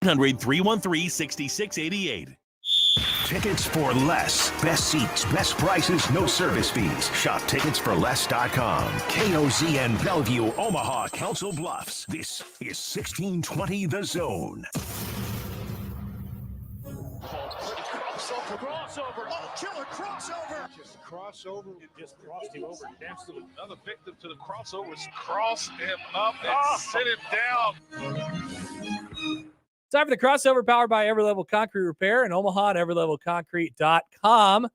800-313-6688. Tickets for less. Best seats, best prices, no service fees. Shop ticketsforless.com. KOZN Bellevue, Omaha, Council Bluffs. This is 1620 The Zone. Crossover. Oh, killer crossover. Just crossover. It just crossed him over. Danced to another victim to the crossovers. Cross him up and sit him down. Time for the crossover, powered by Everlevel Concrete Repair in Omaha at everlevelconcrete.com.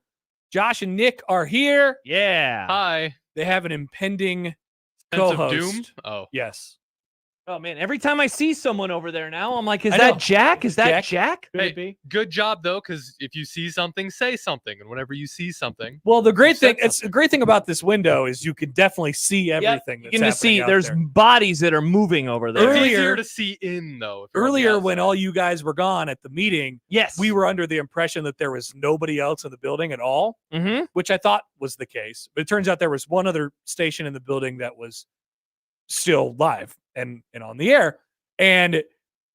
Josh and Nick are here. Yeah. Hi. They have an impending Sense of co-host. doom? Oh. Yes. Oh, man. Every time I see someone over there now, I'm like, is I know. that Jack? Is that Jack? Hey, Could be. good job, though, because if you see something, say something. And whenever you see something. Well, the great said thing, it's the great thing about this window is you can definitely see everything. You That's can just see happening out there's there. bodies that are moving over there. It's Earlier- easier to see in, though. if you're on the Earlier, when outside. all you guys were gone at the meeting, Yes. we were under the impression that there was nobody else in the building at all, Mm-hmm. which I thought was the case. But it turns out there was one other station in the building that was still live and on the air. And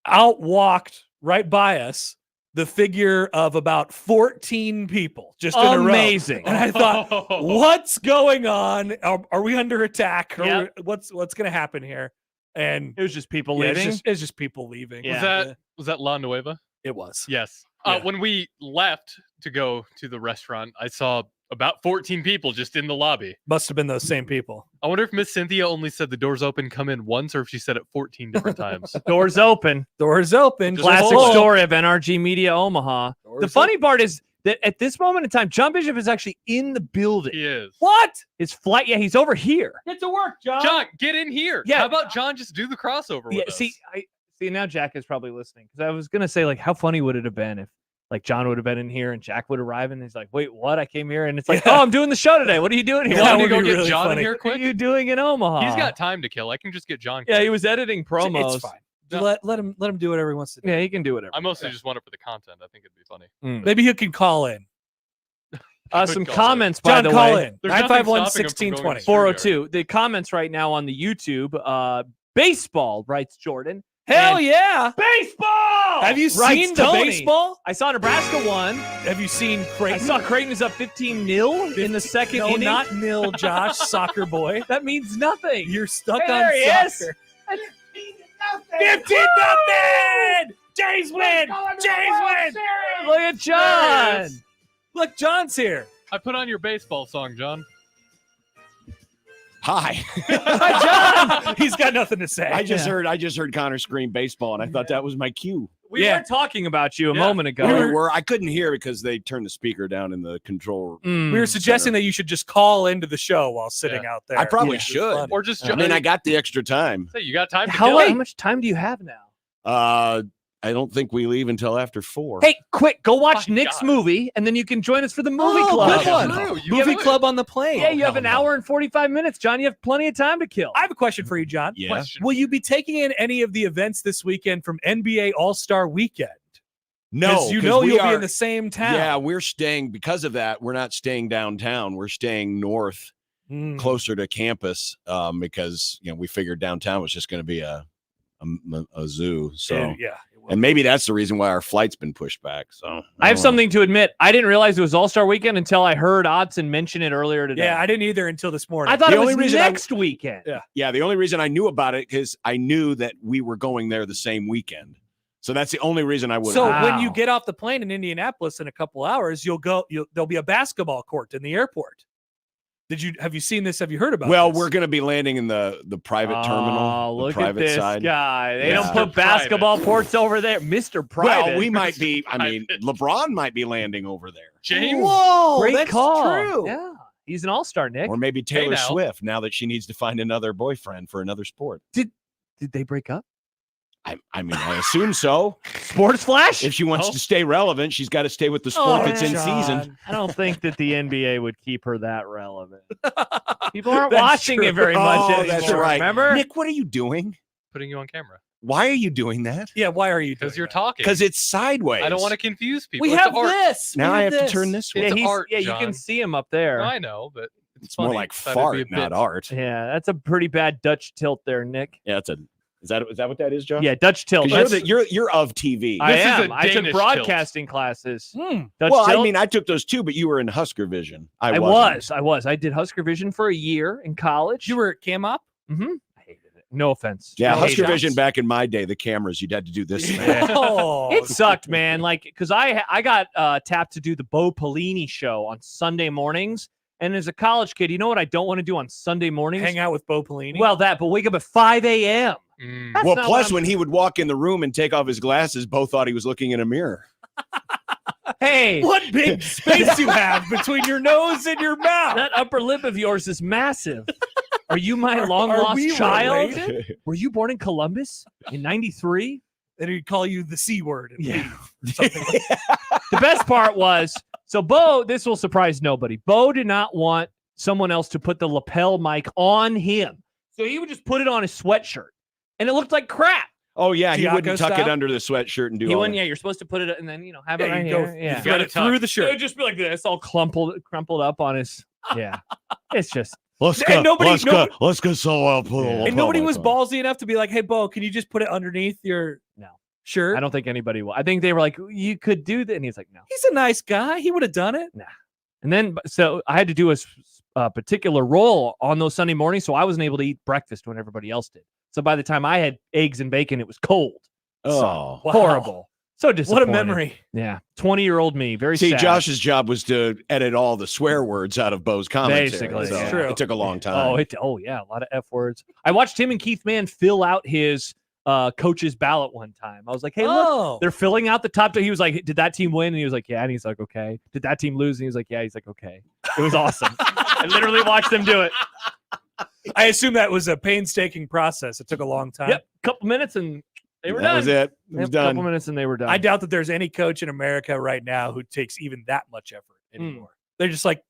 out walked right by us the figure of about 14 people just in a row. Amazing. And I thought, what's going on? Are we under attack? Yep. What's going to happen here? And It was just people yeah, leaving. it's just people leaving. Yeah. Was that La Nueva? It was. Yes. Yeah. When we left to go to the restaurant, I saw about 14 people just in the lobby. Must have been those same people. I wonder if Miss Cynthia only said the doors open, come in once, or if she said it 14 different times. Doors open. Doors open. Just Classic full. story of NRG Media Omaha. The Doors funny part is that at this moment in time, John Bishop is actually in the building. He is. What? His flight, he's over here. Get to work, John. John, get in here. Yeah. How about John just do the crossover with us? See now Jack is probably listening because I was gonna say, like, how funny would it have been if like John would have been in here and Jack would arrive and he's like, wait, what? I came here and it's like, Yeah. oh, I'm doing the show today. What are you doing here? You That want me to would go be get really John funny. in here What quick? are you doing in Omaha? He's got time to kill. I can just get John. Yeah, quick. he was editing promos. It's fine. No. Let him do whatever he wants to do. Yeah, he can do whatever. I mostly just want it for the content. I think it'd be funny. Maybe he can call in. Some Call comments, by John, the call way. in. There's nothing 951-1620. 402. The comments right now on the YouTube. Baseball, writes Jordan. Hell And yeah. baseball! Have you writes seen the Tony. baseball? I saw Nebraska won. Have you seen I Creighton? saw Creighton is up 15-0 in the second No, inning. not nil, Josh, soccer boy. That means nothing. You're stuck Hey, on there he is. soccer. 15-0. 15-0! Jays win! Jays win! Look at John. Yes. Look, John's here. I put on your baseball song, John. Hi. Hi, John. He's got nothing to say. I just heard Connor scream baseball, and I thought that was my cue. We Yeah. were talking about you a Yeah. moment ago. We were. I couldn't hear because they turned the speaker down in the control. Mm. We were suggesting that you should just call into the show while sitting out there. I probably It'd be should. fun. Or just I mean, I got the extra time. Say you got time to How kill. much time do you have now? I don't think we leave until after 4. Hey, quick, go watch My Nick's God. movie, and then you can join us for the movie Oh, club. good one. No, you Movie have- club on the plane. Yeah, you have an no. hour and 45 minutes, John. You have plenty of time to kill. I have a question for you, John. Yeah. Question. Will you be taking in any of the events this weekend from NBA All-Star Weekend? No, Because you 'cause know we you'll be are- in the same town. Yeah, we're staying because of that. We're not staying downtown. We're staying north, Mm. closer to campus, because we figured downtown was just going to be a zoo. So, yeah. it will. and maybe that's the reason why our flight's been pushed back. So I have don't know. something to admit. I didn't realize it was All-Star Weekend until I heard Odson mention it earlier today. Yeah, I didn't either until this morning. I thought The it was only reason next weekend. Yeah. Yeah, the only reason I knew about it because I knew that we were going there the same weekend. So that's the only reason I would. So Wow. when you get off the plane in Indianapolis in a couple hours, there'll be a basketball court in the airport. Have you seen this? Have you heard about well, this? we're going to be landing in the private terminal, Oh, the look at private this side. guy. They Yeah. don't put Mr. basketball Private. ports over there. Mr. Private. Well, we might be. I mean, Private. LeBron might be landing over there, James. Whoa, Great that's call. true. Yeah. He's an all-star, Nick. or maybe Taylor now. Swift. Now that she needs to find another boyfriend for another sport. Did they break up? I mean, I assume so. Sports Flash? If she wants Oh. to stay relevant, she's got to stay with the sport Oh, that's in John. season. I don't think that the NBA would keep her that relevant. People aren't That's watching true. it very much Oh, anymore. that's right. Remember? Nick, what are you doing? Putting you on camera. Why are you doing that? Yeah, why are you? Because doing you're that? talking. Because it's sideways. I don't want to confuse people. We It's have art. this. Now We I have this. to turn this way. It's he's- art, yeah, you John. can see him up there. No, I know, but It's more funny. like Thought it'd be fart, a bit- not art. Yeah, that's a pretty bad Dutch tilt there, Nick. Yeah, it's a Is that what that is, John? Yeah, Dutch tilt. 'Cause That's- you're of TV. I This is am. a I took Danish broadcasting classes. Hmm. Dutch well, I tilt. mean, I took those too, but you were in Husker Vision. I I was. I did Husker Vision for a year in college. You were at Cam Op? Mm-hmm. I hated it. No offense. Yeah, I hated Husker it. Vision back in my day, the cameras, you'd had to do this thing. Yeah. Oh, It sucked, man. Like, because I got tapped to do the Bo Pelini show on Sunday mornings. And as a college kid, you know what I don't want to do on Sunday mornings? hang out with Bo Pelini. Well, but wake up at 5 a.m. Mm. That's Well, not plus what when he would walk in the room and take off his glasses, Bo thought he was looking in a mirror. Hey, what big space you have between your nose and your mouth. that upper lip of yours is massive. Are you my long are lost we child? related? Were you born in Columbus in 93? Then he'd call you the C word. And Yeah. leave or something like that. The best part was, so Bo, this will surprise nobody. Bo did not want someone else to put the lapel mic on him. So he would just put it on his sweatshirt. And it looked like crap. Oh, yeah, he Tiago wouldn't tuck it style? under the sweatshirt and do He all went, that. yeah, you're supposed to put it and then, have it Yeah, right you go, here. Yeah. you thread it through the It shirt. would just be like this, all crumpled up on his. Yeah. It's just. Let's And nobody- let's go so well. Put a Yeah. lapel And nobody mic was on. ballsy enough to be like, hey, Bo, can you just put it underneath your No. shirt? I don't think anybody will. I think they were like, you could do that. And he's like, no. He's a nice guy. He would have done it. And then, so I had to do a particular role on those Sunday mornings. So I wasn't able to eat breakfast when everybody else did. So by the time I had eggs and bacon, it was cold. Oh. Wow. Horrible. So What disappointed. a memory. Yeah. 20-year-old me. Very See, sad. Josh's job was to edit all the swear words out of Bo's commentary. Basically, so yeah. True. It took a long time. Oh yeah, a lot of F words. I watched him and Keith Mann fill out his coach's ballot one time. I was like, hey, look, Oh, they're filling out the top two. He was like, did that team win? And he was like, yeah. And he's like, okay. Did that team lose? And he was like, yeah. He's like, okay. It was awesome. I literally watched them do it. I assume that was a painstaking process. It took a long time. Yep. Couple minutes and they were that done. was it. It was Yep, done. couple minutes and they were done. I doubt that there's any coach in America right now who takes even that much effort anymore. They're just like,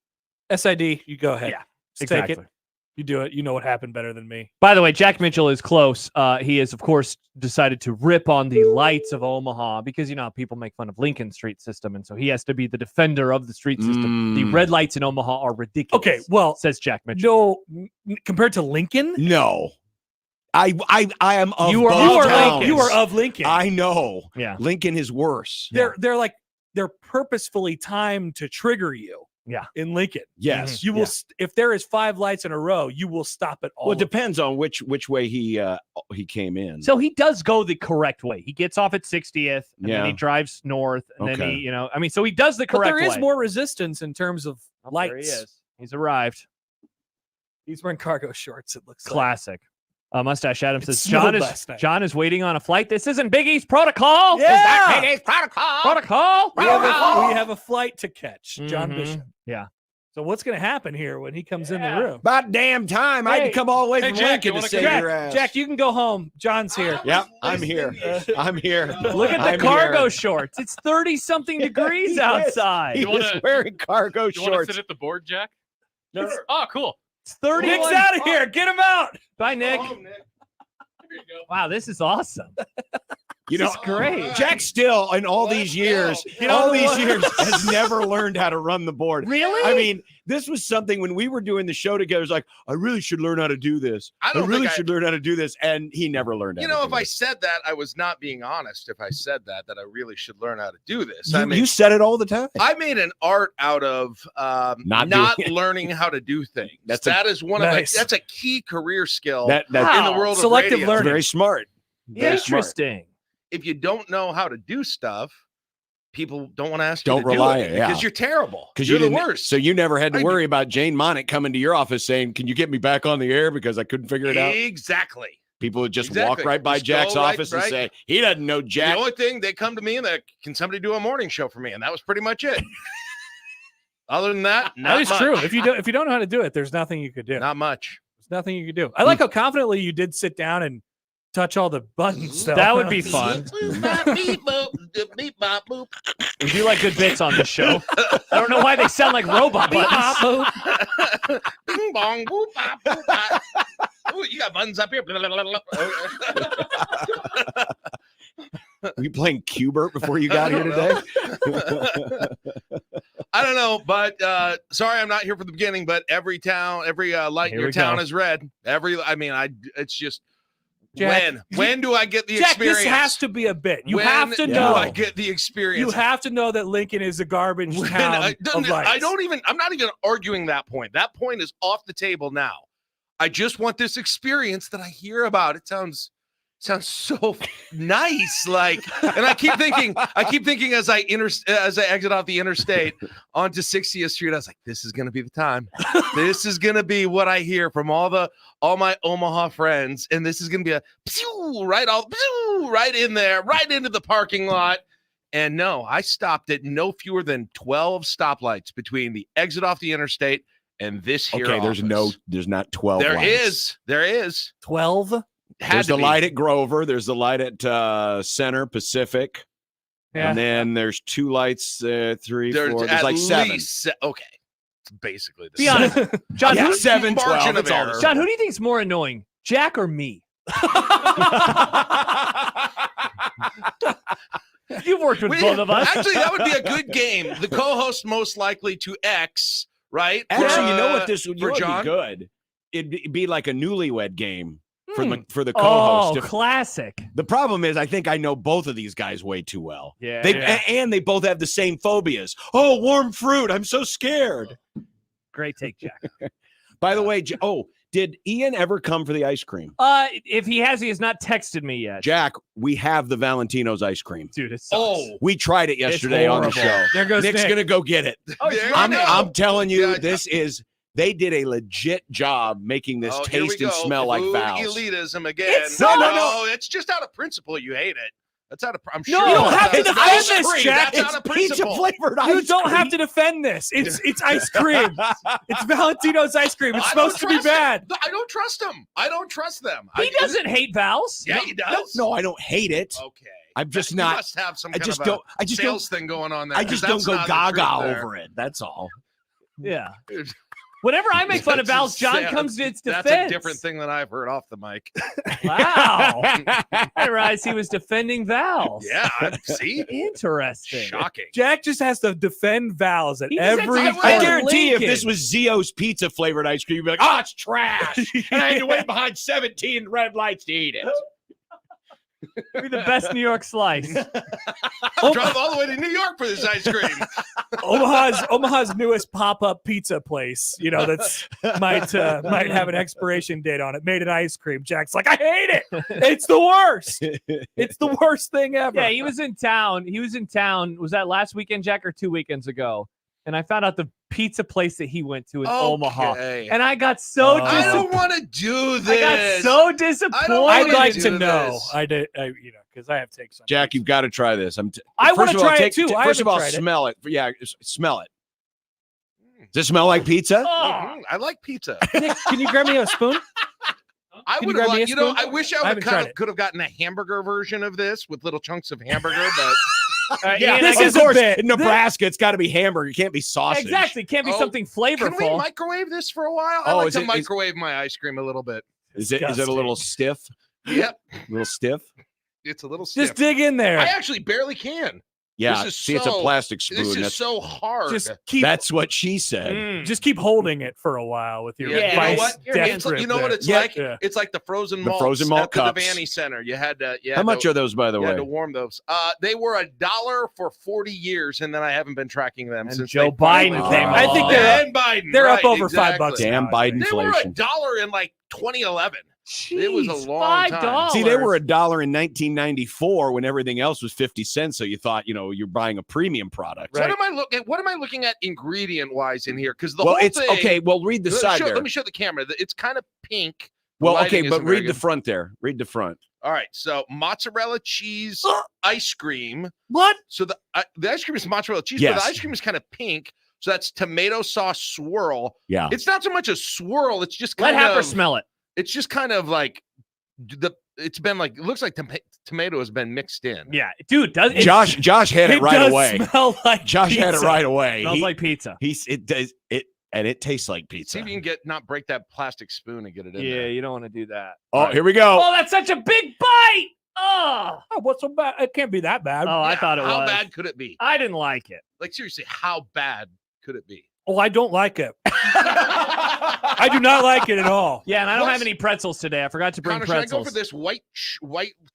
SID, you go ahead. Yeah, Just take exactly. it. You do it. You know what happened better than me. By the way, Jack Mitchell is close. He has, of course, decided to rip on the lights of Omaha because, how people make fun of Lincoln Street system. And so he has to be the defender of the street system. The red lights in Omaha are ridiculous. Okay, well, says Jack Mitchell. no, compared to Lincoln, No. I am of You are- both you are towns. Lincoln. you are of Lincoln. I know. Yeah. Lincoln is worse. They're purposefully timed to trigger you. Yeah. In Lincoln, Yes. you will. Yeah. If there is 5 lights in a row, you will stop at all. Well, it of them. depends on which way he came in. So he does go the correct way. He gets off at 60th and then Yeah. he drives north. And then Okay. he, so he does the But correct there is way. more resistance in terms of Oh, there he lights. is. He's arrived. He's wearing cargo shorts. It looks like. Classic. Mustache Adam It says snowed last night. John is waiting on a flight. This isn't Biggie's protocol. Yeah! Is that Biggie's protocol? We have a flight to catch, John Mhm. Bishop. Yeah. So what's going to happen here when he comes in the room? About damn time. I had Hey. to come all the way Hey, from Jack, Lincoln you to wanna save come- your ass. Jack, you can go home. John's here. Yep, I'm here. I'm here. Look at the I'm cargo here. shorts. It's 30-something degrees He is. outside. He You was wanna- wearing cargo You want to shorts. sit at the board, Jack? No. Oh, cool. It's 31. Nick's out of here. Get him out. Bye, Nick. Here you go. Wow, this is awesome. You know, This is great. Jack still, in all these years, has never learned how to run the board. Really? I mean, this was something when we were doing the show together. It's like, I really should learn how to do this. I don't really think should learn how to do this. And he never learned how to if do I it. said that, I was not being honest. If I said that I really should learn how to do this. You, I mean, you said it all the time. I made an art out of Not not doing it. learning how to do things. That's That is one Nice. that's a key career skill That in the Wow. world Selective of radio. learning. very smart. Very smart. Interesting. If you don't know how to do stuff, people don't want to ask you Don't to rely do on it it, yeah. because you're terrible. Because You're you the didn't, worst. so you never had to I- worry about Jane Monick coming to your office saying, "Can you get me back on the air?" Because I couldn't figure it out. Exactly. People would just walk Exactly. right by Just Jack's go right- office and right. say, "He doesn't know Jack." The only thing they come to me and they can somebody do a morning show for me, and that was pretty much it. Other than that, not That is much. true. If you don't know how to do it, there's nothing you could do. Not much. There's nothing you could do. I like how confidently you did sit down and touch all the buttons. Though. That would be fun. We do like good bits on this show. I don't know why they sound like robot buttons. Bing bong, boop, bop, boop, bop. Ooh, you got buttons up here. Blah, blah, blah, blah. Were you playing Cubert before you got here today? I don't know, but sorry, I'm not here for the beginning. But every light in Here your we town go. is red. It's just Jack, When do I get the Jack, experience? this has to be a bit. You When have to do know. I get the experience? You have to know that Lincoln is a garbage When town of lights. I'm not even arguing that point. That point is off the table now. I just want this experience that I hear about. It sounds so nice. Like, and I keep thinking as I exit off the interstate onto 60th Street, I was like, this is gonna be the time. This is gonna be what I hear from all my Omaha friends, and this is gonna be a pew, right in there, right into the parking lot. And no, I stopped at no fewer than 12 stoplights between the exit off the interstate and this here. Okay, office. there's not 12 There is 12. There's the light at Grover. There's the light at Center Pacific. Yeah. And then there's 2 lights, 3, 4. There's at like 7. least okay. It's basically the Be same. honest, John. Yeah, Who, 7, 12. margin of It's all the error. same. John, who do you think is more annoying, Jack or me? You've worked with both of us. Actually, that would be a good game. The co-host most likely to X, right? Actually, you know For, what this would for John? be good? It'd be like a newlywed game for the Oh, co-host. classic. The problem is, I think I know both of these guys way too well. Yeah. And they both have the same phobias. Oh, warm fruit! I'm so scared. Great take, Jack. By the way, did Ian ever come for the ice cream? If he has not texted me yet. Jack, we have the Valentino's ice cream. Dude, it sucks. Oh, We tried it yesterday on the horrible. show. There goes Nick's Nick. gonna go get it. there I'm you go. I'm telling you, Yeah, they did a legit job making this here we taste and go. smell like Food Val's. elitism again. It's no, it's just out of principle. You hate it. That's out of. I'm sure. you don't have to that's defend ice this, cream. Jack. That's out of Pizza principle. flavored You ice don't cream. have to defend this. It's ice cream. It's Valentino's ice cream. It's I don't supposed to be trust it. bad. No, I don't trust them. I don't trust them. He doesn't hate Val's. Yeah, he does. No, I don't hate it. Okay. I'm just You not. must have some I kind just of don't. a I just sales don't. thing going on there. I 'cause just don't that's go not the gaga truth there. over it. That's all. Yeah. Whenever I make fun of Val's, John comes to its defense. That's a different thing than I've heard off the mic. Wow. I didn't realize he was defending Val's. Yeah, see? Interesting. Shocking. Jack just has to defend Val's at He just every. has to- I Or guarantee if Lincoln. this was Zio's pizza flavored ice cream, you'd be like, "Oh, it's trash," and I had to wait behind 17 red lights to eat it. Be the best New York slice. Drive all the way to New York for this ice cream. Omaha's newest pop-up pizza place, that's might have an expiration date on it. Made an ice cream. Jack's like, I hate it. It's the worst. It's the worst thing ever. Yeah, he was in town. Was that last weekend, Jack, or 2 weekends ago? And I found out the pizza place that he went to in Omaha. Okay. And I got so I don't disappointed. want to do I this. got so disappointed. I'd wanna like do to know. this. I did, because I have takes on Jack, you've got to try this. I wanna First of all, try it too. I First of haven't all, tried it. smell it. Yeah, smell it. Does it smell like pizza? Oh, Mhm, I like pizza. Nick, can you grab me a spoon? I Can you would grab have me a liked, I spoon? wish I I haven't tried would it. could have gotten a hamburger version of this with little chunks of hamburger, but yeah, this of is a course, bit. in Nebraska, it's got to be hamburger. It can't be sausage. exactly. Can't be Oh, something flavorful. can we microwave this for a while? I Oh, like is to it- is- microwave my ice cream a little bit. Is it a little stiff? Yep, A little stiff? it's a little stiff. Just dig in there. I actually barely can. Yeah. This is See, it's a so- plastic spoon. This is That's, so hard. Just keep that's what she said. Mm. just keep holding it for a while with your Yeah, you know vice what? Your death hands- It's like- grip you know there. what it's Yeah. like? Yeah. It's like the frozen The malts frozen malt at the cups. Devaney Center. You had to. How much are those, by the You had way? to warm those. They were $1 for 40 years, and then I haven't been tracking them And since Joe they finally Biden came out. I think they're- and Biden. they're up right, over $5 exactly. Damn now, I Biden They were inflation. $1 in like 2011. Jeez, It was a long time. $5. See, they were $1 in 1994 when everything else was 50 cents. So you thought, you're buying a premium product. What am I looking? What am I looking at ingredient wise in here? Because the Well, whole it's thing. okay. Well, read the side there. Let me show the camera. It's kind of pink. The Well, lighting okay, but isn't very read the good. front there. Read the front. All right, so mozzarella cheese ice cream. What? So the ice cream is mozzarella cheese, but Yes. the ice cream is kind of pink. So that's tomato sauce swirl. Yeah. It's not so much a swirl. It's just Let kind Happer of. smell it. It's just kind of like it's been like it looks like tomato has been mixed in. Yeah, dude. Does it Josh had it right does away. Smell like Josh had it pizza. right away. smells like pizza? It does it, and it tastes like See pizza. if you can not break that plastic spoon and get it in Yeah, there. you don't want to do that. Oh, here we go. Oh, that's such a big bite. Oh, Oh, what's so bad? It can't be that bad. I Yeah, thought it how was. bad could it be? I didn't like it. Like seriously, how bad could it be? Oh, I don't like it. I do not like it at all. Yeah, and I don't have any pretzels today. I forgot to bring Connor, should I pretzels. go for this white?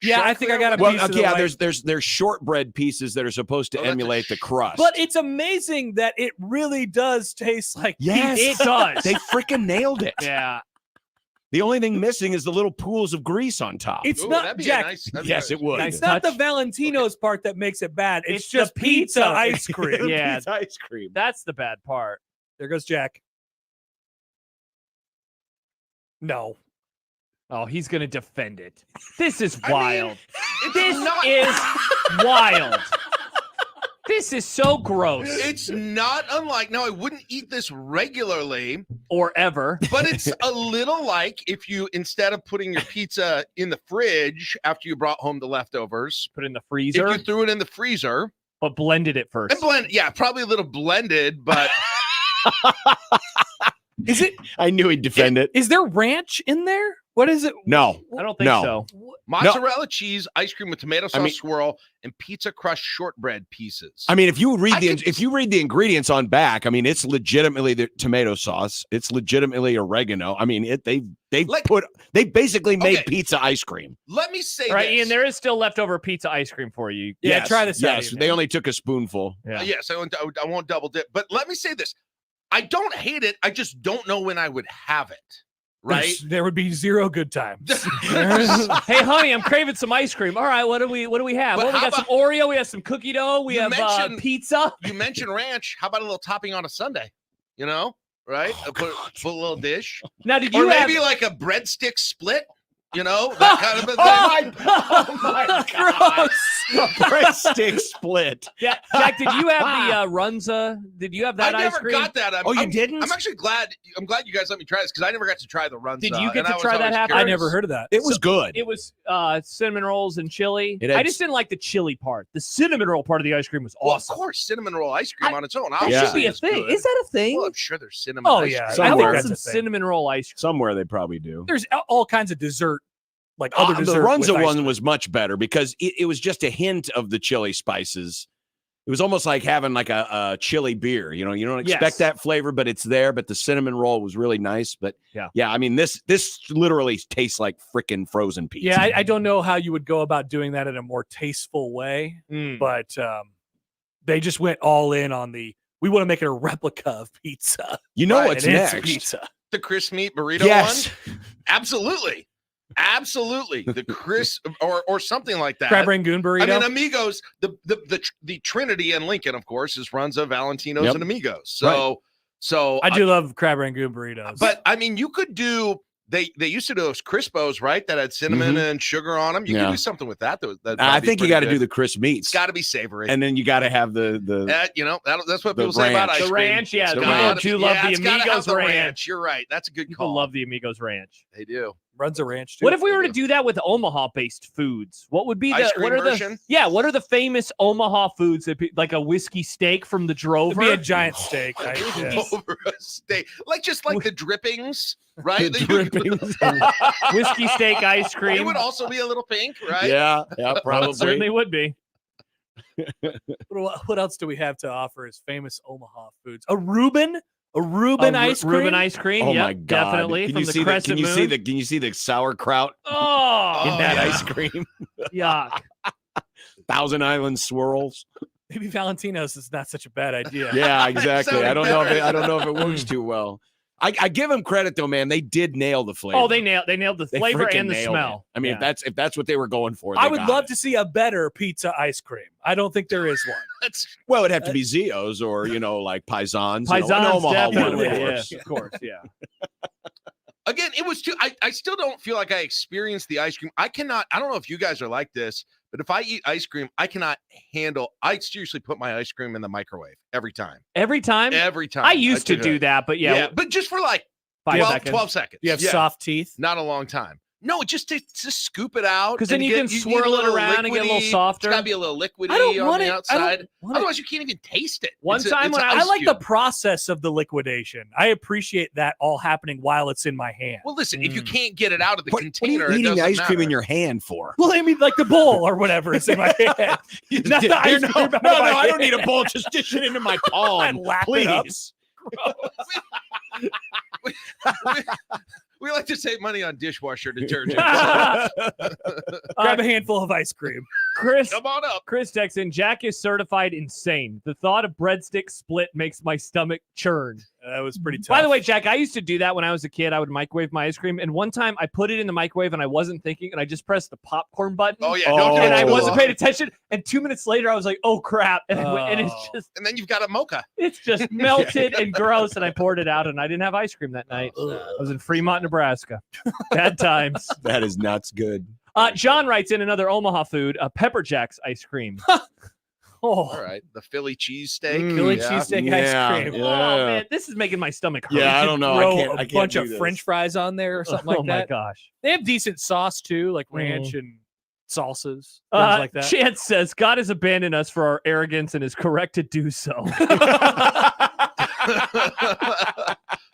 Yeah, I think I got a Well, piece of okay, the yeah, white- there's shortbread pieces that are supposed to Oh, that's a emulate the crust. But it's amazing that it really does taste like yes, pizza. It does. They freaking nailed it. Yeah. The only thing missing is the little pools of grease on top. It's Ooh, not that'd be a Jack. nice- that'd be Yes, nice. it would. Nice It's not the touch. Valentino's part that makes it bad. It's It's just the pizza pizza. ice cream. Yeah. It's ice cream. That's the bad part. There goes Jack. No. Oh, he's going to defend it. This is I mean, wild. It's This not, is wild. This is so gross. It's not unlike. Now, I wouldn't eat this regularly, Or ever. but it's a little like if you, instead of putting your pizza in the fridge after you brought home the leftovers, Put it in the if freezer, you threw it in the freezer but blended it first. and blend, yeah, probably a little blended, but Is it? I knew he'd defend it. Is there ranch in there? What is it? No. I don't think No. so. mozzarella cheese, ice cream with tomato sauce mean- swirl, and pizza crust shortbread pieces. I mean, if you read I could if you read the ingredients on back, I mean, it's legitimately the tomato sauce. It's legitimately oregano. I mean, they Like- basically made Okay. pizza ice cream. Let me say All right, this. Ian, there is still leftover pizza ice cream for you. Yeah, Yes, try this out, Yes, Ian. they only took a spoonful. Yeah. Yes, I won't double dip. But let me say this. I don't hate it. I just don't know when I would have it. Right? There would be zero good times. Hey, honey, I'm craving some ice cream. All right, what do we have? But Well, we how got some Oreo, we have some cookie dough, we You have mentioned- pizza. You mentioned ranch. How about a little topping on a Sunday? You know, right? Put a little dish. Now, did Or you have maybe like a breadstick split, you know, that kind of a thing. Oh my God. Breadstick split. Yeah, Jack, did you have the Runza? Did you have that I ice never cream? got that. Oh, you didn't? I'm actually glad. I'm glad you guys let me try this because I never got to try the runs. Did you get and to I was try that always happen? I curious. never heard of that. It was good. It was cinnamon rolls and chili. It had I just didn't like the chili part. The cinnamon roll part of the ice cream was Well, awesome. of course, cinnamon roll ice cream on its own. That obviously should be a is thing. good. Is that a thing? Well, I'm sure there's cinnamon. Oh, ice yeah. cream. I I Somewhere. want think some that's a thing. cinnamon roll ice cream. Somewhere they probably do. There's all kinds of dessert, like other The dessert. with Runza ice one cream. was much better because it was just a hint of the chili spices. It was almost like having like a chili beer. You know, you don't expect Yes. that flavor, but it's there. But the cinnamon roll was really nice. But Yeah. I mean, this literally tastes like freaking frozen pizza. Yeah, I don't know how you would go about doing that in a more tasteful way, Mm. but they just went all in on we want to make it a replica of pizza. You know Right, what's and it's next? pizza. The crisp meat burrito Yes. one? Absolutely. Absolutely. The crisp or something like that. Crab Rangoon burrito. I mean, Amigos, the Trinity and Lincoln, of course, is Runza, Valentino's, Yep. and Amigos. So I do love Crab Rangoon burritos. but I mean, you could do. They used to do those Crispos, right? That had cinnamon and sugar on them. You Yeah. could do something with that. I think you got to do the crisp meats, It's got to be savory. and then you got to have the That's what the people say about ranch. ice The cream. ranch, yeah, It's the gotta ranch. be- You love the it's gotta have Amigos the ranch. You're right. That's a good People call. love the Amigos Ranch. They do. Runs a ranch too. What if we were to do. do that with Omaha-based foods? What would be Ice the cream what are version? what are the famous Omaha foods that like a whiskey steak from the It'd Drover? be a giant steak? yeah. Over a steak, like the drippings, right? the That you- drippings. whiskey steak ice It cream. would also be a little pink, right? yeah, Well, probably. it certainly would be. What else do we have to offer as famous Omaha foods? A Reuben ice cream. Reuben ice cream. Oh Yep, my god! definitely Can from you the see Crescent Can you see Moon. the? Can you see the sauerkraut Oh, in that yeah. ice cream? yuck! Thousand Island swirls. Maybe Valentino's is not such a bad idea. Yeah, exactly. I don't know if better. I don't know if it works too well. I give them credit though, man. They did nail the flavor. Oh, they nailed the They flavor freaking and the nailed smell. it. I mean, Yeah. if that's what they were going for, I they would got love it. to see a better pizza ice cream. I don't think there is one. That's Well, it'd have to be Zio's or like Paisans. Paisans, an Omaha one, definitely. of Yeah, course. of course. Yeah. again. It was too. I still don't feel like I experienced the ice cream. I don't know if you guys are like this, but if I eat ice cream, I cannot handle. I seriously put my ice cream in the microwave every time. Every time. Every time. I used to do do that, but yeah, but just for like 12 seconds. You have Yeah. soft teeth. Not a long time. No, just to scoop it out. because then and you can need a swirl it little around and get a little liquidy. softer. It's got to be a little liquidy I don't on want the it. I outside. don't want it. Otherwise, you can't even taste it. One time when an I ice like the cube. process of the liquidation. I appreciate that all happening while it's in my hand. Well, listen, if you can't get it out of the What are container, you it eating doesn't ice cream matter. in your hand for? Well, I mean, like the bowl or whatever is in my hand. Not the ice no, cream out of no, my I don't hand. need a bowl. Just dish it into my palm, lap it up. please. We like to save money on dishwasher detergent. Grab a handful of ice cream. Chris, Come on up. Chris Texan, Jack is certified insane. The thought of breadstick split makes my stomach churn. That was pretty tough. By the way, Jack, I used to do that when I was a kid. I would microwave my ice cream. And one time I put it in the microwave and I wasn't thinking, and I just pressed the popcorn button. Oh, yeah. Don't do And it I too wasn't long. paying attention. And 2 minutes later, I was like, oh, crap. And, and it's just And then you've got a mocha. it's just melted and gross. And I poured it out, and I didn't have ice cream that night. I was in Fremont, Nebraska. Bad times. That is nuts good. John writes in another Omaha food, Pepper Jack's ice cream. All right. The Philly cheesesteak. Philly Yeah. cheesesteak Yeah, ice cream. yeah. Oh, man, this is making my stomach hurt. Yeah, I don't know. Throw I a can't bunch do of this. French fries on there or something like Oh, my that. gosh. They have decent sauce too, like ranch and salsas, things like that. Chance says, God has abandoned us for our arrogance and is correct to do so.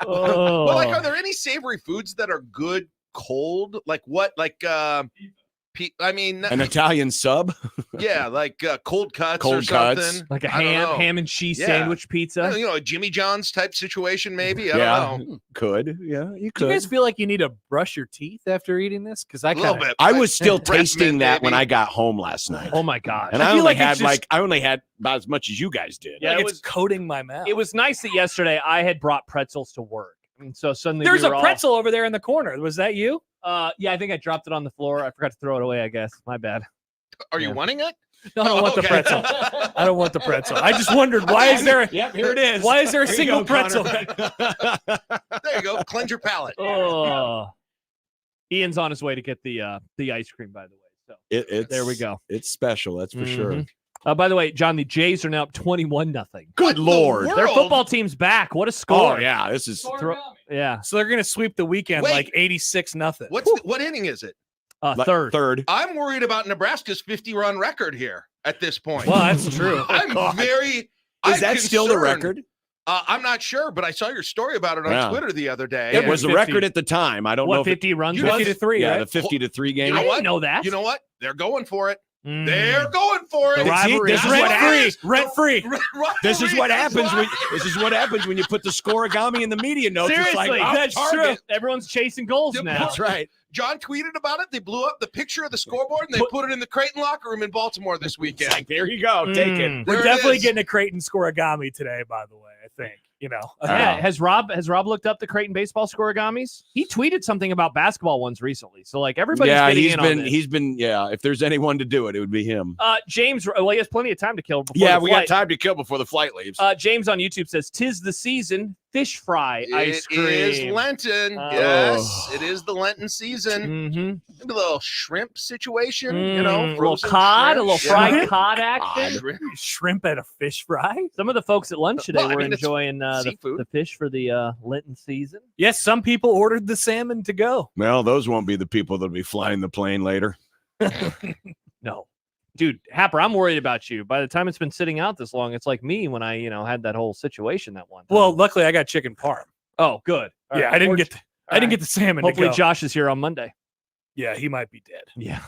Well, like, are there any savory foods that are good cold? Like what? Like, I mean, An Italian sub? yeah, like cold cuts or Cold cuts. something. Like a I don't know. ham and cheese Yeah. sandwich pizza. You know, a Jimmy John's type situation, maybe. I Yeah. don't know. Could. Yeah, you Do could. you guys feel like you need to brush your teeth after eating this? Because I A little kind of bit. I was still Breast tasting mint, that when baby. I got home last night. Oh my gosh. And I I feel only like it's had just- like I only had about as much as you guys did. Yeah, like it it's was- coating my mouth. It was nice that yesterday I had brought pretzels to work. And so suddenly There's we a were all- pretzel over there in the corner. Was that you? yeah, I think I dropped it on the floor. I forgot to throw it away, I guess. My bad. Are you wanting it? No, I don't want the Okay. pretzel. I don't want the pretzel. I just wondered why is there Yep, here it is. why is there a Here you single go, pretzel? Connor. There you go. Cleanse your palate. Oh. Ian's on his way to get the ice cream, by the way. So It's, there we go. It's special, that's for sure. Mhm. By the way, John, the Jays are now up 21-0. Good Lord. world? Their football team's back. What a Oh score. yeah, this is Yeah. So they're gonna sweep the weekend Wait. like 86-0. What inning is it? Third. Third. I'm worried about Nebraska's 50-run record here at this point. Well, that's true. I'm God. very. Is I'm that still the concerned. record? I'm not sure, but I saw your story about it on Yeah. Twitter the other day. It and was the 50. record at the time. I don't know What, if it, 50 runs? You was? 50-3, yeah, right? the 50-3 game. You know I what? didn't know that. You know what? They're going for it. Mm. They're going for it. The rivalry this is is what rent-free. Rent-free. This is what happens when Rivalry. this is what happens when you put the scoregami in the media notes. Seriously, it's like, that's target. true. Everyone's chasing goals Yeah, now. That's right. John tweeted about it. They blew up the picture of the scoreboard and they put it in the Creighton locker room in Baltimore this It's weekend. like, there you go. Take it. Mm. There We're it definitely is. getting a Creighton scoregami today, by the way. I think. You know. Yeah, has Rob looked up the Creighton baseball scoregamis? He tweeted something about basketball ones recently. So like everybody's Yeah, getting in on this. he's been if there's anyone to do it, it would be him. James, well, he has plenty of time to kill before Yeah, the we flight. got time to kill before the flight leaves. James on YouTube says, "'Tis the season, fish fry ice cream." It is Lenten. Oh. Yes, it is the Lenten season. Mm-hmm. Maybe a little shrimp situation, you a know, little frozen cod, a shrimp. little fried Yeah. cod action. Shrimp. Shrimp at a fish fry? Some of the folks at lunch today Well, I were mean, it's enjoying the seafood. fish for the Lenten season. Yes, some people ordered the salmon to go. Well, those won't be the people that'll be flying the plane later. No, dude, Happer, I'm worried about you. By the time it's been sitting out this long, it's like me when I, had that whole situation that one time. Well, luckily I got chicken parm. oh, good. All Yeah, right. I didn't Or- get the salmon Hopefully, to go. Josh is here on Monday. Yeah, he might be dead. Yeah,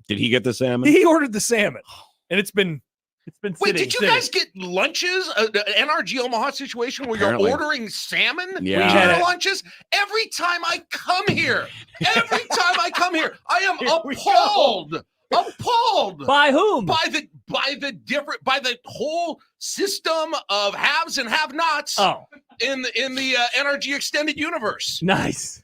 Did he get the salmon? He ordered the salmon, and it's been it's been Wait, sitting. did you guys get lunches? An NRG Omaha situation where Apparently. you're ordering salmon Yeah. for had your it. lunches? Every time I come here, I am Here we go. appalled By whom? by the whole system of haves and have-nots Oh, in the NRG extended universe. nice.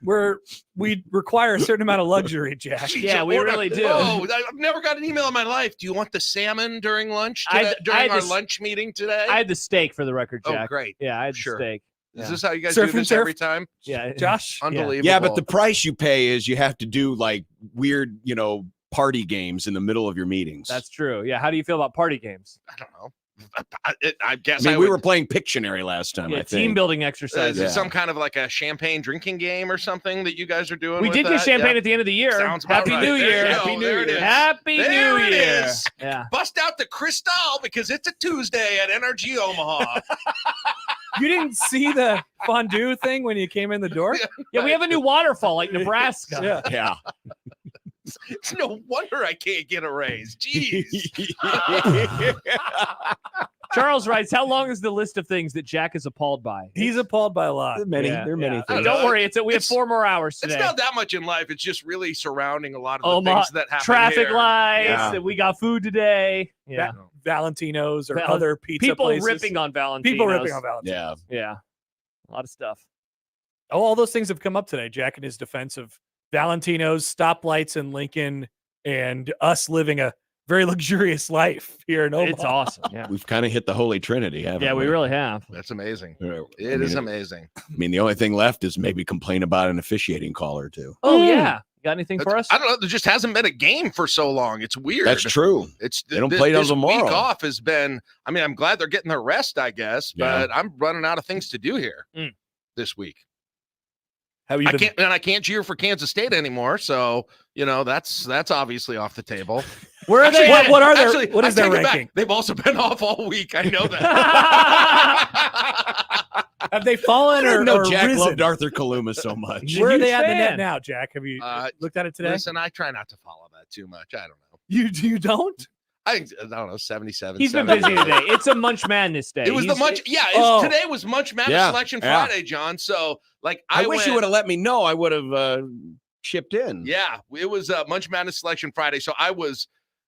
we require a certain amount of luxury, Jack. Jeez, Yeah, we order- really do. Oh, I've never got an email in my life. Do you want the salmon during lunch I- today, I during had our this- lunch meeting today? I had the steak for the record, Oh, Jack. great. Yeah, I had Sure. the steak. Is Yeah. this how you guys Surf do and this turf? every time? Yeah, Josh? Unbelievable. Yeah, but the price you pay is you have to do like weird, party games in the middle of your meetings. that's true. Yeah, how do you feel about party games? I don't know. I guess I mean, I we would- were playing Pictionary last time. Yeah, I team think. building Is exercises. it Yeah. some kind of like a champagne drinking game or something that you guys are doing? We with did get that? champagne Yeah. at the end of the year. Sounds about Happy right. New There Year. you go. Happy New There it Year. is. Happy There New it Year. is. Yeah. Bust out the Cristal because it's a Tuesday at NRG Omaha. You didn't see the fondue thing when you came in the door? Yeah, we have a new waterfall like Nebraska. Yeah. Yeah. It's no wonder I can't get a raise. Jeez. Charles writes, how long is the list of things that Jack is appalled by? He's appalled by a lot. There are many. Yeah, There are many yeah. things. Don't worry. We have It's- 4 more hours It's today. not that much in life. It's just really surrounding a lot of the Omaha, things that happen traffic here. lights. Yeah. And we got food today. Yeah. Valentino's or Val- other pizza People places. ripping on Valentino's. People ripping on Valentino's. Yeah. Yeah. A lot of stuff. Oh, all those things have come up today. Jack in his defense of Valentino's, stoplights in Lincoln, and us living a very luxurious life here in Omaha. It's awesome. Yeah. We've kind of hit the Holy Trinity, haven't we? Yeah, we really have. That's amazing. It It is amazing. I mean, the only thing left is maybe complain about an officiating call or two. Oh, yeah. Got anything for us? I don't know. There just hasn't been a game for so long. It's weird. That's true. It's They don't play till this tomorrow. Week off has been. I mean, I'm glad they're getting their rest, I guess, Yeah. but I'm running out of things to do here this week. Have you been, I can't cheer for Kansas State anymore. So that's obviously off the table. Where are they? What are their? Actually, What is I their take it back. ranking? They've also been off all week. I know that. Have they fallen I or, didn't know or Jack risen? loved Arthur Kaluma so much. Where are Huge they at in the net fan. now, Jack? Have you looked at it today? Listen, I try not to follow that too much. I don't know. You don't? I don't know. 77. He's been 78. busy today. It's a Munch Madness day. It was the He's- Munch. Yeah, Oh. today was Munch Madness Yeah, Selection yeah. Friday, John. So, like, I wish you went- would have let me know. I would have chipped in. Yeah, it was Munch Madness Selection Friday. So I was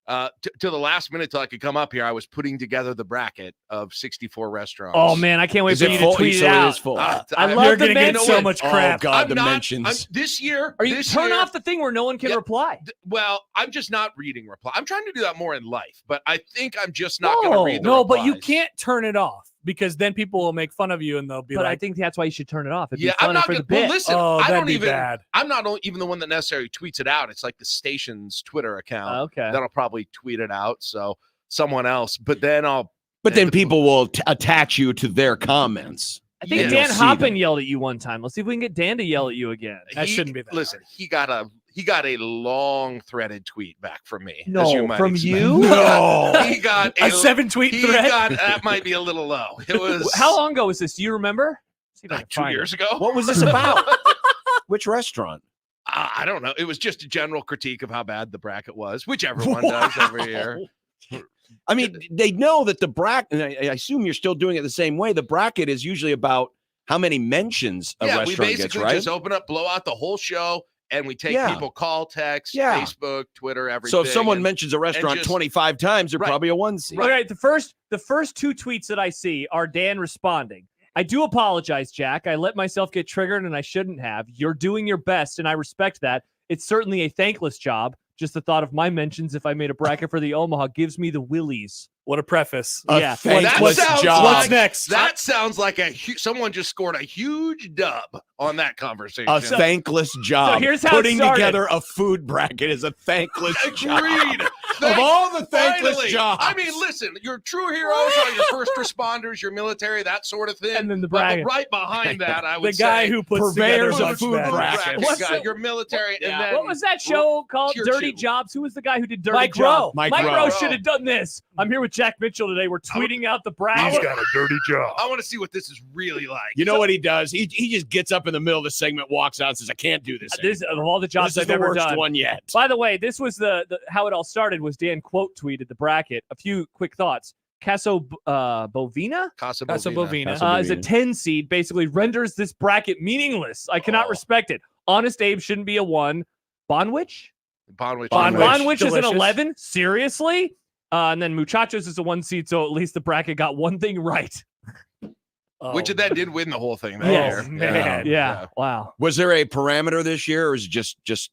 to the last minute till I could come up here. I was putting together the bracket of 64 restaurants. Oh, man. I can't wait Is for it you full? to tweet it So it out. is full. I I- love You're the gonna get mentions. so much crap. Oh God, I'm the not, mentions. this year. Are you this turn year- off the thing where no one can Yeah. reply? Well, I'm just not reading reply. I'm trying to do that more in life, but I think I'm just not going to read the No, but you replies. can't turn it off because then people will make fun of you and they'll be But I like, think that's why you should turn it off. It'd Yeah, be I'm funner not for going the to. bit. Well, listen, "Oh, I that'd don't be even. bad." I'm not even the one that necessarily tweets it out. It's like the station's Twitter account Okay. that'll probably tweet it out. So someone else, but then I'll. But then people will attach you to their comments. I think Yeah. Dan You'll see Hoppin them. yelled at you one time. Let's see if we can get Dan to yell at you again. That shouldn't be that Listen, he got a long threaded tweet back from me. as No, you might from expect. you? No. He got a a 7-tweet He thread. got that might be a little low. It was How long ago was this? Do you remember? See if I like can 2 find years it. ago. What was this about? Which restaurant? I don't know. It was just a general critique of how bad the bracket was, which everyone does every year. I mean, they know that the bracket, and I assume you're still doing it the same way. The bracket is usually about how many mentions a Yeah, we restaurant gets, basically right? just open up, blow out the whole show, and we take Yeah. people call, text, Yeah. Facebook, Twitter, everything. So if someone and- mentions a restaurant just- 25 times, they're Right. probably a one seed. All right, the first 2 tweets that I see are Dan responding. I do apologize, Jack. I let myself get triggered and I shouldn't have. You're doing your best and I respect that. It's certainly a thankless job. Just the thought of my mentions if I made a bracket for the Omaha gives me the willies. What a preface. A Yeah. thankless That sounds job. What's next? That sounds like someone just scored a huge dub on that conversation. A thankless job. here's how it Putting started. together a food bracket is a thankless job. Agreed. Of all the thankless Finally. jobs. I mean, listen, your true heroes are your first responders, your military, that sort of thing. And then the But bracket. right behind that, I The would guy say, who puts purveyors together of March food Madness. brackets. What's guy, the- your military, Yeah. and then What was that show called? Tier Dirty 2. Jobs? Who was the guy who did Dirty Mike Jobs? Rowe. Mike Mike Rowe. Rowe should have done this. I'm here with Jack Mitchell today. We're tweeting out the bracket. got a dirty job. I want to see what this is really like. You know what he does? He just gets up in the middle of the segment, walks out, and says, I can't do this. This anymore. of all the jobs This is I've the ever worst done. one yet. By the way, this was the how it all started. Was Dan quote tweeted the bracket. A few quick thoughts. Caso Bovina Casa Casa Bovina. Bovina. is a 10 seed. Basically renders this bracket meaningless. I cannot Oh. respect it. Honest Abe shouldn't be a 1. Bonwich. Bonwich. Bonwich is an Delicious. 11. Seriously. And then Muchachos is a 1 seed. So at least the bracket got one thing right. Oh, Which of that did win the whole thing that Yes. year. man. Yeah. Wow. Was there a parameter this year, or is it just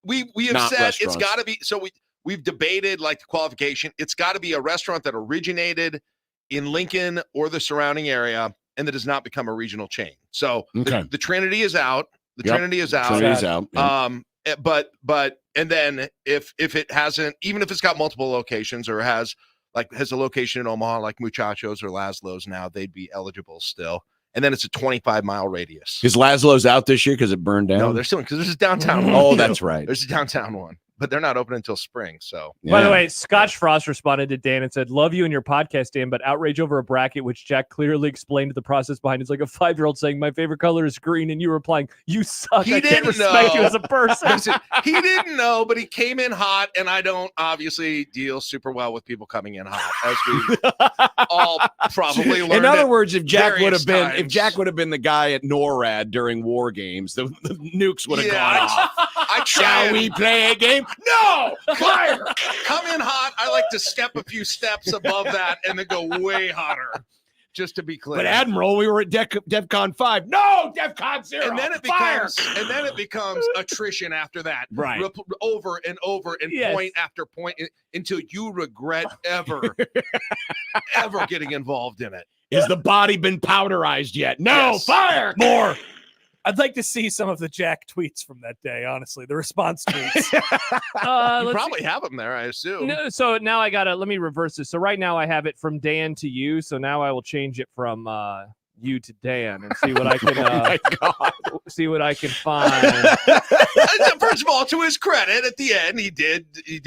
We have Not said it's restaurants. got to be. So we've debated like the qualification. It's got to be a restaurant that originated in Lincoln or the surrounding area and that has not become a regional chain. So Okay. the Trinity is out. The Yep. Trinity is out. Trinity's out? Yeah. But and then if it hasn't, even if it's got multiple locations or has a location in Omaha like Muchachos or Laszlo's now, they'd be eligible still. And then it's a 25-mile radius. Is Laszlo's out this year because it burned down? No, they're still because there's a downtown one. Oh, that's right. There's a downtown one. but they're not open until spring. So By the way, Scotch Frost responded to Dan and said, "Love you and your podcast, Dan, but outrage over a bracket which Jack clearly explained the process behind. It's like a 5-year-old saying my favorite color is green, and you replying, 'You suck. He I can't didn't respect you know. as a person.'" Listen, he didn't know, but he came in hot, and I don't obviously deal super well with people coming in hot, as we all probably learned. In other at words, if Jack would have various been times. the guy at NORAD during war games, the nukes would have Yeah, gone off. I try Shall and we play a game? No! Fire! come in hot. I like to step a few steps above that and then go way hotter, just to be clear. But Admiral, we were at DEFCON 5. No, DEFCON 0. and then it Fire! becomes attrition after that, Right. Over and over and Yes. point after point until you regret ever getting involved in it. Has the body been powderized yet? No, Yes. fire! More. I'd like to see some of the Jack tweets from that day, honestly. The response tweets. You Let's probably have them there, I assume. No, so now let me reverse this. So right now I have it from Dan to you. So now I will change it from you to Dan and see what I can see what I can find. First of all, to his credit, at the end, he did, He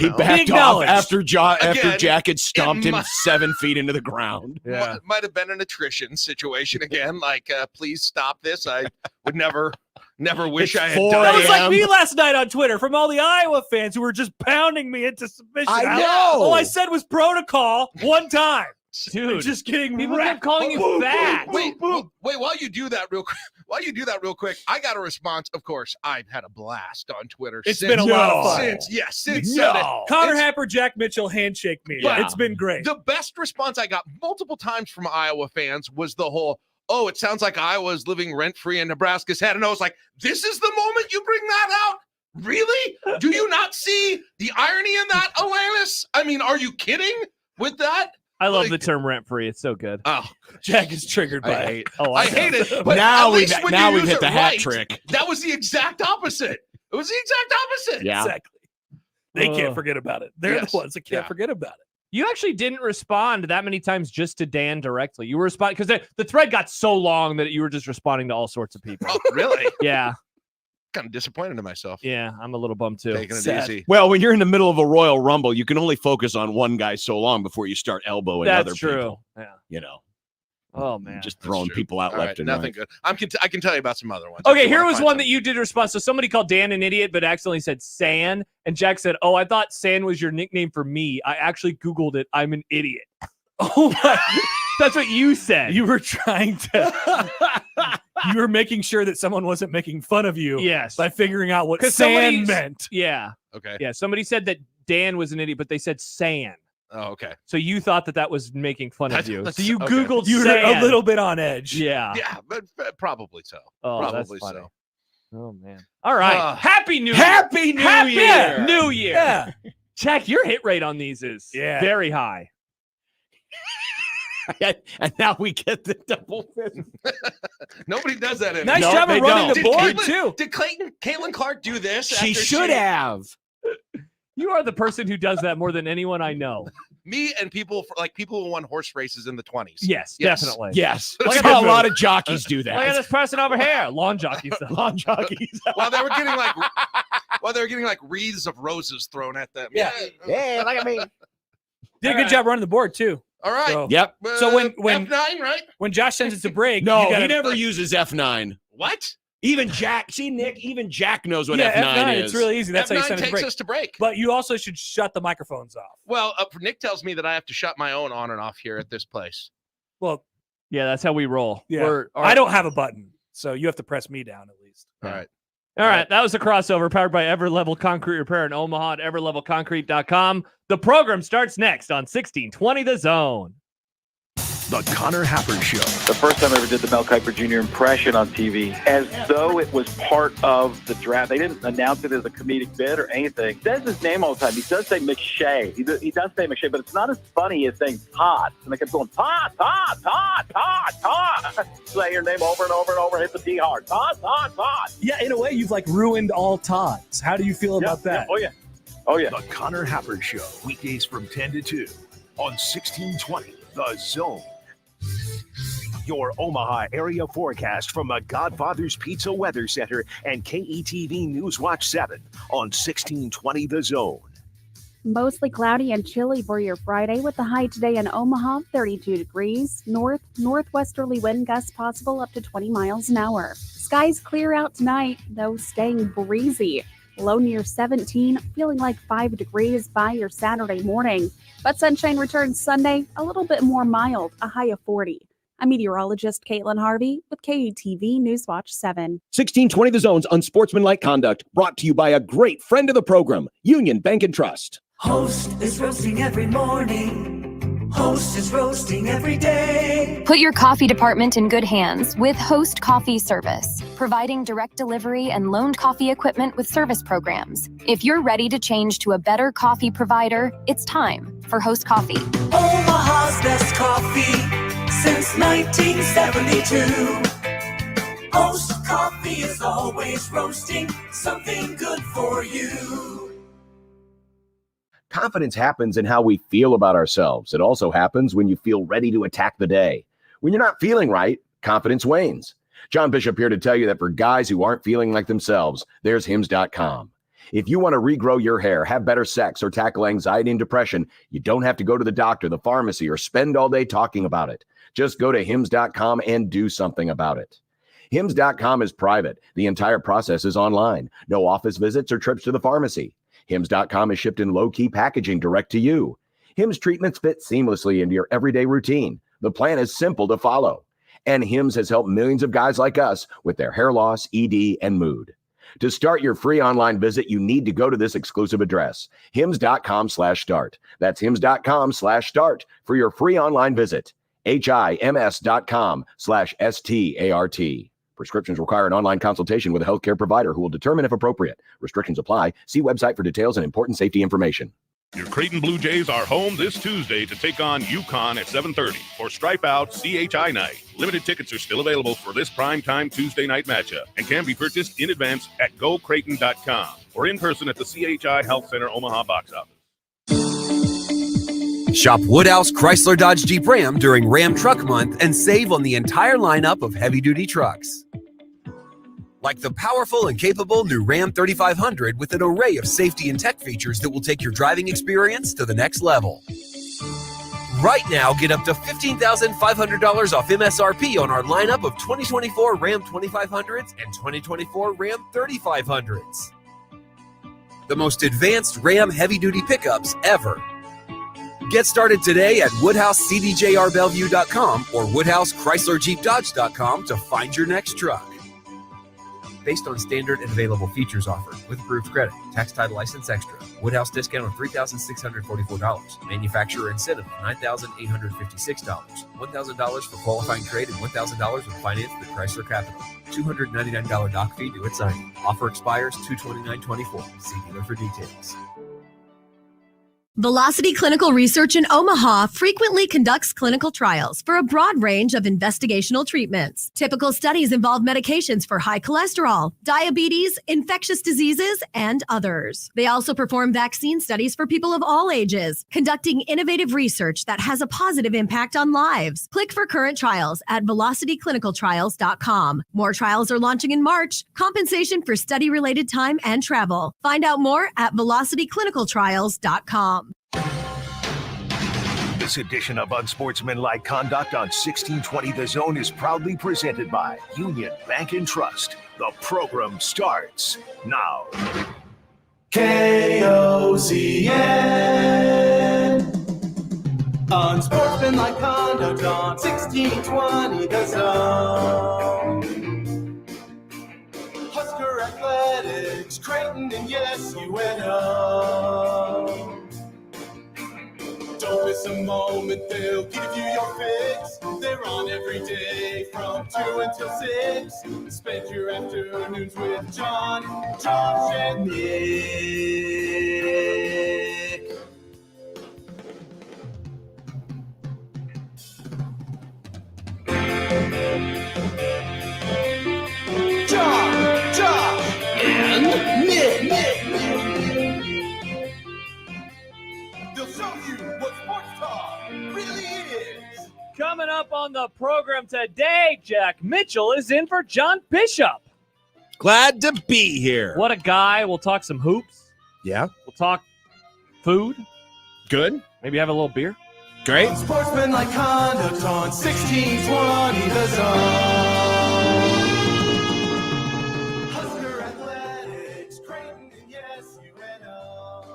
know, backed off acknowledged. after Again, Jack had stomped it him might- 7 feet into the ground. might have been an attrition situation again. Like, please stop this. I would never wish I had 4 done That was it. like me last night on Twitter from all the Iowa fans who were just pounding me into submission. I know. All I said was protocol one time. Dude, Just getting people wrecked. kept calling you fat. Wait, while you do that real quick, I got a response. Of course, I've had a blast on Twitter. It's since, been a lot of fun. Since No. Sunday. Connor It's- Happer, Jack Mitchell, handshake me. Yeah. It's been great. The best response I got multiple times from Iowa fans was the whole, "Oh, it sounds like Iowa's living rent-free in Nebraska's head." And I was like, this is the moment you bring that out? Really? Do you not see the irony in that, Alanis? I mean, are you kidding with that? I love Like- the term rent free. It's so good. Oh, Jack is triggered by I it. hate Oh, I know. hate it. But Now at we've least when now you we've use hit it the hat right, trick. That was the exact opposite. It was the exact opposite. Yeah. Exactly. They can't Ugh. forget about it. They're Yes. the ones that can't Yeah. forget about it. You actually didn't respond that many times just to Dan directly. You were responding because the thread got so long that you were just responding to all sorts of people. Oh, really? Yeah, Kind of disappointed in myself. yeah, I'm a little bummed too. Taking it Sad. easy. Well, when you're in the middle of a Royal Rumble, you can only focus on one guy so long before you start elbowing That's other true. people. Yeah. You know, Oh man. just throwing true. people out All left right, and nothing right. good. I can tell you about some other ones. if Okay, you here wanna was find one that something. you did respond. So somebody called Dan an idiot, but accidentally said San, and Jack said, "Oh, I thought San was your nickname for me. I actually Googled it. I'm an idiot." Oh my. That's what you said. You were trying to. You were making sure that someone wasn't making fun of you Yes. by figuring out what 'Cause sand somebody's- meant. Yeah. Okay. Yeah. Somebody said that Dan was an idiot, but they said San. Oh, okay. So you thought that was making fun of That's- you. that's- So you okay. Googled You were San. a little bit on edge. Yeah. Yeah, but probably so. Oh, Probably that's funny. so. Oh man. All right. Happy New Year. Happy New Happy Year! New Year. Yeah. Jack, your hit rate on these is Yeah. very high. And now we get the double fist. Nobody does that anymore. Nice No, job they of running don't. the board, too. Did Caitlin Clark do this? She after should have. You are the person who does that more than anyone I know. Me and people who won horse races in the 20s. Yes, Yes. definitely. Yes. Look That's at how that a lot of jockeys do Look at that. this person over here. Lawn jockeys. though. Lawn jockeys. While they were getting like wreaths of roses thrown at them. Yeah. Yeah, look at me. Did a good job running the board, too. All right. So, Yep. So when F9, right? when Josh sends it to break, No, you gotta, he never uses F9. What? Even Jack, see, Nick, even Jack knows what yeah, F9 is. It's really easy. That's how you F9 send it to takes break. us to break. But you also should shut the microphones off. Well, Nick tells me that I have to shut my own on and off here at this place. Well, Yeah, that's how we roll. yeah. I don't have a button, so you have to press me down at least. All right. All right, that was a crossover powered by Everlevel Concrete Repair in Omaha at everlevelconcrete.com. The program starts next on 1620 The Zone. The Connor Happer Show. The first time I ever did the Mel Kiper Jr. impression on TV, as though it was part of the draft. They didn't announce it as a comedic bit or anything. He says his name all the time. He does say McShay. He does say McShay, but it's not as funny as saying Todd. And they kept going, Todd, Todd, Todd, Todd, Todd. Say your name over and over and over, hit the T hard. Todd, Todd, Todd. Yeah, in a way, you've like ruined all Todds. How do you feel about that? Oh, yeah. Oh, yeah. The Connor Happer Show. Weekdays from 10 to 2 on 1620 The Zone. Your Omaha area forecast from the Godfather's Pizza Weather Center and KETV Newswatch 7 on 1620 The Zone. Mostly cloudy and chilly for your Friday with the high today in Omaha, 32 degrees. Northwesterly wind gusts possible up to 20 miles an hour. Skies clear out tonight, though staying breezy. Low near 17, feeling like 5 degrees by your Saturday morning. But sunshine returns Sunday, a little bit more mild, a high of 40. I'm meteorologist Caitlin Harvey with KUTV Newswatch 7. 1620 The Zone's Unsportsmanlike Conduct, brought to you by a great friend of the program, Union Bank and Trust. Host is roasting every morning. Host is roasting every day. Put your coffee department in good hands with Host Coffee Service, providing direct delivery and loaned coffee equipment with service programs. If you're ready to change to a better coffee provider, it's time for Host Coffee. Omaha's best coffee since 1972. Host Coffee is always roasting something good for you. Confidence happens in how we feel about ourselves. It also happens when you feel ready to attack the day. When you're not feeling right, confidence wanes. John Bishop here to tell you that for guys who aren't feeling like themselves, there's Hims.com. If you want to regrow your hair, have better sex, or tackle anxiety and depression, you don't have to go to the doctor, the pharmacy, or spend all day talking about it. Just go to Hims.com and do something about it. Hims.com is private. The entire process is online. No office visits or trips to the pharmacy. Hims.com is shipped in low-key packaging direct to you. Hims treatments fit seamlessly into your everyday routine. The plan is simple to follow. And Hims has helped millions of guys like us with their hair loss, ED, and mood. To start your free online visit, you need to go to this exclusive address, hims.com/start. That's hims.com/start for your free online visit. HIMS.com/START. Prescriptions require an online consultation with a healthcare provider who will determine if appropriate. Restrictions apply. See website for details and important safety information. Your Creighton Blue Jays are home this Tuesday to take on UConn at 7:30 for Stripe Out CHI Night. Limited tickets are still available for this primetime Tuesday night matchup and can be purchased in advance at gocreighton.com or in person at the CHI Health Center Omaha box office. Shop Woodhouse Chrysler Dodge Jeep Ram during Ram Truck Month and save on the entire lineup of heavy-duty trucks. Like the powerful and capable new Ram 3500 with an array of safety and tech features that will take your driving experience to the next level. Right now, get up to $15,500 off MSRP on our lineup of 2024 Ram 2500s and 2024 Ram 3500s. The most advanced Ram heavy-duty pickups ever. Get started today at WoodhouseCDJRBellevue.com or WoodhouseChryslerJeepDodge.com to find your next truck. Based on standard and available features offered with approved credit, tax title license extra. Woodhouse discount of $3,644. Manufacturer incentive of $9,856. $1,000 for qualifying trade and $1,000 with finance through Chrysler Capital. $299 doc fee due at signing. Offer expires 2/29/24. See dealer for details. Velocity Clinical Research in Omaha frequently conducts clinical trials for a broad range of investigational treatments. Typical studies involve medications for high cholesterol, diabetes, infectious diseases, and others. They also perform vaccine studies for people of all ages, conducting innovative research that has a positive impact on lives. Click for current trials at velocityclinicaltrials.com. More trials are launching in March. Compensation for study-related time and travel. Find out more at velocityclinicaltrials.com. This edition of Unsportsmanlike Conduct on 1620 The Zone is proudly presented by Union Bank and Trust. The program starts now. KOZN. Unsportsmanlike Conduct on 1620 The Zone. Husker Athletics, Creighton, and yes, UNO. Don't miss a moment, they'll give you your fix. They're on every day from 2 until 6. Spend your afternoons with John, Josh, and Nick. John, Josh, and Nick. They'll show you what sports talk really is. Coming up on the program today, Jack Mitchell is in for John Bishop. Glad to be here. What a guy. We'll talk some hoops. Yeah. We'll talk food. Good. Maybe have a little beer. Great. Unsportsmanlike conduct on 1620 The Zone. Husker Athletics, Creighton, and yes, UNO.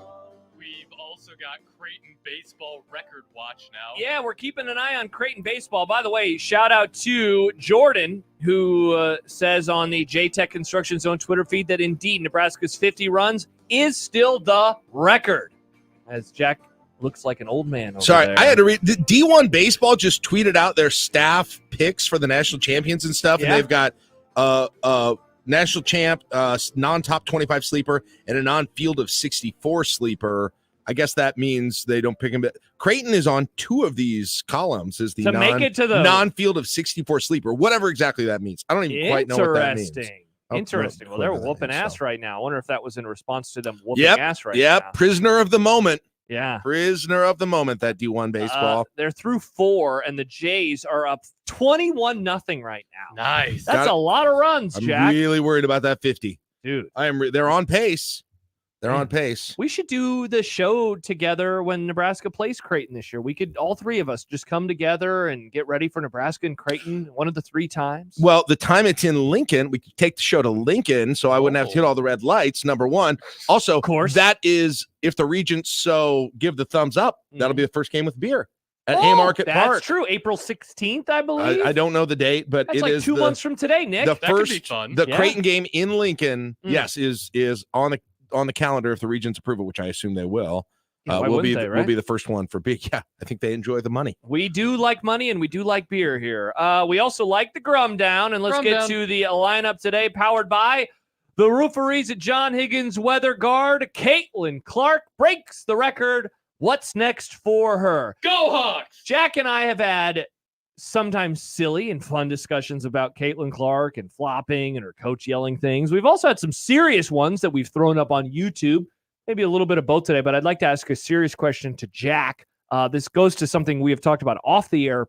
We've also got Creighton baseball record watch now. Yeah, we're keeping an eye on Creighton baseball. By the way, shout out to Jordan, who says on the JTech Construction Zone Twitter feed that indeed Nebraska's 50 runs is still the record. As Jack looks like an old man over Sorry, there. I had to read. The D1 Baseball just tweeted out their staff picks for the national champions and stuff, Yeah. and they've got national champ, non-top 25 sleeper, and a non-field of 64 sleeper. I guess that means they don't pick him. Creighton is on 2 of these columns as the To make it to the non-field of 64 sleeper, whatever exactly that means. I don't even quite know what that means. Interesting. Well, they're whooping ass right now. I wonder if that was in response to them whooping Yep. ass right Yep. now. Prisoner of the moment. Yeah. Prisoner of the moment, that D1 baseball. They're through 4, and the Jays are up 21-0 right now. Nice. That's a lot of runs, I'm Jack. really worried about that 50. Dude. They're on pace. They're on pace. We should do the show together when Nebraska plays Creighton this year. We could, all 3 of us, just come together and get ready for Nebraska and Creighton one of the 3 times. Well, the time it's in Lincoln, we could take the show to Lincoln, so I wouldn't have to hit all the red lights, number one. Also, of course, that is, if the Regents so give the thumbs up, that'll be the first game with beer at Haymarket that's Park. true. April 16th, I believe. I don't know the date, but That's it like is 2 months from today, Nick. The That could first, be fun. the Yeah. Creighton game in Lincoln, yes, is on the calendar if the Regents approve it, which I assume they will. Yeah, why will wouldn't be they, will right? be the first one for big. Yeah, I think they enjoy the money. We do like money and we do like beer here. We also like the Grum Down. And let's Grum get Down. to the lineup today, powered by the Rooferees at John Higgins Weather Guard. Caitlin Clark breaks the record. What's next for her? Go Hawks! Jack and I have had sometimes silly and fun discussions about Caitlin Clark and flopping and her coach yelling things. We've also had some serious ones that we've thrown up on YouTube. Maybe a little bit of both today, but I'd like to ask a serious question to Jack. This goes to something we have talked about off the air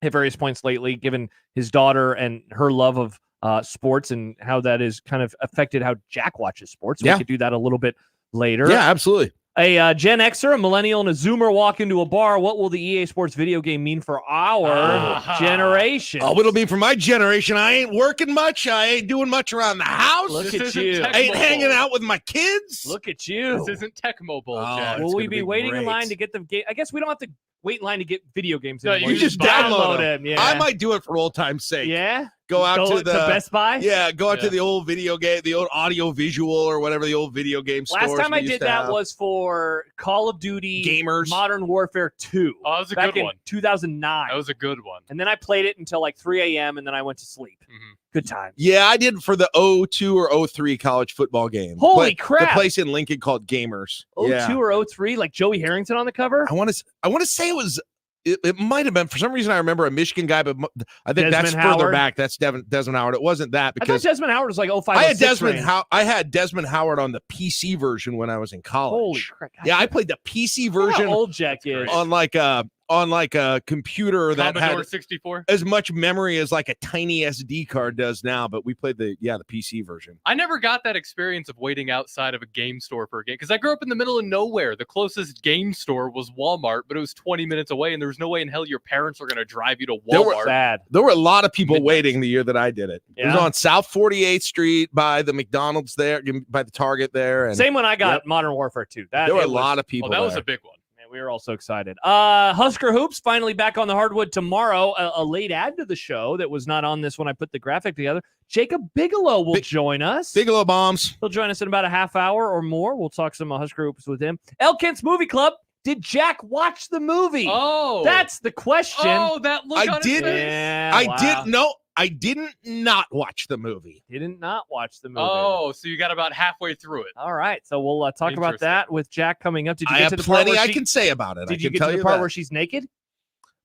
at various points lately, given his daughter and her love of sports and how that has kind of affected how Jack watches sports. Yeah. We could do that a little bit later. Yeah, absolutely. A Gen Xer, a millennial, and a Zoomer walk into a bar. What will the EA Sports video game mean for our generation? Oh, it'll be for my generation. I ain't working much. I ain't doing much around the house. Look at you. I ain't hanging out with my kids. Look at you. This isn't Tecmo Bowl, Oh, Jack. it's Will we gonna be be waiting in great. line to get the game? I guess we don't have to wait in line to get video games No, anymore. you just download them. Yeah. I might do it for old time's sake. Yeah. Go out Go to the Best Buy. Yeah, go out to Yeah. the old video game, the old audio visual or whatever the old video game stores. Last time we I used did to that have. was for Call of Duty Gamers. Modern Warfare 2. Oh, that was a back good in one. 2009. That was a good one. And then I played it until like 3 a.m. and then I went to sleep. Mhm. Good time. Yeah, I did for the 02 or 03 college football game. Holy crap. The place in Lincoln called Gamers. 02 Yeah. or 03, like Joey Harrington on the cover? I want to say it was. It might have been, for some reason I remember a Michigan guy, but I think that's Desmond further Howard? back. That's Desmond Howard. It wasn't that I thought because Desmond Howard was like 05, I had 06 range. I had Desmond Howard on the PC version when I was in college. Holy crap. Yeah, I played the PC Look version how old Jack is. on like a computer that Commodore had 64. as much memory as like a tiny SD card does now, but we played the PC version. I never got that experience of waiting outside of a game store for a game because I grew up in the middle of nowhere. The closest game store was Walmart, but it was 20 minutes away, and there was no way in hell your parents are going to drive you to Walmart. There were a lot of people Midnight. waiting the year that I did it. It was Yeah. on South 48th Street by the McDonald's there, by the Target there. And Same when I got Yep. Modern Warfare 2. there were a lot of people Oh, that was there. a big one. Man, we were all so excited. Husker Hoops finally back on the hardwood tomorrow. A late add to the show that was not on this when I put the graphic together. Jacob Bigelow will join us. Bigelow bombs. He'll join us in about a half hour or more. We'll talk some Husker Hoops with him. El Kent's Movie Club. Did Jack watch the movie? Oh, That's the question. Oh, that look I on his did. face. Yeah, I wow. did no. I didn't not watch the movie. Didn't not watch the movie. Oh, so you got about halfway through it. All right. So we'll talk about Interesting. that with Jack coming up. Did you I get have to the part plenty where I she, can say about it. I Did you can get tell to the you part that. where she's naked?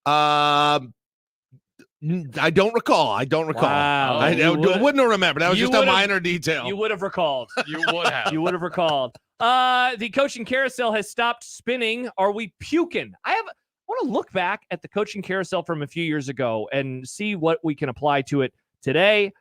I don't recall. I don't recall. Wow. I You wouldn't remember. That was you just a would've- minor detail. You would have recalled. You would have. You would have recalled. The coaching carousel has stopped spinning. Are we puking? I want to look back at the coaching carousel from a few years ago and see what we can apply to it today.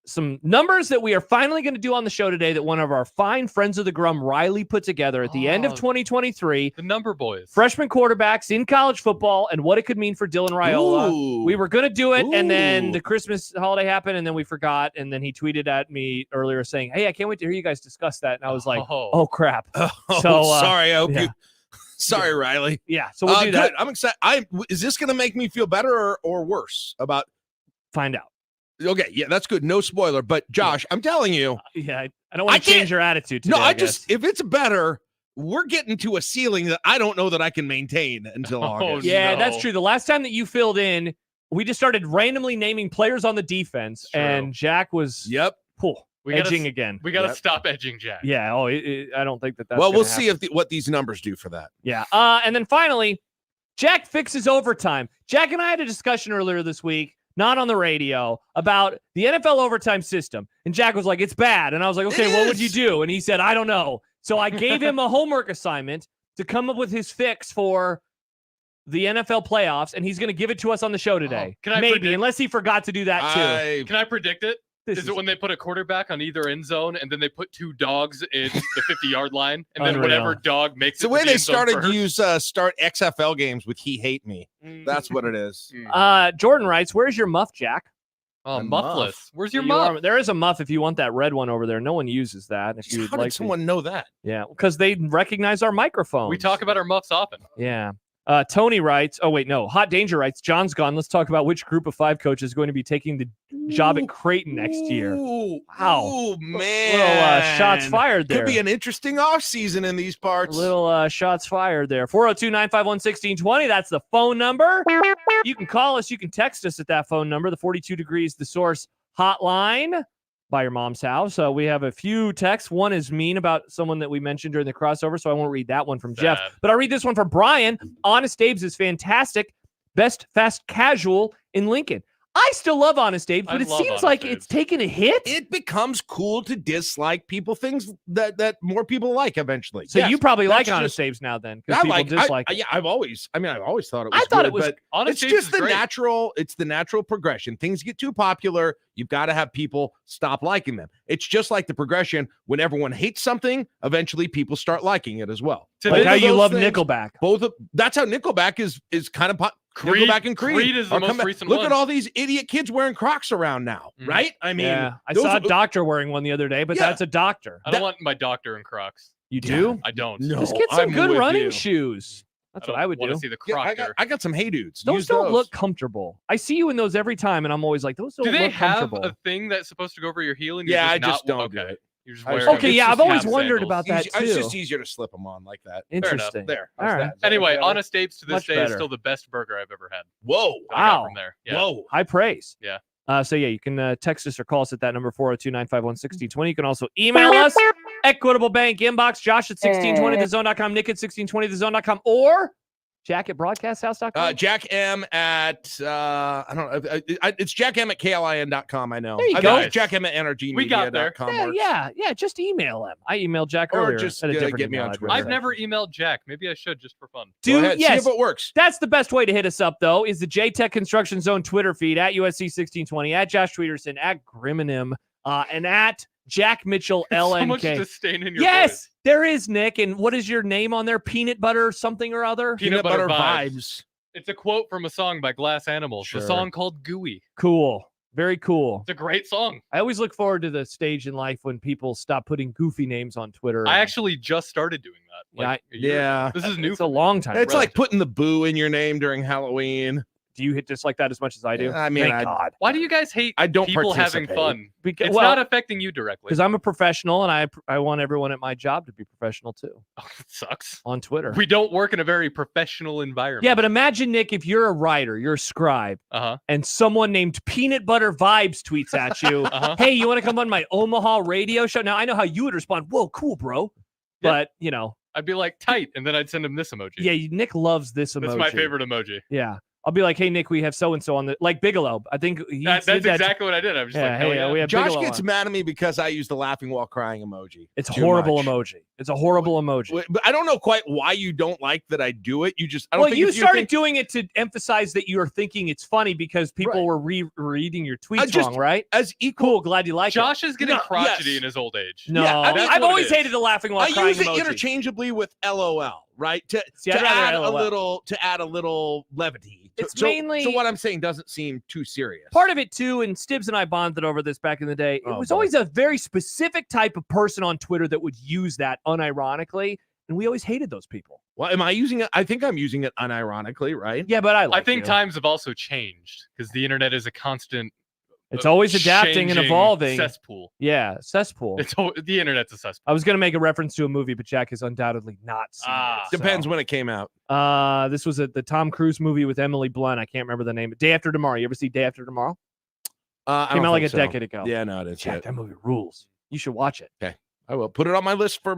some numbers that we are finally going to do on the show today that one of our fine friends of the Grum, Riley, put together at the end of 2023. The number boys. Freshman quarterbacks in college football and what it could mean for Dylan Raiola. Ooh. We were going to do it, and then Ooh. the Christmas holiday happened, and then we forgot, and then he tweeted at me earlier saying, hey, I can't wait to hear you guys discuss that. And I was like, oh crap. Oh, So, sorry. I hope yeah. you. Sorry, Riley. Yeah, so we'll do that. Good. I'm excited. Is this going to make me feel better or worse about? Find out. Okay, yeah, that's good. No spoiler, but Josh, I'm telling you. Yeah, I don't want to change your attitude today. No, I guess. just if it's better, we're getting to a ceiling that I don't know that I can maintain until August. Yeah, that's true. The last time that you filled in, we just started randomly naming players on the defense, and Jack was edging again. We got to stop edging Jack. Yeah. Oh, I don't think that's. Well, we'll gonna see happen. if what these numbers do for that. Yeah. And then finally, Jack fixes overtime. Jack and I had a discussion earlier this week, not on the radio, about the NFL overtime system. And Jack was like, it's bad. And I was like, okay, what would you do? And he said, I don't know. So I gave him a homework assignment to come up with his fix for the NFL playoffs, and he's going to give it to us on the show today. Can I Maybe, predict- unless he forgot to do that too. Can I predict it? This Is it when they put a quarterback on either end zone and then they put two dogs in the 50-yard line, and then Unreal. whatever dog makes It's the it way to the they end zone started first. to use start XFL games with He Hate Me. That's what it is. Jordan writes, where's your muff, Jack? Oh, muffless. Where's your You muff? are- there is a muff if you want that red one over there. No one uses that. If you How like did someone know that? Yeah, because they recognize our microphone. We talk about our muffs often. Yeah. Tony writes, oh, wait, no. Hot Danger writes, John's gone. Let's talk about which group of 5 coaches is going to be taking the job at Creighton next year. Ooh, Wow. Oh, man. Little shots fired there. Could be an interesting offseason in these parts. Little shots fired there. 402-951-1620. That's the phone number. You can call us. You can text us at that phone number. The 42 Degrees The Source hotline by your mom's house. We have a few texts. One is mean about someone that we mentioned during the crossover, so I won't read that one from Jeff. But I'll read this one from Brian. Honest Abe's is fantastic. Best fast casual in Lincoln. I still love Honest Abe's, but it seems like it's taken a hit. It becomes cool to dislike people, things that more people like eventually. So Yes, you probably that's like just- Honest Abe's now then, I because people like, dislike it. yeah, I've always thought it was I thought good, it was- but Honest it's Abe's just is the great. natural progression. Things get too popular, you've got to have people stop liking them. It's just like the progression. When everyone hates something, eventually people start liking it as well. Like how you Those love things- Nickelback. That's how Nickelback is kind of Creed- Nickelback and Creed. Creed is the are most coming- recent Look one. at all these idiot kids wearing Crocs around now, right? I mean, yeah, I those saw a are- doctor wearing one the other day, but Yeah. that's a doctor. I don't want my doctor in Crocs. You do? I don't. No, Just get some I'm good with running you. shoes. That's what I would want do. to see the Yeah, Croc. I got some Hey Dudes. Those Use don't look comfortable. I see you in those every time, and I'm always like, those don't Do they look have comfortable. a thing that's supposed to go over your heel? And you're Yeah, I not- just don't do okay. it. You just I wear just- them. Okay, It's yeah, just I've always half wondered sandals. about that It's too. just easier to slip them on like that. Interesting. There. All right. Anyway, Better? Honest Abe's to this Much day better. is still the best burger I've ever had. Whoa. that I got Wow. from there. Yeah. Whoa. High praise. Yeah. So yeah, you can text us or call us at that number 402-951-1620. You can also email us, Equitable Bank inbox, Josh at 1620thezone.com, Nick at 1620thezone.com, or Jack at broadcasthouse.com. Jack M at I don't know. It's Jack M at KLIN.com. I know. There you I go. think Jack M at NRGmedia.com. We got there. works. Yeah, just email him. I emailed Jack Or earlier. just, at a different get me email on address. Twitter. I've never emailed Jack. Maybe I should just for fun. Go Dude, ahead, yes, see if it works. that's the best way to hit us up, though, is the JTech Construction Zone Twitter feed at USC1620, at Josh Tweederson, at Griminem, and at Jack Mitchell LNK. So much disdain in your Yes, voice. there is, Nick. And what is your name on there? Peanut butter something or other? Peanut butter vibes. It's a quote from a song by Glass Animals. Sure. The song called Gooey. Cool. Very cool. It's a great song. I always look forward to the stage in life when people stop putting goofy names on Twitter. I actually just started doing that. Like, a year ago. This is new. It's a long time. It's like putting the boo in your name during Halloween. Do you hit just like that as much as I do? I mean, Thank God. Why do you guys hate I don't people having participate. fun? Because, It's well, not affecting you directly. because I'm a professional and I want everyone at my job to be professional too Oh, it sucks. on Twitter. We don't work in a very professional environment. Yeah, but imagine, Nick, if you're a writer, you're a scribe, Uh-huh. and someone named Peanut Butter Vibes tweets at you, Uh-huh. hey, you want to come on my Omaha radio show? Now, I know how you would respond. Whoa, cool, bro. Yeah. But, you know, I'd be like, tight, and then I'd send him this emoji. yeah, Nick loves this emoji. That's my favorite emoji. Yeah. I'll be like, hey, Nick, we have so-and-so on the, like Bigelow. I think That's did that exactly what I did. I was just like, hell yeah. we have Josh Bigelow gets on. mad at me because I use the laughing while crying emoji. It's too horrible much. emoji. It's a horrible emoji. But I don't know quite why you don't like that I do it. You just, I don't Well, think you it's your started thing. doing it to emphasize that you are thinking it's funny because people were reading your tweets just- wrong, right? As equal. Cool, glad you like Josh is getting No, crotchety yes. in his old age. it. No, Yeah, I mean, I've what it always is. hated the laughing while I crying use it emoji. interchangeably with LOL, right? To See, I'd rather add LOL. to add a little levity. It's so, mainly- so what I'm saying doesn't seem too serious. Part of it too, and Stibbs and I bonded over this back in the day. It Oh, was boy. always a very specific type of person on Twitter that would use that unironically, and we always hated those people. Well, am I using it? I think I'm using it unironically, right? Yeah, but I I think you. times have also changed because the internet is a constant. It's always adapting and changing evolving. Cesspool. Yeah, cesspool. The internet's a cesspool. I was going to make a reference to a movie, but Jack has undoubtedly not seen it. Depends so. when it came out. This was the Tom Cruise movie with Emily Blunt. I can't remember the name. Day After Tomorrow. You ever see Day After Tomorrow? I Came don't out like think a so. decade ago. Yeah, no, it is. Jack, that movie rules. You should watch it. Okay, I will put it on my list for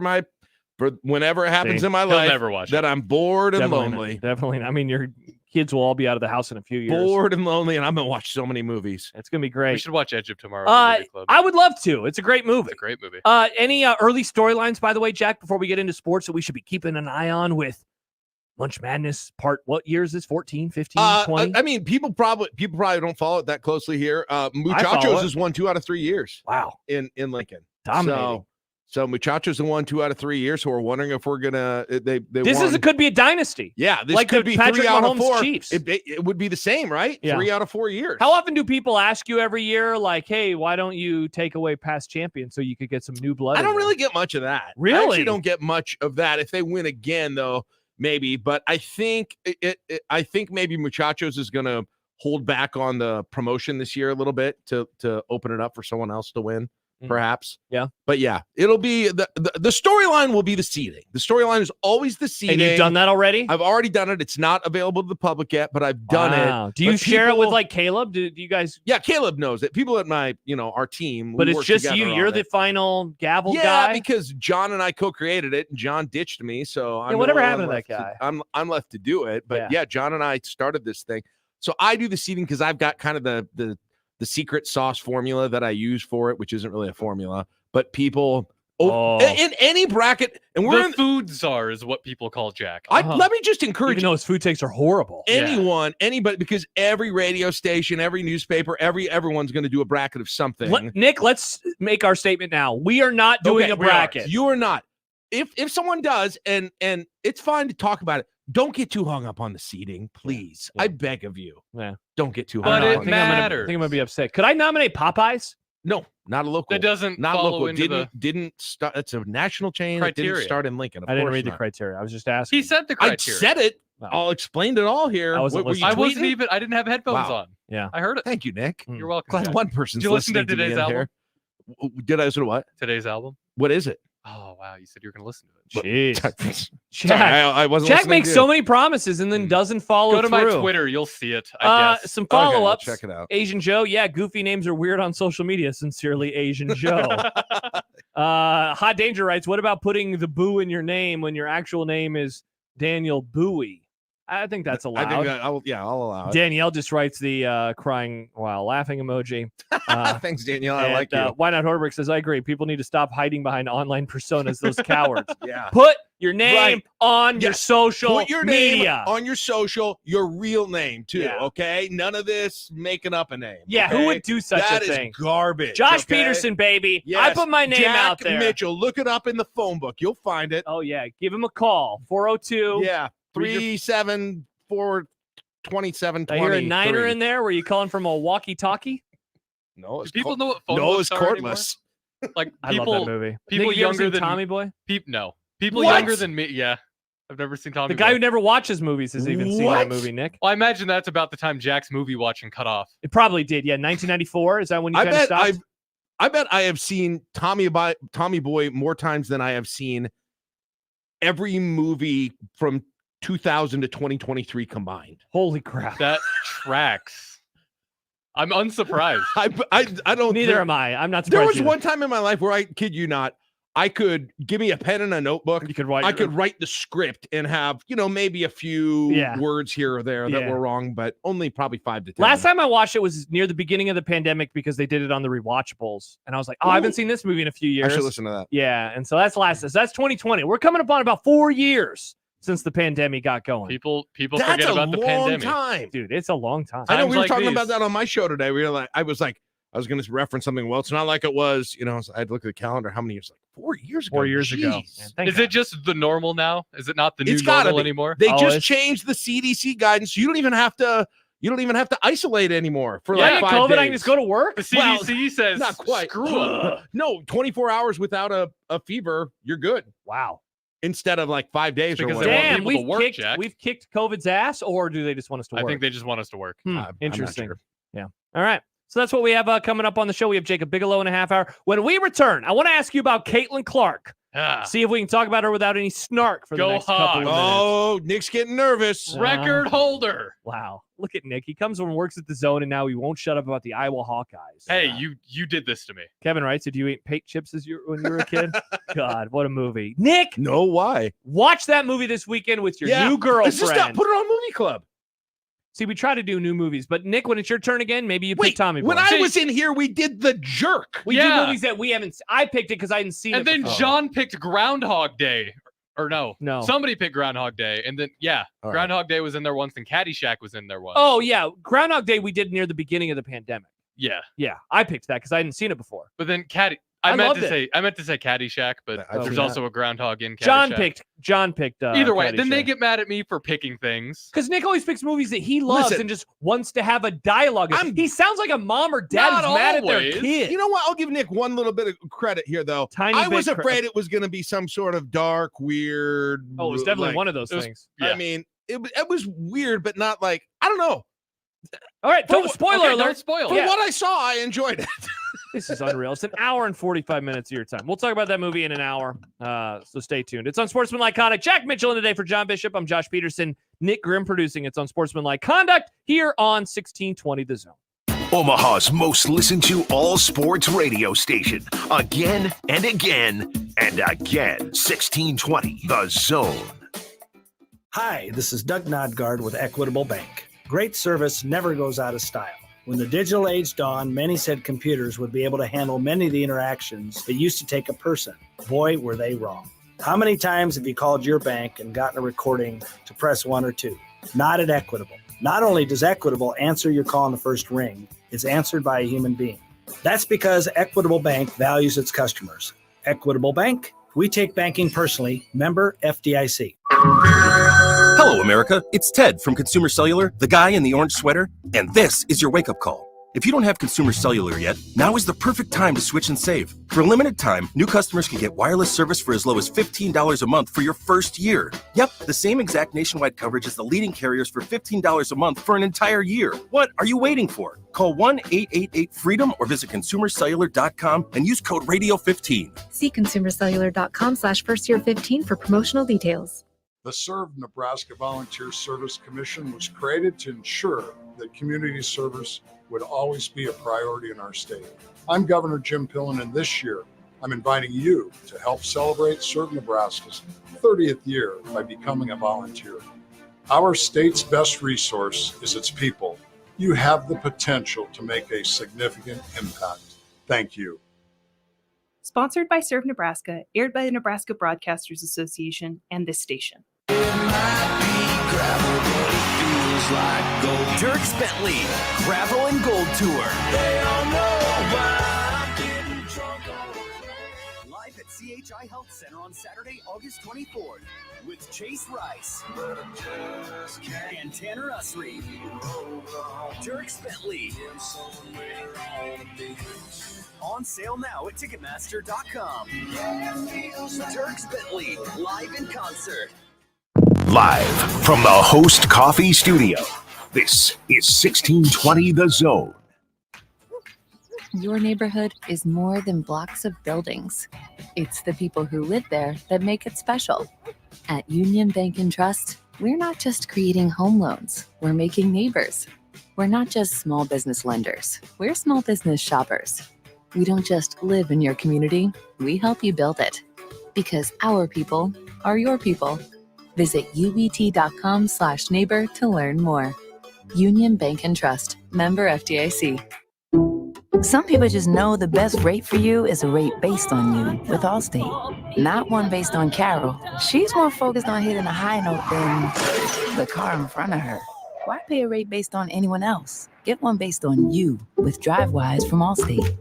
whenever it happens See? in my He'll life never watch that it. I'm bored and Definitely lonely. Definitely. I mean, your kids will all be out of the house in a few years. Bored and lonely, and I'm gonna watch so many movies. It's gonna be We great. should watch Edge of Tomorrow. at the movie club. I would love to. It's a great movie. It's a great movie. Any early storylines, by the way, Jack, before we get into sports that we should be keeping an eye on with Lunch Madness part? What year is this? 14, 15, 20? I mean, people probably don't follow it that closely here. follow Muchachos it. has won 2 out of 3 years. Wow. In Lincoln. Dominating. So Muchachos have won 2 out of 3 years. So we're wondering if we're gonna This could be a dynasty. Yeah, this like could the be Patrick 3 out of Mahomes 4. Chiefs. It would be the same, right? Yeah. 3 out of 4 years. How often do people ask you every year, like, hey, why don't you take away past champions so you could get some new blood? I in don't there? really get much of that. I Really? actually don't get much of that. If they win again, though, maybe. But I think I think maybe Muchachos is going to hold back on the promotion this year a little bit to open it up for someone else to win, perhaps. Yeah. But yeah, it'll be the storyline will be the seeding. The storyline is always the seeding. And you've done that already? I've already done it. It's not available to the public yet, but I've done it. Do you But share it with people- like Caleb? Do you guys? Yeah, Caleb knows it. People at my, our team. But we it's work just together you. on You're it. the final gavel Yeah, guy. because John and I co-created it, and John ditched me. So I'm the whatever only happened one to that left guy? I'm left to do it. But yeah, John and I started this thing. So I do the seeding because I've got kind of the secret sauce formula that I use for it, which isn't really a formula. But people in any bracket, and we're The food czar is what people call Jack. Let me just encourage Even though his food takes are horrible. anybody, because every radio station, every newspaper, everyone's going to do a bracket of something. Nick, let's make our statement now. We are not doing Okay, a we are. bracket. You are not. If someone does, and it's fine to talk about it, don't get too hung up on the seating, please. I beg of you. Yeah. Don't get too But hung it up on matters. I think I'm gonna be upset. Could I nominate Popeyes? No, not a local. That doesn't not follow local. into Didn't start. It's a national chain. It didn't Criteria. start in Lincoln. Of I didn't course read the not. criteria. I was just asking. He said the I criteria. said it. No. I'll explain it all here. I wasn't What, were you I wasn't tweeting? even. I didn't have headphones Wow. on. Yeah. I heard it. Thank you, Nick. You're welcome. Glad Jack. one person's Did you listen to listening to me today's in album? here. Did I listen to what? Today's album. What is it? Oh wow, you said you were going to listen to it. Jeez. Sorry, I wasn't Jack listening makes to so you. many promises and then doesn't follow Go to through. my Twitter, you'll see it. I guess. Some Okay, I'll follow-ups. check it out. Asian Joe, yeah, goofy names are weird on social media. Sincerely, Asian Joe. Hot Danger writes, what about putting the boo in your name when your actual name is Daniel Bowie? I think that's allowed. I think I'll allow it. Danielle just writes the crying while laughing emoji. Thanks, Danielle. I like you. Why Not Horberg says, I agree. People need to stop hiding behind online personas, those cowards. Yeah. Put your name Right. on your Yes. social Put your media. name on your social, your real name too. Yeah. Okay, none of this making up a name. Yeah, who okay? would do such That a is thing? garbage. Josh okay? Peterson, baby. I Yes, put my name Jack out there. Mitchell, look it up in the phone book. You'll find it. Oh, yeah. Give him a call. 402. Yeah, 374-2720. I hear a niner in there. Were you calling from a walkie-talkie? No, Do it's people know what phone no, books it's are anymore? cordless. Like I people, love that movie. people Nick, you ever younger seen than Tommy Boy? No, people What? younger than me. Yeah, I've never seen Tommy. The guy Boy. who never watches movies has even seen that What? movie, Nick. Well, I imagine that's about the time Jack's movie watching cut off. It probably did. Yeah, 1994. Is that when you I kind of bet stopped? I bet I have seen Tommy Boy more times than I have seen every movie from 2000 to 2023 combined. Holy crap. That tracks. I'm unsurprised. I don't. Neither am I. I'm not There surprised. was either. one time in my life where I kid you not, I could give me a pen and a notebook. You could write. I could write the script and have, maybe a few Yeah. words here or there that Yeah. were wrong, but only probably 5 to 10. Last time I watched it was near the beginning of the pandemic because they did it on the rewatchables, and I was like, "Oh, I haven't seen this movie in a few I years." should listen to that. Yeah, and so that's So that's 2020. We're coming upon about 4 years since the pandemic got going. People That's forget a about the long pandemic. time. Dude, it's a long time. I know we were like talking these. about that on my show today. We were like, I was going to reference something. Well, it's not like it was, I had to look at the calendar. How many years? Like 4 years ago. 4 years ago. Jeez. Man, thank Is it just the normal now? Is it not the new It's gotta normal be. anymore? They Oh, just it's- changed the CDC guidance. You don't even have to isolate anymore for Yeah, I like get 5 COVID, days. I can just go to work. The Well, CDC says not quite. screw them. No, 24 hours without a fever, you're good. Wow. Instead of like 5 days or Because whatever. they want Damn, people to work, Jack. we've kicked COVID's ass, or do they just want us to I work? think they just want us to work. Hmm, I'm not interesting. sure. Yeah. All right. So that's what we have coming up on the show. We have Jacob Bigelow in a half hour. When we return, I want to ask you about Caitlin Clark. Ah, See if we can talk about her without any snark for the Go next couple of minutes. Oh, Nick's getting nervous. record holder. Wow. Look at Nick. He comes and works at the Zone, and now he won't shut up about the Iowa Hawkeyes. Hey, you did this to me. Kevin writes, did you eat paint chips when you were a kid? God, what a movie. Nick, No, why? watch that movie this weekend with your Yeah. new girlfriend. Let's just stop. Put it on Movie Club. See, we try to do new movies, but Nick, when it's your turn again, maybe you pick Wait, Tommy Boy. when I was in here, we did The Jerk. We Yeah. do movies that we haven't. I picked it because I hadn't seen it. And then before. John picked Groundhog Day. Or no. No. Somebody picked Groundhog Day. And then, yeah, All right. Groundhog Day was in there once, and Caddyshack was in there once. Oh yeah, Groundhog Day we did near the beginning of the pandemic. Yeah. Yeah, I picked that because I hadn't seen it before. But then I I meant loved to it. say Caddyshack, but I there's forgot. also a groundhog in Caddyshack. John picked. Either way, then they get mad at me for picking things. because Nick always picks movies that he loves Listen, and just wants to have a dialogue. He sounds like a mom or dad Not who's mad at their always. kid. You know what? I'll give Nick one little bit of credit here, though. Tiny I was bit afraid it was going to be some sort of dark, weird. Oh, it was definitely like- one of those it was- things. Yeah. I mean, it was weird, but not like, I don't know. All right, For- spoiler Okay, alert. don't spoil For it. what I saw, I enjoyed it. This is unreal. It's an hour and 45 minutes of your time. We'll talk about that movie in an hour. So stay tuned. It's Unsportsmanlike Conduct. Jack Mitchell in today for John Bishop. I'm Josh Peterson. Nick Grimm producing. It's Unsportsmanlike Conduct here on 1620 The Zone. Omaha's most listened to all sports radio station. Again and again and again. 1620 The Zone. Hi, this is Doug Nodgard with Equitable Bank. Great service never goes out of style. When the digital age dawned, many said computers would be able to handle many of the interactions that used to take a person. Boy, were they wrong. How many times have you called your bank and gotten a recording to press 1 or 2? Not at Equitable. Not only does Equitable answer your call on the first ring, it's answered by a human being. That's because Equitable Bank values its customers. Equitable Bank, we take banking personally. Member FDIC. Hello, America. It's Ted from Consumer Cellular, the guy in the orange sweater, and this is your wake-up call. If you don't have Consumer Cellular yet, now is the perfect time to switch and save. For a limited time, new customers can get wireless service for as low as $15 a month for your first year. Yep, the same exact nationwide coverage as the leading carriers for $15 a month for an entire year. What are you waiting for? Call 1-888-FREEDOM or visit consumercellular.com and use code RADIO15. See consumercellular.com/firstyear15 for promotional details. The Serve Nebraska Volunteer Service Commission was created to ensure that community service would always be a priority in our state. I'm Governor Jim Pillen, and this year I'm inviting you to help celebrate Serve Nebraska's 30th year by becoming a volunteer. Our state's best resource is its people. You have the potential to make a significant impact. Thank you. Sponsored by Serve Nebraska, aired by the Nebraska Broadcasters Association and this station. Dirks Bentley, Gravel and Gold Tour. Live at CHI Health Center on Saturday, August 24th with Chase Rice and Tanner Usry. Dirks Bentley. On sale now at Ticketmaster.com. Dirks Bentley, live in concert. Live from the Host Coffee Studio, this is 1620 The Zone. Your neighborhood is more than blocks of buildings. It's the people who live there that make it special. At Union Bank and Trust, we're not just creating home loans, we're making neighbors. We're not just small business lenders, we're small business shoppers. We don't just live in your community, we help you build it. Because our people are your people. Visit ubt.com/neighbor to learn more. Union Bank and Trust, member FDIC. Some people just know the best rate for you is a rate based on you with Allstate, not one based on Carol. She's more focused on hitting a high note than the car in front of her. Why pay a rate based on anyone else? Get one based on you with DriveWise from Allstate.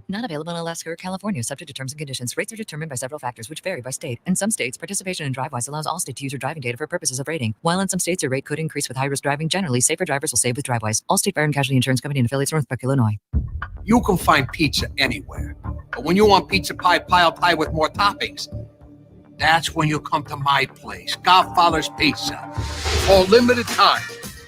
Not available in Alaska or California, subject to terms and conditions. Rates are determined by several factors, which vary by state. In some states, participation in DriveWise allows Allstate to use your driving data for purposes of rating. While in some states, your rate could increase with high-risk driving. Generally, safer drivers will save with DriveWise. Allstate Fire and Casualty Insurance Company and affiliates, Northbrook, Illinois. You can find pizza anywhere. But when you want pizza pie piled high with more toppings, that's when you come to my place, Godfather's Pizza. For a limited time,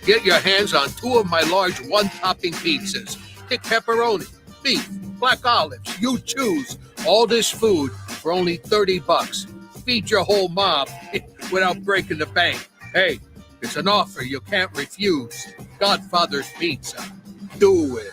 get your hands on 2 of my large one-topping pizzas. Thick pepperoni, beef, black olives, you choose. All this food for only $30. Feed your whole mob without breaking the bank. Hey, it's an offer you can't refuse. Godfather's Pizza. Do it.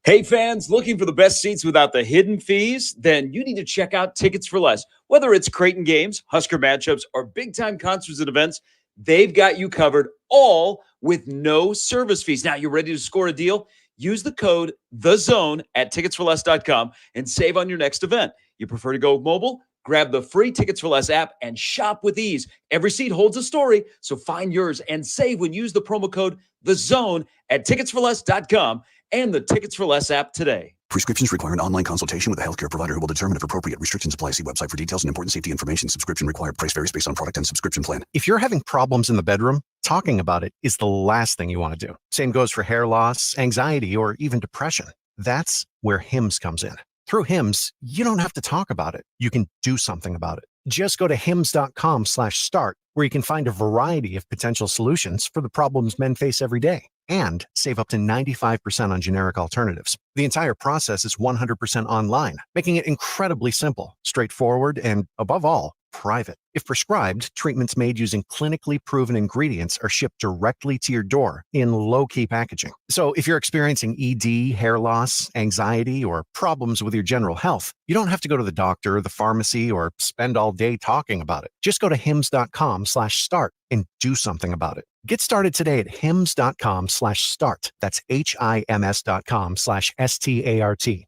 Hey fans, looking for the best seats without the hidden fees? Then you need to check out Tickets for Less. Whether it's Creighton games, Husker matchups, or big-time concerts and events, they've got you covered, all with no service fees. Now, you ready to score a deal? Use the code THEZONE at ticketsforless.com and save on your next event. You prefer to go mobile? Grab the free Tickets for Less app and shop with ease. Every seat holds a story, so find yours and save when you use the promo code THEZONE at ticketsforless.com and the Tickets for Less app today. Prescriptions require an online consultation with a healthcare provider who will determine if appropriate. Restrictions apply. See website for details and important safety information. Subscription required. Price varies based on product and subscription plan. If you're having problems in the bedroom, talking about it is the last thing you want to do. Same goes for hair loss, anxiety, or even depression. That's where HIMS comes in. Through HIMS, you don't have to talk about it. You can do something about it. Just go to hims.com/start, where you can find a variety of potential solutions for the problems men face every day and save up to 95% on generic alternatives. The entire process is 100% online, making it incredibly simple, straightforward, and above all, private. If prescribed, treatments made using clinically proven ingredients are shipped directly to your door in low-key packaging. So if you're experiencing ED, hair loss, anxiety, or problems with your general health, you don't have to go to the doctor, the pharmacy, or spend all day talking about it. Just go to hims.com/start and do something about it. Get started today at hims.com/start. That's HIMS.com/START.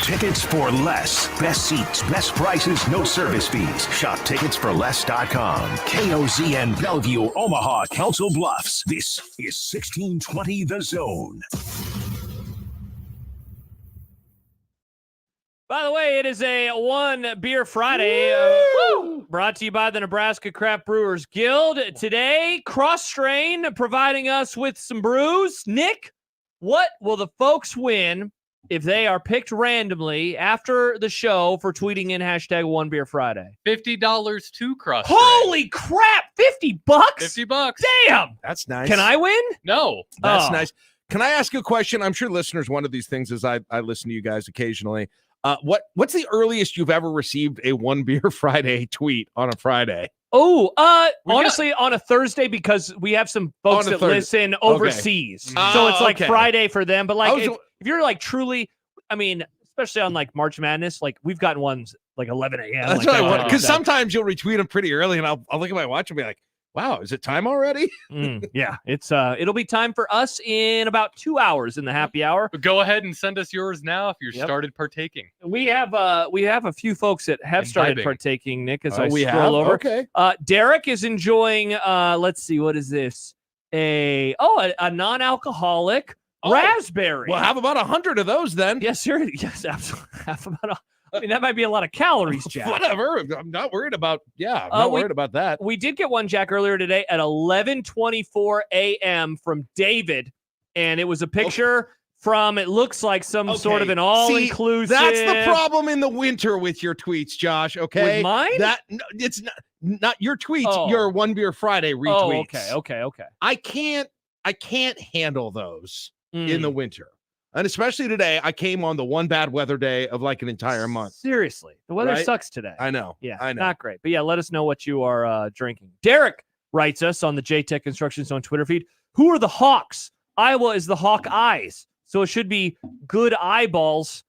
Tickets for Less. Best seats, best prices, no service fees. Shop ticketsforless.com. KOZN Bellevue, Omaha, Council Bluffs. This is 1620 The Zone. By the way, it is a One Beer Friday brought to you by the Nebraska Craft Brewers Guild. Today, Cross Strain providing us with some brews. Nick, what will the folks win if they are picked randomly after the show for tweeting in hashtag One Beer Friday? $50 to Cross Strain. Holy crap, $50? $50. Damn. That's nice. Can I win? No. That's nice. Can I ask you a question? I'm sure listeners wanted these things as I listen to you guys occasionally. What's the earliest you've ever received a One Beer Friday tweet on a Friday? Oh, honestly, on a Thursday, because we have some folks that listen overseas. So it's like Friday for them. But like, if you're like truly, I mean, especially on like March Madness, like we've gotten ones like 11 a.m. That's what I want. Because sometimes you'll retweet them pretty early and I'll look at my watch and be like, wow, is it time already? Yeah, it's it'll be time for us in about 2 hours in the happy hour. But go ahead and send us yours now if you started partaking. We have a few folks that have started partaking, Nick, as I we scroll have? over. Okay. Derek is enjoying let's see, what is this? A non-alcoholic raspberry. Well, have about 100 of those then. Yes, sir. Yes, absolutely. I mean, that might be a lot of calories, Jack. Whatever. I'm not worried about. Yeah, I'm not worried about that. We did get one, Jack, earlier today at 11:24 a.m. from David, and it was a picture from. It looks like some sort of an all-inclusive. That's the problem in the winter with your tweets, Josh. Okay, with mine. It's not your tweets. Your One Beer Friday retweets. Oh, okay. I can't handle those in the winter. And especially today, I came on the one bad weather day of like an entire month. Seriously. The weather sucks today. I know. Yeah, I know. Not great. But yeah, let us know what you are drinking. Derek writes us on the JTech Construction Zone Twitter feed. Who are the Hawks? Iowa is the Hawk Eyes. So it should be good eyeballs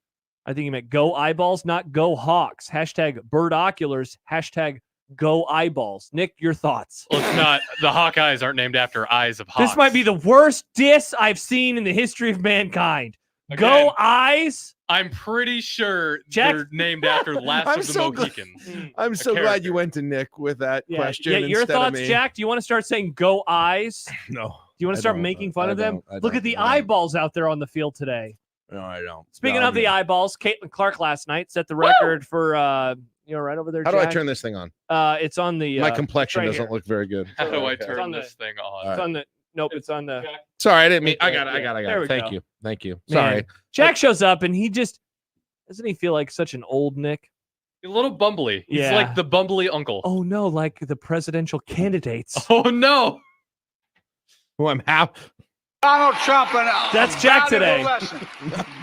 I think he meant go eyeballs, not go Hawks. Hashtag birdoculars. Hashtag go eyeballs. Nick, your thoughts? Well, it's not. The Hawkeyes aren't named after eyes of hawks. This might be the worst diss I've seen in the history of mankind. Again, go eyes. I'm pretty sure Jack- they're named after Last of the Mohicans. I'm so glad you went to Nick with that question. Yeah, your instead of thoughts, me. Jack? Do you want to start saying go eyes? No. Do you want to I start don't. making fun I of them? don't. I Look don't. at the I don't. eyeballs out there on the field today. No, I don't. Speaking No, of the I'm- eyeballs, Caitlin Clark last night set the record for right over there. How do I Jack. turn this thing on? It's on the. My it's complexion right doesn't here. look very good. How do I It's turn on the- this thing on? It's on the. Nope, it's on the. Sorry, I didn't mean. I Okay, got it. I got it. I there got we it. Thank go. you. Thank you. Man, Sorry. Jack shows up and he just doesn't he feel like such an old Nick? A little bumbly. He's Yeah. like the bumbly uncle. Oh no, like the presidential candidates. Oh no. Who I'm happy. Donald Trump and That's Jack today.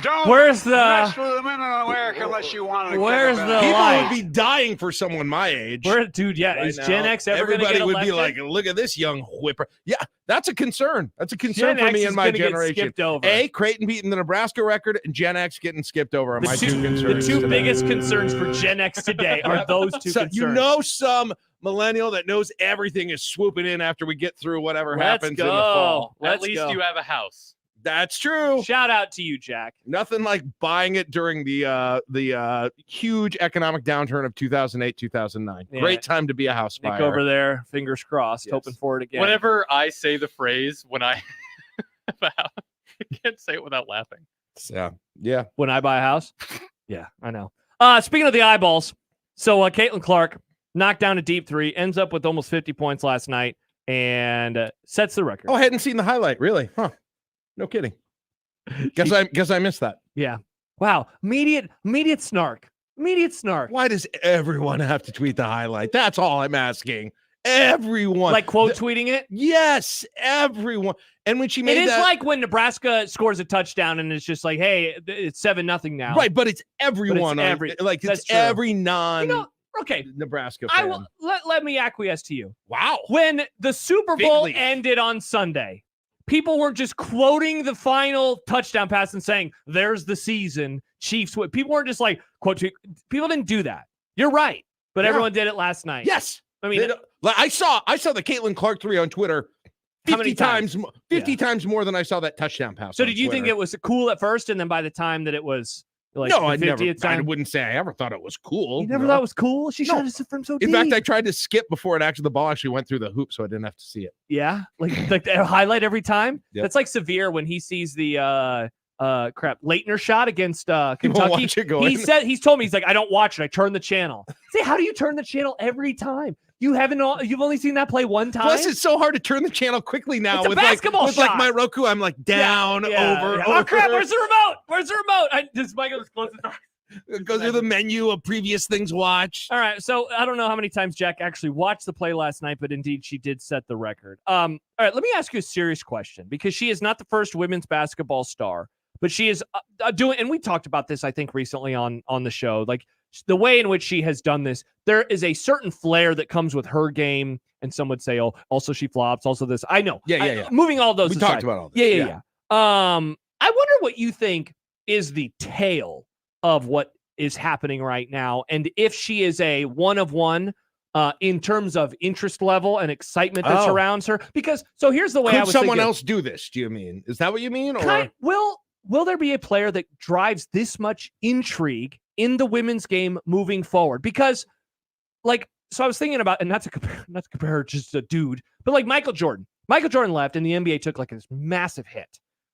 Don't Where's the- mess with the women in America unless you want to. Where's the People light? would be dying for someone my age. Dude, yeah, right is now. Gen X ever going to Everybody get would be elected? like, "Look at this young whipper." Yeah, that's a concern. That's a concern Gen for X me is and my gonna get generation. skipped over. Creighton beating the Nebraska record, and Gen X getting skipped over are my two the concerns. two today. biggest concerns for Gen X today are those two So, concerns. you know, some millennial that knows everything is swooping in after we get through whatever Let's happens in the go. fall. At least you have a house. That's true. Shout out to you, Jack. Nothing like buying it during the huge economic downturn of 2008, 2009. Yeah. Great time to be a house Nick buyer. over there, fingers crossed, hoping for it again. Whenever I say the phrase, when I I can't say it without laughing. Yeah. When I buy a house? Yeah, I know. Speaking of the eyeballs, so Caitlin Clark knocked down a deep three, ends up with almost 50 points last night, and sets the record. Oh, I hadn't seen the highlight. Really? Huh? No kidding. Guess I missed that. Yeah. Wow. Immediate snark. Immediate snark. Why does everyone have to tweet the highlight? That's all I'm asking. Everyone. Like quote tweeting it? Yes, everyone. And when she made It is that, like when Nebraska scores a touchdown and it's just like, hey, it's 7-0 now. right, but it's everyone. But it's like that's it's true. every non Okay. Nebraska I fan. will let me acquiesce to you. Wow. When the Super Big Bowl leap. ended on Sunday, people weren't just quoting the final touchdown pass and saying, there's the season, Chiefs win. People weren't just like, quote, people didn't do that. You're right. But Yeah. everyone did it last night. Yes. I mean, Like, I saw the Caitlin Clark 3 on Twitter How 50 many times? 50 times more than I saw that touchdown pass. so on did you think Twitter. it was cool at first, and then by the time that it was like no, the I never. 50th time, I wouldn't say I ever thought it was cool. you never no. thought it was cool? She No. shot us from so In deep. fact, I tried to skip before the ball actually went through the hoop, so I didn't have to see it. Yeah, like a highlight every time. Yep. That's like Severe when he sees the Leitner shot against won't Kentucky. watch it go He in. said he's told me he's like, I don't watch it. I turn the channel. See, how do you turn the channel every time? You've only seen that play one time. Plus, it's so hard to turn the channel quickly now. It's a with basketball with like shot. my Roku, I'm like down, over, Oh crap! over. Where's the remote? Where's the remote? Does Michael just close the door? It goes through the menu of previous things watched. All right, so I don't know how many times Jack actually watched the play last night, but indeed she did set the record. All right, let me ask you a serious question, because she is not the first women's basketball star, but she is doing, and we talked about this, I think, recently on the show, like the way in which she has done this. There is a certain flair that comes with her game, and some would say, oh, also she flops, also this. I know. Yeah. Moving all those We aside. talked about all this. Yeah. I wonder what you think is the tale of what is happening right now, and if she is a one of one in terms of interest level and excitement that surrounds her. Because so here's the way I Could was someone thinking. else do this? Do you mean? Is that what you mean? Or Will there be a player that drives this much intrigue in the women's game moving forward? Because, so I was thinking about, and not to compare her just a dude, but like Michael Jordan. Michael Jordan left, and the NBA took like this massive hit.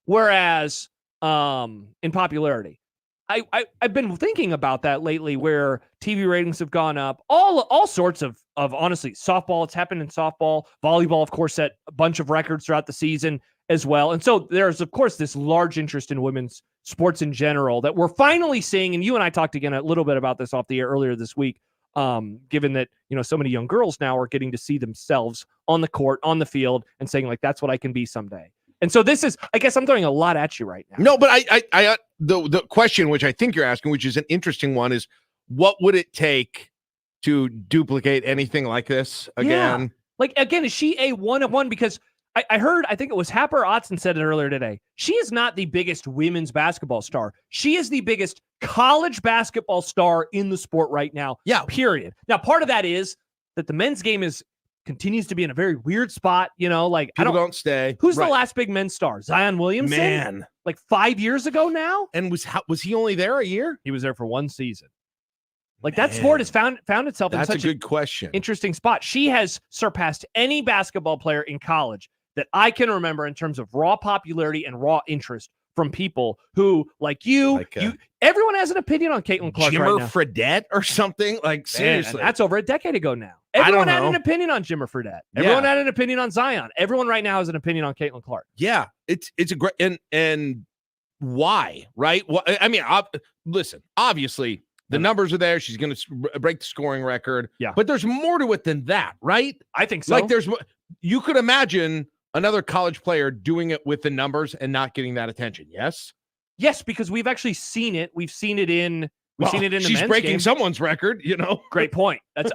Whereas, in popularity, I've been thinking about that lately, where TV ratings have gone up. All sorts of honestly, softball. It's happened in softball, volleyball. Of course, set a bunch of records throughout the season as well. And so there's, of course, this large interest in women's sports in general that we're finally seeing. And you and I talked again a little bit about this off the air earlier this week, given that, so many young girls now are getting to see themselves on the court, on the field, and saying, like, that's what I can be someday. And so this is, I guess I'm throwing a lot at you right now. No, but I the question, which I think you're asking, which is an interesting one, is what would it take to duplicate anything like this again? Yeah. Like, again, is she a one of one? Because I heard, I think it was Happer Otson said it earlier today. She is not the biggest women's basketball star. She is the biggest college basketball star in the sport right now. Yeah. Period. Now, part of that is that the men's game continues to be in a very weird spot. Like People don't stay. Who's Right. the last big men's star? Zion Williamson? Man. Like 5 years ago now? And was he only there a year? He was there for one season. Like that sport has found itself That's in such a good question. interesting spot. She has surpassed any basketball player in college that I can remember in terms of raw popularity and raw interest from people who, like you, everyone has an opinion on Caitlin Clark Jimmer right now. Fredette or something. Like, seriously. Man, that's over a decade ago now. I don't Everyone had know. an opinion on Jimmer Fredette. Everyone had an opinion on Zion. Everyone right now has an opinion on Caitlin Clark. Yeah, it's a great and why, right? Well, I mean, listen, obviously the numbers are there. She's going to break the scoring record. Yeah, but there's more to it than that, right? I think so. Like, you could imagine another college player doing it with the numbers and not getting that attention. Yes, because we've actually seen it. We've seen it in the she's men's breaking game. someone's record, Great point. That's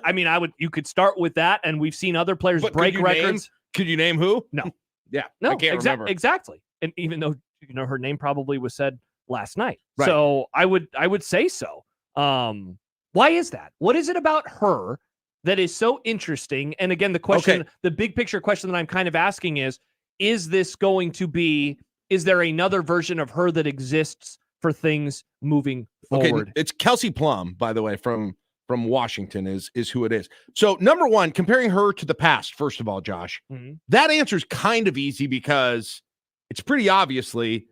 you could start with that, and we've seen other players But break could you records. Could you name who? No. Yeah. No, I can't remember. Exactly. And even though her name probably was said last night. Right. So I would say so. Why is that? What is it about her that is so interesting? And again, the question, the big picture question that I'm kind of asking is this going to be, is there another version of her that exists for things moving forward? It's Kelsey Plum, by the way, from Washington is who it is. So number one, comparing her to the past, first of all, Josh, that answer is kind of easy because it's pretty obviously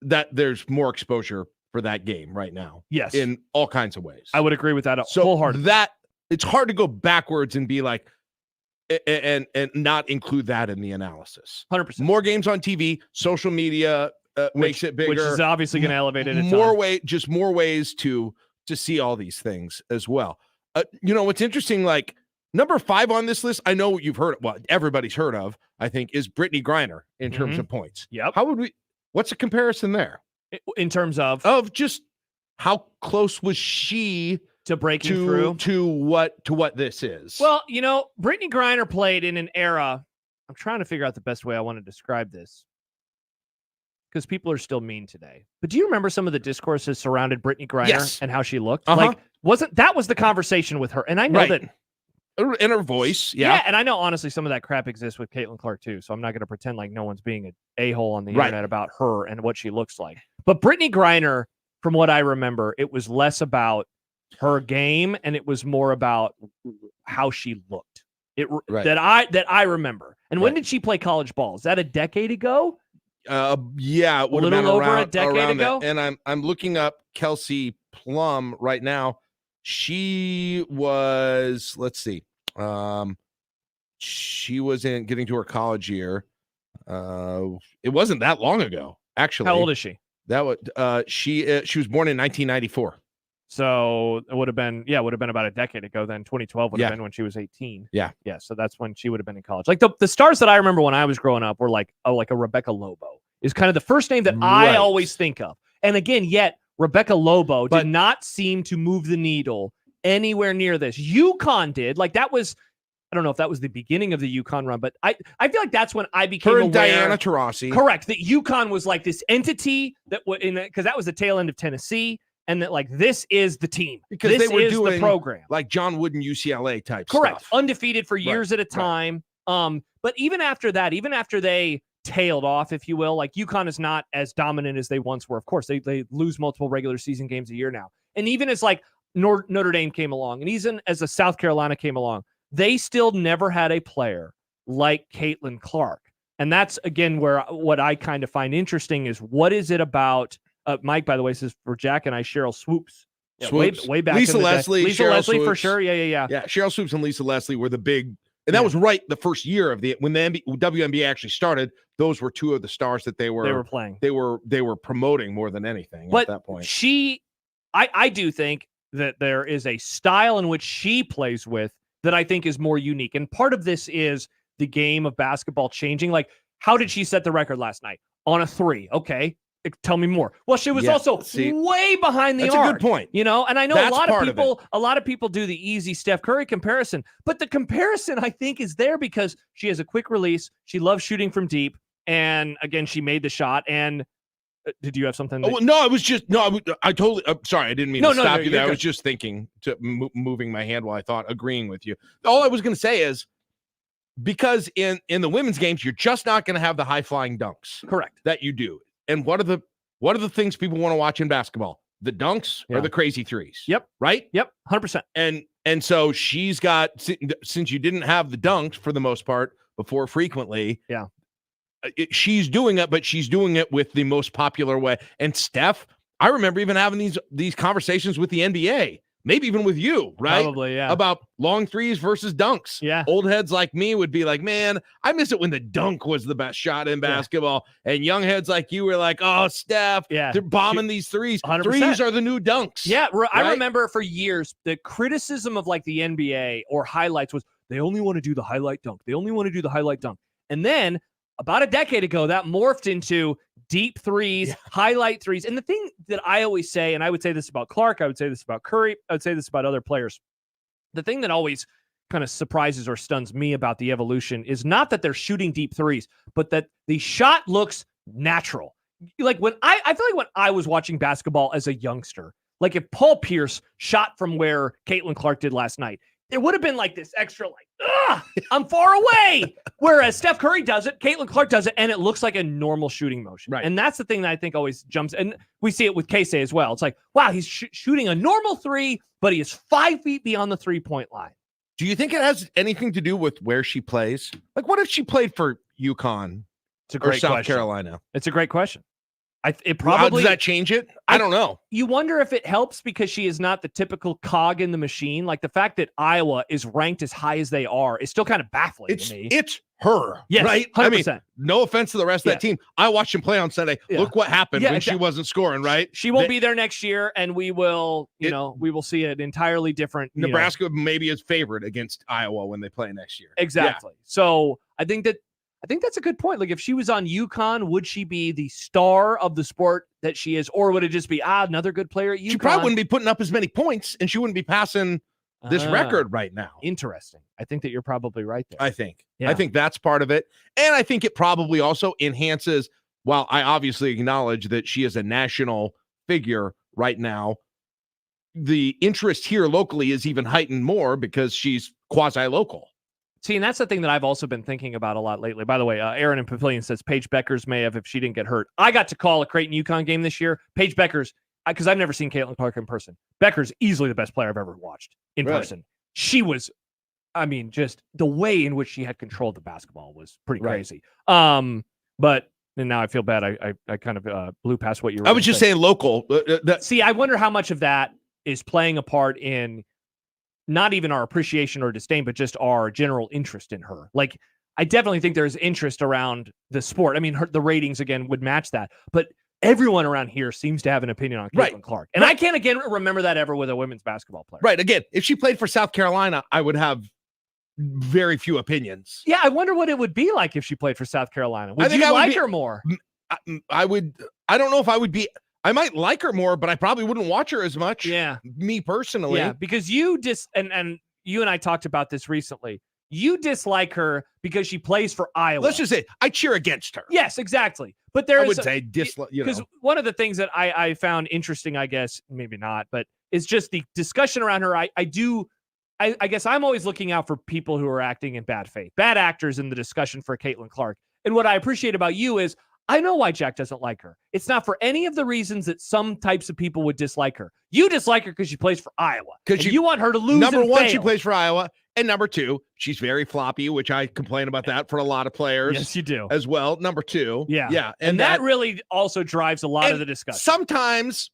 that there's more exposure for that game right now. Yes. In all kinds of ways. I would agree with that So wholeheartedly. that it's hard to go backwards and be like, and not include that in the analysis. 100%. More games on TV, social media makes it bigger. Which is obviously going to elevate it. More ways to see all these things as well. What's interesting, like number 5 on this list, I know you've heard, well, everybody's heard of, I think, is Brittany Griner in terms of points. Yep. What's the comparison there? In terms of just how close was she to breaking through to what this is? Well, Brittany Griner played in an era. I'm trying to figure out the best way I want to describe this because people are still mean today. But do you remember some of the discourses surrounded Brittany Griner and how she looked? Like, that was the conversation with her? And I know that in her voice, and I know honestly some of that crap exists with Caitlin Clark too. So I'm not going to pretend like no one's being an a-hole on the internet about her and what she looks like. But Brittany Griner, from what I remember, it was less about her game and it was more about how she looked. That I remember. And when did she play college ball? Is that a decade ago? Yeah, it would a have been little over around, a decade ago. And I'm looking up Kelsey Plum right now. She was, let's see, she was getting to her college year. It wasn't that long ago, actually. How old is she? That was she was born in 1994. So it would have been about a decade ago. Then 2012 would have been when she was 18. Yeah. So that's when she would have been in college. Like the stars that I remember when I was growing up were like a Rebecca Lobo is kind of the first name that I always think of. And again, yet Rebecca Lobo did not seem to move the needle anywhere near this. UConn did. Like that was, I don't know if that was the beginning of the UConn run, but I feel like that's when I became her and aware. Diana Taurasi. Correct. That UConn was like this entity that was because that was the tail end of Tennessee. And that, like, this is the team. Because this they were is doing the program. Like John Wooden UCLA type Correct. stuff. Undefeated for years at a time. But even after that, even after they tailed off, if you will, like UConn is not as dominant as they once were. Of course, they lose multiple regular season games a year now. And even as like Notre Dame came along, and even as a South Carolina came along, they still never had a player like Caitlin Clark. And that's, again, where what I kind of find interesting is what is it about Mike, by the way, says for Jack and I, Cheryl Swoops. Yeah, way back. Lisa Leslie. Lisa Cheryl Leslie Swoops. for sure. Yeah. Yeah, Cheryl Swoops and Lisa Leslie were the big, and that was right the first year of when the WNBA actually started. Those were two of the stars that they were playing. They were promoting more than anything at that point. I do think that there is a style in which she plays with that I think is more unique. And part of this is the game of basketball changing. Like, how did she set the record last night? On a 3. Okay. Tell me more. Well, she was also way behind the arc. That's a good point. And I know That's a lot of people do the easy Steph Curry comparison, but the comparison I think is there because she has a quick release. She loves shooting from deep. And again, she made the shot. And Did you have something? Oh, well, no, I was just I totally. Sorry, I didn't mean to stop you there. I was good. just thinking moving my hand while I thought agreeing with you. All I was going to say is because in the women's games, you're just not going to have the high flying dunks. Correct. That you do. And what are the things people want to watch in basketball? The dunks or the crazy threes? Yep. Right. Yep. 100%. And so she's got, since you didn't have the dunks for the most part before frequently. Yeah. She's doing it, but she's doing it with the most popular way. And Steph, I remember even having these conversations with the NBA, maybe even with you, right? Probably, yeah. About long threes versus dunks. Yeah. Old heads like me would be like, man, I miss it when the dunk was the best shot in basketball. And young heads like you were like, oh, Steph, they're bombing these threes. 100%. Threes are the new dunks. Yeah, right? I remember for years the criticism of like the NBA or highlights was they only want to do the highlight dunk. They only want to do the highlight dunk. And then about a decade ago, that morphed into deep threes, highlight threes. And the thing that I always say, and I would say this about Clark, I would say this about Curry, I would say this about other players. The thing that always kind of surprises or stuns me about the evolution is not that they're shooting deep threes, but that the shot looks natural. Like when I feel like when I was watching basketball as a youngster, like if Paul Pierce shot from where Caitlin Clark did last night, there would have been like this extra I'm far away. Whereas Steph Curry does it, Caitlin Clark does it, and it looks like a normal shooting motion. Right. And that's the thing that I think always jumps. And we see it with Casey as well. It's like, wow, he's shooting a normal three, but he is 5 feet beyond the 3-point line. Do you think it has anything to do with where she plays? Like, what if she played for UConn or South Carolina? It's a great question. It probably does that change it? I don't know. You wonder if it helps because she is not the typical cog in the machine. Like the fact that Iowa is ranked as high as they are is still kind of baffling to me. It's her, yes, right? 100%. I mean, no offense to the rest of that team. I watched him play on Sunday. Yeah. Look what happened when she wasn't scoring, right? She won't be there next year, and we will, we will see an entirely different. Nebraska maybe is favored against Iowa when they play next year. Exactly. Yeah. So I think that's a good point. Like if she was on UConn, would she be the star of the sport that she is, or would it just be another good player at UConn? She probably wouldn't be putting up as many points, and she wouldn't be passing this record right now. Interesting. I think that you're probably right there. I think that's part of it, and I think it probably also enhances. While I obviously acknowledge that she is a national figure right now, the interest here locally is even heightened more because she's quasi-local. See, and that's the thing that I've also been thinking about a lot lately. By the way, Aaron in Pavilion says Paige Beckers may have if she didn't get hurt. I got to call a Creighton-UConn game this year. Paige Beckers, because I've never seen Caitlin Clark in person. Beckers, easily the best player I've ever watched in person. She was, I mean, just the way in which she had controlled the basketball was pretty crazy. But and now I feel bad. I kind of blew past what you were I was just saying local. See, I wonder how much of that is playing a part in not even our appreciation or disdain, but just our general interest in her. Like, I definitely think there's interest around the sport. I mean, the ratings, again, would match that. But everyone around here seems to have an opinion on Caitlin Clark. And I can't, again, remember that ever with a women's basketball player. Right. Again, if she played for South Carolina, I would have very few opinions. Yeah, I wonder what it would be like if she played for South Carolina. Would you like her more? I would. I don't know if I would be. I might like her more, but I probably wouldn't watch her as much. Yeah. Me personally. Yeah, because you and you and I talked about this recently. You dislike her because she plays for Iowa. Let's just say I cheer against her. Yes, exactly. But there I is would say dislike, because one of the things that I found interesting, I guess, maybe not, but is just the discussion around her. I guess I'm always looking out for people who are acting in bad faith, bad actors in the discussion for Caitlin Clark. And what I appreciate about you is I know why Jack doesn't like her. It's not for any of the reasons that some types of people would dislike her. You dislike her because she plays for Iowa. Because you want her to lose. Number one, fail. she plays for Iowa. And number two, she's very floppy, which I complain about that for a lot of players. Yes, you do. As well. Number two. Yeah. Yeah. And that really also drives a lot of the discussion. Sometimes,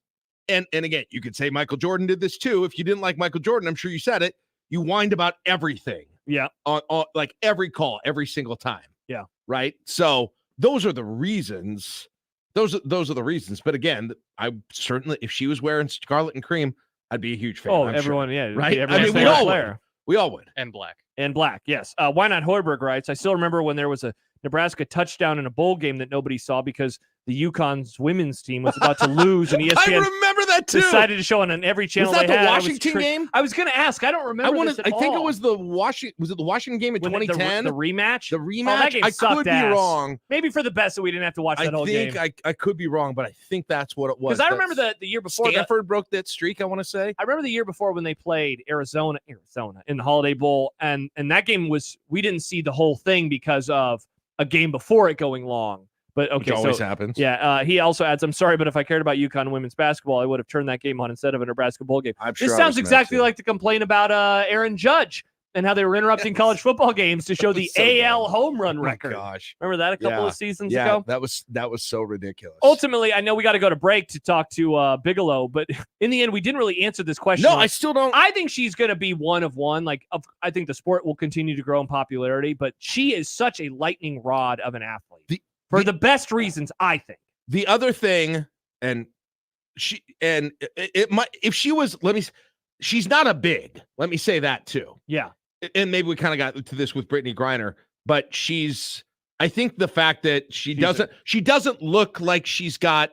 and again, you could say Michael Jordan did this too. If you didn't like Michael Jordan, I'm sure you said it. You whined about everything. Yeah. On like every call, every single time. Yeah. Right. So those are the reasons. Those are the reasons. But again, I certainly, if she was wearing scarlet and cream, I'd be a huge fan. Oh, I'm everyone, sure. yeah. Right. I mean, we all would. We all would. And black. And black, yes. Why not Hoiberg writes, I still remember when there was a Nebraska touchdown in a bowl game that nobody saw because the UConn's women's team was about to lose, and ESPN I remember that too. decided to show on every channel. Was that they the had. Washington game? I was going to ask. I don't remember. I think it was the Washington. Was it the Washington game in 2010? The rematch. The rematch. That game I sucked could ass. be wrong. Maybe for the best that we didn't have to watch that whole game. I could be wrong, but I think that's what it was. Because I remember the year before. Stanford broke that streak. I want to say. I remember the year before when they played Arizona in the Holiday Bowl, and that game we didn't see the whole thing because of a game before it going long. But okay, Which always happens. Yeah. He also adds, "I'm sorry, but if I cared about UConn women's basketball, I would have turned that game on instead of a Nebraska bowl game." I'm sure this I sounds was exactly mad, too. like the complaint about Aaron Judge and how they were interrupting college football games to show the so AL home run record. Oh my gosh, remember that a couple of seasons ago? that was so ridiculous. Ultimately, I know we got to go to break to talk to Bigelow, but in the end, we didn't really answer this question. No, I still don't. I think she's going to be one of one. I think the sport will continue to grow in popularity, but she is such a lightning rod of an athlete for the best reasons, I think. The other thing, and it might, if she was, she's not a big. Let me say that too. Yeah. And maybe we kind of got to this with Brittany Griner, but I think the fact that she doesn't look like she's got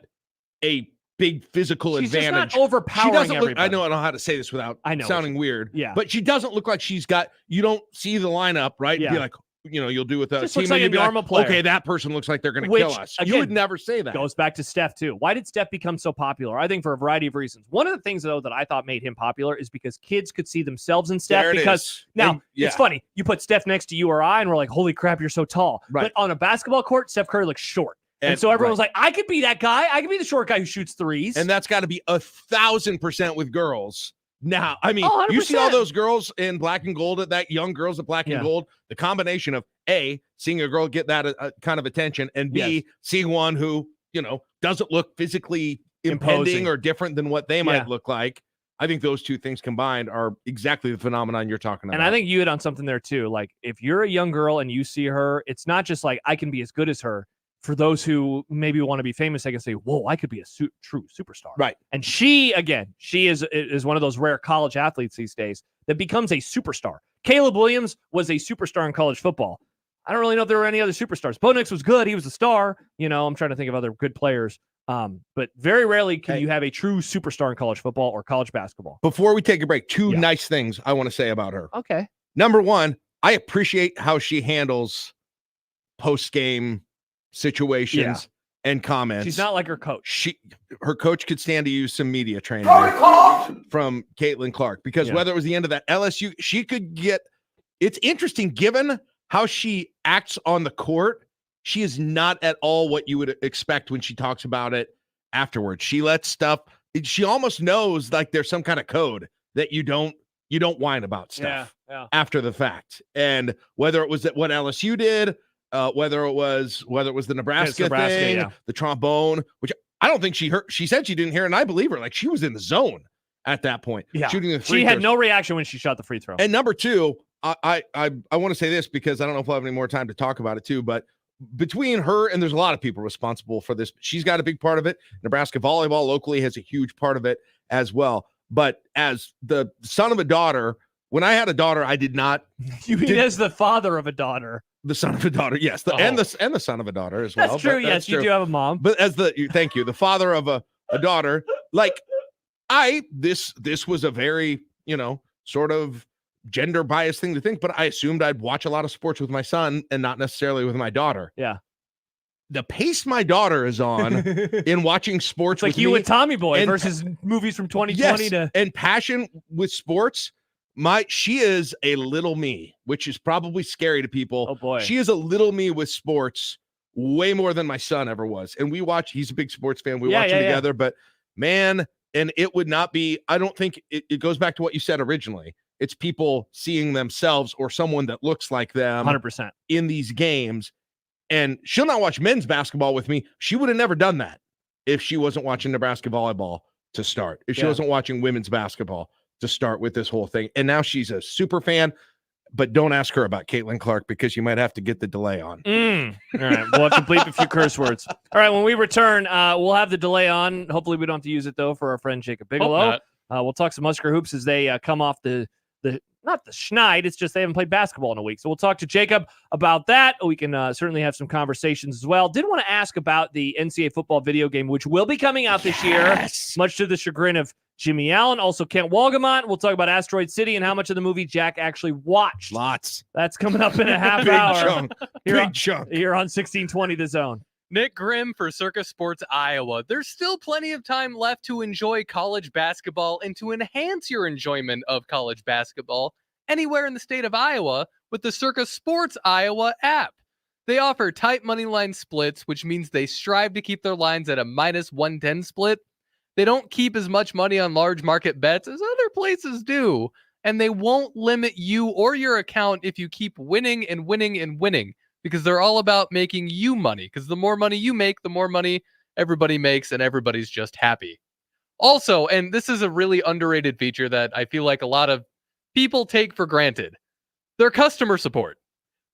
a big physical she's advantage. Just not overpowering. She doesn't look. Everybody. I don't know how to say this without sounding weird. Yeah. But she doesn't look like she's got. You don't see the lineup, right? Yeah. And be like, you'll do with a just team. looks like a normal player. Okay, that person looks like they're going to kill us. Again, you would never say that. Goes back to Steph too. Why did Steph become so popular? I think for a variety of reasons. One of the things though that I thought made him popular is because kids could see themselves in Steph. It's funny. You put Steph next to you or I, and we're like, "Holy crap, you're so tall!" Right. But on a basketball court, Steph Curry looks short. And so everyone was like, I could be that guy. I could be the short guy who shoots threes. And that's got to be 1,000% with girls. Now, I mean, 100%. you see all those girls in black and gold, young girls at black and gold, the combination of A, seeing a girl get that kind of attention, and B, seeing one who, doesn't look physically impending or different than what they might look like. I think those two things combined are exactly the phenomenon you're talking about. And I think you hit on something there too. Like if you're a young girl and you see her, it's not just like I can be as good as her. For those who maybe want to be famous, I can say, whoa, I could be a true superstar. Right. And she is one of those rare college athletes these days that becomes a superstar. Caleb Williams was a superstar in college football. I don't really know if there were any other superstars. Bo Nix was good. He was a star. I'm trying to think of other good players. But very rarely can you have a true superstar in college football or college basketball. Before we take a break, two nice things I want to say about her. Okay. Number one, I appreciate how she handles post-game situations and comments. She's not like her coach. Her coach could stand to use some media training from Caitlin Clark because whether it was the end of that LSU, she could get. It's interesting given how she acts on the court. She is not at all what you would expect when she talks about it afterwards. She lets stuff. She almost knows like there's some kind of code that you don't whine about stuff after the fact. And whether it was what LSU did. Whether it was the Nebraska thing, the trombone, which I don't think she heard. She said she didn't hear, and I believe her. Like she was in the zone at that point, shooting the free throws. She had no throws. reaction when she shot the free throw. And number two, I want to say this because I don't know if we'll have any more time to talk about it too. But between her and there's a lot of people responsible for this. She's got a big part of it. Nebraska volleyball locally has a huge part of it as well. But as the son of a daughter, when I had a daughter, I did not. You mean as the father of a daughter? The son of a daughter, yes, and the son of a daughter as well. That's true. Yes, you do have a mom. But thank you, the father of a daughter. Like this was a very sort of gender biased thing to think. But I assumed I'd watch a lot of sports with my son and not necessarily with my daughter. Yeah. The pace my daughter is on in watching sports, it's like you and Tommy Boy versus movies from 2020 and passion with sports. She is a little me, which is probably scary to people. Oh boy. She is a little me with sports way more than my son ever was. And he's a big sports fan. We watch him together, but man, and it would not be, I don't think it goes back to what you said originally. It's people seeing themselves or someone that looks like them 100% in these games. And she'll not watch men's basketball with me. She would have never done that if she wasn't watching Nebraska volleyball to start, if she wasn't watching women's basketball to start with this whole thing. And now she's a super fan, but don't ask her about Caitlin Clark because you might have to get the delay on. All right. We'll have to bleep a few curse words. All right. When we return, we'll have the delay on. Hopefully we don't have to use it though for our friend Jacob Bigelow. We'll talk some Husker hoops as they come off the not the schneid. It's just they haven't played basketball in a week. So we'll talk to Jacob about that. We can certainly have some conversations as well. Did want to ask about the NCAA football video game, which will be coming out this year, much to the chagrin of Jimmy Allen. Also, Kent Walgamont. We'll talk about Asteroid City and how much of the movie Jack actually watched. Lots. That's coming up in a half Big hour. chunk. Big chunk. Here on 1620 The Zone. Nick Grimm for Circus Sports Iowa. There's still plenty of time left to enjoy college basketball and to enhance your enjoyment of college basketball anywhere in the state of Iowa with the Circus Sports Iowa app. They offer tight money line splits, which means they strive to keep their lines at a minus 110 split. They don't keep as much money on large market bets as other places do, and they won't limit you or your account if you keep winning and winning and winning, because they're all about making you money, because the more money you make, the more money everybody makes, and everybody's just happy. Also, and this is a really underrated feature that I feel like a lot of people take for granted, their customer support.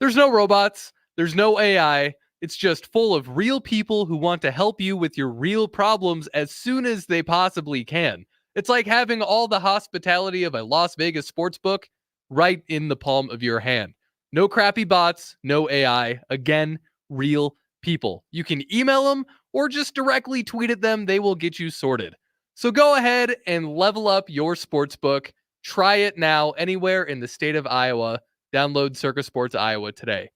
There's no robots, there's no AI, it's just full of real people who want to help you with your real problems as soon as they possibly can. It's like having all the hospitality of a Las Vegas sportsbook right in the palm of your hand. No crappy bots, no AI. Again, real people. You can email them or just directly tweet at them. They will get you sorted. So go ahead and level up your sportsbook. Try it now anywhere in the state of Iowa. Download Circus Sports Iowa today.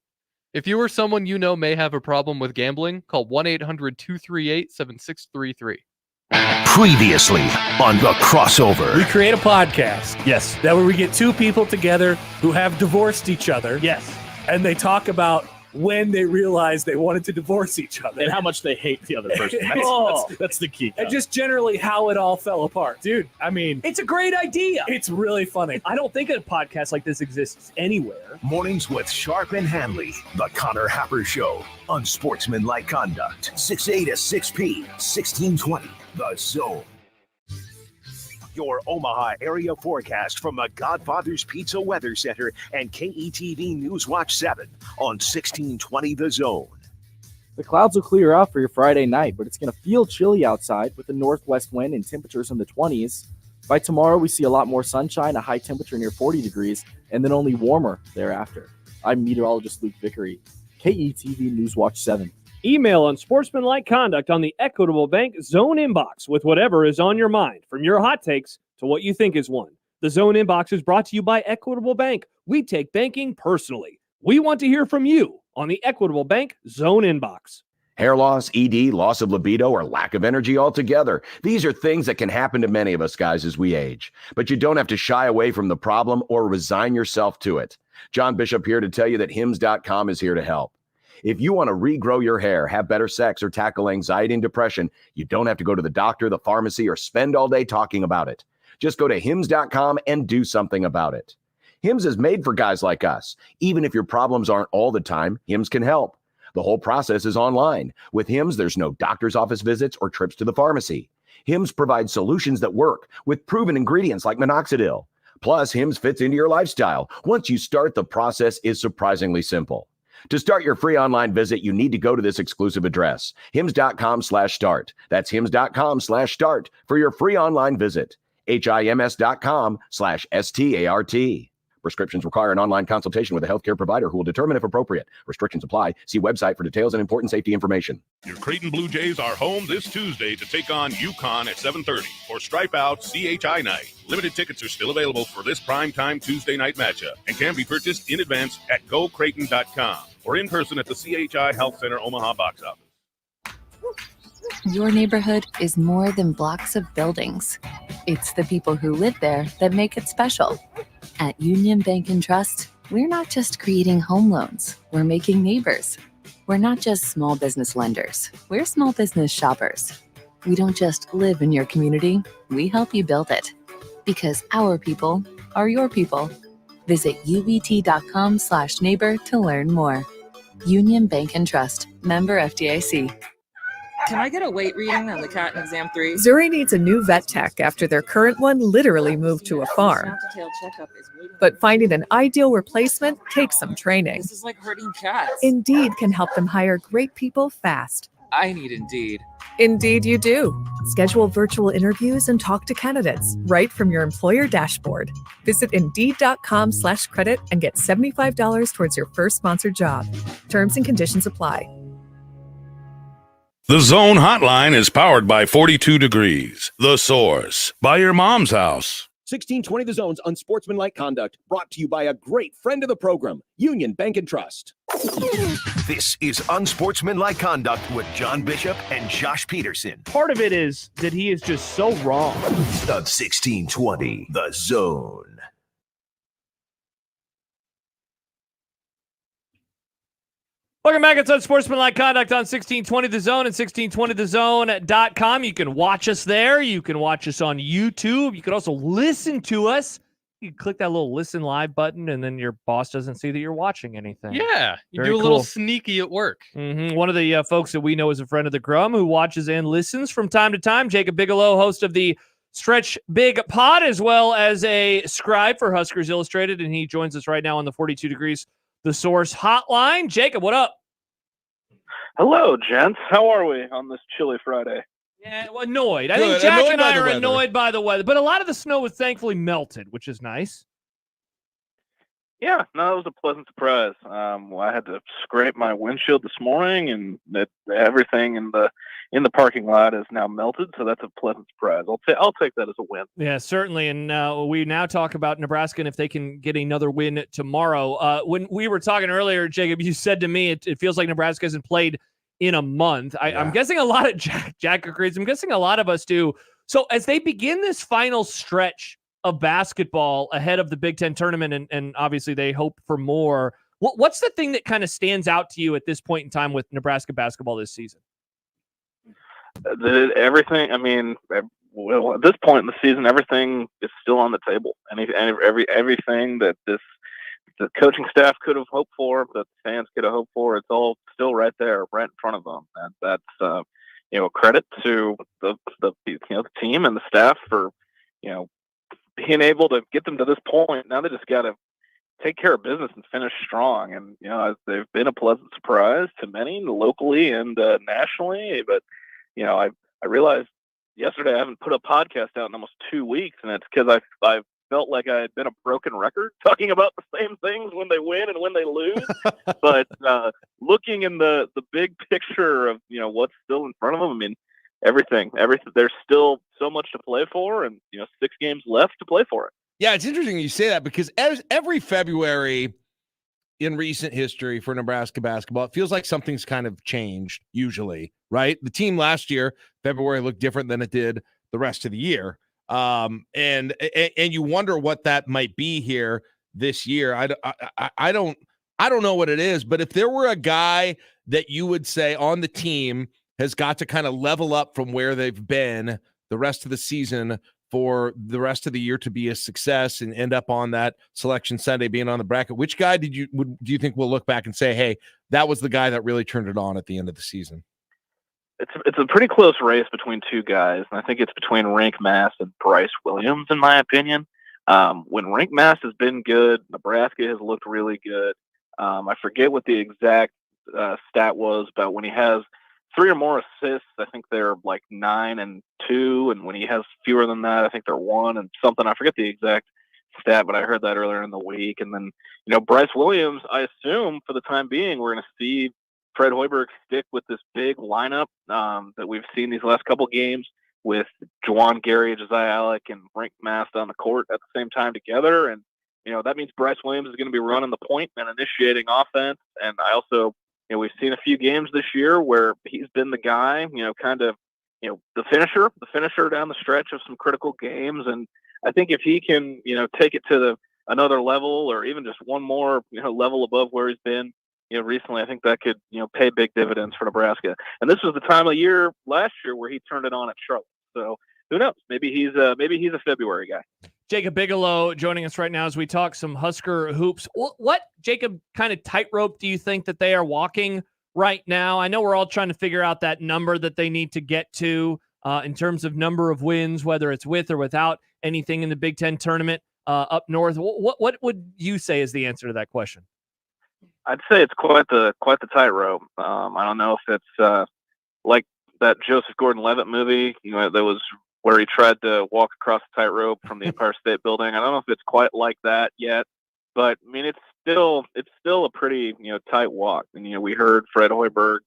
If you or someone you know may have a problem with gambling, call 1-800-238-7633. Previously on The Crossover. We create a podcast. Yes. That where we get two people together who have divorced each other. Yes. And they talk about when they realized they wanted to divorce each other. And how much they hate the other person. That's the key. And just generally how it all fell apart. Dude, I mean, It's a great idea. it's really funny. I don't think a podcast like this exists anywhere. Mornings with Sharp and Hanley. The Connor Happer Show. Unsportsmanlike Conduct. 6A to 6P. 1620. The Zone. Your Omaha area forecast from the Godfather's Pizza Weather Center and KETV Newswatch 7 on 1620 The Zone. The clouds will clear up for your Friday night, but it's going to feel chilly outside with a northwest wind and temperatures in the 20s. By tomorrow, we see a lot more sunshine, a high temperature near 40 degrees, and then only warmer thereafter. I'm meteorologist Luke Vickery, KETV Newswatch 7. Email Unsportsmanlike Conduct on the Equitable Bank Zone inbox with whatever is on your mind, from your hot takes to what you think is one. The Zone inbox is brought to you by Equitable Bank. We take banking personally. We want to hear from you on the Equitable Bank Zone inbox. Hair loss, ED, loss of libido, or lack of energy altogether. These are things that can happen to many of us guys as we age. But you don't have to shy away from the problem or resign yourself to it. John Bishop here to tell you that Hims.com is here to help. If you want to regrow your hair, have better sex, or tackle anxiety and depression, you don't have to go to the doctor, the pharmacy, or spend all day talking about it. Just go to Hims.com and do something about it. Hims is made for guys like us. Even if your problems aren't all the time, Hims can help. The whole process is online. With Hims, there's no doctor's office visits or trips to the pharmacy. Hims provides solutions that work with proven ingredients like minoxidil. Plus, Hims fits into your lifestyle. Once you start, the process is surprisingly simple. To start your free online visit, you need to go to this exclusive address, hims.com/start. That's hims.com/start for your free online visit. HIMS.com/START. Prescriptions require an online consultation with a healthcare provider who will determine if appropriate. Restrictions apply. See website for details and important safety information. Your Creighton Blue Jays are home this Tuesday to take on UConn at 7:30 for Stripe Out CHI Night. Limited tickets are still available for this primetime Tuesday night matchup and can be purchased in advance at gocreighton.com or in person at the CHI Health Center Omaha box office. Your neighborhood is more than blocks of buildings. It's the people who live there that make it special. At Union Bank and Trust, we're not just creating home loans, we're making neighbors. We're not just small business lenders, we're small business shoppers. We don't just live in your community, we help you build it. Because our people are your people. Visit ubt.com/neighbor to learn more. Union Bank and Trust, member FDIC. Can I get a weight reading on the cat in exam 3? Zuri needs a new vet tech after their current one literally moved to a farm. But finding an ideal replacement takes some training. This is like herding cats. Indeed can help them hire great people fast. I need Indeed. Indeed, you do. Schedule virtual interviews and talk to candidates right from your employer dashboard. Visit Indeed.com/credit and get $75 towards your first sponsored job. Terms and conditions apply. The Zone Hotline is powered by 42 Degrees, The Source, by your mom's house. 1620 The Zone's Unsportsmanlike Conduct, brought to you by a great friend of the program, Union Bank and Trust. This is Unsportsmanlike Conduct with John Bishop and Josh Peterson. Part of it is that he is just so wrong. On 1620 The Zone. Welcome back. It's Unsportsmanlike Conduct on 1620 The Zone and 1620thezone.com. You can watch us there. You can watch us on YouTube. You can also listen to us. You can click that little listen live button, and then your boss doesn't see that you're watching anything. Yeah, you Very do a little cool. sneaky at work. One of the folks that we know is a friend of the Grum who watches and listens from time to time, Jacob Bigelow, host of the Stretch Big Pod, as well as a scribe for Huskers Illustrated, and he joins us right now on the 42 Degrees The Source hotline. Jacob, what up? Hello, gents. How are we on this chilly Friday? Yeah, well, annoyed. I Good. think Jack Annoyed and by I the are weather. annoyed by the weather, but a lot of the snow was thankfully melted, which is nice. Yeah, no, it was a pleasant surprise. I had to scrape my windshield this morning, and everything in the parking lot is now melted. So that's a pleasant surprise. I'll take that as a win. Yeah, certainly. And we now talk about Nebraska and if they can get another win tomorrow. When we were talking earlier, Jacob, you said to me it feels like Nebraska hasn't played in a month. I'm guessing a lot of Jack agrees. I'm guessing a lot of us do. So as they begin this final stretch of basketball ahead of the Big Ten tournament, and obviously they hope for more, what's the thing that kind of stands out to you at this point in time with Nebraska basketball this season? Everything. I mean, well, at this point in the season, everything is still on the table. Everything that the coaching staff could have hoped for, that the fans could have hoped for, it's all still right there, right in front of them. And that's a credit to the team and the staff for being able to get them to this point. Now they just got to take care of business and finish strong. And they've been a pleasant surprise to many locally and nationally. But I realized yesterday I haven't put a podcast out in almost 2 weeks, and it's because I felt like I had been a broken record talking about the same things when they win and when they lose. But looking in the big picture of what's still in front of them, I mean, everything. There's still so much to play for, and 6 games left to play for it. Yeah, it's interesting you say that because every February in recent history for Nebraska basketball, it feels like something's kind of changed usually, right? The team last year, February, looked different than it did the rest of the year. And you wonder what that might be here this year. I don't know what it is, but if there were a guy that you would say on the team has got to kind of level up from where they've been the rest of the season for the rest of the year to be a success and end up on that selection Sunday being on the bracket, which guy do you think we'll look back and say, hey, that was the guy that really turned it on at the end of the season? It's a pretty close race between 2 guys, and I think it's between Rink Mass and Bryce Williams, in my opinion. When Rink Mass has been good, Nebraska has looked really good. I forget what the exact stat was, but when he has 3 or more assists, I think they're like 9 and 2, and when he has fewer than that, I think they're 1 and something. I forget the exact stat, but I heard that earlier in the week. And then, Bryce Williams, I assume for the time being, we're going to see Fred Hoiberg stick with this big lineup that we've seen these last couple games with Juwan Gary, Josiah Alec, and Rink Mast on the court at the same time together. And, that means Bryce Williams is going to be running the point and initiating offense. And I also, we've seen a few games this year where he's been the guy, kind of, the finisher down the stretch of some critical games. And I think if he can, take it to another level or even just one more, level above where he's been, recently, I think that could, pay big dividends for Nebraska. And this was the time of year last year where he turned it on at Charlotte. So who knows? Maybe he's a February guy. Jacob Bigelow joining us right now as we talk some Husker hoops. What Jacob, kind of tightrope do you think that they are walking right now? I know we're all trying to figure out that number that they need to get to in terms of number of wins, whether it's with or without anything in the Big Ten tournament up north. What would you say is the answer to that question? I'd say it's quite the tightrope. I don't know if it's like that Joseph Gordon-Levitt movie, that was where he tried to walk across the tightrope from the Empire State Building. I don't know if it's quite like that yet, but I mean, it's still a pretty, tight walk. And, we heard Fred Hoiberg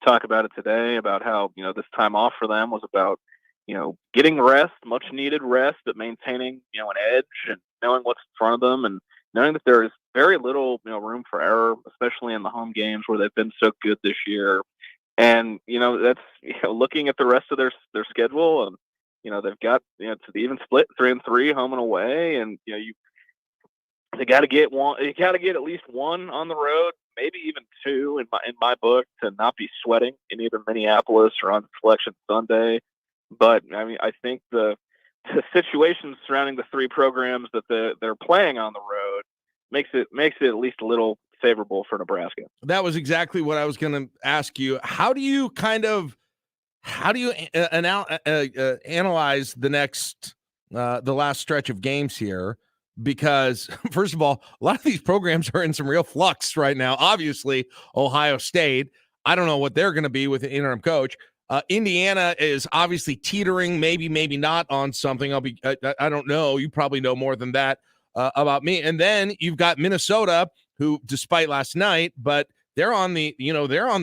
talk about it today about how, this time off for them was about, getting rest, much needed rest, but maintaining, an edge and knowing what's in front of them and knowing that there is very little, room for error, especially in the home games where they've been so good this year. And, that's, looking at the rest of their schedule, and, they've got, to the even split 3-3 home and away. And, they got to get one, you got to get at least one on the road, maybe even two in my book, to not be sweating in either Minneapolis or on Selection Sunday. But I mean, I think the situation surrounding the three programs that they're playing on the road makes it at least a little favorable for Nebraska. That was exactly what I was going to ask you. How do you analyze the last stretch of games here? Because first of all, a lot of these programs are in some real flux right now. Obviously, Ohio State, I don't know what they're going to be with the interim coach. Indiana is obviously teetering, maybe not on something. I don't know. You probably know more than that about me. And then you've got Minnesota, who, despite last night, but they're on the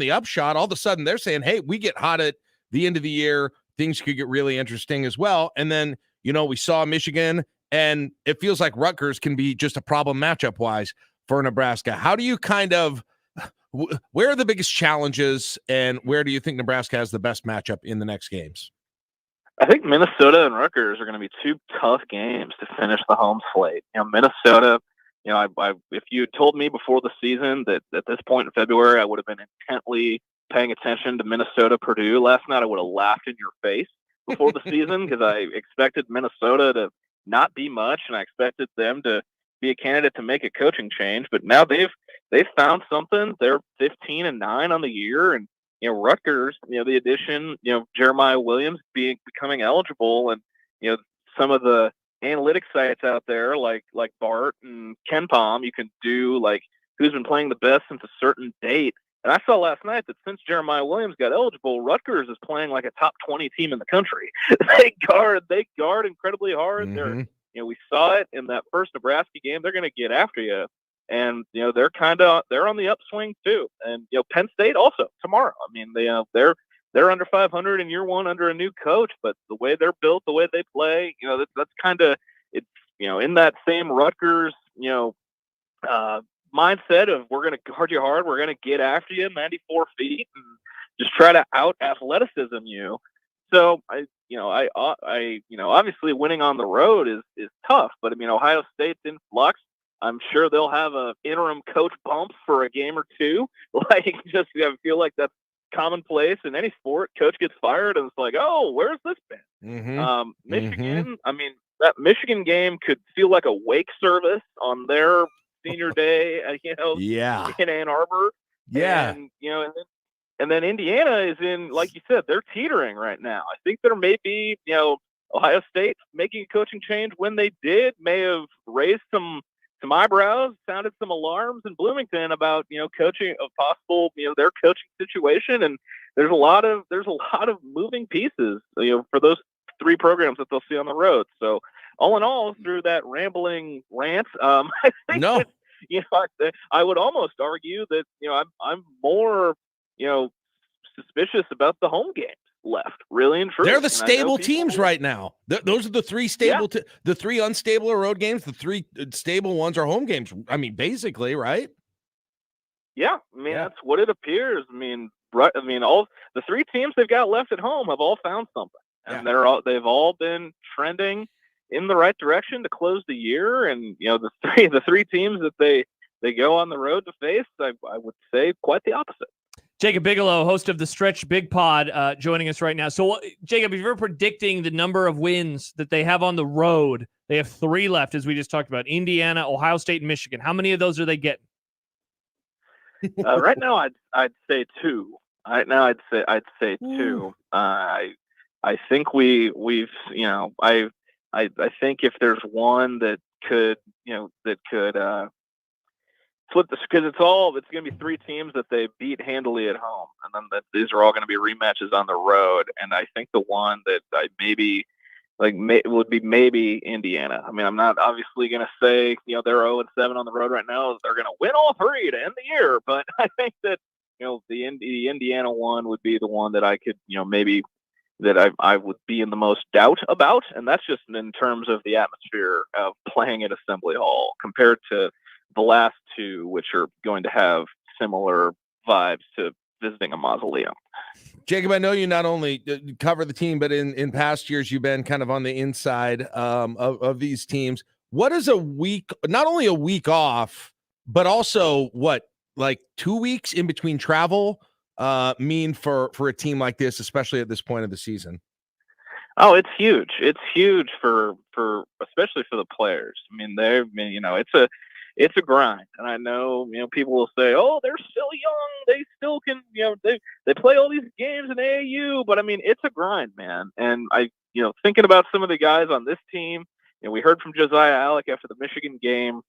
upshot. All of a sudden, they're saying, "Hey, we get hot at the end of the year. Things could get really interesting as well." And then we saw Michigan. And it feels like Rutgers can be just a problem matchup-wise for Nebraska. How do you where are the biggest challenges, and where do you think Nebraska has the best matchup in the next games? I think Minnesota and Rutgers are going to be two tough games to finish the home slate. Minnesota, if you had told me before the season that at this point in February I would have been intently paying attention to Minnesota-Purdue last night, I would have laughed in your face before the season, because I expected Minnesota to not be much, and I expected them to be a candidate to make a coaching change. But now they've found something. They're 15-9 on the year, and Rutgers, the addition, Jeremiah Williams becoming eligible, and some of the analytics sites out there like Bart and KenPom, you can do like who's been playing the best since a certain date. And I saw last night that since Jeremiah Williams got eligible, Rutgers is playing like a top 20 team in the country. They guard incredibly hard. Mm-hmm. We saw it in that first Nebraska game. They're going to get after you, and they're on the upswing too. And Penn State also tomorrow. I mean, they're under 500 in year one under a new coach, but the way they're built, the way they play, that's kind of it's in that same Rutgers mindset of we're going to guard you hard, we're going to get after you 94 feet and just try to out athleticism you. So I obviously winning on the road is tough, but I mean, Ohio State's in flux. I'm sure they'll have a interim coach bump for a game or two. Like, just I feel like that's commonplace in any sport. Coach gets fired and it's like, oh, where's this been? Mm-hmm. Michigan, I mean, that Michigan game could feel like a wake service on their senior day, yeah, in Ann Arbor. Yeah. And, and then Indiana is in, like you said, they're teetering right now. I think there may be, Ohio State making a coaching change when they did may have raised some eyebrows, sounded some alarms in Bloomington about, coaching of possible, their coaching situation. And there's a lot of moving pieces, for those three programs that they'll see on the road. So all in all, through that rambling rant, I think that, I would almost argue that, I'm more, suspicious about the home games left, really and truly. They're the stable teams right now. Those are the three stable, the three unstable road games. The three stable ones are home games. I mean, basically, right? Yeah, I mean that's what it appears. I mean, all the three teams they've got left at home have all found something, and they've all been trending in the right direction to close the year. And the three teams that they go on the road to face, I would say quite the opposite. Jacob Bigelow, host of the Stretch Big Pod, joining us right now. So, Jacob, if you're predicting the number of wins that they have on the road, they have three left, as we just talked about: Indiana, Ohio State, and Michigan. How many of those are they getting? Right now, I'd say two. Right now, I'd say two. I think we've I think if there's one that could flip this, because it's going to be 3 teams that they beat handily at home, and then these are all going to be rematches on the road. And I think the one that I maybe would be maybe Indiana. I mean, I'm not obviously going to say they're 0-7 on the road right now. They're going to win all 3 to end the year, but I think that the Indiana one would be the one that I could maybe that I would be in the most doubt about, and that's just in terms of the atmosphere of playing at Assembly Hall compared to the last 2, which are going to have similar vibes to visiting a mausoleum. Jacob, I know you not only cover the team, but in past years, you've been kind of on the inside of these teams. What is a week, not only a week off, but also like 2 weeks in between travel mean for a team like this, especially at this point of the season? Oh, it's huge. It's huge for especially for the players. I mean, it's a grind, and I know people will say, "Oh, they're still young. They still can, they play all these games in AAU." But I mean, it's a grind, man. And thinking about some of the guys on this team, we heard from Josiah Alec after the Michigan game.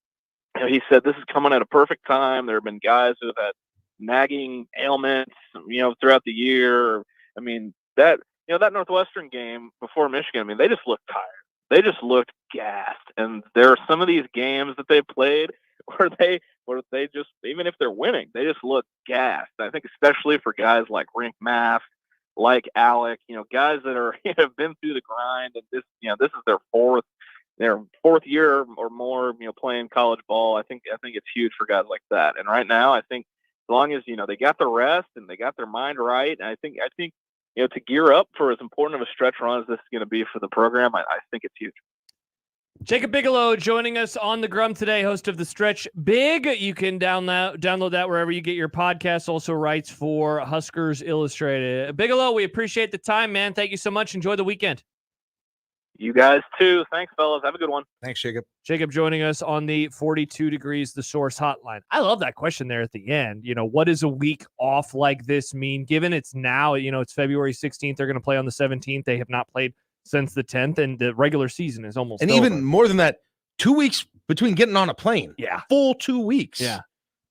He said this is coming at a perfect time. There have been guys who have had nagging ailments, throughout the year. I mean, that Northwestern game before Michigan, I mean, they just looked tired. They just looked gassed. And there are some of these games that they played where they just, even if they're winning, they just look gassed. I think especially for guys like Rink Mass, like Alec, guys that have been through the grind, and this is their fourth year or more, playing college ball. I think it's huge for guys like that. And right now, I think as long as they got the rest and they got their mind right, and I think to gear up for as important of a stretch run as this is going to be for the program, I think it's huge. Jacob Bigelow joining us on the Grum today, host of The Stretch Big. You can download that wherever you get your podcasts. Also writes for Huskers Illustrated. Bigelow, we appreciate the time, man. Thank you so much. Enjoy the weekend. You guys too. Thanks, fellas. Have a good one. Thanks, Jacob. Jacob joining us on the 42 Degrees The Source hotline. I love that question there at the end. What does a week off like this mean? Given it's now, it's February 16th. They're going to play on the 17th. They have not played since the 10th, and the regular season is almost over. Even more than that, 2 weeks between getting on a plane. Yeah. Full 2 weeks. Yeah.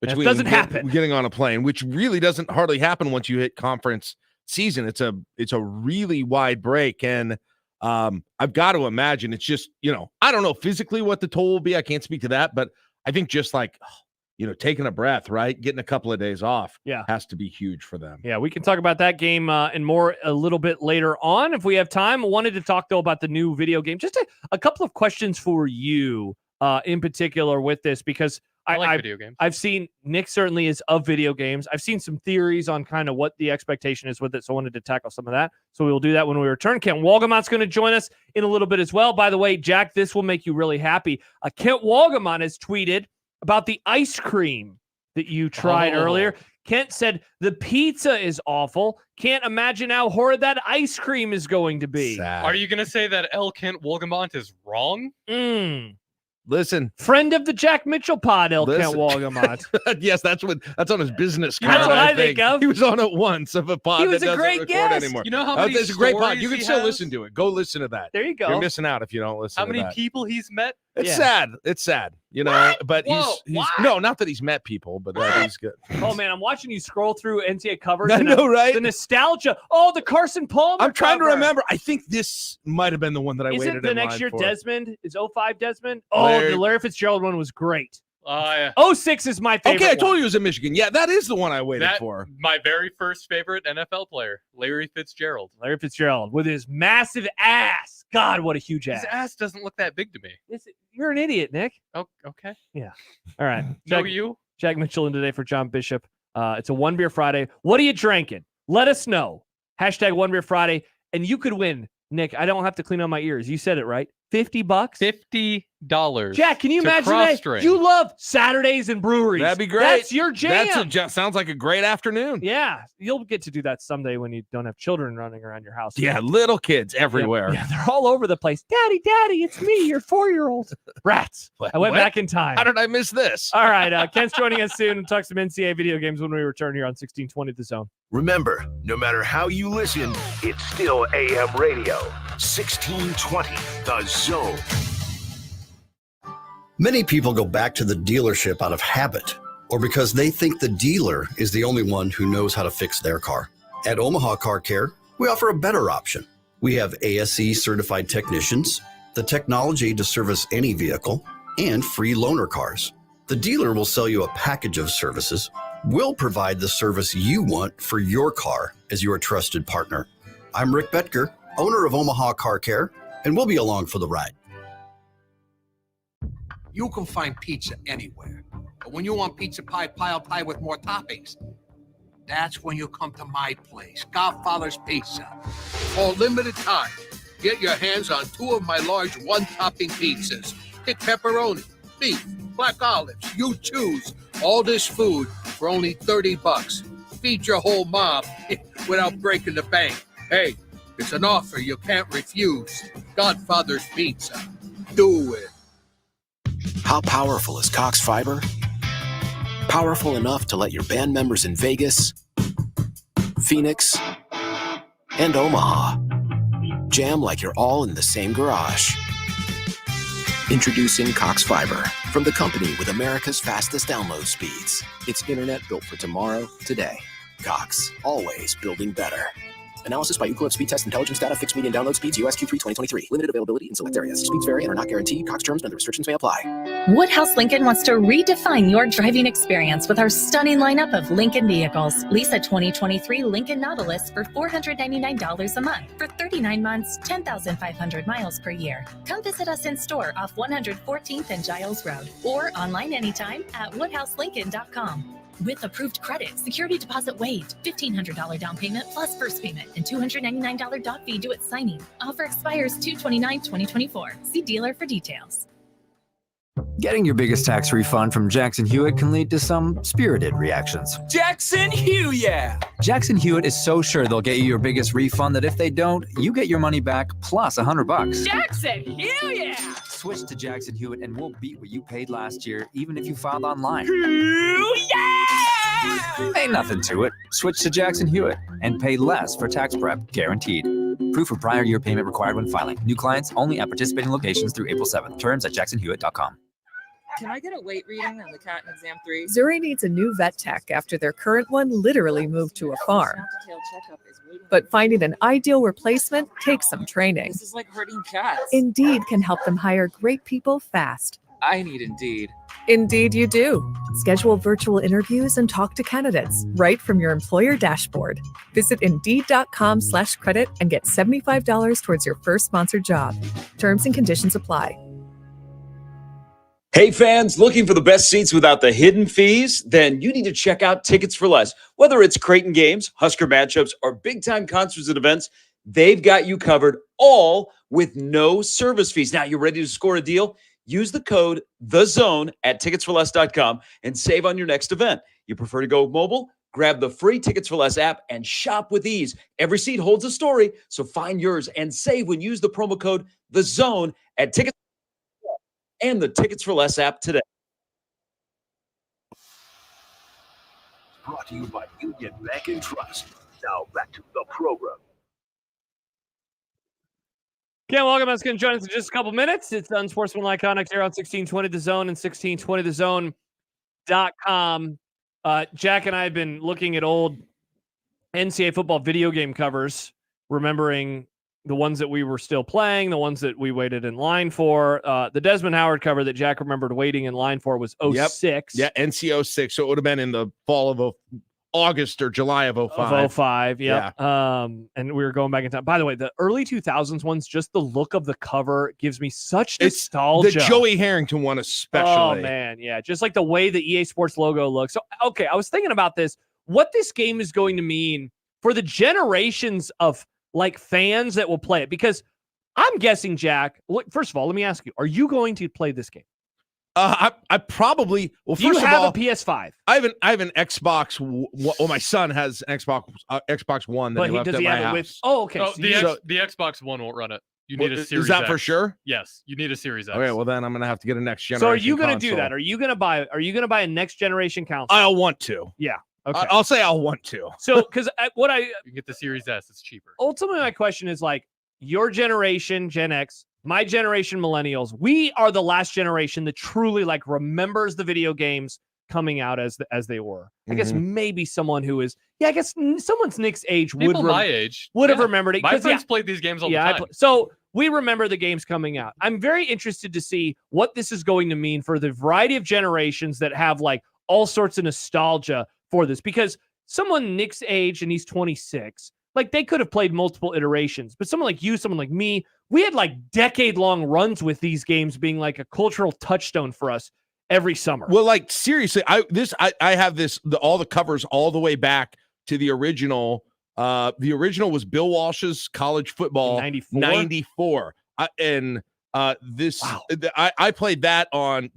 Between it doesn't happen. Getting on a plane, which really doesn't hardly happen once you hit conference season. It's a really wide break. And I've got to imagine it's just, I don't know physically what the toll will be. I can't speak to that, but I think just like, taking a breath, right? Getting a couple of days off has to be huge for them. Yeah, we can talk about that game and more a little bit later on if we have time. I wanted to talk, though, about the new video game. Just a couple of questions for you in particular with this, because I like video games. I've seen Nick certainly is of video games. I've seen some theories on kind of what the expectation is with it, so I wanted to tackle some of that. So we will do that when we return. Kent Walgamot's going to join us in a little bit as well. By the way, Jack, this will make you really happy. Kent Walgamot has tweeted about the ice cream that you tried earlier. Kent said the pizza is awful. Can't imagine how horrid that ice cream is going to be. Sad. Are you going to say that L. Kent Walgamot is wrong? Listen, friend of the Jack Mitchell pod, Kent Walgamot. Yes, that's on his business card. That's what I think of. He was on it once of a pod. He was that a doesn't great record guest. anymore. You know how many it's a great pod. stories You can he still has? listen to it. Go listen to that. There you go. You're missing out if you don't listen. How to many that. people he's met? It's Yeah. sad. It's sad. But he's no, not that he's met people, but that he's good. Oh man, I'm watching you scroll through NCAA covers. I know, right? The nostalgia. Oh, the Carson Palmer. I'm trying to cover. remember. I think this might have been the one that I Is waited it the in next line year? for. Desmond is 05 Desmond. Oh, the Larry Fitzgerald one was great. Yeah. 06 is my favorite. Okay, I told one. you it was in Michigan. Yeah, that is the one I waited That, for. my very first favorite NFL player, Larry Fitzgerald. Larry Fitzgerald with his massive ass. God, what a huge ass. His ass doesn't look that big to me. You're an idiot, Nick. Oh, okay. Yeah. All right. You. Jack Mitchell in today for John Bishop. It's a One Beer Friday. What are you drinking? Let us know. # One Beer Friday. And you could win. Nick, I don't have to clean out my ears. You said it right. $50? $50. Jack, can you imagine that? You love Saturdays and breweries. That'd be great. That's your jam. Sounds like a great afternoon. Yeah. You'll get to do that someday when you don't have children running around your house. Yeah, little kids everywhere. Yeah, they're all over the place. Daddy, it's me, your 4-year-old. Rats. I went back in time. How did I miss this? All right. Kent's joining us soon. We'll talk some NCAA video games when we return here on 1620 The Zone. Remember, no matter how you listen, it's still AM radio. 1620 The Zone. Many people go back to the dealership out of habit, or because they think the dealer is the only one who knows how to fix their car. At Omaha Car Care, we offer a better option. We have ASE certified technicians, the technology to service any vehicle, and free loaner cars. The dealer will sell you a package of services. We'll provide the service you want for your car as your trusted partner. I'm Rick Betker, owner of Omaha Car Care, and we'll be along for the ride. You can find pizza anywhere. But when you want pizza pie, pile pie with more toppings, that's when you come to my place, Godfather's Pizza. For a limited time, get your hands on 2 of my large one-topping pizzas. Pick pepperoni, beef, black olives, you choose. All this food for only $30. Feed your whole mob without breaking the bank. Hey, it's an offer you can't refuse. Godfather's Pizza. Do it. How powerful is Cox Fiber? Powerful enough to let your band members in Vegas, Phoenix, and Omaha jam like you're all in the same garage. Introducing Cox Fiber, from the company with America's fastest download speeds. It's internet built for tomorrow, today. Cox, always building better. Analysis by Ookla Speed Test Intelligence Data. Fixed median download speeds. US Q3 2023. Limited availability in select areas. Speeds vary and are not guaranteed. Cox terms and other restrictions may apply. Woodhouse Lincoln wants to redefine your driving experience with our stunning lineup of Lincoln vehicles. Lease a 2023 Lincoln Nautilus for $499 a month for 39 months, 10,500 miles per year. Come visit us in store off 114th and Giles Road or online anytime at woodhouselincoln.com. With approved credit, security deposit waived, $1,500 down payment plus first payment, and $299 doc fee due at signing. Offer expires 2/29/2024. See dealer for details. Getting your biggest tax refund from Jackson Hewitt can lead to some spirited reactions. Jackson Hewitt, yeah! Jackson Hewitt is so sure they'll get you your biggest refund that if they don't, you get your money back plus $100. Jackson Hewitt, yeah! Switch to Jackson Hewitt and we'll beat what you paid last year, even if you filed online. Yeah! Ain't nothing to it. Switch to Jackson Hewitt and pay less for tax prep, guaranteed. Proof of prior year payment required when filing. New clients only at participating locations through April 7th. Terms at jacksonhewitt.com. Can I get a weight reading on the cat in exam 3? Zuri needs a new vet tech after their current one literally moved to a farm. But finding an ideal replacement takes some training. This is like herding cats. Indeed can help them hire great people fast. I need Indeed. Indeed you do. Schedule virtual interviews and talk to candidates right from your employer dashboard. Visit Indeed.com/credit and get $75 towards your first sponsored job. Terms and conditions apply. Hey fans, looking for the best seats without the hidden fees? Then you need to check out Tickets for Less. Whether it's Creighton games, Husker matchups, or big-time concerts and events, they've got you covered, all with no service fees. Now, you ready to score a deal? Use the code THEZONE at ticketsforless.com and save on your next event. You prefer to go mobile? Grab the free Tickets for Less app and shop with ease. Every seat holds a story, so find yours and save when you use the promo code THEZONE at Tickets and the Tickets for Less app today. Brought to you by Union Bank and Trust. Now back to the program. Okay, welcome. I was going to join us in just a couple minutes. It's Unsportsmanlike Conduct here on 1620 The Zone and 1620thezone.com. Jack and I have been looking at old NCAA football video game covers, remembering the ones that we were still playing, the ones that we waited in line for. The Desmond Howard cover that Jack remembered waiting in line for was 06. Yeah, NC 06. So it would have been in the fall of August or July of 05. Of 05, yeah. And we were going back in time. By the way, the early 2000s ones, just the look of the cover gives me such nostalgia. The Joey Harrington one especially. Oh, man, yeah. Just like the way the EA Sports logo looks. So, okay, I was thinking about this. What this game is going to mean for the generations of like fans that will play it, because I'm guessing, Jack, first of all, let me ask you, are you going to play this game? I probably, well, Do you first of have all, a PS5? I have an Xbox. Well, my son has an Xbox One that But he left does at he my have it house. with? Oh, okay. Oh, so the Xbox One won't run it. You need a Is Series that X. for sure? Yes, you need a Series X. Okay, well then I'm gonna have to get a next generation. So are you going to do console. that? Are you going to buy a next generation console? I'll want to. Yeah. Okay. I'll say I'll want to. So, because You can get the Series S. It's cheaper. ultimately my question is like, your generation, Gen X, my generation, millennials, we are the last generation that truly like remembers the video games, coming out as they were. I guess maybe someone who is, I guess someone's Nick's age People my age would have remembered it. My 'cause, friends played these games all the I time. so we remember the games coming out. I'm very interested to see what this is going to mean for the variety of generations that have like all sorts of nostalgia for this, because someone Nick's age, and he's 26, like they could have played multiple iterations, but someone like you, someone like me, we had like decade-long runs with these games being like a cultural touchstone for us every summer. Well, like seriously, I have all the covers all the way back to the original. The original was Bill Walsh's College Football 94. I played that on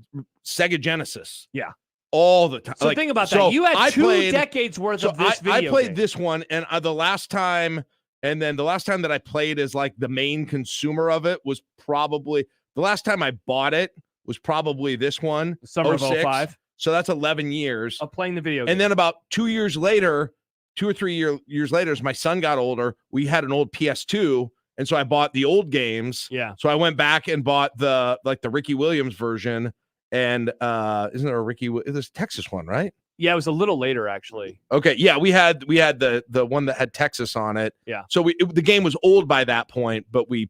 Sega Genesis. Yeah. All the time. So think about that. You had two decades worth of this video I played game. this one, and the last time that I played as like the main consumer of it was probably the last time I bought it was probably this one, Summer of 06. 05. So that's 11 years of playing the video game. And then about 2 years later, 2 or 3 years later, as my son got older, we had an old PS2. And so I bought the old games. Yeah. So I went back and bought the Ricky Williams version. And isn't there a Ricky? There's a Texas one, right? Yeah, it was a little later, actually. Okay. Yeah, we had the one that had Texas on it. Yeah. So the game was old by that point, but we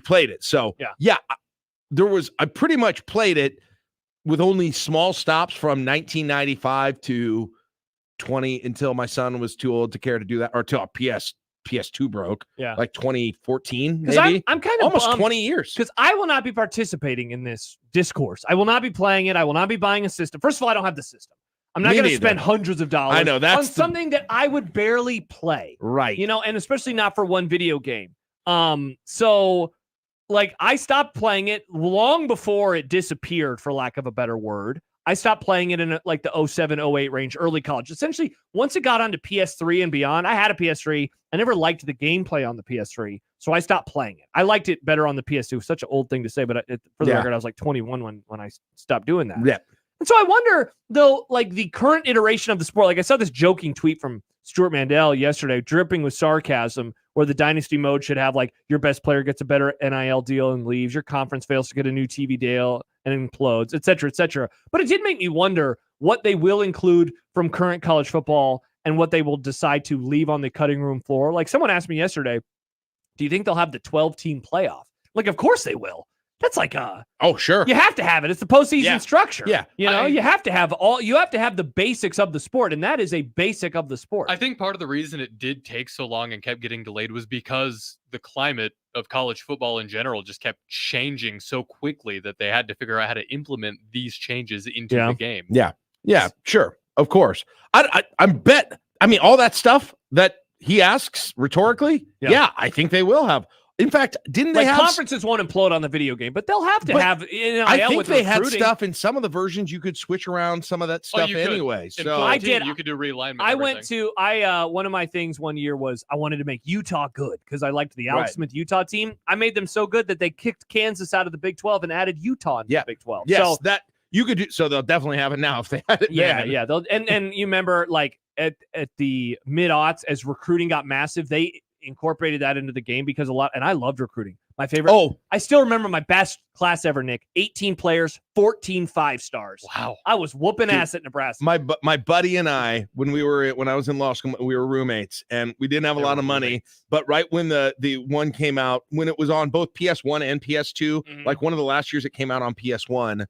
played it. So yeah, I pretty much played it with only small stops from 1995 to 20 until my son was too old to care to do that, or till PS2 broke. Yeah. Like 2014, Because maybe. I'm kind of almost bummed, 20 years. Because I will not be participating in this discourse. I will not be playing it. I will not be buying a system. First of all, I don't have the system. I'm not Me going to neither. spend hundreds of dollars I know, that's on something that I would barely play. Right. You know, and especially not for one video game. So like I stopped playing it long before it disappeared, for lack of a better word. I stopped playing it in like the 07, 08 range, early college. Essentially, once it got onto PS3 and beyond, I had a PS3. I never liked the gameplay on the PS3, so I stopped playing it. I liked it better on the PS2. Such an old thing to say, but for the record, I was like 21 when I stopped doing that. Yeah. And so I wonder, though, like the current iteration of the sport, like I saw this joking tweet from Stuart Mandel yesterday, dripping with sarcasm, where the dynasty mode should have like your best player gets a better NIL deal and leaves, your conference fails to get a new TV deal and implodes, et cetera, et cetera. But it did make me wonder what they will include from current college football and what they will decide to leave on the cutting room floor. Like someone asked me yesterday, do you think they'll have the 12-team playoff? Like, of course they will. That's like oh, sure. You have to have it. It's the postseason structure. Yeah. You know, you have to have the basics of the sport, and that is a basic of the sport. I think part of the reason it did take so long and kept getting delayed was because the climate of college football in general just kept changing so quickly that they had to figure out how to implement these changes into the game. Yeah. Yeah, sure. Of course. I bet, I mean, all that stuff that he asks rhetorically, I think they will have. In fact, didn't they like have conferences won't implode on the video game, but they'll have to have. I think with they had recruiting. stuff in some of the versions you could switch around some of that stuff anyway. So I did. You could do realignment. I went to one of my things one year was I wanted to make Utah good because I liked the Alex Smith Utah team. I made them so good that they kicked Kansas out of the Big 12 and added Utah into the Big 12. Yes, so that you could do. So they'll definitely have it now if they had it. Yeah, then. yeah. They'll, and you remember like at the mid-aughts as recruiting got massive, they incorporated that into the game because and I loved recruiting. My favorite. Oh, I still remember my best class ever, Nick. 18 players, 14 5-stars. Wow. I was whooping ass at Nebraska. My buddy and I, when I was in law school, we were roommates and we didn't have a lot of money. But right when the one came out, when it was on both PS1 and PS2, like one of the last years it came out on PS1,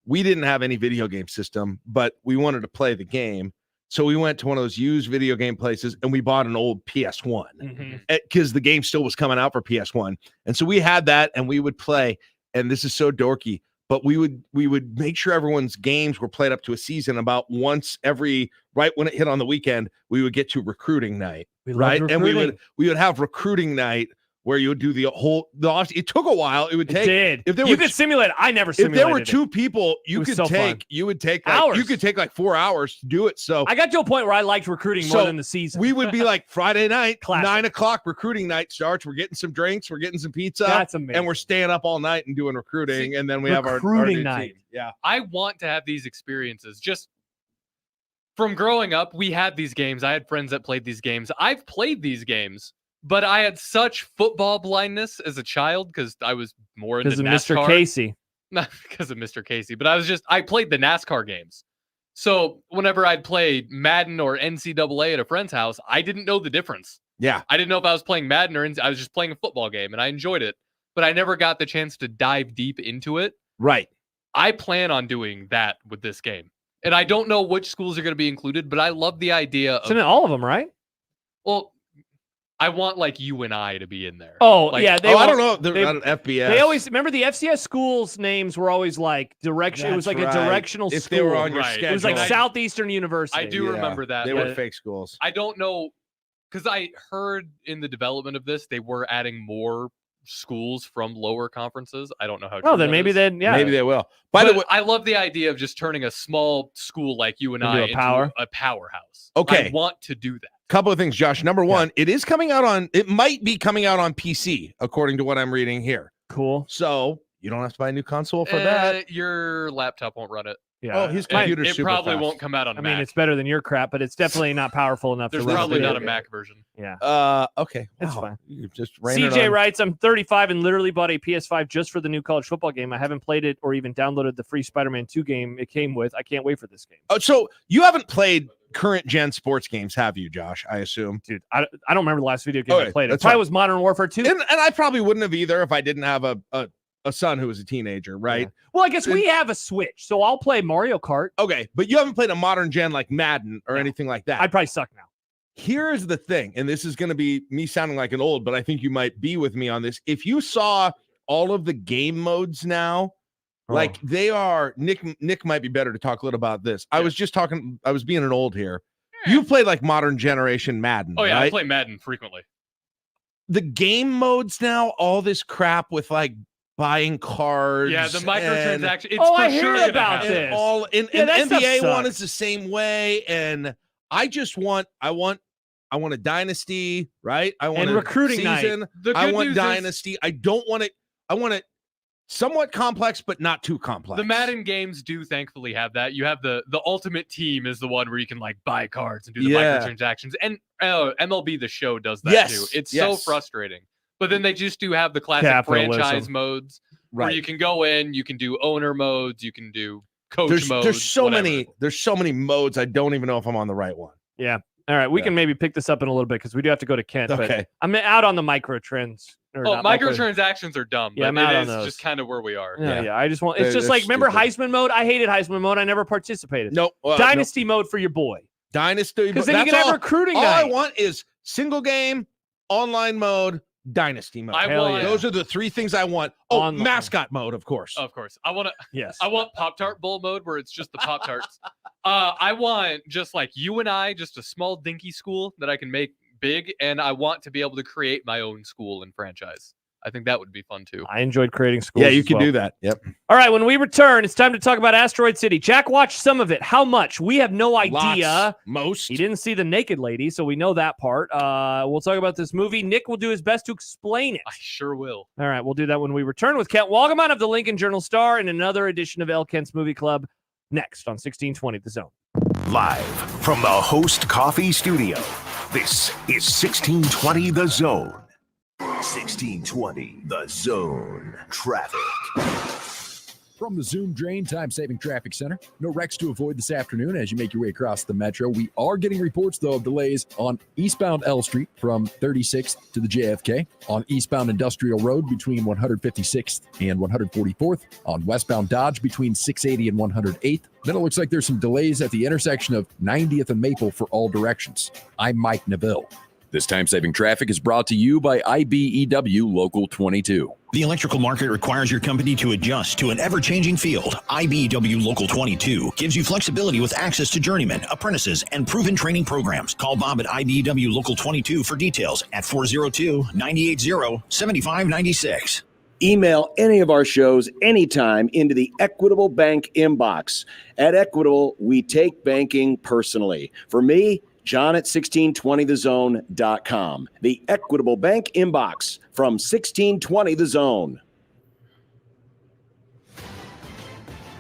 we didn't have any video game system, but we wanted to play the game. So we went to one of those used video game places and we bought an old PS1 because the game still was coming out for PS1. And so we had that and we would play. And this is so dorky, but we would make sure everyone's games were played up to a season about once every, right when it hit on the weekend, we would get to recruiting night. Right. And we would have recruiting night where you would do the off. It took a while. It would take. It did. If there you were could simulate. I never simulated. If there were two people, you could take. You would take hours. You could take like 4 hours to do it. So I got to a point where I liked recruiting more than the season. We would be like Friday night, 9:00 recruiting night starts. We're getting some drinks. We're getting some pizza. That's amazing. And we're staying up all night and doing recruiting. And then we have our recruiting night. Team. Yeah. I want to have these experiences. Just from growing up, we had these games. I had friends that played these games. I've played these games. But I had such football blindness as a child because I was more into NASCAR. Mr. Casey. Not because of Mr. Casey, but I played the NASCAR games. So whenever I'd play Madden or NCAA at a friend's house, I didn't know the difference. Yeah. I didn't know if I was playing Madden or I was just playing a football game, and I enjoyed it. But I never got the chance to dive deep into it. Right. I plan on doing that with this game. And I don't know which schools are going to be included, but I love the idea of... Isn't it all of them, right? Well, I want like you and I to be in there. Oh, like, yeah. I don't know. They're on FBS. They always remember the FCS schools' names were always like direction. It was like That's a right. directional If school. they were on your It was like schedule. Southeastern University. I do remember that. They but were fake schools. I don't know, because I heard in the development of this, they were adding more schools from lower conferences. I don't know how. Oh, true then that maybe is. then, yeah. Maybe they will. By the way, I love the idea of just turning a small school like you and I Into a a powerhouse. Okay. I want to do that. Couple of things, Josh. Number one, it might be coming out on PC, according to what I'm reading here. Cool. So you don't have to buy a new console for that. Your laptop won't run it. Yeah. Oh, his computer's It super probably fast. won't come out on I Mac. mean, it's better than your crap, but it's definitely not powerful enough There's to run probably video not a game. Mac version. Yeah. Okay. It's Wow. fine. You just ran it CJ on- writes, I'm 35 and literally bought a PS5 just for the new college football game. I haven't played it or even downloaded the free Spider-Man 2 game it came with. I can't wait for this game. Oh, so you haven't played current gen sports games, have you, Josh? I assume. Dude, I don't remember the last video game Okay, I played. It that's probably fine. was Modern Warfare 2. And I probably wouldn't have either if I didn't have a son who was a teenager, right? Yeah. Well, I guess we have a Switch, so I'll play Mario Kart. Okay, but you haven't played a modern gen like Madden or anything like that. I'd probably suck now. Here's the thing, and this is going to be me sounding like an old, but I think you might be with me on this. If you saw all of the game modes now, like they are, Nick might be better to talk a little about this. I was being an old here. You've played like modern generation Madden. Oh yeah, right? I play Madden frequently. The game modes now, all this crap with like buying cards. Yeah, the microtransaction. It's Oh, for I hear sure gonna about happen. this. All in Yeah, that stuff NBA one sucks. is the same way, and I just want I want a dynasty, right? I want And a recruiting night. season. The I good want news is- dynasty. I don't want it. I want it somewhat complex, but not too complex. The Madden games do thankfully have that. You have the ultimate team is the one where you can like buy cards and do the Yeah. microtransactions. And MLB The Show does that Yes, too. It's so yes. frustrating. But then they just do have the classic Capitalism. franchise modes where Right. you can go in, you can do owner modes, you can do coach modes. There's so whatever. many modes. I don't even know if I'm on the right one. Yeah. All right. We Yeah. can maybe pick this up in a little bit because we do have to go to Kent. Okay. But I'm out on the microtrends. or Oh, not micro- microtransactions are dumb, Yeah, but I'm out it on is those. just kind of where we are. Yeah. I just want. It's They're- just they're like remember stupid. Heisman mode. I hated Heisman mode. I never participated. Nope. Dynasty mode for your boy. Dynasty. 'Cause then you that's can have all- recruiting All I night. want is single game, online mode, dynasty mode. I Hell want, yeah. Those are the three things I want. Oh, Online. mascot mode, of course. Of course. I want to. Yes. I want Pop-Tart Bowl mode where it's just the Pop-Tarts. I want just like you and I, just a small dinky school that I can make big, and I want to be able to create my own school and franchise. I think that would be fun too. I enjoyed creating schools. Yeah, you as can well. do that. Yep. All right, when we return, it's time to talk about Asteroid City. Jack watched some of it. How much? We have no idea. Lots. Most. He didn't see the naked lady, so we know that part. We'll talk about this movie. Nick will do his best to explain it. I sure will. All right, we'll do that when we return with Kent Walgamon of the Lincoln Journal-Star and another edition of El Kent's Movie Club next on 1620 The Zone. Live from the Host Coffee Studio, this is 1620 The Zone. 1620 The Zone. Traffic. From the Zoom Drain Time-Saving Traffic Center, no wrecks to avoid this afternoon as you make your way across the metro. We are getting reports, though, of delays on eastbound L Street from 36th to the JFK, on eastbound Industrial Road between 156th and 144th, on westbound Dodge between 680 and 108th. Then it looks like there's some delays at the intersection of 90th and Maple for all directions. I'm Mike Neville. This time-saving traffic is brought to you by IBEW Local 22. The electrical market requires your company to adjust to an ever-changing field. IBEW Local 22 gives you flexibility with access to journeymen, apprentices, and proven training programs. Call Bob at IBEW Local 22 for details at 402-980-7596. Email any of our shows anytime into the Equitable Bank inbox. At Equitable, we take banking personally. For me, John at 1620thezone.com. The Equitable Bank inbox from 1620 The Zone.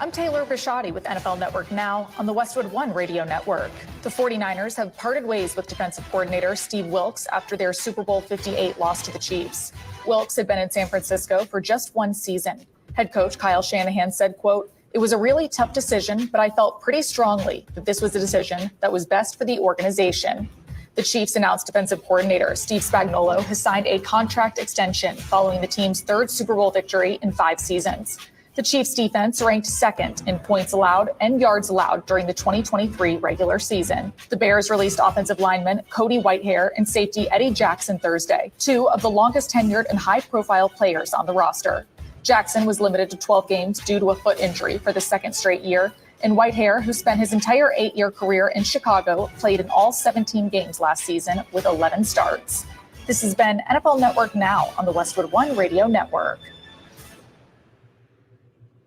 I'm Taylor Bisciotti with NFL Network Now on the Westwood One Radio Network. The 49ers have parted ways with defensive coordinator Steve Wilks after their Super Bowl 58 loss to the Chiefs. Wilks had been in San Francisco for just one season. Head coach Kyle Shanahan said, quote, It was a really tough decision, but I felt pretty strongly that this was a decision that was best for the organization. The Chiefs announced defensive coordinator Steve Spagnuolo has signed a contract extension following the team's third Super Bowl victory in 5 seasons. The Chiefs defense ranked second in points allowed and yards allowed during the 2023 regular season. The Bears released offensive lineman Cody Whitehair and safety Eddie Jackson Thursday, 2 of the longest tenured and high-profile players on the roster. Jackson was limited to 12 games due to a foot injury for the second straight year, and Whitehair, who spent his entire 8-year career in Chicago, played in all 17 games last season with 11 starts. This has been NFL Network Now on the Westwood One Radio Network.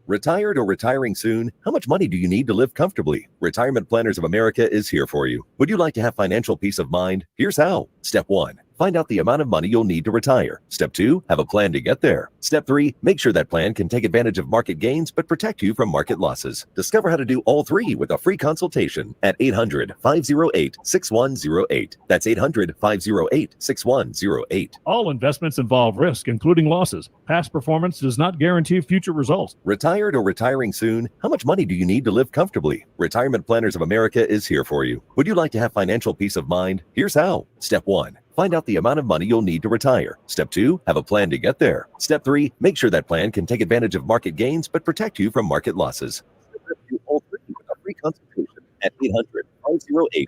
Retired or retiring soon? How much money do you need to live comfortably? Retirement Planners of America is here for you. Would you like to have financial peace of mind? Here's how. Step 1. Find out the amount of money you'll need to retire. Step 2, have a plan to get there. Step 3, make sure that plan can take advantage of market gains but protect you from market losses. Discover how to do all 3 with a free consultation at 800-508-6108. That's 800-508-6108. All investments involve risk, including losses. Past performance does not guarantee future results. Retired or retiring soon? How much money do you need to live comfortably? Retirement Planners of America is here for you. Would you like to have financial peace of mind? Here's how. Step 1. Find out the amount of money you'll need to retire. Step 2, have a plan to get there. Step 3, make sure that plan can take advantage of market gains but protect you from market losses. Do all 3 with a free consultation at 800-508-6108.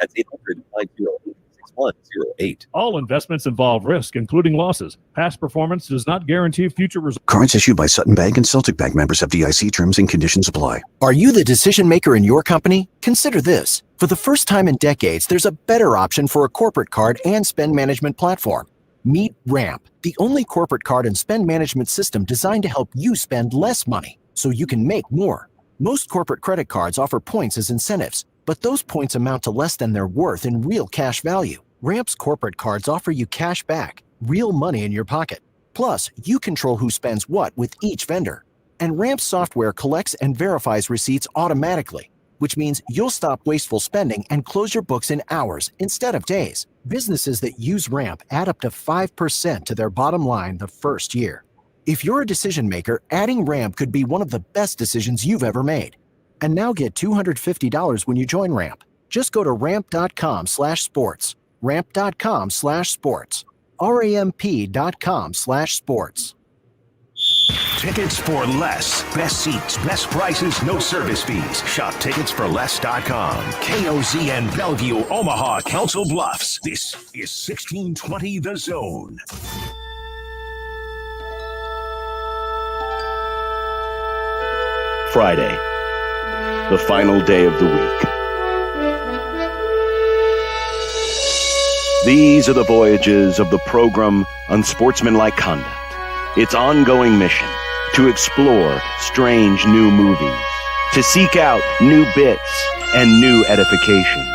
That's 800-508-6108. All investments involve risk, including losses. Past performance does not guarantee future results. Cards issued by Sutton Bank and Celtic Bank, members of FDIC. Terms and conditions apply. Are you the decision maker in your company? Consider this. For the first time in decades, there's a better option for a corporate card and spend management platform. Meet Ramp, the only corporate card and spend management system designed to help you spend less money so you can make more. Most corporate credit cards offer points as incentives, but those points amount to less than their worth in real cash value. Ramp's corporate cards offer you cash back, real money in your pocket. Plus, you control who spends what with each vendor. And Ramp's software collects and verifies receipts automatically, which means you'll stop wasteful spending and close your books in hours instead of days. Businesses that use Ramp add up to 5% to their bottom line the first year. If you're a decision maker, adding Ramp could be one of the best decisions you've ever made. And now get $250 when you join Ramp. Just go to ramp.com/sports. ramp.com/sports. ramp.com/sports. Tickets for less. Best seats, best prices, no service fees. Shop ticketsforless.com. KOZN Bellevue, Omaha, Council Bluffs. This is 1620 The Zone. Friday, the final day of the week. These are the voyages of the program Unsportsmanlike Conduct. Its ongoing mission to explore strange new movies, to seek out new bits and new edifications,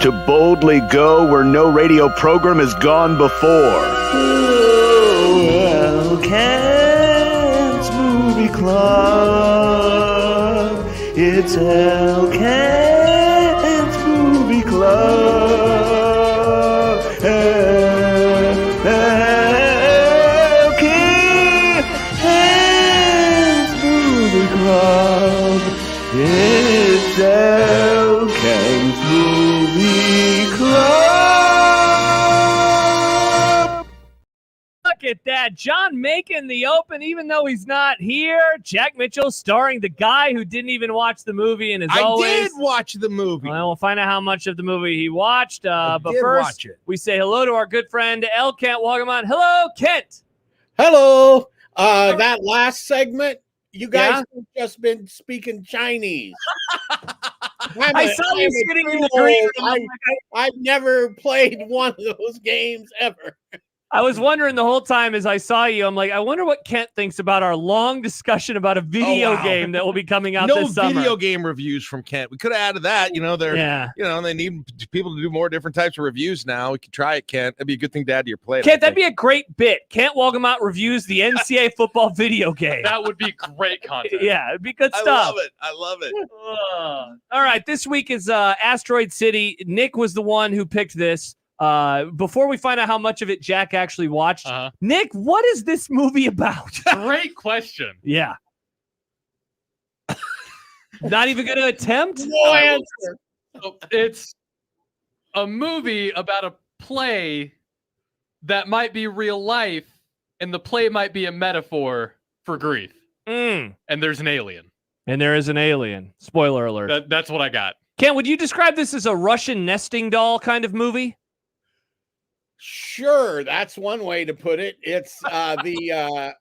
to boldly go where no radio program has gone before. Elkent's Movie Club. It's Elkent's Movie Club. It's Elkent's Movie Club. Look at that. John making the open, even though he's not here. Jack Mitchell starring the guy who didn't even watch the movie. And as always, I did watch the movie. Well, we'll find out how much of the movie he watched. But did first, watch it. we say hello to our good friend, El Kent. Welcome on. Hello, Kent. Hello. That last segment, you guys Yeah? have just been speaking Chinese. I saw you sitting in the green room. I've never played one of those games ever. I was wondering the whole time as I saw you, I'm like, I wonder what Kent thinks about our long discussion about a video game that will be coming out No this summer. video game reviews from Kent. We could have added that. They need people to do more different types of reviews now. We could try it, Kent. That'd be a good thing to add to your plate. Kent, that'd be a great bit. Kent Walgamot reviews the NCAA football video game. That would be great content. Yeah, it'd be good stuff. I love it. All right, this week is Asteroid City. Nick was the one who picked this. Before we find out how much of it Jack actually watched, Nick, what is this movie about? Great question. Yeah. Not even going to attempt? No answer. So it's a movie about a play that might be real life, and the play might be a metaphor for grief. Mm. And there's an alien. And there is an alien. Spoiler alert. That's what I got. Ken, would you describe this as a Russian nesting doll kind of movie? Sure, that's one way to put it. It's the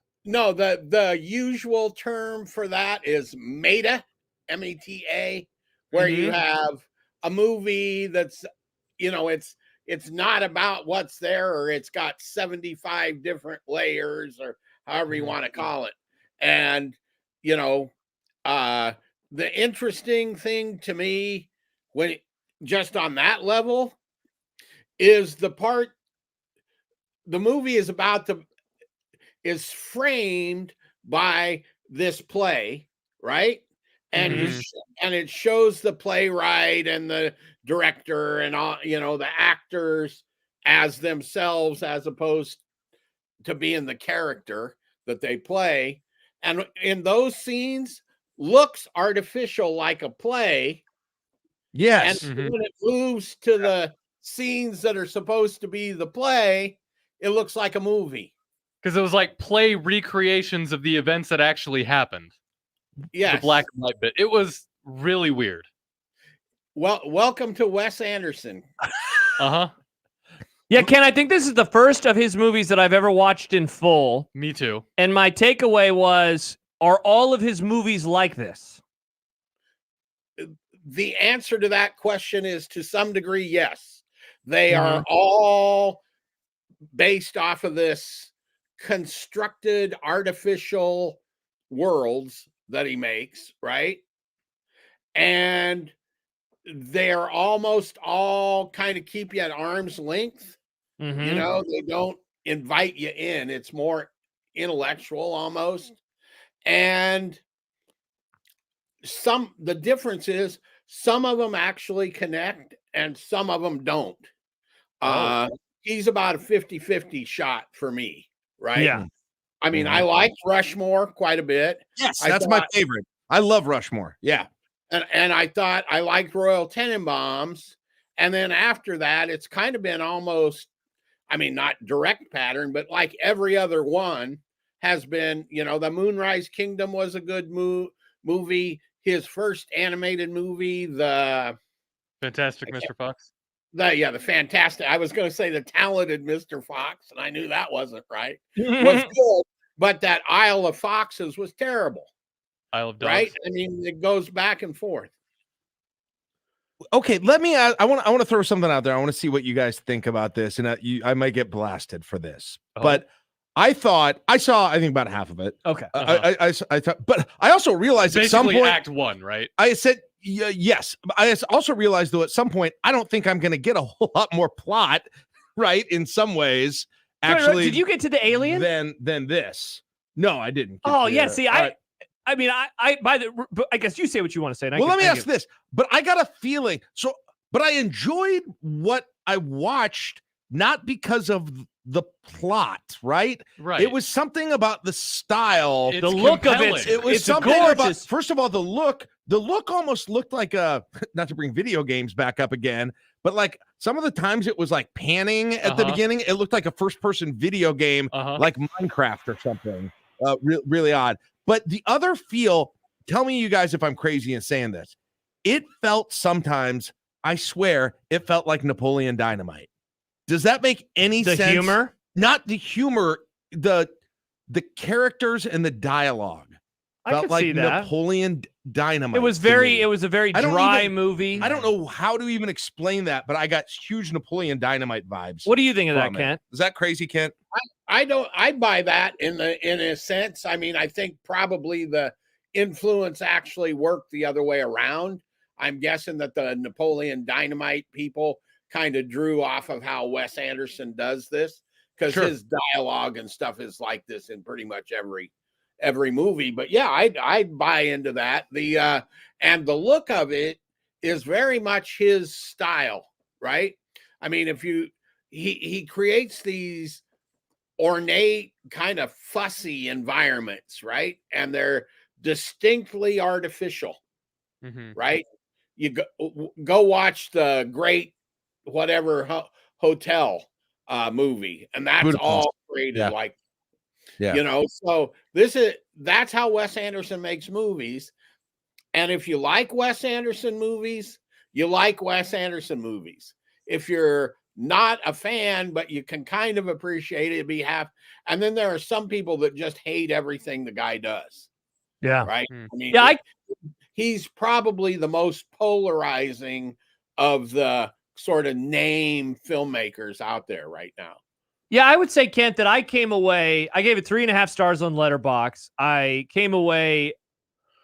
usual term for that is meta, META, where you have a movie that's, it's not about what's there, or it's got 75 different layers, or however you want to call it. And the interesting thing to me, when just on that level, is the movie is framed by this play, right? And and it shows the playwright and the director and all, the actors as themselves, as opposed to being the character that they play. And in those scenes, looks artificial like a play. Yes. And when it moves to the scenes that are supposed to be the play, it looks like a movie. Because it was like play recreations of the events that actually happened. Yes. The black and white bit. It was really weird. Well, welcome to Wes Anderson. Uh-huh. Yeah, Ken, I think this is the first of his movies that I've ever watched in full. Me too. And my takeaway was, are all of his movies like this? The answer to that question is, to some degree, yes. They are all based off of this constructed artificial worlds that he makes, right? And they're almost all kind of keep you at arm's length. They don't invite you in. It's more intellectual almost. And the difference is some of them actually connect and some of them don't. He's about a 50-50 shot for me, right? Yeah. I mean, I liked Rushmore quite a bit. Yes, that's my favorite. I love Rushmore. Yeah. And I thought I liked Royal Tenenbaums. And then after that, it's kind of been almost, not direct pattern, but like every other one has been, the Moonrise Kingdom was a good movie. His first animated movie, the Fantastic Mr. Fox. The fantastic. I was going to say the talented Mr. Fox, and I knew that wasn't right. Was good, but that Isle of Foxes was terrible. Isle of Dogs. Right? It goes back and forth. Okay, let me ask, I want to throw something out there. I want to see what you guys think about this, and I might get blasted for this. But I saw about half of it. Okay. I thought, but I also realized Basically at some point, Act 1, right? I said yes. I also realized though at some point I don't think I'm going to get a whole lot more plot, right? In some ways, actually. Did you get to the alien? Than this? No, I didn't. See, I guess you say what you want to say. Well, let me ask this. But I got a feeling. But I enjoyed what I watched, not because of the plot, right? Right. It was something about the style, the look of it. It was it's something gorgeous. about. First of all, the look. The look almost looked like not to bring video games back up again, but like some of the times it was like panning at the beginning. It looked like a first-person video game, like Minecraft or something. Really odd. But the other feel, tell me you guys if I'm crazy in saying this. It felt sometimes, I swear, it felt like Napoleon Dynamite. Does that make any sense? The humor? Not the humor, the characters and the dialogue. I could see that. Napoleon Dynamite. It was a very dry movie. I don't know how to even explain that, but I got huge Napoleon Dynamite vibes. What do you think of that, Kent? Is that crazy, Kent? I buy that in a sense. I think probably the influence actually worked the other way around. I'm guessing that the Napoleon Dynamite people kind of drew off of how Wes Anderson does this, because his dialogue and stuff is like this in pretty much every movie. But yeah, I'd buy into that. And the look of it is very much his style, right? He creates these ornate, kind of fussy environments, right? And they're distinctly artificial, right? You go watch the Great whatever Hotel movie, and that's Budapest. all created like, you know. So that's how Wes Anderson makes movies. And if you like Wes Anderson movies, you like Wes Anderson movies. If you're not a fan, but you can kind of appreciate it, be half. And then there are some people that just hate everything the guy does. Yeah. Right. I mean, he's probably the most polarizing of the sort of name filmmakers out there right now. Yeah, I would say, Kent, that I came away, I gave it 3.5 stars on Letterboxd. I came away,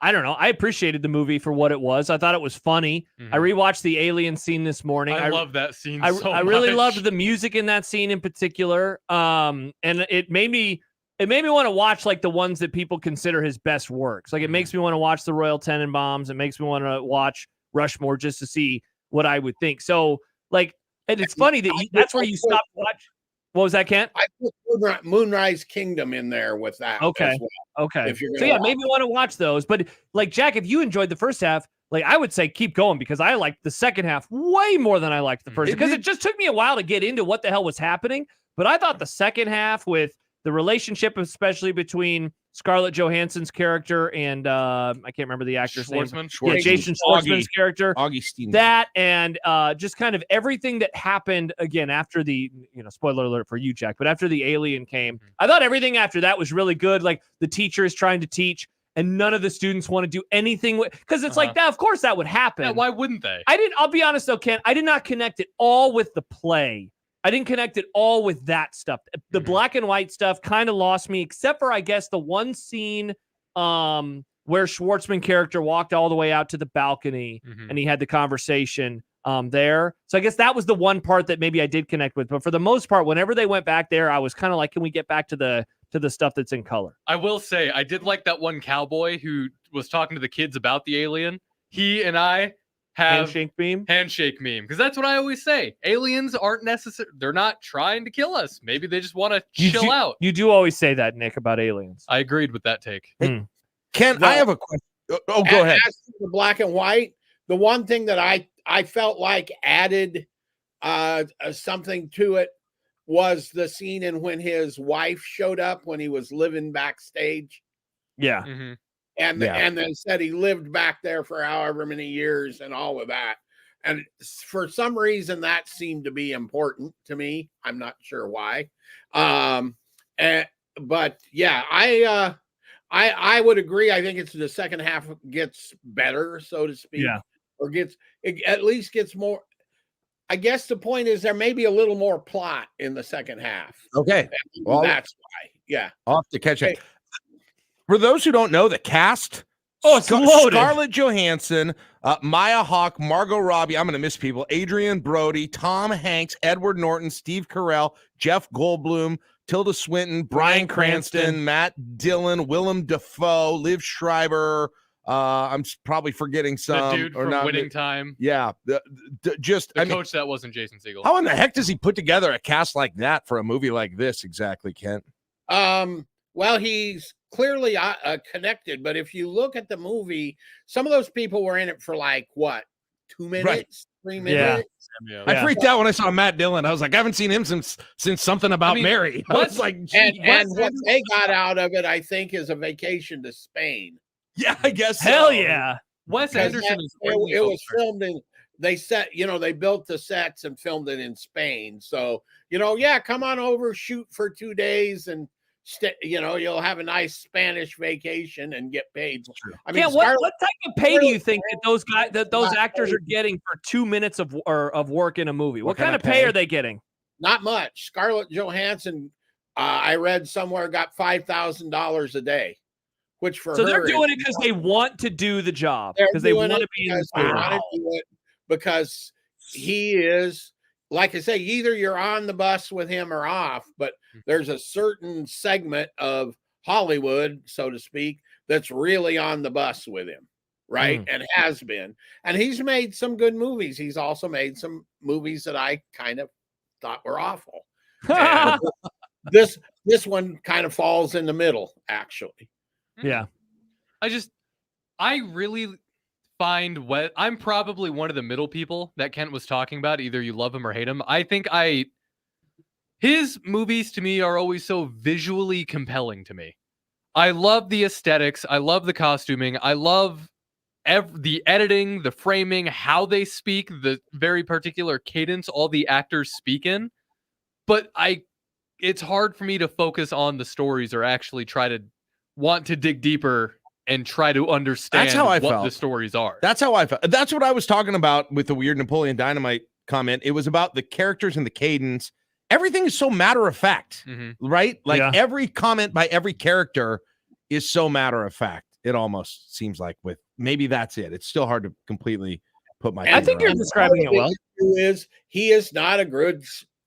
I don't know, I appreciated the movie for what it was. I thought it was funny. I rewatched the alien scene this morning. I love that scene so I really much. loved the music in that scene in particular. And it made me want to watch like the ones that people consider his best works. Like it makes me want to watch the Royal Tenenbaums. It makes me want to watch Rushmore just to see what I would think. So like, and it's funny that that's where you stopped watching. What was that, Kent? I put Moonrise Kingdom in there with that. Okay. As well, okay. If you're So yeah, maybe want to watch those. But like Jack, if you enjoyed the first half, like I would say keep going because I liked the second half way more than I liked the first. Because it just took me a while to get into what the hell was happening. But I thought the second half with the relationship, especially between Scarlett Johansson's character and I can't remember the actor's name. Yeah, Jason Schwartzman's character. Augie Stevens. That and just kind of everything that happened again after the, spoiler alert for you, Jack, but after the alien came, I thought everything after that was really good. Like the teacher is trying to teach and none of the students want to do anything with, because it's like that. Of course that would happen. Yeah, why wouldn't they? I'll be honest though, Ken, I did not connect it all with the play. I didn't connect it all with that stuff. The black and white stuff kind of lost me, except for, I guess, the one scene where Schwartzman character walked all the way out to the balcony and he had the conversation there. So I guess that was the one part that maybe I did connect with. But for the most part, whenever they went back there, I was kind of like, can we get back to the stuff that's in color? I will say, I did like that one cowboy who was talking to the kids about the alien. He and I have handshake meme, because that's what I always say. Aliens aren't necessary. They're not trying to kill us. Maybe they just want to chill out. You do always say that, Nick, about aliens. I agreed with that take. Ken, I have a question. Oh, go ahead. As to the black and white, the one thing that I felt like added something to it was the scene in when his wife showed up when he was living backstage. Yeah. And then said he lived back there for however many years and all of that. And for some reason that seemed to be important to me. I'm not sure why. But yeah, I would agree. I think it's the second half gets better, so to speak. Yeah. Or at least gets more. I guess the point is there may be a little more plot in the second half. Okay. Well, that's why. Yeah. I'll have to catch it. For those who don't know, the cast. It's loaded. Scarlett Johansson, Maya Hawke, Margot Robbie. I'm going to miss people. Adrian Brody, Tom Hanks, Edward Norton, Steve Carell, Jeff Goldblum, Tilda Swinton, Bryan Cranston, Matt Dillon, Willem Dafoe, Liv Schreiber. I'm probably forgetting some. The dude from Winning Time. Yeah. The coach that wasn't Jason Segel. How in the heck does he put together a cast like that for a movie like this exactly, Kent? Well, he's clearly connected, but if you look at the movie, some of those people were in it for like what, 2 minutes, 3 minutes. Yeah. I freaked out when I saw Matt Dillon. I was like, I haven't seen him since Something About Mary. I was like, and what they got out of it, I think, is a vacation to Spain. Yeah, I guess. Hell yeah. Wes Anderson it was filmed in. They they built the sets and filmed it in Spain. So come on over, shoot for 2 days, and you'll have a nice Spanish vacation and get paid. I mean, what type of pay do you think that those actors are getting for 2 minutes of work in a movie? What kind of pay are they getting? Not much. Scarlett Johansson, I read somewhere, got $5,000 a day, which for so her they're doing it because they want to do the job, because they want to be in the they want to do it because he is. Like I say, either you're on the bus with him or off, but there's a certain segment of Hollywood, so to speak, that's really on the bus with him, right? And has been. And he's made some good movies. He's also made some movies that I kind of thought were awful. This one kind of falls in the middle, actually. Yeah. I really find what I'm probably one of the middle people that Kent was talking about. Either you love him or hate him. I think his movies to me are always so visually compelling to me. I love the aesthetics. I love the costuming. I love the editing, the framing, how they speak, the very particular cadence all the actors speak in. But it's hard for me to focus on the stories or actually try to want to dig deeper and try to understand what the stories are. That's how I felt. That's what I was talking about with the weird Napoleon Dynamite comment. It was about the characters and the cadence. Everything is so matter of fact, right? Like every comment by every character is so matter of fact. It almost seems like with maybe that's it. It's still hard to completely put my. I think you're describing it well. He is not a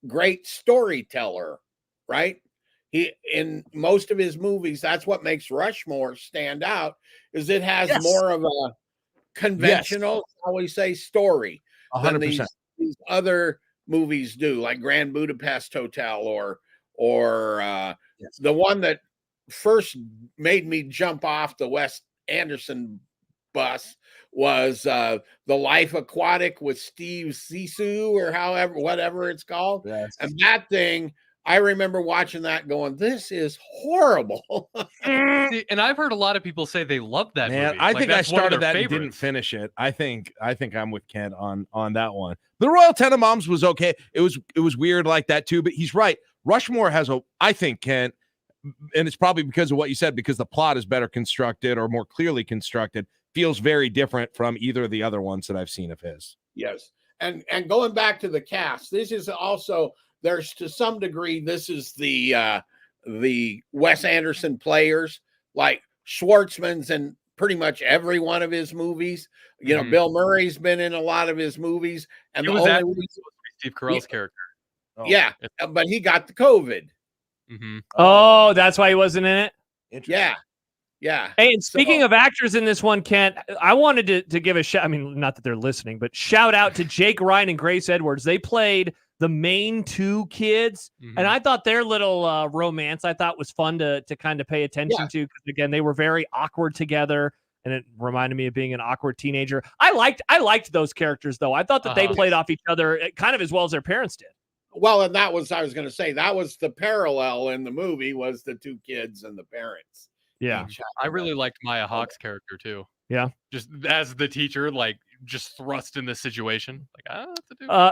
great storyteller, right? He in most of his movies, that's what makes Rushmore stand out. Is it has more of a conventional, how we say, story than these other movies do, like Grand Budapest Hotel or the one that first made me jump off the Wes Anderson bus was The Life Aquatic with Steve Zissou or whatever it's called. And that thing, I remember watching that going, this is horrible. See, and I've heard a lot of people say they love that movie. I think I started that and didn't finish it. I think I'm with Kent on that one. The Royal Tenenbaums was okay. It was weird like that too, but he's right. Rushmore has I think, Kent, and it's probably because of what you said, because the plot is better constructed or more clearly constructed, feels very different from either of the other ones that I've seen of his. Yes. And going back to the cast, this is also, there's to some degree, this is the Wes Anderson players, like Schwartzman's in pretty much every one of his movies. You know, Bill Murray's been in a lot of his movies. And it was actually Steve Carell's character. Yeah, but he got the COVID. Oh, that's why he wasn't in it? Yeah. Hey, and speaking of actors in this one, Kent, I wanted to give a shout. I mean, not that they're listening, but shout out to Jake Ryan and Grace Edwards. They played the main two kids, and I thought their little romance was fun to kind of pay attention to, because again, they were very awkward together, and it reminded me of being an awkward teenager. I liked those characters though. I thought that they played off each other kind of as well as their parents did. Well, and I was going to say, that was the parallel in the movie, was the two kids and the parents. Yeah. I really liked Maya Hawke's character too. Yeah. Just as the teacher, like just thrust in this situation. Like,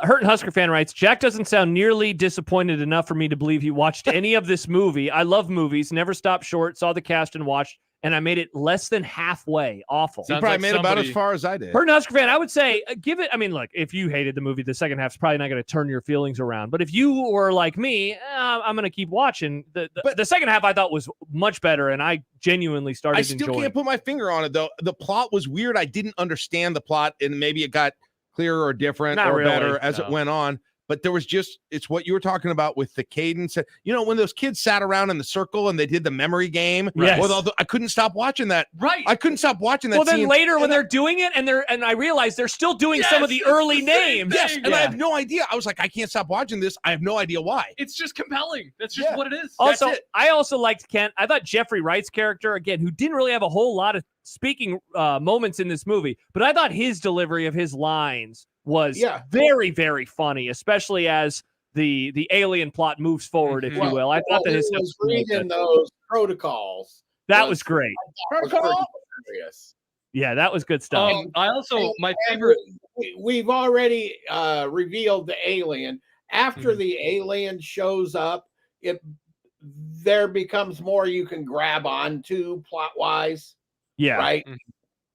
Hurt and Husker fan writes, Jack doesn't sound nearly disappointed enough for me to believe he watched any of this movie. I love movies, never stopped short, saw the cast and watched, and I made it less than halfway. Awful. You probably made about as far as I did. Hurt and Husker fan, I would say, give it. I mean, look, if you hated the movie, the second half's probably not going to turn your feelings around. But if you were like me, I'm going to keep watching. The second half I thought was much better, and I genuinely started enjoying. I still can't put my finger on it though. The plot was weird. I didn't understand the plot, and maybe it got clearer or different better as it went on. But there was it's what you were talking about with the cadence. You know, when those kids sat around in the circle and they did the memory game. Yes. Well, I couldn't stop watching that. Right. I couldn't stop watching that. Well, then later when they're doing it and I realized they're still doing some of the early names. Yes, and I have no idea. I was like, I can't stop watching this. I have no idea why. It's just compelling. That's just what it is. Also, I also liked Kent. I thought Jeffrey Wright's character, again, who didn't really have a whole lot of speaking moments in this movie, but I thought his delivery of his lines was very, very funny, especially as the alien plot moves forward, if you will. I thought that his was reading those protocols. That was great. Yeah, that was good stuff. I also my favorite. We've already revealed the alien. After the alien shows up, there becomes more you can grab onto plot wise. Yeah, right.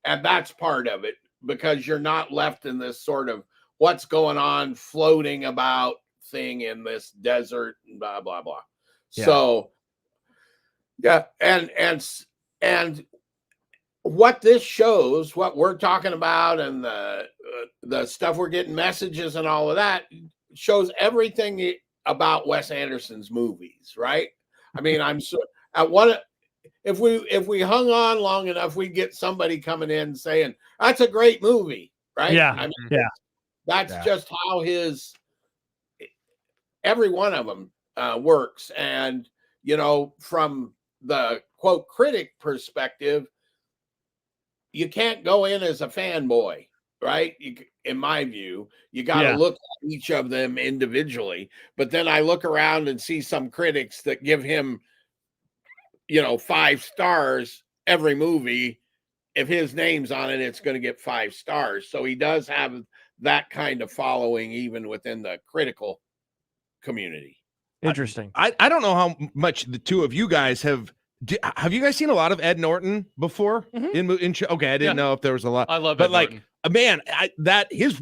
And that's part of it, because you're not left in this sort of what's going on floating about thing in this desert and blah blah blah. So and what this shows, what we're talking about, and the stuff we're getting messages and all of that, shows everything about Wes Anderson's movies, right? I mean, I'm so at one. If we hung on long enough, we'd get somebody coming in saying that's a great movie, right? Yeah, I mean, that's just how every one of them works. And you know, from the quote critic perspective, you can't go in as a fanboy, right? In my view, you got to look at each of them individually. But then I look around and see some critics that give him, 5 stars every movie. If his name's on it, it's going to get 5 stars. So he does have that kind of following even within the critical community. Interesting. I don't know how much the two of you guys have you guys seen a lot of Ed Norton before? Mm-hmm. Okay, I didn't know if there was a lot. I love but Ed Norton. man, his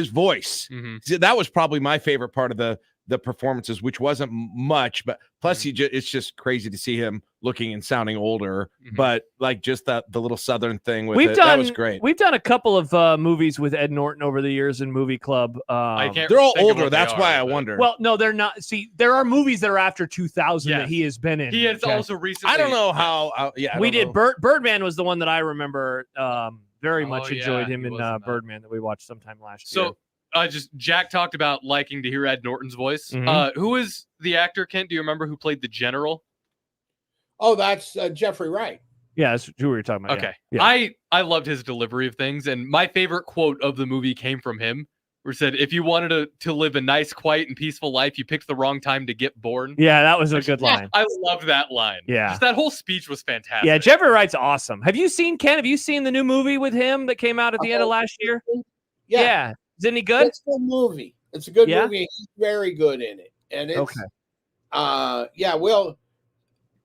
voice. Mm-hmm. That was probably my favorite part of the performances, which wasn't much, but plus it's just crazy to see him looking and sounding older. But like just the little Southern thing with that was great. We've done a couple of movies with Ed Norton over the years in Movie Club. They're all older. That's why I wonder. Well, no, they're not. See, there are movies that are after 2000 that he has been in. He has also recently. I don't know how. We did. Birdman was the one that I remember. Very much enjoyed him in Birdman that we watched sometime last year. So. Jack talked about liking to hear Ed Norton's voice. Who is the actor, Kent? Do you remember who played the general? Oh, that's Jeffrey Wright. Yeah, that's who we were talking about. Okay. Yeah. I loved his delivery of things, and my favorite quote of the movie came from him, where he said, if you wanted to live a nice, quiet, and peaceful life, you picked the wrong time to get born. Yeah, that was a good line. I loved that line. Yeah. Just that whole speech was fantastic. Yeah, Jeffrey Wright's awesome. Have you seen the new movie with him that came out at the end of last year? Yeah. Is it any good? It's a good movie. It's a good movie. He's very good in it. And it's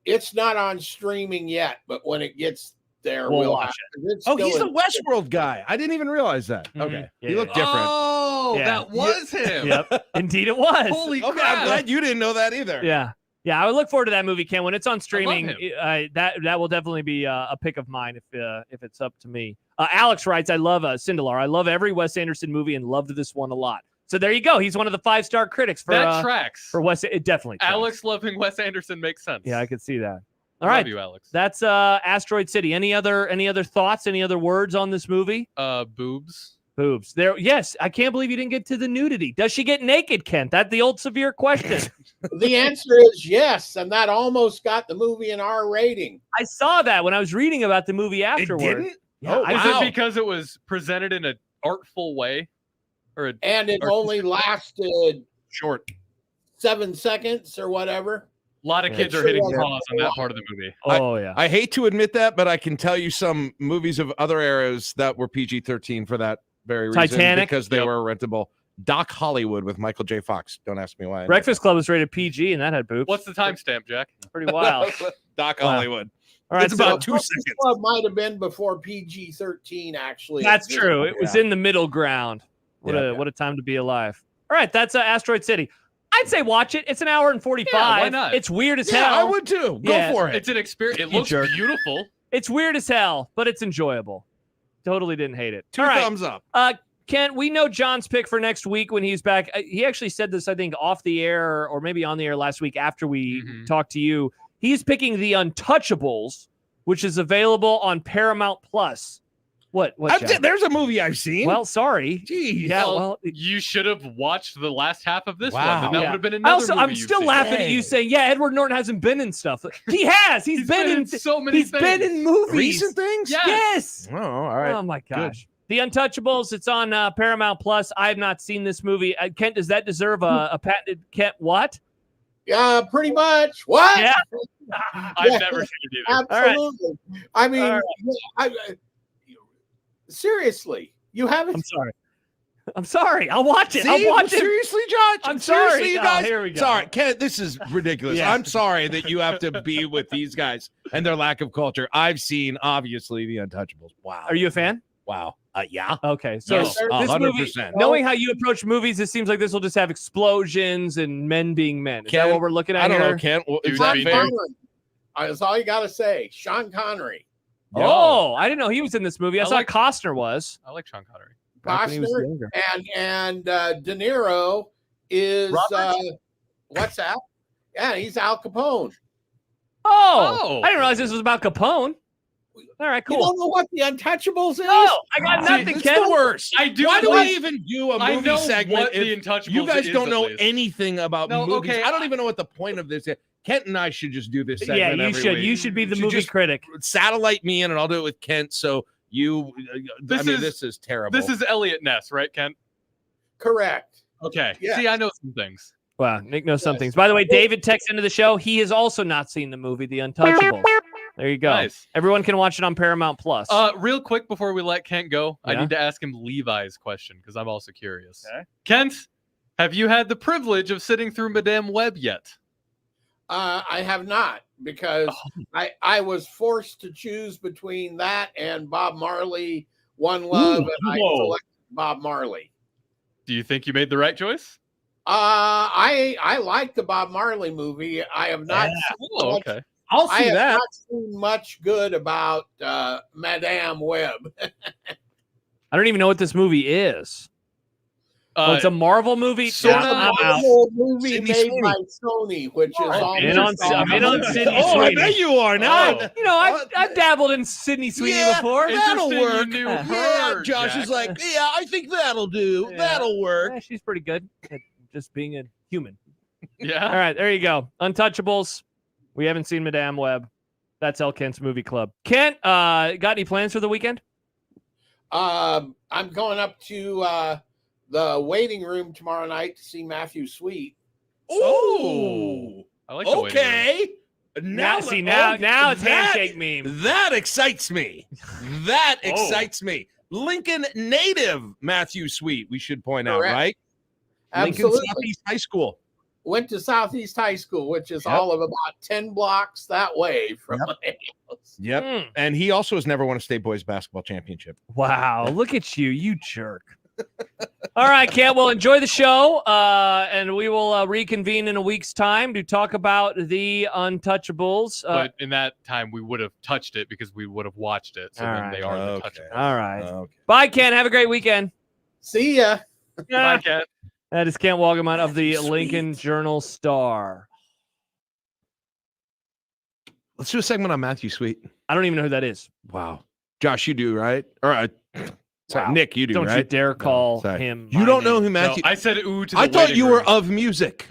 it's not on streaming yet, but when it gets there, we'll watch it. He's a Westworld guy. I didn't even realize that. Okay. He looked different. Oh, that was him. Yep. Indeed it was. Holy crap. I'm glad you didn't know that either. Yeah. Yeah, I would look forward to that movie, Ken. When it's on streaming, that will definitely be a pick of mine if it's up to me. Alex writes, I love Sindelar. I love every Wes Anderson movie and loved this one a lot. So there you go. He's one of the 5-star critics for that tracks. For Wes. It definitely tracks. Alex loving Wes Anderson makes sense. Yeah, I could see that. All right. Love you, Alex. That's Asteroid City. Any other thoughts? Any other words on this movie? Boobs. Boobs. There. Yes. I can't believe you didn't get to the nudity. Does she get naked, Kent? That's the old severe question. The answer is yes, and that almost got the movie an R rating. I saw that when I was reading about the movie afterward. It didn't? Yeah, Was it because it was presented in an artful way? And it only lasted short 7 seconds or whatever. A lot of kids are hitting pause on that part of the movie. Yeah. I hate to admit that, but I can tell you some movies of other eras that were PG-13 for that very reason. Titanic? Because they were rentable. Doc Hollywood with Michael J. Fox. Don't ask me why. Breakfast Club was rated PG and that had boobs. What's the timestamp, Jack? Pretty wild. Doc Hollywood. All right, it's about 2 seconds. Club might have been before PG-13, actually. That's true. It was in the middle ground. What a time to be alive. All right, that's Asteroid City. I'd say watch it. It's an hour and 45. Yeah, why not? It's weird as hell. I would too. Go for it. It's an experience. It looks beautiful. It's weird as hell, but it's enjoyable. Totally didn't hate it. Two All right. thumbs up. Ken, we know John's pick for next week when he's back. He actually said this, I think, off the air or maybe on the air last week after we talked to you. He's picking The Untouchables, which is available on Paramount Plus. What? There's a movie I've seen. Well, sorry. Jeez. Yeah, well, you should have watched the last half of this one. Wow. And that would have been another movie I'm you've still seen. laughing at you saying, yeah, Edward Norton hasn't been in stuff. He has. He's been in so many He's things. been in movies. Recent things? Yes. Oh, all right. Oh, my gosh. The Untouchables, it's on Paramount Plus. I have not seen this movie. Kent, does that deserve a patented Kent what? Yeah, pretty much. What? Yeah. I've never seen it either. Absolutely. I mean, seriously, you haven't. I'm sorry. I'll watch it. See? I'll watch it. Seriously, Josh? I'm Seriously, sorry. you guys? Here we go. Sorry, Ken, this is ridiculous. Yeah. I'm sorry that you have to be with these guys and their lack of culture. I've seen, obviously, The Untouchables. Wow. Are you a fan? Wow. Yeah. Okay. So Yes, this 100%. movie, knowing how you approach movies, it seems like this will just have explosions and men being men. Is that what we're looking at I don't here? know, Ken. Is Sean that fair? Connery. That's all you got to say. Sean Connery. Oh, I didn't know he was in this movie. I saw Costner was. I like Sean Connery. Back when he was Costner younger. and De Niro is what's that? Yeah, he's Al Capone. Oh, I didn't realize this was about Capone. All right, cool. You don't know what The Untouchables is? No, I got nothing, It's Ken. the worst. I do. Why do know- we even do a I movie know segment what The if Untouchables you guys is, don't at know least. anything about No, movies? okay, I don't even know what the point of this is. Kent and I should just do this segment Yeah, you every should. week. You should be the You movie just critic. Satellite me in, and I'll do it with Kent. So This is terrible. This is Elliot Ness, right, Kent? Correct. Okay. Yes. See, I know some things. Wow, Nick knows some things. By the way, David texted into the show. He has also not seen the movie The Untouchables. There you go. Nice. Everyone can watch it on Paramount Plus. Real quick before we let Kent go, I Yeah? need to ask him Levi's question because I'm also curious. Okay. Kent, have you had the privilege of sitting through Madame Web yet? I have not, because I was forced to choose between that and Bob Marley, One Love, and I selected Bob Marley. Do you think you made the right choice? I like the Bob Marley movie. I have not seen much, okay. I'll I see have that. not seen much good about Madame Web. I don't even know what this movie is. It's a Marvel movie. Sort Yeah, of I'm out. a movie Sydney made Sweeney. by Sony, which is I'm in on Sydney Oh, I Sweeney. bet you are now. You know, I've dabbled in Sydney Sweeney Yeah, before. that'll Interesting you work. knew Yeah, her, Josh Jack. is like, yeah, I think that'll do. Yeah. That'll work. Yeah, she's pretty good at just being a human. Yeah. All right, there you go. Untouchables. We haven't seen Madame Web. That's El Kent's movie club. Kent, got any plans for the weekend? I'm going up to the waiting room tomorrow night to see Matthew Sweet. Oh, I like the waiting room. okay. Now it's handshake meme. That excites me. That excites me. Lincoln native Matthew Sweet, we should point out, Correct. right? Absolutely. Lincoln Southeast High School. Went to Southeast High School, which is all of about 10 blocks that way from my house. Yep. And he also has never won a state boys basketball championship. Wow, look at you, you jerk. All right, Kent, well, enjoy the show, and we will reconvene in a week's time to talk about the Untouchables. But in that time, we would have touched it because we would have watched it. So All then right. they are untouchable. All right. Okay. Bye, Kent. Have a great weekend. See ya. Bye, Kent. That is Kent Walgamont of the Lincoln Journal-Star. Let's do a segment on Matthew Sweet. I don't even know who that is. Wow. Josh, you do, right? All right. Sorry, Wow. Nick, you do, Don't right? you dare call Sorry. him. You my don't know name. who Matthew... No, I said ooh to the I thought waiting you were room. of music.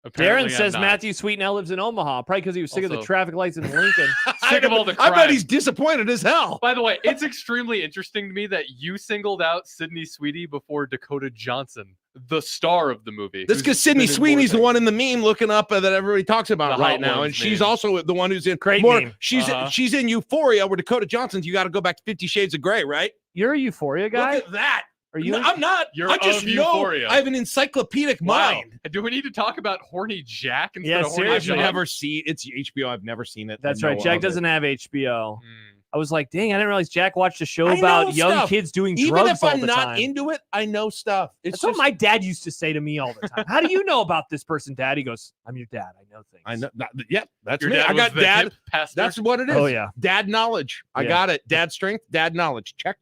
Apparently Darren I'm says not. Matthew Sweet now lives in Omaha, probably because he was sick of the Also- traffic lights in Lincoln. Sick of all the I bet crime. he's disappointed as hell. By the way, it's extremely interesting to me that you singled out Sydney Sweeney before Dakota Johnson, the star of the movie. That's who's because Sydney been in Sweeney's the more one in the meme looking up that everybody talks about The right Hot now, Ones and she's meme. also the one who's in Great more. meme. She's in Euphoria, where Dakota Johnson's. You got to go back to 50 Shades of Grey, right? You're a Euphoria guy? Look at that. Are you? No, I'm not. You're I just of know Euphoria. I have an encyclopedic Wow. mind. Do we need to talk about Horny Jack instead Yeah, of Horny I've seriously. John? never seen it's HBO. I've never seen it. That's I right. know Jack of it. doesn't have HBO. Hmm. I was like, dang, I didn't realize Jack watched a show I know about young stuff. kids doing Even drugs if all I'm the not time. into it, I know stuff. It's That's what just, my dad used to say to me all the time. How do you know about this person, Dad? He goes, I'm your dad. I know things. I know. Yep, that's Your me. dad I was got the dad. hip pastor? That's what it is. Oh, yeah. Dad knowledge. I Yeah. got it. Dad strength. Dad knowledge. Check.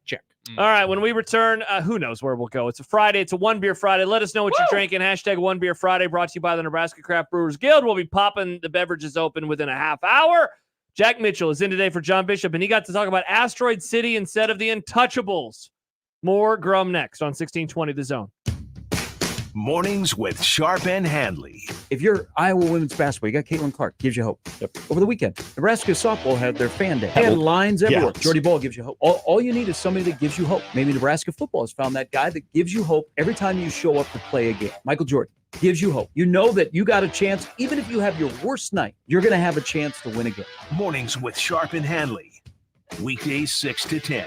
All right, when we return, who knows where we'll go. It's a Friday. It's a One Beer Friday. Let us know what you're drinking. Hashtag One Beer Friday, brought to you by the Nebraska Craft Brewers Guild. We'll be popping the beverages open within a half hour. Jack Mitchell is in today for John Bishop, and he got to talk about Asteroid City instead of the Untouchables. More Grum next on 1620 The Zone. Mornings with Sharp and Handley. If you're Iowa women's basketball, you got Caitlin Clark, gives you hope. Over the weekend, Nebraska softball had their fan day. And lines everywhere. Yes. Jordy Ball gives you hope. All you need is somebody that gives you hope. Maybe Nebraska football has found that guy that gives you hope every time you show up to play a game. Michael Jordan gives you hope. You know that you got a chance, even if you have your worst night, you're going to have a chance to win a game. Mornings with Sharp and Handley. Weekdays 6 to 10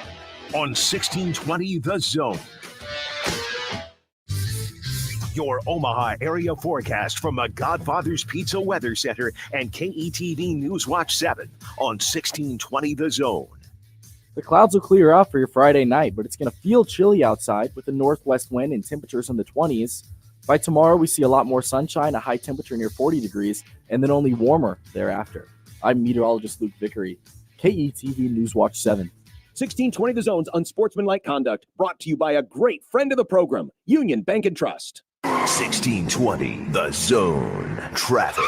on 1620 The Zone. Your Omaha area forecast from the Godfather's Pizza Weather Center and KETV News Watch 7 on 1620 The Zone. The clouds will clear up for your Friday night, but it's going to feel chilly outside with a northwest wind and temperatures in the 20s. By tomorrow, we see a lot more sunshine, a high temperature near 40 degrees, and then only warmer thereafter. I'm meteorologist Luke Vickery, KETV News Watch 7. 1620 The Zone's Unsportsmanlike Conduct, brought to you by a great friend of the program, Union Bank and Trust. 1620 The Zone. Traffic.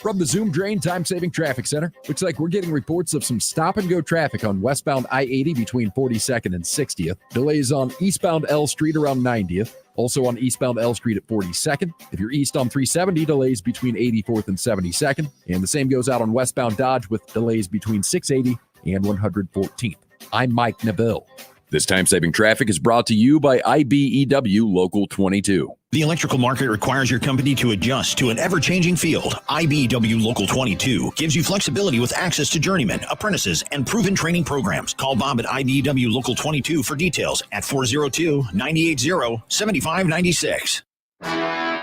From the Zoom Drain Time-Saving Traffic Center, looks like we're getting reports of some stop-and-go traffic on westbound I-80 between 42nd and 60th. Delays on eastbound L Street around 90th. Also on eastbound L Street at 42nd. If you're east on 370, delays between 84th and 72nd. And the same goes out on westbound Dodge with delays between 680 and 114th. I'm Mike Neville. This time-saving traffic is brought to you by IBEW Local 22. The electrical market requires your company to adjust to an ever-changing field. IBEW Local 22 gives you flexibility with access to journeymen, apprentices, and proven training programs. Call Bob at IBEW Local 22 for details at 402-980-7596.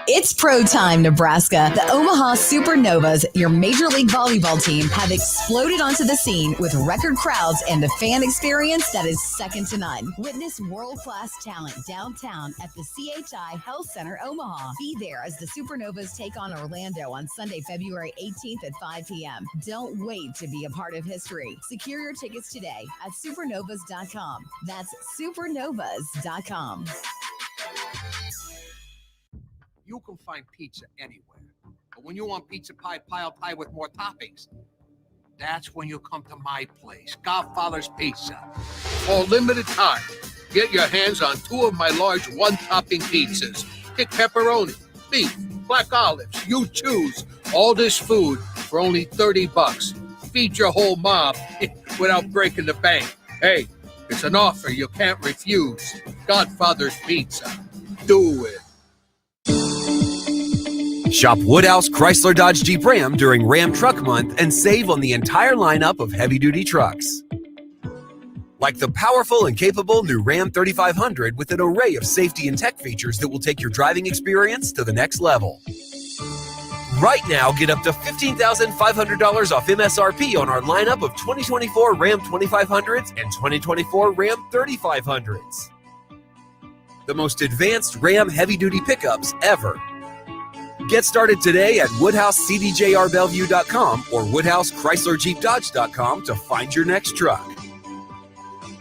It's pro time, Nebraska. The Omaha Supernovas, your Major League Volleyball team, have exploded onto the scene with record crowds and a fan experience that is second to none. Witness world-class talent downtown at the CHI Health Center, Omaha. Be there as the Supernovas take on Orlando on Sunday, February 18th at 5 p.m. Don't wait to be a part of history. Secure your tickets today at supernovas.com. That's supernovas.com. You can find pizza anywhere. But when you want pizza pie, piled high with more toppings, that's when you come to my place, Godfather's Pizza. For a limited time, get your hands on 2 of my large one-topping pizzas. Get pepperoni, beef, black olives, you choose. All this food for only $30. Feed your whole mob without breaking the bank. Hey, it's an offer you can't refuse. Godfather's Pizza. Do it. Shop Woodhouse Chrysler Dodge Jeep Ram during Ram Truck Month and save on the entire lineup of heavy-duty trucks. Like the powerful and capable new Ram 3500 with an array of safety and tech features that will take your driving experience to the next level. Right now, get up to $15,500 off MSRP on our lineup of 2024 Ram 2500s and 2024 Ram 3500s. The most advanced Ram heavy-duty pickups ever. Get started today at WoodhouseCDJRBellevue.com or WoodhouseChryslerJeepDodge.com to find your next truck.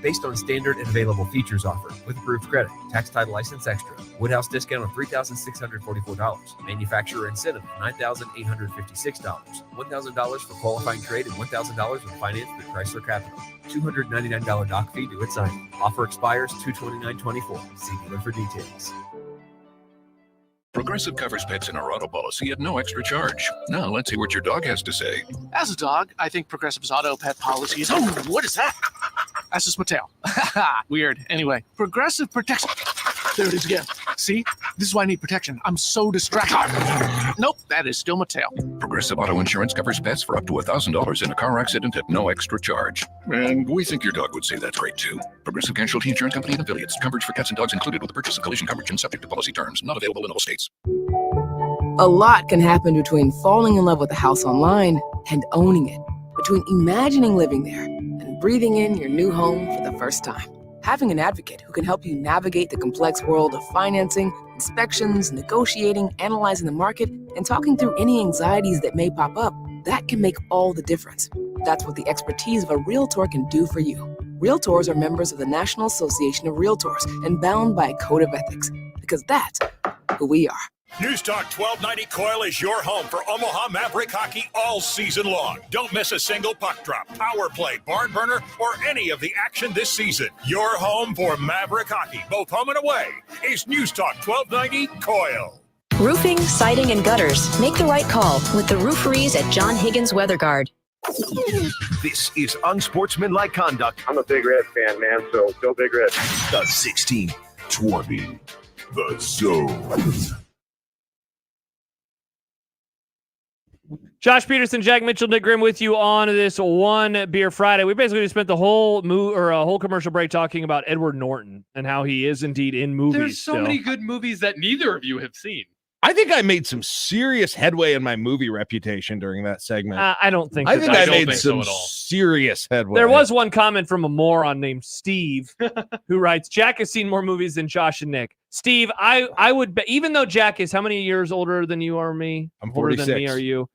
Based on standard and available features offered with approved credit, tax title license extra. Woodhouse discount of $3,644. Manufacturer incentive of $9,856. $1,000 for qualifying trade and $1,000 with finance through Chrysler Capital. $299 dock fee due at signing. Offer expires 2/29/24. See dealer for details. Progressive covers pets in our auto policy at no extra charge. Now, let's see what your dog has to say. As a dog, I think Progressive's auto pet policy is... Oh, what is that? That's just my tail. Weird. Anyway, Progressive protects... There it is again. See? This is why I need protection. I'm so distracted. Nope, that is still my tail. Progressive Auto Insurance covers pets for up to $1,000 in a car accident at no extra charge. And we think your dog would say that's great, too. Progressive Casualty Insurance Company and Affiliates. Coverage for cats and dogs included with the purchase of collision coverage and subject to policy terms. Not available in all states. A lot can happen between falling in love with a house online and owning it. Between imagining living there and breathing in your new home for the first time. Having an advocate who can help you navigate the complex world of financing, inspections, negotiating, analyzing the market, and talking through any anxieties that may pop up, that can make all the difference. That's what the expertise of a Realtor can do for you. Realtors are members of the National Association of Realtors and bound by a code of ethics, because that's who we are. News Talk 1290 Coil is your home for Omaha Maverick hockey all season long. Don't miss a single puck drop, power play, barn burner, or any of the action this season. Your home for Maverick hockey, both home and away, is News Talk 1290 Coil. Roofing, siding, and gutters. Make the right call with the rooferees at John Higgins Weather Guard. This is Unsportsmanlike Conduct. I'm a Big Red fan, man, so go Big Red. The 1620. The Zone. Josh Peterson, Jack Mitchell, Nick Grimm with you on this One Beer Friday. We basically spent the whole whole commercial break talking about Edward Norton and how he is indeed in movies. There's so many good movies that neither of you have seen. I think I made some serious headway in my movie reputation during that segment. I don't think. I made some serious headway. There was one comment from a moron named Steve who writes, Jack has seen more movies than Josh and Nick. Steve, I would bet, even though Jack is how many years older than you or me? I'm 46. Older than me are you?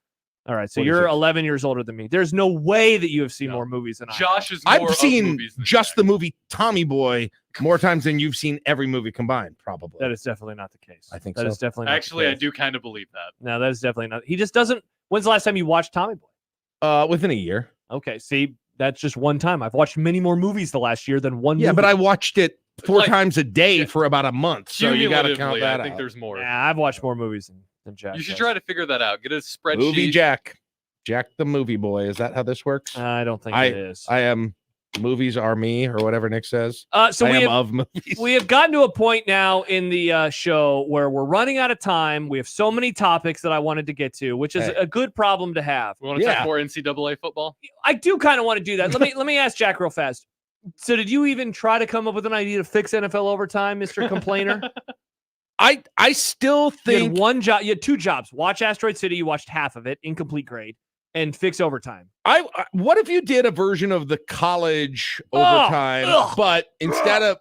All right, so 46. you're 11 years older than me. There's no way that you have seen more movies than I have. Josh is more I've seen movies than just the movie Tommy Boy more times than you've seen every movie combined, probably. That is definitely not the case. I think that so. is definitely not Actually, the I case. do kind of believe that. No, that is definitely not. He just doesn't. When's the last time you watched Tommy Boy? Within a year. Okay, see, that's just one time. I've watched many more movies the last year than one Yeah, movie. but I watched it four times a day for about a month, so you got to count Cumulatively, that I think out. there's more. Yeah, I've watched more movies than Jack. You should does. try to figure that out. Get a spreadsheet. Movie Jack the movie boy. Is that how this works? I don't think it is. I am movies are me or whatever Nick says. So I am of movies. We have gotten to a point now in the show where we're running out of time. We have so many topics that I wanted to get to, which is a good problem to have. We want to talk more NCAA football? I do kind of want to do that. Let me ask Jack real fast. So did you even try to come up with an idea to fix NFL overtime, Mr. Complainer? I still think you had one job. You had two jobs. Watch Asteroid City. You watched half of it, incomplete grade, and fix overtime. What if you did a version of the college overtime, but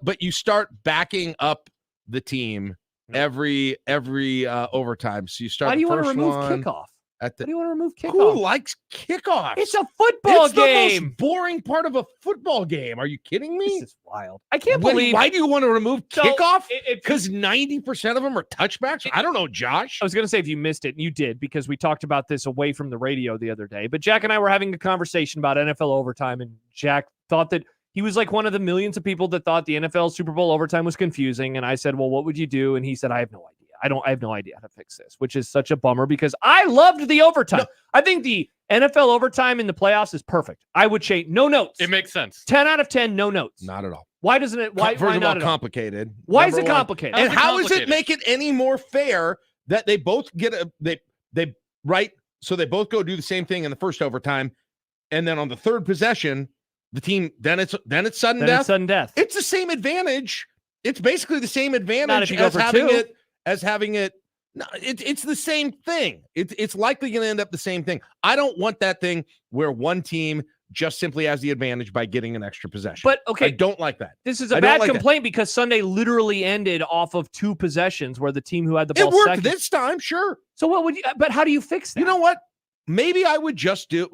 but you start backing up the team every overtime. So you start. Why do you want to remove kickoff? Why do you want to remove kickoff? Who likes kickoffs? It's a football game. The most boring part of a football game. Are you kidding me? This is wild. I can't believe. Why do you want to remove kickoff? Because 90% of them are touchbacks. I don't know, Josh. I was going to say if you missed it, and you did, because we talked about this away from the radio the other day. But Jack and I were having a conversation about NFL overtime, and Jack thought that he was like one of the millions of people that thought the NFL Super Bowl overtime was confusing. And I said, well, what would you do? And he said, I have no idea. I have no idea how to fix this, which is such a bummer because I loved the overtime. No. I think the NFL overtime in the playoffs is perfect. I would change no notes. It makes sense. 10 out of 10, no notes. Not at all. Why doesn't it? Why not complicated? Why is it complicated? And how does it make it any more fair that they both get they right? So they both go do the same thing in the first overtime, and then on the third possession, the team then it's sudden death. It's sudden death. It's the same advantage. It's basically the same advantage Not if you go as for having two. it. As having it, no, it's the same thing. It's likely going to end up the same thing. I don't want that thing where one team just simply has the advantage by getting an extra possession. But okay, I don't like that. This is a bad complaint because Sunday literally ended off of two possessions where the team who had the ball it worked second. this time, sure. So what would you? But how do you fix that? You know what? Maybe I would just do.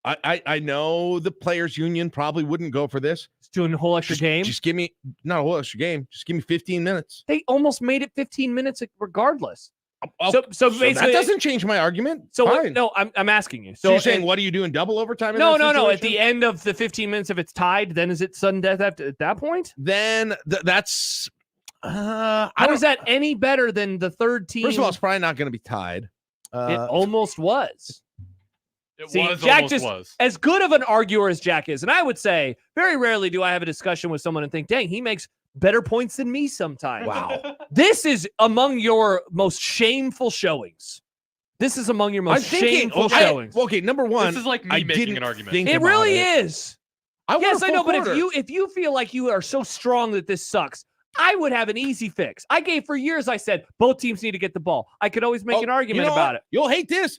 I know the players union probably wouldn't go for this. Just doing a whole extra game. Just give me not a whole extra game. Just give me 15 minutes. They almost made it 15 minutes regardless. So basically, that doesn't change my argument. So Fine. no, I'm asking you. So you're saying what are you doing? Double overtime? No. At the end of the 15 minutes, if it's tied, then is it sudden death at that point? Then that's. How is that any better than the third team? First of all, it's probably not going to be tied. It almost was. Jack was. As good of an arguer as Jack is, and I would say very rarely do I have a discussion with someone and think, dang, he makes better points than me sometimes. Wow. This is among your most shameful showings. This is among your most shameful showings. Okay, number one. This is like me making an argument. It really is. Yes, I know, but quarter. if you feel like you are so strong that this sucks, I would have an easy fix. I gave for years, I said, both teams need to get the ball. I could always make an argument about it. You'll hate this.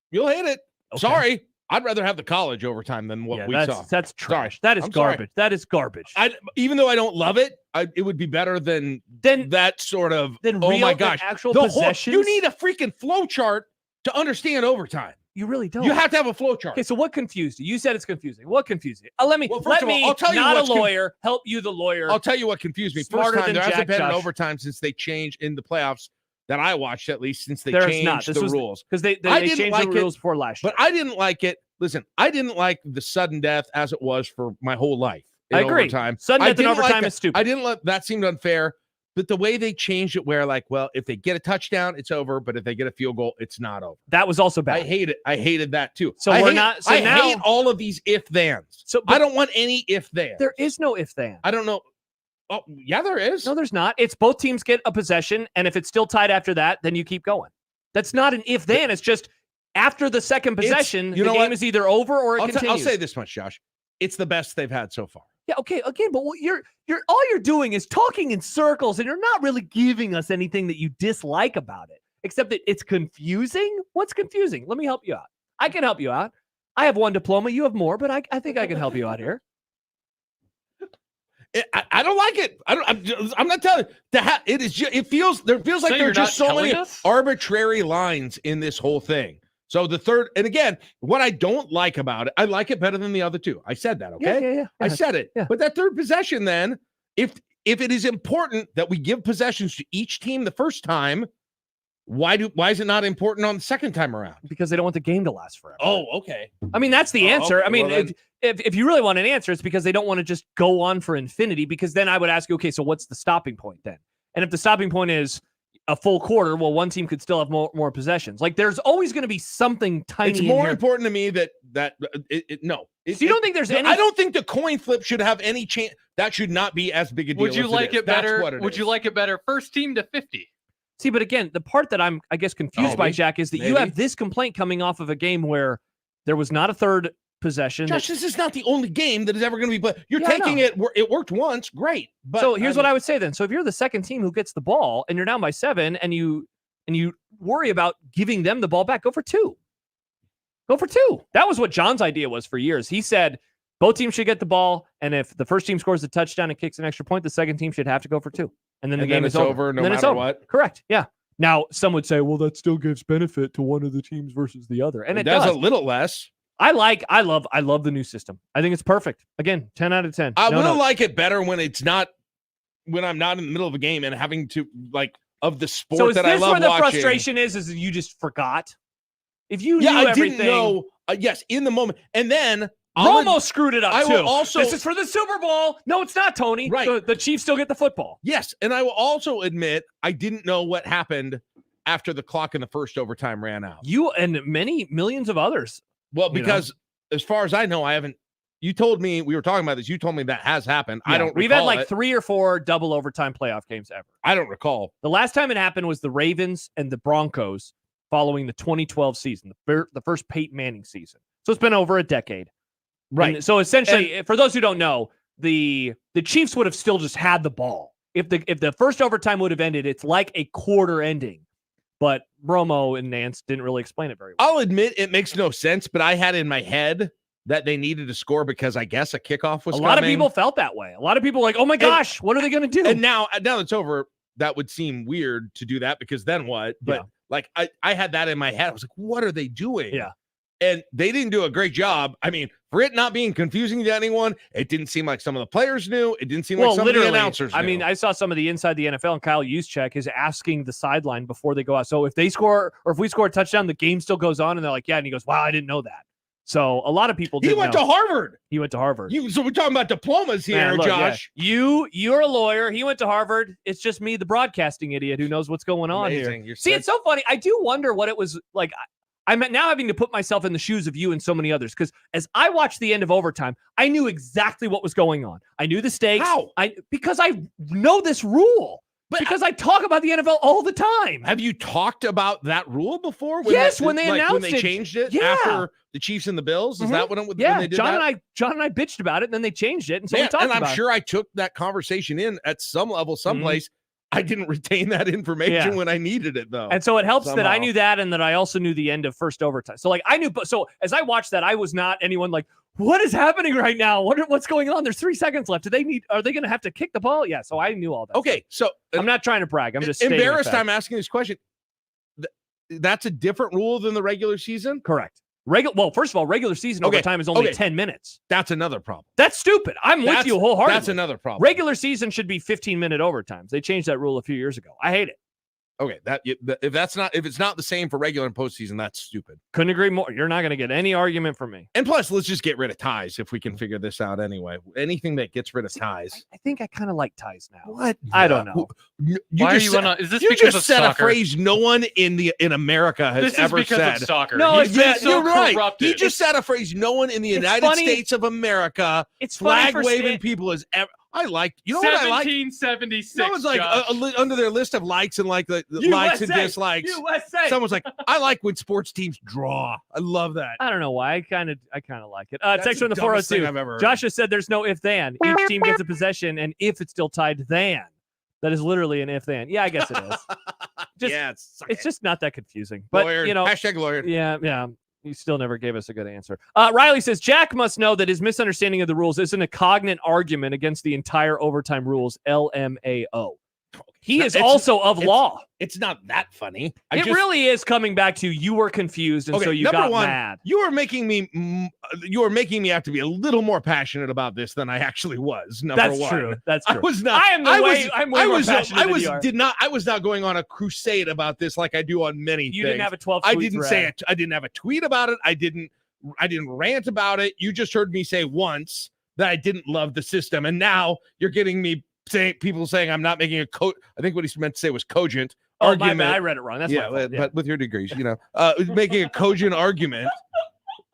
You'll hate it. Okay. Sorry. I'd rather have the college overtime than what we saw. That's trash. That is garbage. Sorry. That is garbage. Even though I don't love it, it would be better than that sort of. Oh my gosh! Actual possessions. You need a freaking flow chart to understand overtime. You really don't. You have to have a flow chart. Okay, so what confused you? You said it's confusing. What confused you? Let me. I'll tell you not a what's lawyer. Help you, the lawyer. I'll tell you what confused me. Smarter First time than there hasn't Jack, been an Josh. overtime since they changed in the playoffs. That I watched, at least, since they There is changed not. This the was rules. Because they changed the rules before last year. But I didn't like it. Listen, I didn't like the sudden death as it was for my whole life. I agree. Overtime. Sudden death in overtime is stupid. I didn't let that seemed unfair. But the way they changed it, where like, well, if they get a touchdown, it's over. But if they get a field goal, it's not over. That was also bad. I hate it. I hated that too. So I we're hate, not. So I now hate all of these if thens. So I don't want any if thens. There is no if then. I don't know. Oh yeah, there is. No, there's not. It's both teams get a possession, and if it's still tied after that, then you keep going. That's not an if then. It's just after the second possession, the game is either over or it continues. I'll say this much, Josh. It's the best they've had so far. Yeah, okay, again, but what you're all you're doing is talking in circles, and you're not really giving us anything that you dislike about it, except that it's confusing. What's confusing? Let me help you out. I can help you out. I have one diploma, you have more, but I think I can help you out here. I don't like it. I'm not telling you. It is. It feels like there are just so many arbitrary lines in this whole thing. So the third, and again, what I don't like about it, I like it better than the other two. I said that, okay? Yeah. I said it. Yeah. But that third possession, then, if it is important that we give possessions to each team the first time, why is it not important on the second time around? Because they don't want the game to last forever. Oh, okay. I mean, that's the answer. Okay, I mean, well, then, if you really want an answer, it's because they don't want to just go on for infinity, because then I would ask you, okay, so what's the stopping point then? And if the stopping point is a full quarter, well, one team could still have more possessions. Like there's always going to be something tiny. It's more important to me that no. So you don't think there's any? I don't think the coin flip should have any chance. That should not be as big a deal. Would you like it better? Would you like it better? First team to 50. See, but again, the part that I'm, I guess, confused by, Jack, is that you have this complaint coming off of a game where there was not a third possession. Josh, this is not the only game that is ever going to be played. You're taking it. It worked once, great. But so here's what I would say then. So if you're the second team who gets the ball and you're down by 7, and you worry about giving them the ball back, go for 2. Go for 2. That was what John's idea was for years. He said both teams should get the ball, and if the first team scores a touchdown and kicks an extra point, the second team should have to go for 2. And then the game is over. No matter what. Correct. Yeah. Now, some would say, well, that still gives benefit to one of the teams versus the other. And it does a little less. I love the new system. I think it's perfect. Again, 10 out of 10. I will like it better when I'm not in the middle of a game and having to, of the sport that I love watching. So is this where the frustration is you just forgot? If you knew I everything. didn't know. Yes, in the moment. And then Romo screwed it up, too. Will also, this is for the Super Bowl. No, it's not, Tony. Right. The Chiefs still get the football. Yes, and I will also admit I didn't know what happened after the clock in the first overtime ran out. You and many millions of others. Well, because as far as I know, I haven't. You told me, we were talking about this, you told me that has happened. Yeah. I don't We've recall had 3 or 4 double overtime playoff games ever. I don't recall. The last time it happened was the Ravens and the Broncos following the 2012 season, the first Peyton Manning season. So it's been over a decade. Right. And so essentially, for those who don't know, the Chiefs would have still just had the ball. If the first overtime would have ended, it's like a quarter ending. But Romo and Nance didn't really explain it very well. I'll admit it makes no sense, but I had in my head that they needed to score because I guess a kickoff was coming. A lot of people felt that way. A lot of people were like, oh my gosh, what are they going to do? And now it's over, that would seem weird to do that because then what? But I had that in my head. I was like, what are they doing? Yeah. And they didn't do a great job. I mean, for it not being confusing to anyone, it didn't seem like some of the players knew. It didn't seem like some of the announcers knew. I mean, I saw some of the inside the NFL, and Kyle Juszczyk is asking the sideline before they go out. So if they score, or if we score a touchdown, the game still goes on. And they're like, yeah. And he goes, wow, I didn't know that. So a lot of people didn't He went to Harvard. He went to Harvard. So we're talking about diplomas here, Man, look, Josh. Yeah. You're a lawyer. He went to Harvard. It's just me, the broadcasting idiot, who knows what's going on here. See, it's so funny. I do wonder what it was like. I'm now having to put myself in the shoes of you and so many others, because as I watched the end of overtime, I knew exactly what was going on. I knew the stakes. How? Because I know this rule. But because I talk about the NFL all the time. Have you talked about that rule before? Yes, when they announced when they changed it after the Chiefs and the Bills. Is that when they did John that? And I bitched about it, and then they changed it, and so we talked about it. And I'm sure I took that conversation in at some level, someplace. I didn't retain that information when I needed it, though. And so it helps that I knew that, and that I also knew the end of first overtime. So I knew. So as I watched that, I was not anyone like, what is happening right now? What's going on? There's 3 seconds left. Are they going to have to kick the ball? Yeah. So I knew all that. Okay. So I'm not trying to brag. I'm just embarrassed. I'm asking this question. That's a different rule than the regular season? Correct. Well, first of all, regular season overtime is only 10 minutes. That's another problem. That's stupid. I'm with you wholeheartedly. That's another problem. Regular season should be 15-minute overtimes. They changed that rule a few years ago. I hate it. Okay, if it's not the same for regular and postseason, that's stupid. Couldn't agree more. You're not going to get any argument from me. And plus, let's just get rid of ties if we can figure this out anyway. Anything that gets rid of ties. I think I kind of like ties now. What? I don't know. Why are you is this you because just of said soccer? a phrase no one in America has ever said. This is because of soccer. No, you're right. He just said a phrase no one in the United States of America, flag waving people has ever. I like, you know what I like? 1776. Someone's like under their list of likes and the likes and dislikes. USA. Someone's like, I like when sports teams draw. I love that. I don't know why. I kind of like it. Text from the dumbest thing 402. I've ever heard. Joshua said there's no if then. Each team gets a possession, and if it's still tied, then. That is literally an if then. Yeah, I guess it is. It's just not that confusing. But lawyer. Hashtag lawyer. Yeah. You still never gave us a good answer. Riley says, Jack must know that his misunderstanding of the rules isn't a cognate argument against the entire overtime rules, LMAO. He is also of law. It's not that funny. It really is coming back to you were confused, and so you got mad. You are making me have to be a little more passionate about this than I actually was. That's true. That's true. I was not. I'm way more passionate than you are. I was not going on a crusade about this like I do on many things. You didn't have a 12. I didn't say it. I didn't have a tweet about it. I didn't rant about it. You just heard me say once that I didn't love the system, and now you're getting me people saying I'm not making I think what he meant to say was cogent Oh, argument. my bad. I read it wrong. That's my fault. But with your degrees, making a cogent argument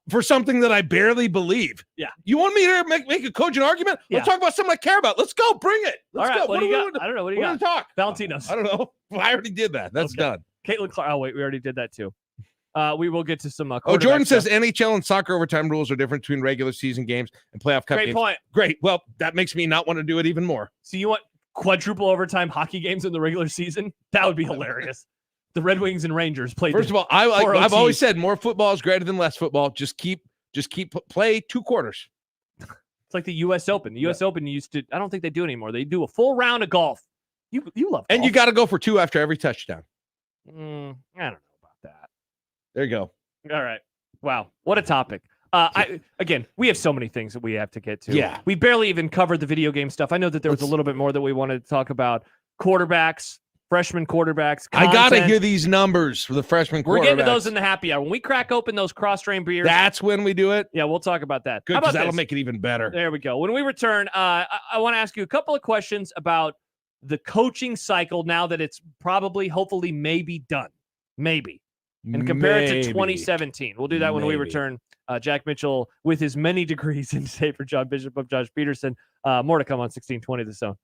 for something that I barely believe. Yeah. You want me to make a cogent argument? Let's talk about something I care about. Let's go. Bring it. Let's All right. go. What do you got? I don't know. What do you got? Talk. Valentinos. I don't know. I already did that. That's done. Caitlin Clark. Oh, wait. We already did that too. We will get to some. Jordan stuff. says NHL and soccer overtime rules are different between regular season games and playoff cup Great games. point. Great. Well, that makes me not want to do it even more. So you want quadruple overtime hockey games in the regular season? That would be hilarious. The Red Wings and Rangers played. First of all, I've always said more football is greater than less football. Just keep play 2 quarters. It's like the U.S. Open. The U.S. Open used to. I don't think they do anymore. They do a full round of golf. You love golf. And you got to go for 2 after every touchdown. I don't know about that. There you go. All right. Wow. What a topic. We have so many things that we have to get to. Yeah. We barely even covered the video game stuff. I know that there was a little bit more that we wanted to talk about. Quarterbacks, freshman quarterbacks. I got to hear these numbers for the freshman quarterbacks. We're getting to those in the happy hour. When we crack open those cross-strain beers. That's when we do it? Yeah, we'll talk about that. Good, because that'll make it even better. There we go. When we return, I want to ask you a couple of questions about the coaching cycle now that it's probably, hopefully, maybe done. Maybe. And compare it to 2017. We'll do that when we return. Jack Mitchell with his many degrees in today for John Bishop of Josh Peterson. More to come on 1620 The Zone.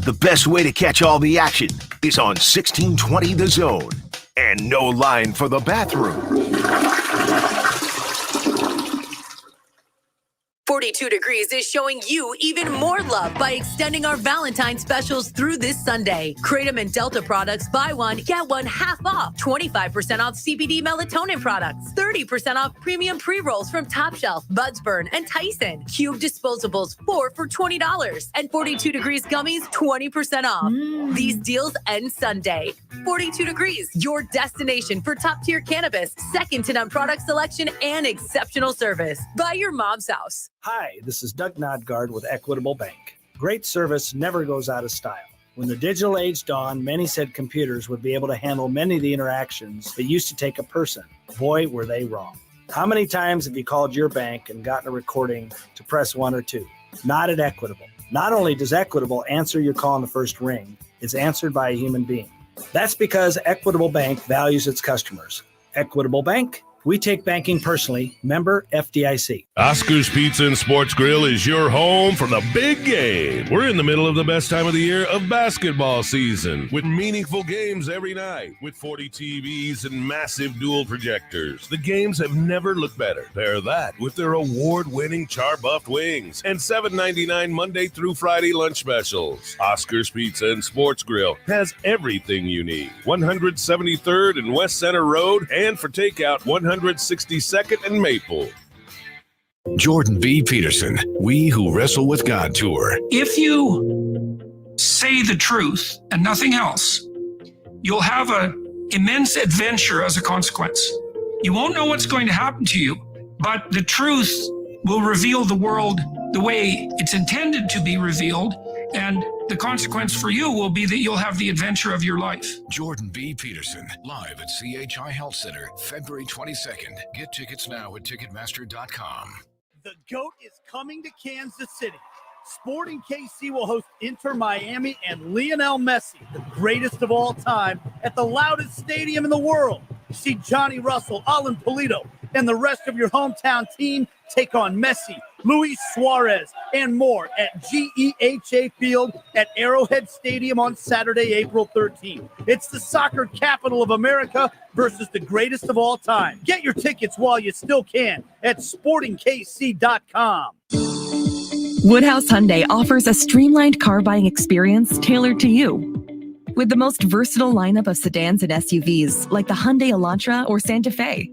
The best way to catch all the action is on 1620 The Zone. And no line for the bathroom. 42 Degrees is showing you even more love by extending our Valentine specials through this Sunday. Kratom and Delta products, buy one, get one half off. 25% off CBD melatonin products. 30% off premium pre-rolls from Top Shelf, Buds Burn, and Tyson. Cube disposables, 4 for $20. And 42 Degrees gummies, 20% off. These deals end Sunday. 42 Degrees, your destination for top-tier cannabis, second-to-none product selection, and exceptional service. By your mom's house. Hi, this is Doug Nodgard with Equitable Bank. Great service never goes out of style. When the digital age dawned, many said computers would be able to handle many of the interactions that used to take a person. Boy, were they wrong. How many times have you called your bank and gotten a recording to press 1 or 2? Not at Equitable. Not only does Equitable answer your call on the first ring, it's answered by a human being. That's because Equitable Bank values its customers. Equitable Bank, we take banking personally. Member FDIC. Oscar's Pizza and Sports Grill is your home for the big game. We're in the middle of the best time of the year of basketball season, with meaningful games every night, with 40 TVs and massive dual projectors. The games have never looked better. Pair that with their award-winning char-buffed wings and $7.99 Monday through Friday lunch specials. Oscar's Pizza and Sports Grill has everything you need. 173rd and West Center Road, and for takeout, 162nd and Maple. Jordan B. Peterson, We Who Wrestle with God Tour. If you say the truth and nothing else, you'll have an immense adventure as a consequence. You won't know what's going to happen to you, but the truth will reveal the world the way it's intended to be revealed, and the consequence for you will be that you'll have the adventure of your life. Jordan B. Peterson, live at CHI Health Center, February 22nd. Get tickets now at Ticketmaster.com. The GOAT is coming to Kansas City. Sporting KC will host Inter Miami and Lionel Messi, the greatest of all time, at the loudest stadium in the world. See Johnny Russell, Alan Pulido, and the rest of your hometown team take on Messi, Luis Suarez, and more at GEHA Field at Arrowhead Stadium on Saturday, April 13th. It's the soccer capital of America versus the greatest of all time. Get your tickets while you still can at sportingkc.com. Woodhouse Hyundai offers a streamlined car buying experience tailored to you. With the most versatile lineup of sedans and SUVs like the Hyundai Elantra or Santa Fe.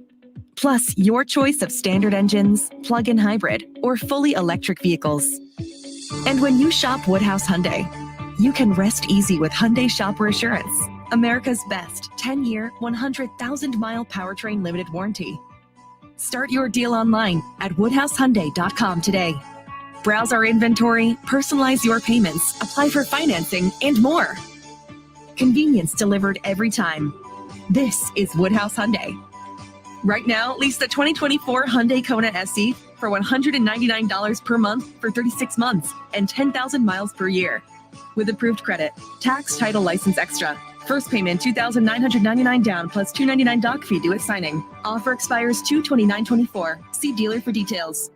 Plus, your choice of standard engines, plug-in hybrid, or fully electric vehicles. And when you shop Woodhouse Hyundai, you can rest easy with Hyundai Shopper Assurance, America's best 10-year, 100,000-mile powertrain limited warranty. Start your deal online at woodhousehyundai.com today. Browse our inventory, personalize your payments, apply for financing, and more. Convenience delivered every time. This is Woodhouse Hyundai. Right now, lease the 2024 Hyundai Kona SE for $199 per month for 36 months and 10,000 miles per year. With approved credit, tax, title, license extra, First payment $2,999 down plus $299 doc fee due at signing. Offer expires 2/29/24. See dealer for details.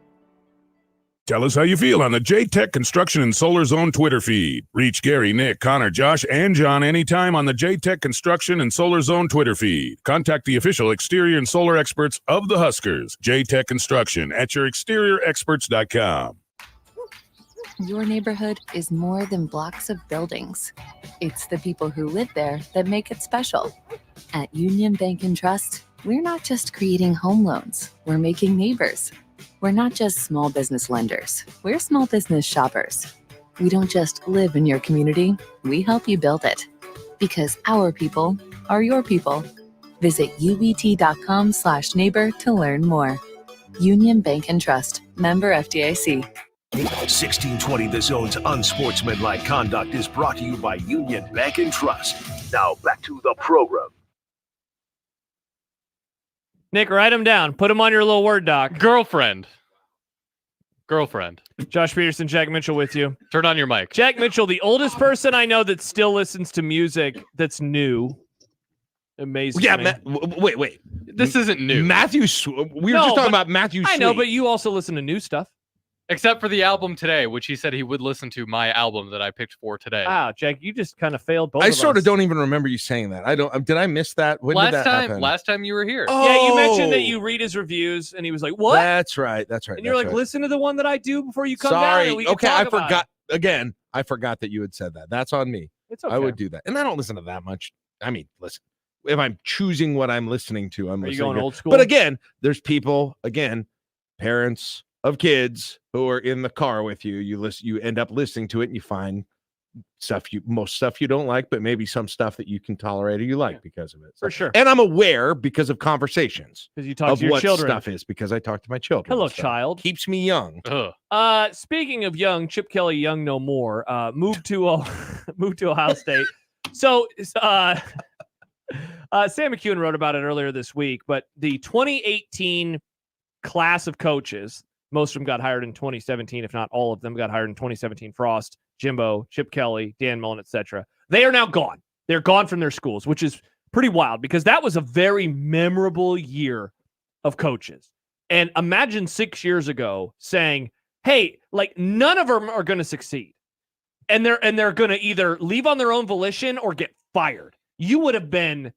Tell us how you feel on the J-Tech Construction and Solar Zone Twitter feed. Reach Gary, Nick, Connor, Josh, and John anytime on the J-Tech Construction and Solar Zone Twitter feed. Contact the official exterior and solar experts of the Huskers. J-Tech Construction at yourexteriorexperts.com. Your neighborhood is more than blocks of buildings. It's the people who live there that make it special. At Union Bank and Trust, we're not just creating home loans, we're making neighbors. We're not just small business lenders, we're small business shoppers. We don't just live in your community, we help you build it. Because our people are your people. Visit ubt.com/neighbor to learn more. Union Bank and Trust, member FDIC. 1620 The Zone's Unsportsmanlike Conduct is brought to you by Union Bank and Trust. Now back to the program. Nick, write them down. Put them on your little Word doc. Girlfriend. Josh Peterson, Jack Mitchell with you. Turn on your mic. Jack Mitchell, the oldest person I know that still listens to music that's new. Amazing. Yeah, wait. This isn't new. We were just talking about Matthew Sweet. I know, but you also listen to new stuff. Except for the album today, which he said he would listen to my album that I picked for today. Wow, Jack, you just kind of failed both I of us. sort of don't even remember you saying that. I don't. Did I miss that? When did that happen? Last time you were here. Oh. Yeah, you mentioned that you read his reviews, and he was like, "What?" That's right. And you're like, "Listen to the one that I do before you come Sorry. down." And we can Okay, talk I about forgot. it. Again, I forgot that you had said that. That's on me. It's okay. I would do that, and I don't listen to that much. I mean, listen. If I'm choosing what I'm listening to, I'm Are you listening going to- old school? But again, there's people, parents of kids who are in the car with you. You end up listening to it, and you find most stuff you don't like, but maybe some stuff that you can tolerate or you like because of it. For sure. And I'm aware because of conversations Because you talk of to your what children. stuff is because I talk to my children. Hello, and stuff. child. Keeps me young. Speaking of young, Chip Kelly, young no more, moved to Ohio State. So, Sam McEwen wrote about it earlier this week, but the 2018 class of coaches, most of them got hired in 2017, if not all of them got hired in 2017. Frost, Jimbo, Chip Kelly, Dan Mullen, etc. They are now gone. They're gone from their schools, which is pretty wild because that was a very memorable year of coaches. And imagine 6 years ago saying, hey, like none of them are going to succeed. And they're going to either leave on their own volition or get fired. You would have been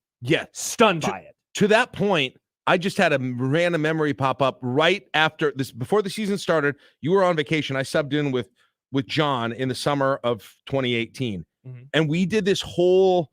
stunned by it. To that point, I just had a random memory pop up right after this, before the season started. You were on vacation. I subbed in with John in the summer of 2018. And we did this whole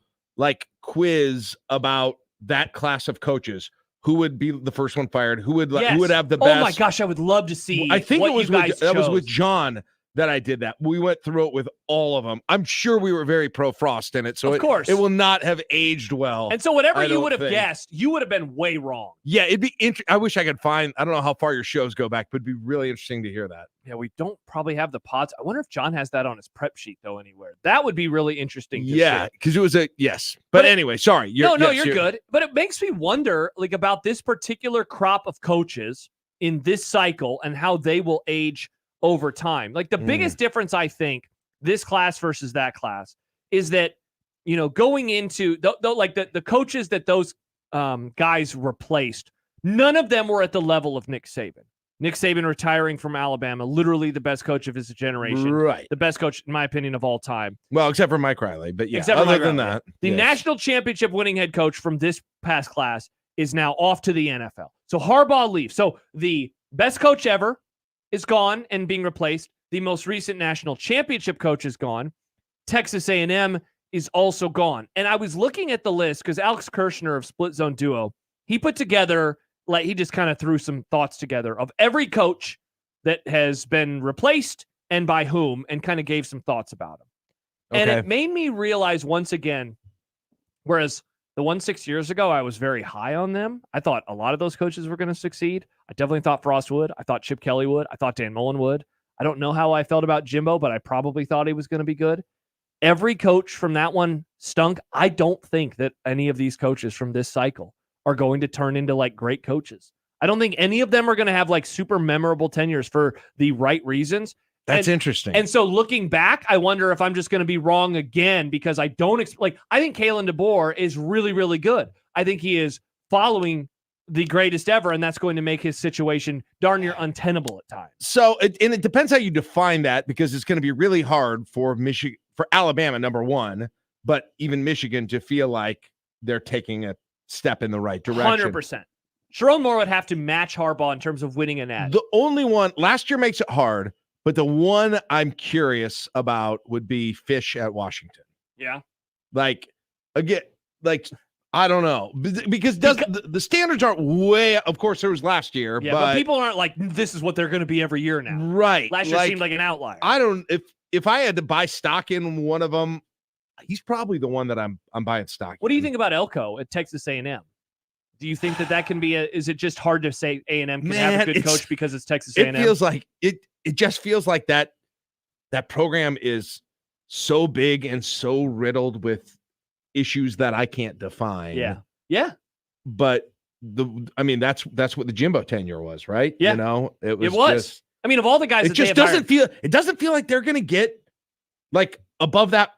quiz about that class of coaches. Who would be the first one fired? Who would have the best? Oh my gosh, I would love to see. I think what it was you guys that was chose. with John that I did that. We went through it with all of them. I'm sure we were very pro Frost in it, so Of course. it will not have aged well. And so whatever I you don't would have think. guessed, you would have been way wrong. Yeah, it'd be interesting. I wish I could find. I don't know how far your shows go back, but it'd be really interesting to hear that. Yeah, we don't probably have the pods. I wonder if John has that on his prep sheet though anywhere. That would be really interesting to Yeah, see. because it was a yes. But anyway, sorry. You're good. But it makes me wonder about this particular crop of coaches in this cycle and how they will age over time. Like the biggest difference, I think, this class versus that class is that, going into the coaches that those guys replaced, none of them were at the level of Nick Saban. Nick Saban retiring from Alabama, literally the best coach of his generation. Right. The best coach, in my opinion, of all time. Well, except for Mike Riley, but yeah. Except for other Mike than Riley. that, The yes. national championship winning head coach from this past class is now off to the NFL. So Harbaugh leaves. So the best coach ever is gone and being replaced. The most recent national championship coach is gone. Texas A&M is also gone. And I was looking at the list because Alex Kirshner of Split Zone Duo, he put together, he just kind of threw some thoughts together of every coach that has been replaced and by whom, and kind of gave some thoughts about them. And Okay. it made me realize once again, whereas the one 6 years ago, I was very high on them. I thought a lot of those coaches were going to succeed. I definitely thought Frost would. I thought Chip Kelly would. I thought Dan Mullen would. I don't know how I felt about Jimbo, but I probably thought he was going to be good. Every coach from that one stunk. I don't think that any of these coaches from this cycle are going to turn into great coaches. I don't think any of them are going to have super memorable tenures for the right reasons. That's interesting. And so looking back, I wonder if I'm just going to be wrong again because I don't I think Kalen DeBoer is really, really good. I think he is following the greatest ever, and that's going to make his situation darn near untenable at times. So, it depends how you define that, because it's going to be really hard for Alabama, number one, but even Michigan to feel like they're taking a step in the right direction. 100%. Sharon Moore would have to match Harbaugh in terms of winning an edge. The only one last year makes it hard, but the one I'm curious about would be Fish at Washington. Yeah. Again, I don't know, because the standards aren't way. Of course, there was last year, yeah, but people aren't like this is what they're going to be every year now. Right. Last year seemed like an outlier. I don't. If I had to buy stock in one of them, he's probably the one that I'm buying stock. What do you think about Elko at Texas A&M? Do you think that can be is it just hard to say A&M can have a good coach because it's Texas A&M? It feels like it just feels like that program is so big and so riddled with issues that I can't define. Yeah. Yeah. But that's what the Jimbo tenure was, right? Yeah. It was. Just, of all the guys, it just doesn't feel like they're going to get like above that,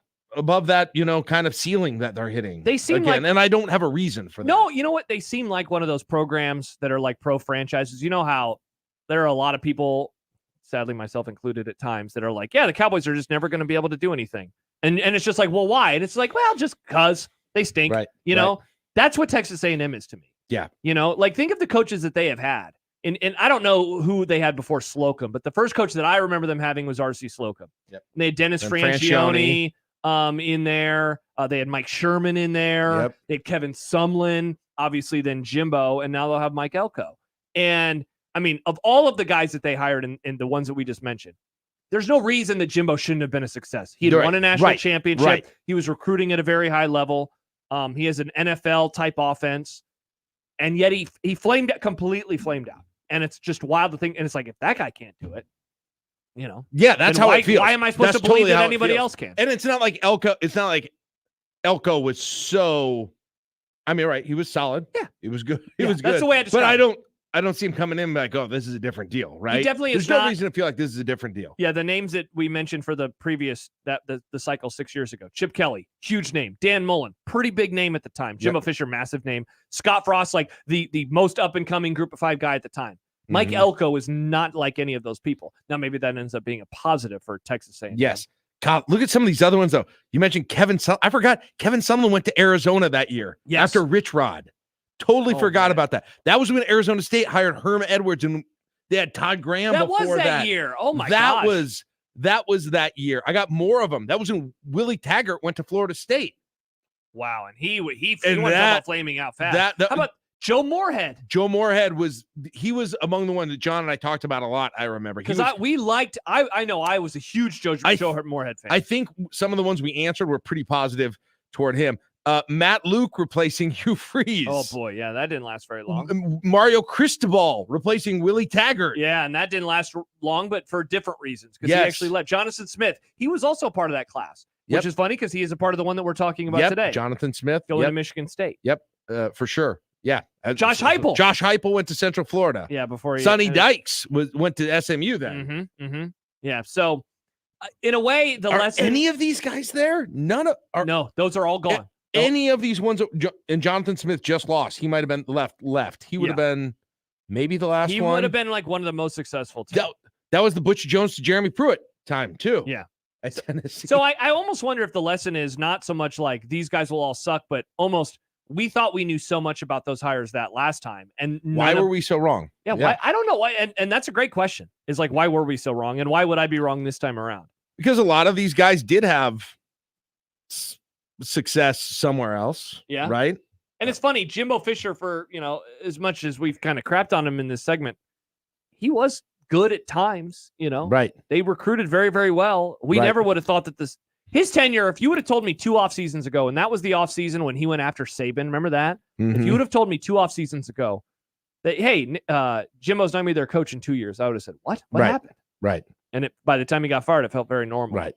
kind of ceiling that they're hitting. They seem again, and I don't have a reason for that. No, you know what? They seem like one of those programs that are like pro franchises. You know how there are a lot of people, sadly myself included at times, that are like, yeah, the Cowboys are just never going to be able to do anything. And it's just like, well, why? And it's like, well, just because they stink. Right. That's what Texas A&M is to me. Yeah. Think of the coaches that they have had. And I don't know who they had before Slocum, but the first coach that I remember them having was R.C. Slocum. Yep. And they had Dennis Franchione in there. They had Mike Sherman in there. Yep. They had Kevin Sumlin, obviously then Jimbo, and now they'll have Mike Elko. And of all of the guys that they hired and the ones that we just mentioned, there's no reason that Jimbo shouldn't have been a success. He had won a national championship. Right. He was recruiting at a very high level. He has an NFL type offense, and yet he completely flamed out. And it's just wild to think. And it's like, if that guy can't do it, yeah, that's how it feels. Why am I supposed to believe that anybody else can? And it's not like Elko. It's not like Elko was so. Right? He was solid. Yeah, he was good. He was good. That's the way I describe it. I don't see him coming in like, oh, this is a different deal, right? He definitely There's is no not, reason to feel like this is a different deal. Yeah, the names that we mentioned for the previous the cycle 6 years ago: Chip Kelly, huge name; Dan Mullen, pretty big name at the time; Jimbo Fisher, massive name; Scott Frost, like the most up and coming Group of 5 guy at the time. Mike Elko is not like any of those people. Now, maybe that ends up being a positive for Texas A&M. Yes. God, look at some of these other ones, though. You mentioned Kevin Sumlin. I forgot Kevin Sumlin went to Arizona that year after Rich Rod. Totally forgot about that. That was when Arizona State hired Herm Edwards, and they had Todd Graham before that. That year. Oh, my gosh. That was that year. I got more of them. That was when Willie Taggart went to Florida State. Wow, and he went about flaming out fast. How about Joe Moorhead? Joe Moorhead was among the ones that John and I talked about a lot. I remember because I know I was a huge Joe Moorhead fan. I think some of the ones we answered were pretty positive toward him. Matt Luke replacing Hugh Freeze. Oh boy, yeah, that didn't last very long. Mario Cristobal replacing Willie Taggart. Yeah, and that didn't last long, but for different reasons because he actually left. Jonathan Smith, he was also part of that class, which is funny because he is a part of the one that we're talking about today. Jonathan Smith going to Michigan State. Yep, for sure. Yeah, Josh Heupel. Josh Heupel went to Central Florida. Yeah, before Sonny Dykes went to SMU then. Yeah, so in a way, any of these guys there? No, those are all gone. Any of these ones, and Jonathan Smith just lost. He might have been left. He would have been maybe the last one. He would have been like one of the most successful teams. That was the Butch Jones to Jeremy Pruitt time too. Yeah. At Tennessee. So I almost wonder if the lesson is not so much like these guys will all suck, but almost we thought we knew so much about those hires that last time. And why were we so wrong? Yeah. Why? I don't know why. And that's a great question is like, why were we so wrong? And why would I be wrong this time around? Because a lot of these guys did have success somewhere else. Yeah. Right. And it's funny, Jimbo Fisher, for, as much as we've kind of crapped on him in this segment, he was good at times, Right. They recruited very, very well. We never would have thought that his tenure, if you would have told me 2 off seasons ago, and that was the off season when he went after Saban, remember that? If you would have told me 2 off seasons ago that, hey, Jimbo's not going to be their coach in 2 years, I would have said, what? What happened? Right. And by the time he got fired, it felt very normal. Right.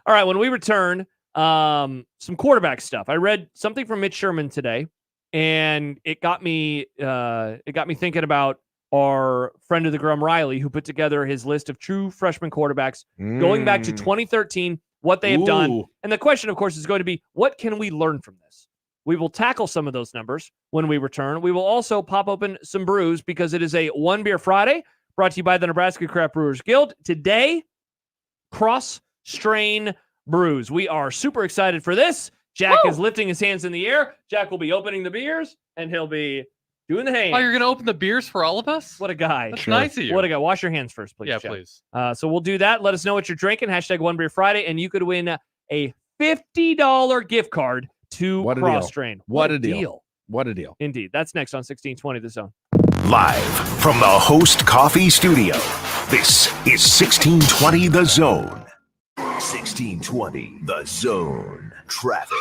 All right. When we return, some quarterback stuff. I read something from Mitch Sherman today, and it got me thinking about our friend of the Grum, Riley, who put together his list of true freshman quarterbacks going back to 2013, what they have done. And the question, of course, is going to be, what can we learn from this? We will tackle some of those numbers when we return. We will also pop open some brews because it is a One Beer Friday brought to you by the Nebraska Craft Brewers Guild. Today, cross-strain brews. We are super excited for this. Jack is lifting his hands in the air. Jack will be opening the beers, and he'll be doing the hand. Oh, you're going to open the beers for all of us? What a guy. That's nice of you. What a guy. Wash your hands first, please. Yeah, Jack. please. So we'll do that. Let us know what you're drinking. Hashtag One Beer Friday, and you could win a $50 gift card to Cross Strain. What a deal. What a deal. Indeed. That's next on 1620 The Zone. Live from the Host Coffee Studio, this is 1620 The Zone. 1620 The Zone. Traffic.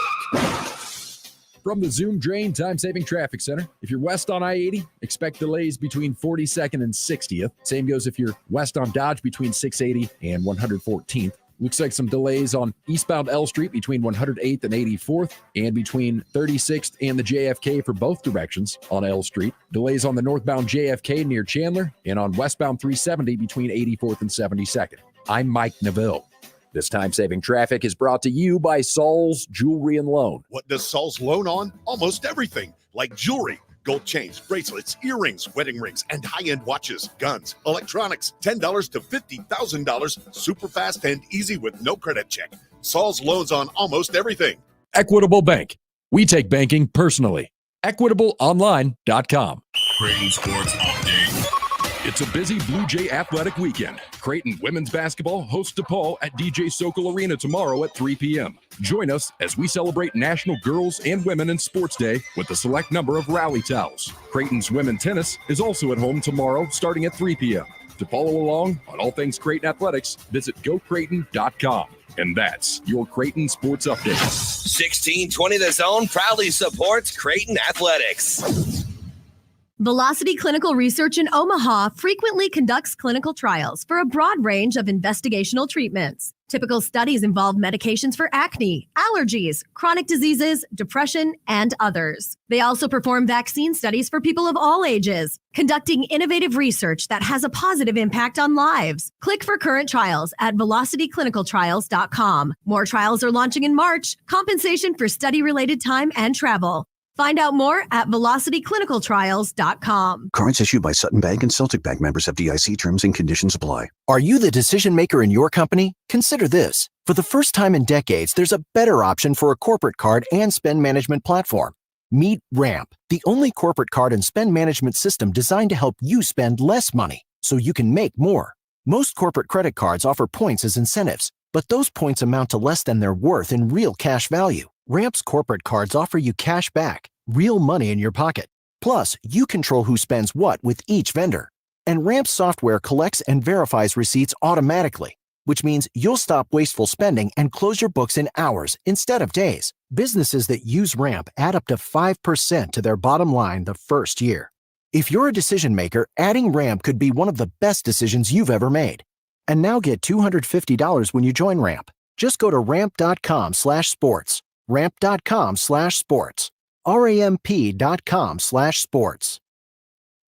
From the Zoom Drain Time-Saving Traffic Center, if you're west on I-80, expect delays between 42nd and 60th. Same goes if you're west on Dodge between 680 and 114th. Looks like some delays on eastbound L Street between 108th and 84th, and between 36th and the JFK for both directions on L Street. Delays on the northbound JFK near Chandler, and on westbound 370 between 84th and 72nd. I'm Mike Neville. This time-saving traffic is brought to you by Saul's Jewelry and Loan. What does Saul's loan on? Almost everything, like jewelry, gold chains, bracelets, earrings, wedding rings, and high-end watches, guns, electronics, $10 to $50,000, super fast and easy with no credit check. Saul's loans on almost everything. Equitable Bank. We take banking personally. EquitableOnline.com. Creighton Sports Update. It's a busy Blue Jay athletic weekend. Creighton women's basketball hosts DePaul at DJ Sokol Arena tomorrow at 3 p.m. Join us as we celebrate National Girls and Women in Sports Day with a select number of rally towels. Creighton's women tennis is also at home tomorrow starting at 3 p.m. To follow along on all things Creighton athletics, visit gocreighton.com. And that's your Creighton Sports Update. 1620 The Zone proudly supports Creighton Athletics. Velocity Clinical Research in Omaha frequently conducts clinical trials for a broad range of investigational treatments. Typical studies involve medications for acne, allergies, chronic diseases, depression, and others. They also perform vaccine studies for people of all ages, conducting innovative research that has a positive impact on lives. Click for current trials at velocityclinicaltrials.com. More trials are launching in March. Compensation for study-related time and travel. Find out more at velocityclinicaltrials.com. Cards issued by Sutton Bank and Celtic Bank, members FDIC. Terms and conditions apply. Are you the decision maker in your company? Consider this. For the first time in decades, there's a better option for a corporate card and spend management platform. Meet Ramp, the only corporate card and spend management system designed to help you spend less money so you can make more. Most corporate credit cards offer points as incentives, but those points amount to less than their worth in real cash value. Ramp's corporate cards offer you cash back, real money in your pocket. Plus, you control who spends what with each vendor. And Ramp's software collects and verifies receipts automatically, which means you'll stop wasteful spending and close your books in hours instead of days. Businesses that use Ramp add up to 5% to their bottom line the first year. If you're a decision maker, adding Ramp could be one of the best decisions you've ever made. And now get $250 when you join Ramp. Just go to ramp.com/sports. ramp.com/sports. ramp.com/sports.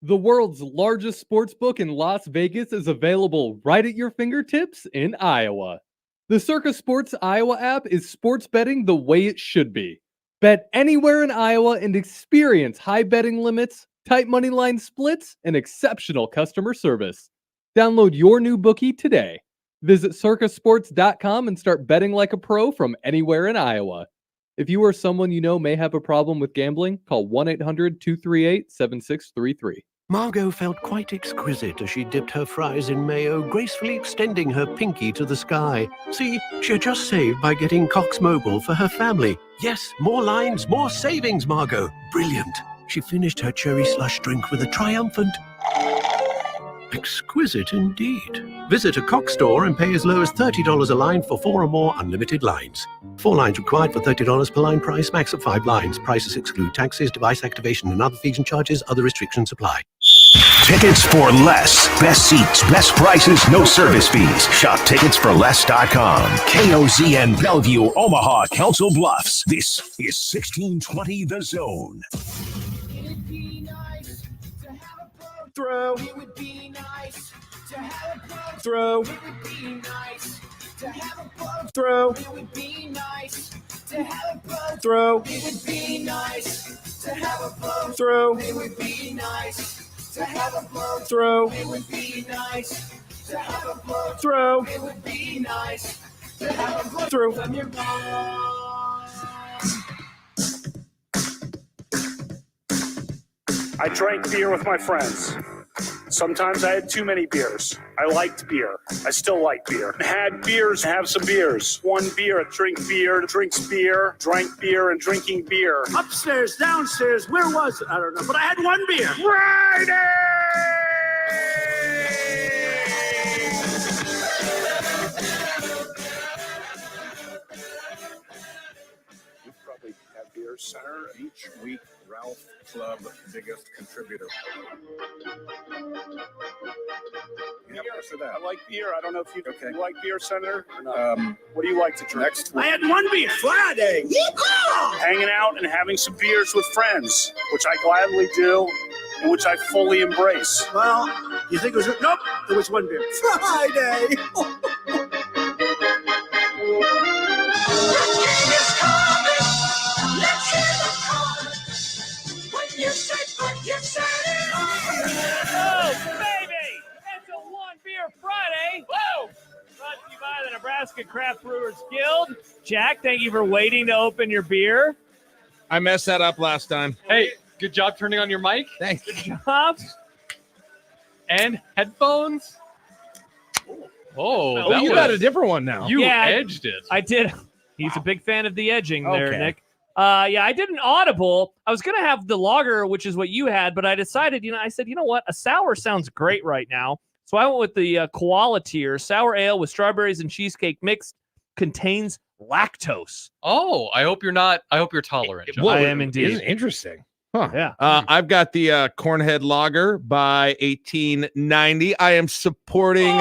The world's largest sports book in Las Vegas is available right at your fingertips in Iowa. The Circa Sports Iowa app is sports betting the way it should be. Bet anywhere in Iowa and experience high betting limits, tight money line splits, and exceptional customer service. Download your new bookie today. Visit circasports.com and start betting like a pro from anywhere in Iowa. If you or someone you know may have a problem with gambling, call 1-800-238-7633. Margot felt quite exquisite as she dipped her fries in mayo, gracefully extending her pinky to the sky. See, she had just saved by getting Cox Mobile for her family. Yes, more lines, more savings, Margot. Brilliant. She finished her cherry slush drink with a triumphant... exquisite indeed. Visit a Cox store and pay as low as $30 a line for 4 or more unlimited lines. 4 lines required for $30 per line price, max of 5 lines. Prices exclude taxes, device activation, and other fees and charges. Other restrictions apply. Tickets for less. Best seats, best prices, no service fees. Shop ticketsforless.com. KOZN Bellevue, Omaha, Council Bluffs. This is 1620 The Zone. throw. It would be nice to have a blow Throw. It would be nice to have a blow Throw. It would be nice to have a blow Throw. It would be nice to have a blow Throw. It would be nice to have a blow Throw. It would be nice to have a blow Throw. It would be nice to have a blow Throw. from your mom. I drank beer with my friends. Sometimes I had too many beers. I liked beer. I still like beer. Had beers, have some beers. One beer, drink beer, drinks beer, drank beer, and drinking beer. Upstairs, downstairs, where was it? I don't know, but I had one beer. Friday! We probably have Beer Center each week. Ralph Club, biggest contributor. Yeah, for that. I like beer. I don't know if you like Beer Center or not. Um, What do you like to drink? Next week. I had one beer. Friday. Hanging out and having some beers with friends, which I gladly do and which I fully embrace. Well, you think it was... Nope, there was one beer. Friday. Oh, baby! It's a One Beer Friday. Whoa! Brought to you by the Nebraska Craft Brewers Guild. Jack, thank you for waiting to open your beer. I messed that up last time. Hey, good job turning on your mic. Thanks. Good job. And headphones. Oh, that you was, got a different one now. You Yeah, edged it. I did. He's a big fan of the edging there, Okay. Nick. Yeah, I did an audible. I was going to have the lager, which is what you had, but I decided, I said, you know what? A sour sounds great right now. So I went with the koala tier. Sour ale with strawberries and cheesecake mixed, contains lactose. Oh, I hope you're tolerant. John. I am indeed. Isn't it interesting? Huh. Yeah. I've got the Cornhead Lager by 1890. I am supporting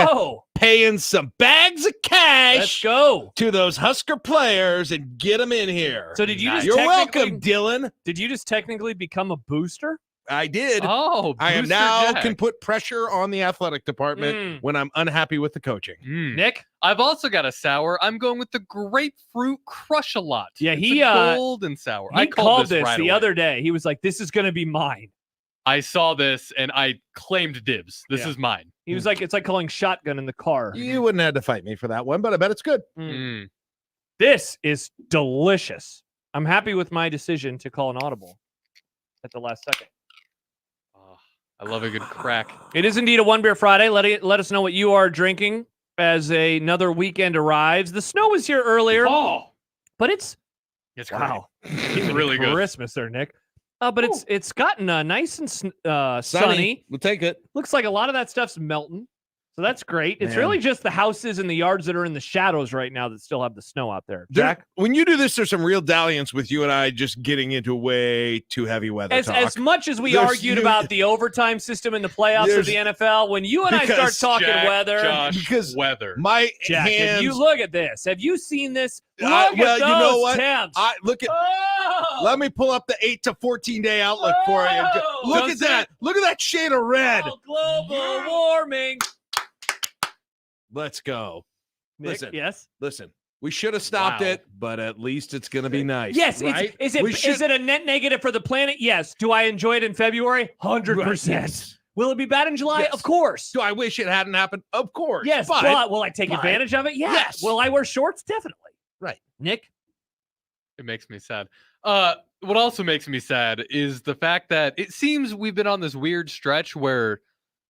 paying some bags of cash. Let's go to those Husker players and get them in here. So did you just You're technically- welcome, Dylan. Did you just technically become a booster? I did. Oh, I am Booster now Jack. can put pressure on the athletic department when I'm unhappy with the coaching. Nick? I've also got a sour. I'm going with the grapefruit crush a lot. Yeah, It's he a golden sour. He I called this right the away. other day. He was like, "This is going to be mine." I saw this and I claimed dibs. This Yeah. is mine. He was like, "It's like calling shotgun in the car." You wouldn't have to fight me for that one, but I bet it's good. This is delicious. I'm happy with my decision to call an audible at the last second. I love a good crack. It is indeed a One Beer Friday. Let us know what you are drinking as another weekend arrives. The snow was here earlier. But it's wow. It's really good. Christmas there, Nick. But it's gotten nice and sunny. We'll take it. Looks like a lot of that stuff's melting. So that's great. It's Man. really just the houses and the yards that are in the shadows right now that still have the snow out there. Jack? When you do this, there's some real dalliance with you and I just getting into way too heavy weather talk. As much as we There's argued you- about the overtime system in the playoffs of There's- the NFL, when you and I start because talking Jack, weather, Josh, because weather. my Jack, hands, if you look at this, have you seen this? Look well, at those you know what? temps. I look at. Oh! Let me pull up the 8 to 14 day outlook for you. Oh! Look Does at that. Look at that shade of red. Oh, global warming. Let's go. Nick, yes. Listen. We should have stopped Wow. it, but at least it's going to be nice. Yes, right? is We should- it a net negative for the planet? Yes. Do I enjoy it in February? 100%. Yes. Will it be bad in July? Yes. Of course. Do I wish it hadn't happened? Of course. Yes, but will I take but- advantage of it? Yes. Will I wear shorts? Definitely. Right. Nick? It makes me sad. What also makes me sad is the fact that it seems we've been on this weird stretch where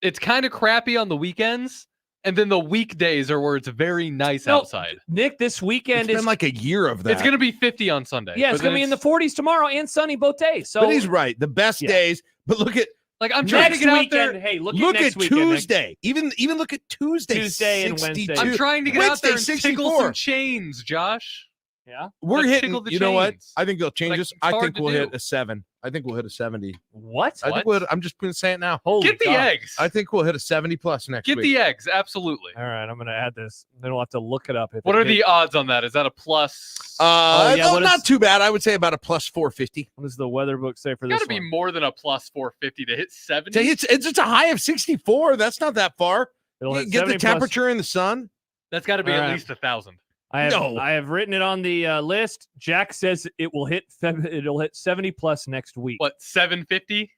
it's kind of crappy on the weekends, and then the weekdays are where it's very nice outside. Nick, this weekend It's been like a year of that. It's going to be 50 on Sunday. Yeah, it's but going to then be in the 40s tomorrow and sunny both days. So But he's right. The best days. But look at like I'm trying to next get out weekend. there. Hey, look look at at next weekend, Nick. Tuesday. Even look at Tuesday. Tuesday and 62. Wednesday. I'm trying to get out there and Wednesday, tickle 64. some chains, Josh. Yeah. We're Let's hitting. tickle the You know what? chains. I think they'll change Like, this. it's I hard think to we'll do. hit a 7. I think we'll hit a 70. What? I think I'm just going to say it now. Holy Get the God. eggs. I think we'll hit a 70 plus next Get week. the eggs. Absolutely. All right, I'm going to add this. Then we'll have to look it up. If What it are the hit- odds on that? Is that a plus? what not is- too bad. I would say about a plus 450. What does the weather book say for Got this to be one? more than a plus 450 to hit 70. It's a high of 64. That's not that far. It'll You hit get the 70 plus- temperature in the sun. That's got to be All at right. least 1,000. I have written it on the list. Jack says it will hit. It'll hit 70 plus next week. What, 750?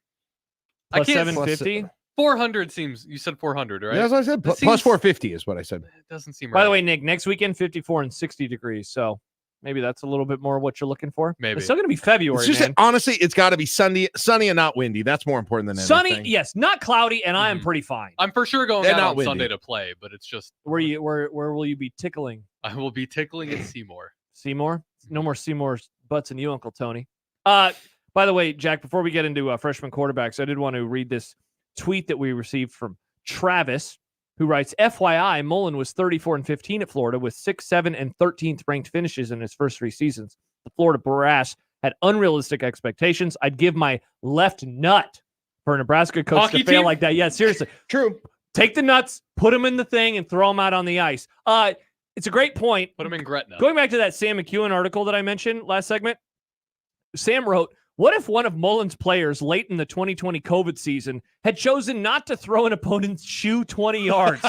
Plus I can't. 750. 400 seems. You said 400, right? Yeah, that's what I said. That Plus seems- 450 is what I said. It doesn't seem By right. the way, Nick, next weekend 54 and 60 degrees. So maybe that's a little bit more what you're looking for. Maybe. It's still going to be February, It's just man. honestly, it's got to be sunny and not windy. That's more important than Sunny, anything. yes, not cloudy, and I am pretty fine. I'm for sure going And out not on windy. Sunday to play, but it's just Where will you be tickling? I will be tickling at Seymour. Seymour? No more Seymour's butts and you, Uncle Tony. By the way, Jack, before we get into freshman quarterbacks, I did want to read this tweet that we received from Travis, who writes, FYI, Mullen was 34 and 15 at Florida with 6, 7, and 13th ranked finishes in his first 3 seasons. The Florida Brass had unrealistic expectations. I'd give my left nut for a Nebraska coach Hockey to fail team? like that. Yeah, seriously. True. Take the nuts, put them in the thing, and throw them out on the ice. It's a great point. Put him in Gretna. Going back to that Sam McEwen article that I mentioned last segment, Sam wrote, what if one of Mullen's players late in the 2020 COVID season had chosen not to throw an opponent's shoe 20 yards,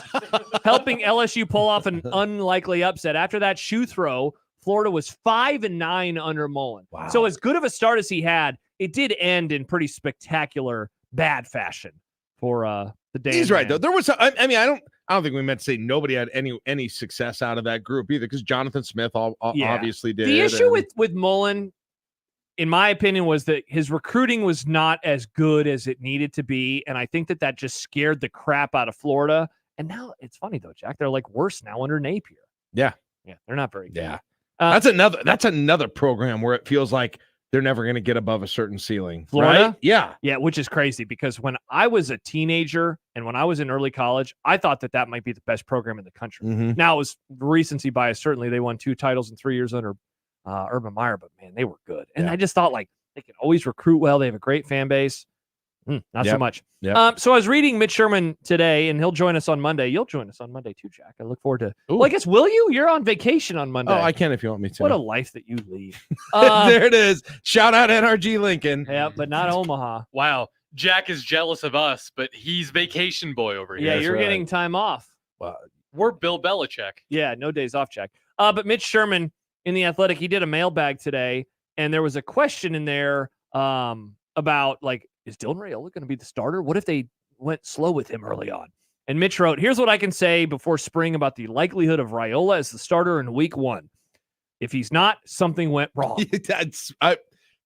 helping LSU pull off an unlikely upset? After that shoe throw, Florida was 5-9 under Mullen. Wow. So as good of a start as he had, it did end in pretty spectacular bad fashion for the day. He's right though. There was, I don't think we meant to say nobody had any success out of that group either, because Jonathan Smith obviously did. The issue and- with Mullen, in my opinion, was that his recruiting was not as good as it needed to be, and I think that just scared the crap out of Florida. And now it's funny though, Jack, they're like worse now under Napier. Yeah, they're not very good. Yeah, that's another program where it feels like they're never going to get above a certain ceiling. Florida? Right? Yeah. Yeah, which is crazy because when I was a teenager and when I was in early college, I thought that might be the best program in the country. Mhm. Now, it was recency bias. Certainly, they won 2 titles in 3 years under Urban Meyer, but man, they were good. And I just thought like they can always recruit well. They have a great fan base. Not so Yep. much. Yep. So I was reading Mitch Sherman today, and he'll join us on Monday. You'll join us on Monday too, Jack. I look forward to. Well, I guess will you? You're on vacation on Monday. Oh, I can if you want me to. What a life that you lead. There it is. Shout out NRG Lincoln. Yeah, but not Omaha. Wow. Jack is jealous of us, but he's vacation boy over here. Yeah, you're getting time off. We're Bill Belichick. Yeah, no days off, Jack. But Mitch Sherman in The Athletic, he did a mailbag today, and there was a question in there about, like, is Dylan Raiola going to be the starter? What if they went slow with him early on? And Mitch wrote, here's what I can say before spring about the likelihood of Raiola as the starter in week 1. If he's not, something went wrong.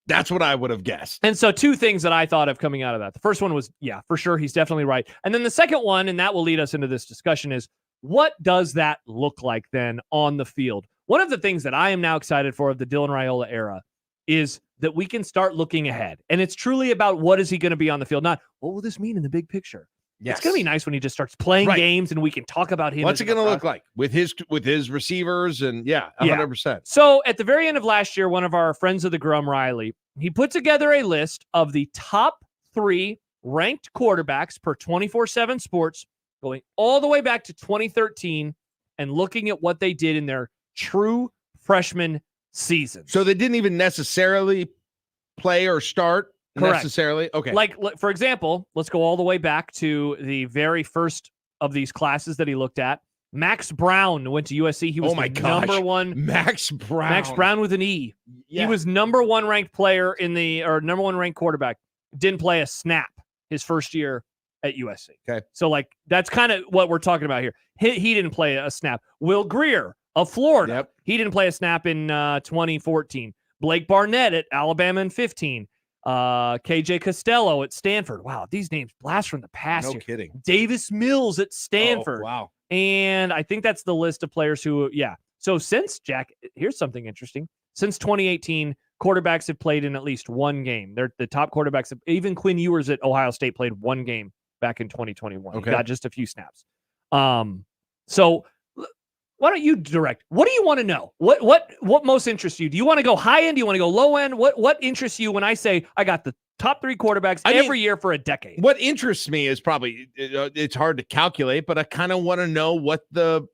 That's what I would have guessed. And so 2 things that I thought of coming out of that. The first one was, yeah, for sure, he's definitely right. And then the second one, and that will lead us into this discussion, is what does that look like then on the field? One of the things that I am now excited for of the Dylan Raiola era is that we can start looking ahead. And it's truly about what is he going to be on the field, not what will this mean in the big picture. Yes. It's going to be nice when he just starts playing Right. games and we can talk about him. What's as it a going to look prospect. like with his receivers? And yeah, 100%. So at the very end of last year, one of our friends of the Grum, Riley, he put together a list of the top 3 ranked quarterbacks per 24/7 Sports, going all the way back to 2013 and looking at what they did in their true freshman season. So they didn't even necessarily play or start Correct. necessarily. Okay. Like, for example, let's go all the way back to the very first of these classes that he looked at. Max Brown went to USC. He was Oh my the gosh. number 1. Max Brown. Max Brown with an E. Yeah. He was number 1 ranked player number 1 ranked quarterback. Didn't play a snap his first year at USC. Okay. So like that's kind of what we're talking about here. He didn't play a snap. Will Greer of Florida. Yep. He didn't play a snap in 2014. Blake Barnett at Alabama in 15. KJ Costello at Stanford. Wow, these names blast from the past. No here. kidding. Davis Mills at Stanford. Oh, wow. And I think that's the list of players who, yeah. So since, Jack, here's something interesting. Since 2018, quarterbacks have played in at least 1 game. They're the top quarterbacks. Even Quinn Ewers at Ohio State played 1 game back in 2021. Okay. He got just a few snaps. So Why don't you direct? What do you want to know? What most interests you? Do you want to go high end? Do you want to go low end? What interests you when I say I got the top 3 quarterbacks every year for a decade? What interests me is probably it's hard to calculate, but I kind of want to know what the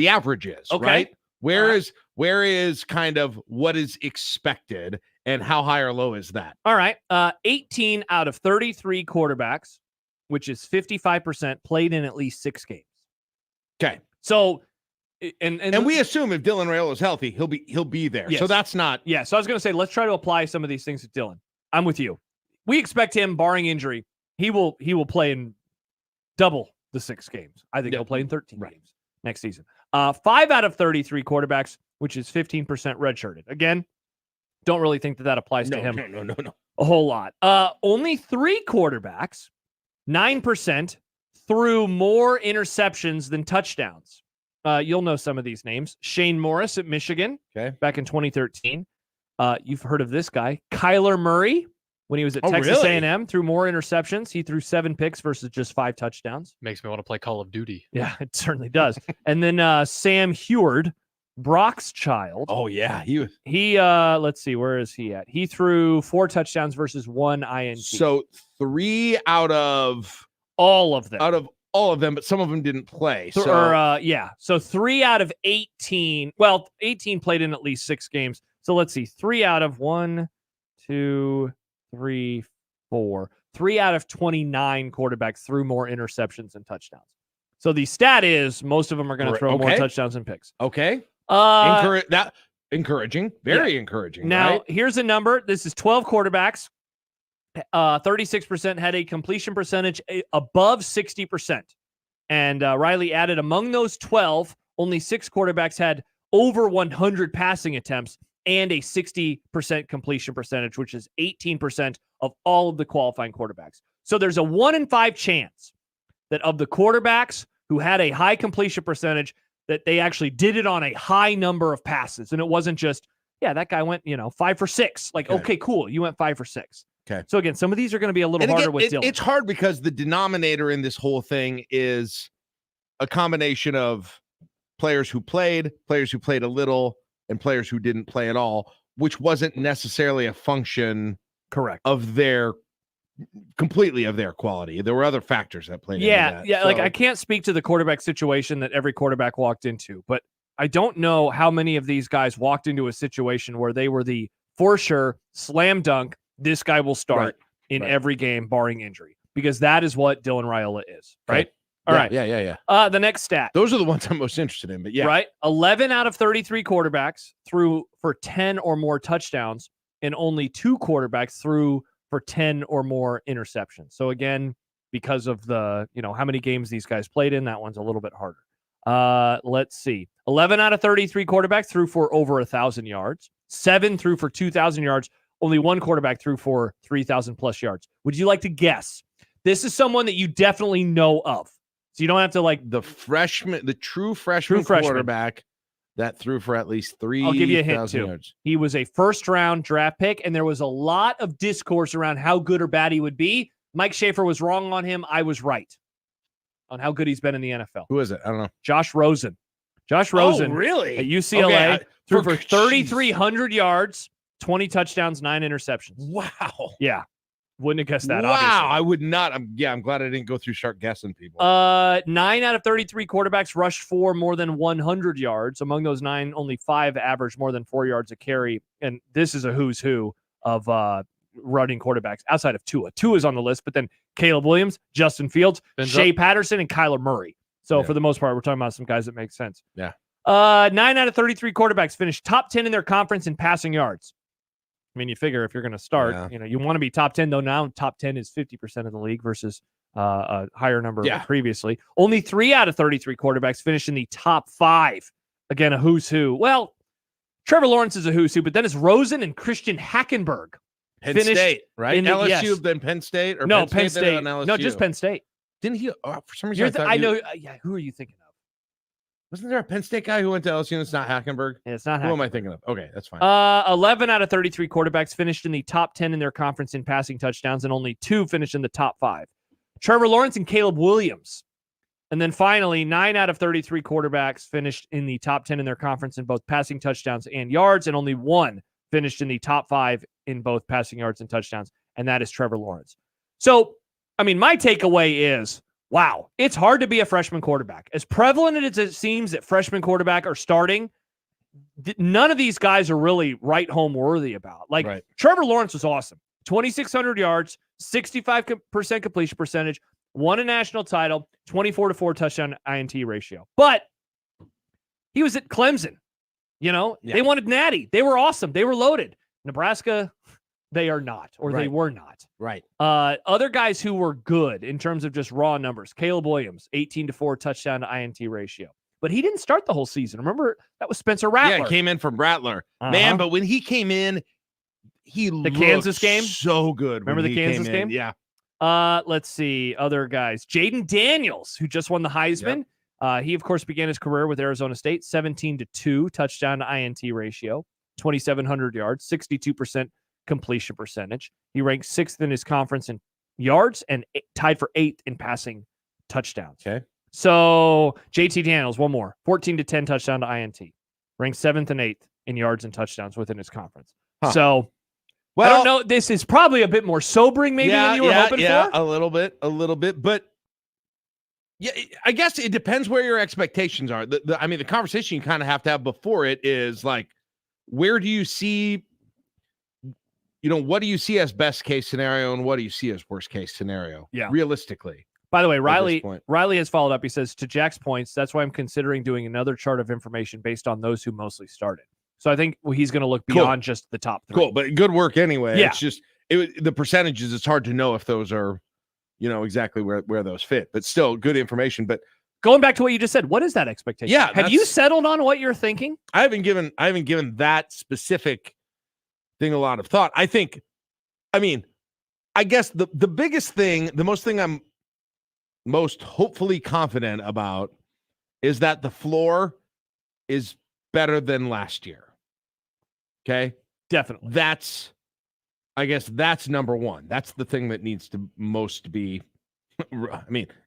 average is. Okay. Right? Where is kind of what is expected, and how high or low is that? All right. 18 out of 33 quarterbacks, which is 55%, played in at least 6 games. Okay. So, and we assume if Dylan Raiola is healthy, he'll be there. Yes. So that's not. Yeah. So I was going to say, let's try to apply some of these things to Dylan. I'm with you. We expect him, barring injury, he will play in double the 6 games. I think he'll play in 13 games next season. 5 out of 33 quarterbacks, which is 15% redshirted. Again, don't really think that applies to him. No. A whole lot. Only 3 quarterbacks, 9%, threw more interceptions than touchdowns. You'll know some of these names. Shane Morris at Michigan, back in 2013. You've heard of this guy. Kyler Murray, when he was at Texas A&M, threw more interceptions. He threw 7 picks versus just 5 touchdowns. Makes me want to play Call of Duty. Yeah, it certainly does. And then Sam Heward, Brock's child. Oh, yeah. He let's see, where is he at? He threw 4 touchdowns versus 1 INT. So 3 out of all of them. But some of them didn't play. So 3 out of 18. Well, 18 played in at least 6 games. So let's see. 3 out of 1, 2, 3, 4. 3 out of 29 quarterbacks threw more interceptions than touchdowns. So the stat is most of them are going to throw more touchdowns than picks. Okay. Encouraging. Very encouraging. Now, right? here's a number. This is 12 quarterbacks. 36% had a completion percentage above 60%. And Riley added, among those 12, only 6 quarterbacks had over 100 passing attempts and a 60% completion percentage, which is 18% of all of the qualifying quarterbacks. So there's a 1 in 5 chance that of the quarterbacks who had a high completion percentage, that they actually did it on a high number of passes. And it wasn't just, that guy went, 5 for 6. Like, okay, cool. You went 5 for 6. Okay. So again, some of these are going to be a little harder with Dylan. It's hard because the denominator in this whole thing is a combination of players who played a little, and players who didn't play at all, which wasn't necessarily a function of their quality. There were other factors that played into that. Yeah. Like I can't speak to the quarterback situation that every quarterback walked into, but I don't know how many of these guys walked into a situation where they were the for sure slam dunk. This guy will start in every game, barring injury, because that is what Dylan Raiola is, right? All right. Yeah. The next stat. Those are the ones I'm most interested in, but yeah. Right? 11 out of 33 quarterbacks threw for 10 or more touchdowns, and only 2 quarterbacks threw for 10 or more interceptions. So again, because of the, how many games these guys played in, that one's a little bit harder. Let's see. 11 out of 33 quarterbacks threw for over 1,000 yards. 7 threw for 2,000 yards. Only 1 quarterback threw for 3,000 plus yards. Would you like to guess? This is someone that you definitely know of. So you don't have to the true freshman quarterback that threw for at least 3,000 I'll give you a hint too. Yards. He was a first-round draft pick, and there was a lot of discourse around how good or bad he would be. Mike Schaefer was wrong on him. I was right on how good he's been in the NFL. Who is it? I don't know. Josh Rosen. Josh Rosen. Oh, really? At UCLA threw for 3,300 yards, 20 touchdowns, 9 interceptions. Wow. Yeah. Wouldn't have guessed that, wow, obviously. I would not. I'm glad I didn't go through sharp guessing people. 9 out of 33 quarterbacks rushed for more than 100 yards. Among those 9, only 5 averaged more than 4 yards a carry. And this is a who's who of running quarterbacks outside of Tua. Tua is on the list, but then Caleb Williams, Justin Fields, Shea Patterson, and Kyler Murray. So for the most part, we're talking about some guys that make sense. Yeah. 9 out of 33 quarterbacks finished top 10 in their conference in passing yards. I mean, you figure if you're going to start, you want to be top 10, though now top 10 is 50% of the league versus a higher number previously. Only 3 out of 33 quarterbacks finished in the top 5. Again, a who's who. Well, Trevor Lawrence is a who's who, but then it's Rosen and Christian Hackenberg. Penn State, right? LSU, then Penn State? Or no, Penn State. LSU? No, just Penn State. Didn't he? For some reason, I know. Yeah, who are you thinking of? Wasn't there a Penn State guy who went to LSU and it's not Hackenberg? Yeah, it's not Hackenberg. Who am I thinking of? Okay, that's fine. 11 out of 33 quarterbacks finished in the top 10 in their conference in passing touchdowns, and only 2 finished in the top 5. Trevor Lawrence and Caleb Williams And then finally, 9 out of 33 quarterbacks finished in the top 10 in their conference in both passing touchdowns and yards, and only one finished in the top 5 in both passing yards and touchdowns, and that is Trevor Lawrence. So, I mean, my takeaway is, wow, it's hard to be a freshman quarterback. As prevalent as it seems that freshman quarterback are starting, none of these guys are really right home worthy about. Like, Trevor Lawrence was awesome. 2,600 yards, 65% completion percentage, won a national title, 24-4 touchdown INT ratio. But he was at Clemson. You know, they wanted Natty. They were awesome. They were loaded. Nebraska, they are not, or they were not. Right. Other guys who were good in terms of just raw numbers, Caleb Williams, 18-4 touchdown to INT ratio. But he didn't start the whole season. Remember, that was Spencer Rattler. Yeah, came in from Rattler. Man, but when he came in, he looked Kansas game? so good. Remember the Kansas game? Yeah. Let's see. Other guys. Jaden Daniels, who just won the Heisman. He, of course, began his career with Arizona State. 17-2 touchdown to INT ratio. 2,700 yards. 62% completion percentage. He ranked 6th in his conference in yards and tied for 8th in passing touchdowns. Okay. So, JT Daniels, one more. 14-10 touchdown to INT. Ranked 7th and 8th in yards and touchdowns within his conference. So, well, I don't know. This is probably a bit more sobering maybe than you were hoping for. A little bit. But yeah, I guess it depends where your expectations are. I mean, the conversation you kind of have to have before it is like, where do you see, what do you see as best case scenario and what do you see as worst case scenario? Yeah. Realistically. By the way, Riley has followed up. He says, to Jack's points, that's why I'm considering doing another chart of information based on those who mostly started. So I think he's going to look beyond just the top 3. Cool, but good work anyway. Yeah. It's just the percentages. It's hard to know if those are, exactly where those fit. But still, good information. But going back to what you just said, what is that expectation? Yeah, have you settled on what you're thinking? I haven't given that specific thing a lot of thought. I guess the biggest thing, the thing I'm most hopefully confident about is that the floor is better than last year. Okay? Definitely. I guess that's number one. That's the thing that needs to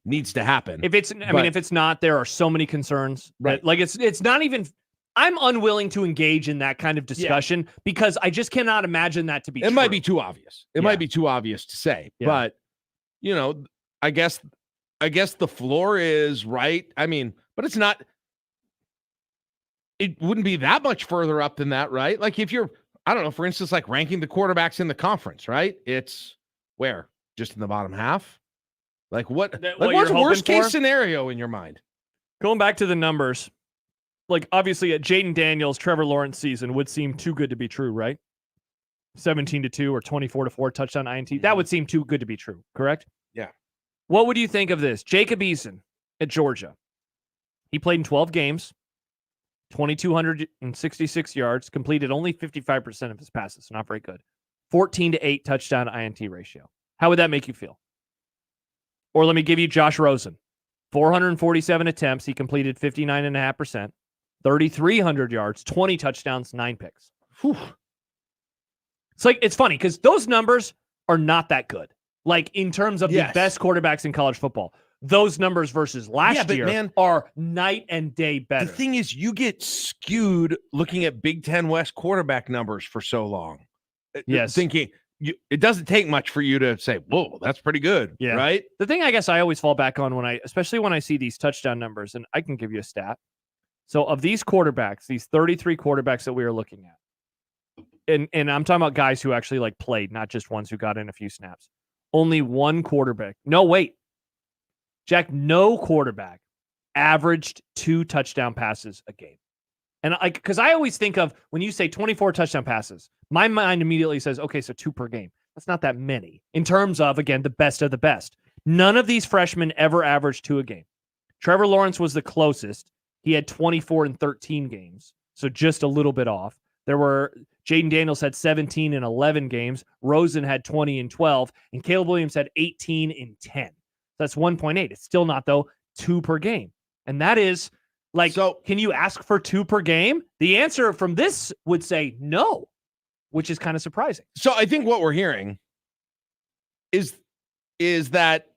needs to happen. If it's not, there are so many concerns. Right. Like it's not even, I'm unwilling to engage in that kind of discussion because I just cannot imagine that to be true. It might be too obvious. It might be too obvious to say, but I guess the floor is right. But it's not, it wouldn't be that much further up than that, right? Like if you're, I don't know, for instance, like ranking the quarterbacks in the conference, right? It's where? Just in the bottom half? Like what's the worst case scenario in your mind? Going back to the numbers, like obviously at Jaden Daniels, Trevor Lawrence season would seem too good to be true, right? 17-2 or 24-4 touchdown INT. That would seem too good to be true, correct? Yeah. What would you think of this? Jacob Eason at Georgia. He played in 12 games, 2,266 yards, completed only 55% of his passes, so not very good. 14-8 touchdown INT ratio. How would that make you feel? Or let me give you Josh Rosen. 447 attempts. He completed 59.5%, 3,300 yards, 20 touchdowns, 9 picks. Whew. It's funny because those numbers are not that good. Like in terms of the best quarterbacks in college football, those numbers versus last year are night and day better. The thing is, you get skewed looking at Big Ten West quarterback numbers for so long. Yes. Thinking it doesn't take much for you to say, whoa, that's pretty good. Yeah. Right. The thing I guess I always fall back on especially when I see these touchdown numbers, and I can give you a stat. So of these quarterbacks, these 33 quarterbacks that we are looking at, and I'm talking about guys who actually like played, not just ones who got in a few snaps. Only one quarterback. No, wait. Jack, no quarterback averaged 2 touchdown passes a game. And because I always think of when you say 24 touchdown passes, my mind immediately says, okay, so 2 per game. That's not that many in terms of, again, the best of the best. None of these freshmen ever averaged 2 a game. Trevor Lawrence was the closest. He had 24 in 13 games, so just a little bit off. Jaden Daniels had 17 in 11 games. Rosen had 20 in 12, and Caleb Williams had 18 in 10. That's 1.8. It's still not, though, 2 per game. And that is can you ask for 2 per game? The answer from this would say no, which is kind of surprising. So I think what we're hearing is that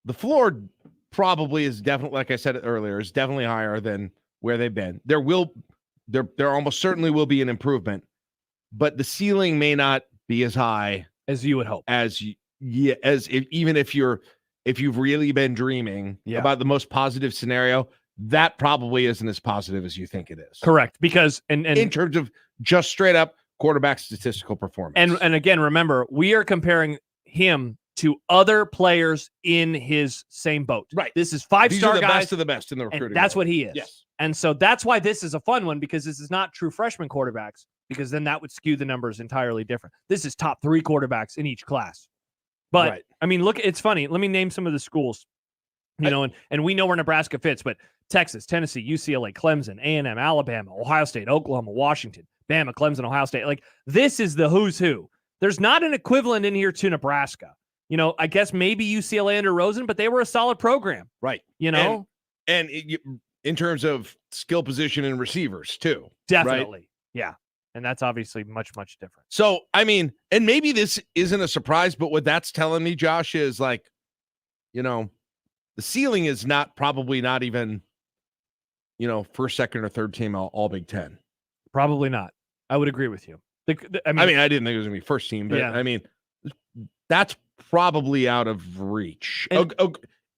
the floor probably is definitely, like I said earlier, is definitely higher than where they've been. There almost certainly will be an improvement, but the ceiling may not be as high as you would hope. Even if you've really been dreaming about the most positive scenario, that probably isn't as positive as you think it is. Correct, because and in terms of just straight up quarterback statistical performance. And again, remember, we are comparing him to other players in his same boat. Right. This is 5-star guys. guys. Best of the best in the recruiting. That's what he is. Yes. And so that's why this is a fun one, because this is not true freshman quarterbacks, because then that would skew the numbers entirely different. This is top 3 quarterbacks in each class. But right. I mean, look, it's funny. Let me name some of the schools, and we know where Nebraska fits, but Texas, Tennessee, UCLA, Clemson, A&M, Alabama, Ohio State, Oklahoma, Washington, Bama, Clemson, Ohio State. Like, this is the who's who. There's not an equivalent in here to Nebraska. I guess maybe UCLA under Rosen, but they were a solid program. Right. And in terms of skill position and receivers too. Definitely. Right? Yeah. And that's obviously much, much different. So, I mean, and maybe this isn't a surprise, but what that's telling me, Josh, is like, the ceiling is probably not even, first, second, or third team all Big Ten. Probably not. I would agree with you. I didn't think it was going to be first team, but I mean, that's probably out of reach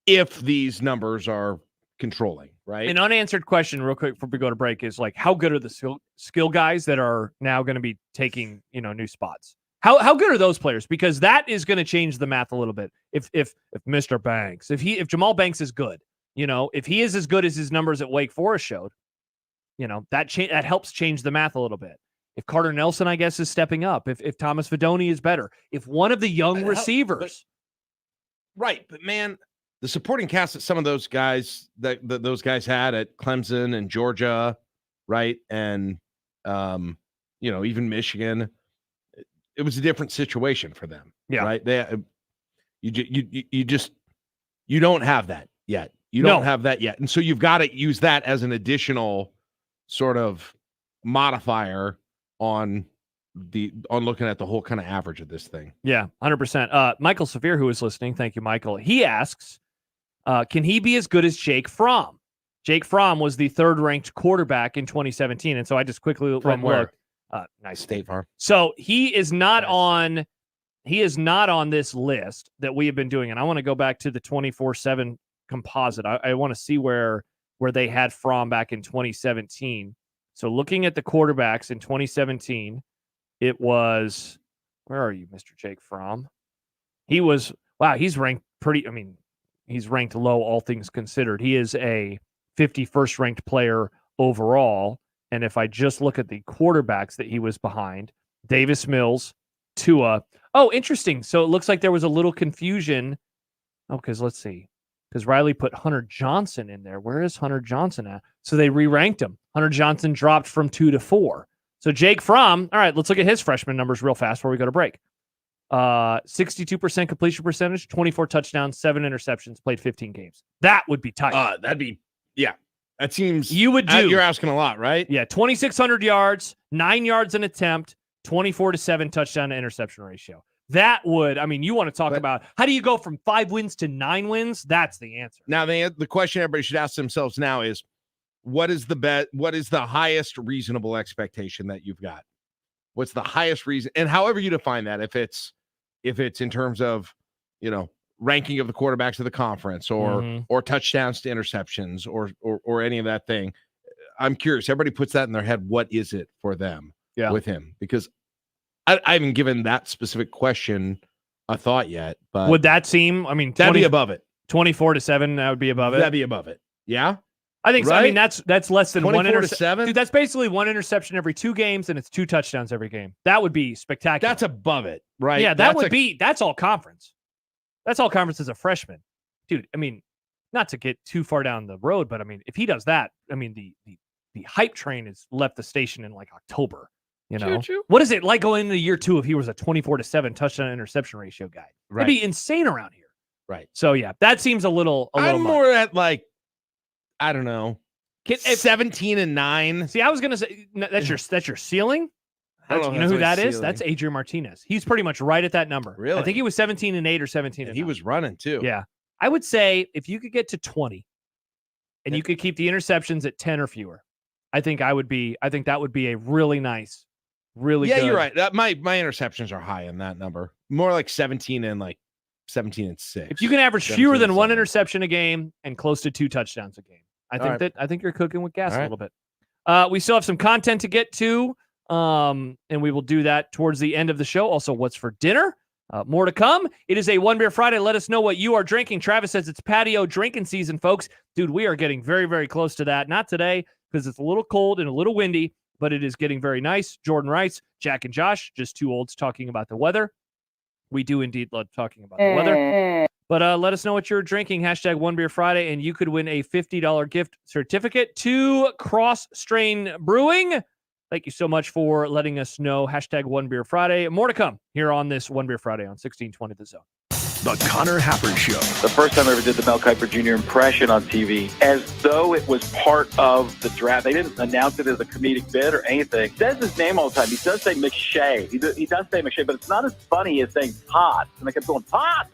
if these numbers are controlling, right? An unanswered question real quick before we go to break is like, how good are the skill guys that are now going to be taking, new spots? How good are those players? Because that is going to change the math a little bit. If Mr. Banks, if Jamal Banks is good, if he is as good as his numbers at Wake Forest showed, that helps change the math a little bit. If Carter Nelson, I guess, is stepping up, if Thomas Fidoni is better, if one of the young receivers. Right. But man, the supporting cast that some of those guys that those guys had at Clemson and Georgia, right? And, even Michigan, it was a different situation for them. Yeah. Right. You don't have that yet. You don't have that yet. And so you've got to use that as an additional sort of modifier on looking at the whole kind of average of this thing. Yeah, 100%. Michael Severe, who is listening, thank you, Michael. He asks, can he be as good as Jake Fromm? Jake Fromm was the 3rd ranked quarterback in 2017. And so I just quickly From where? Nice. State Farm. So he is not on this list that we have been doing. And I want to go back to the 24/7 composite. I want to see where they had Fromm back in 2017. So looking at the quarterbacks in 2017, it was, where are you, Mr. Jake Fromm? He's ranked he's ranked low, all things considered. He is a 51st ranked player overall. And if I just look at the quarterbacks that he was behind, Davis Mills, Tua. Oh, interesting. So it looks like there was a little confusion. Oh, because let's see. Because Riley put Hunter Johnson in there. Where is Hunter Johnson at? So they re-ranked him. Hunter Johnson dropped from 2 to 4. So Jake Fromm, all right, let's look at his freshman numbers real fast before we go to break. 62% completion percentage, 24 touchdowns, 7 interceptions, played 15 games. That would be tight. That seems you would do. You're asking a lot, right? Yeah, 2,600 yards, 9 yards an attempt, 24-7 touchdown to interception ratio. That would, you want to talk about how do you go from 5 wins to 9 wins? That's the answer. Now, the question everybody should ask themselves now is, what is the highest reasonable expectation that you've got? What's the highest reason? And however you define that, if it's in terms of, ranking of the quarterbacks of the conference or touchdowns to interceptions or any of that thing, I'm curious. Everybody puts that in their head. What is it for them with him? Because I haven't given that specific question a thought yet, but would that seem, that'd be above it. 24-7, that would be above it. That'd be above it. Yeah. I think so. Right? That's less than 1 interception. 24-7. Dude, that's basically 1 interception every 2 games, and it's 2 touchdowns every game. That would be spectacular. That's above it, right? Yeah, that's all conference. That's all conference as a freshman. Dude, not to get too far down the road, but if he does that, the hype train has left the station in like October. Choo-choo. What is it like going into year 2 if he was a 24-7 touchdown interception ratio guy? Right. That'd be insane around here. Right. So yeah, that seems a little I'm much. more at like, I don't know, 17-9. See, I was gonna say that's your ceiling. You know who that is? That's Adrian Martinez. He's pretty much right at that number. Really? I think he was 17-8 or 17. And he was running too. Yeah. I would say if you could get to 20 and you could keep the interceptions at 10 or fewer, I think that would be a really nice, really good. You're right. My interceptions are high in that number. More like 17 and 6. If you can average fewer than 1 interception a game and close to 2 touchdowns a game, I think you're cooking with gas a little bit. We still have some content to get to, and we will do that towards the end of the show. Also, what's for dinner? More to come. It is a One Beer Friday. Let us know what you are drinking. Travis says it's patio drinking season, folks. Dude, we are getting very, very close to that. Not today because it's a little cold and a little windy, but it is getting very nice. Jordan writes, Jack and Josh, just two olds talking about the weather. We do indeed love talking about the weather. But let us know what you're drinking. Hashtag One Beer Friday, and you could win a $50 gift certificate to Cross Strain Brewing. Thank you so much for letting us know. Hashtag One Beer Friday. More to come here on this One Beer Friday on 1620 The Zone. The Connor Happer Show. The first time I ever did the Mel Kiper Jr. impression on TV, as though it was part of the draft. They didn't announce it as a comedic bit or anything. He says his name all the time. He does say McShay. He does say McShay, but it's not as funny as saying Todd. And I kept going, Todd.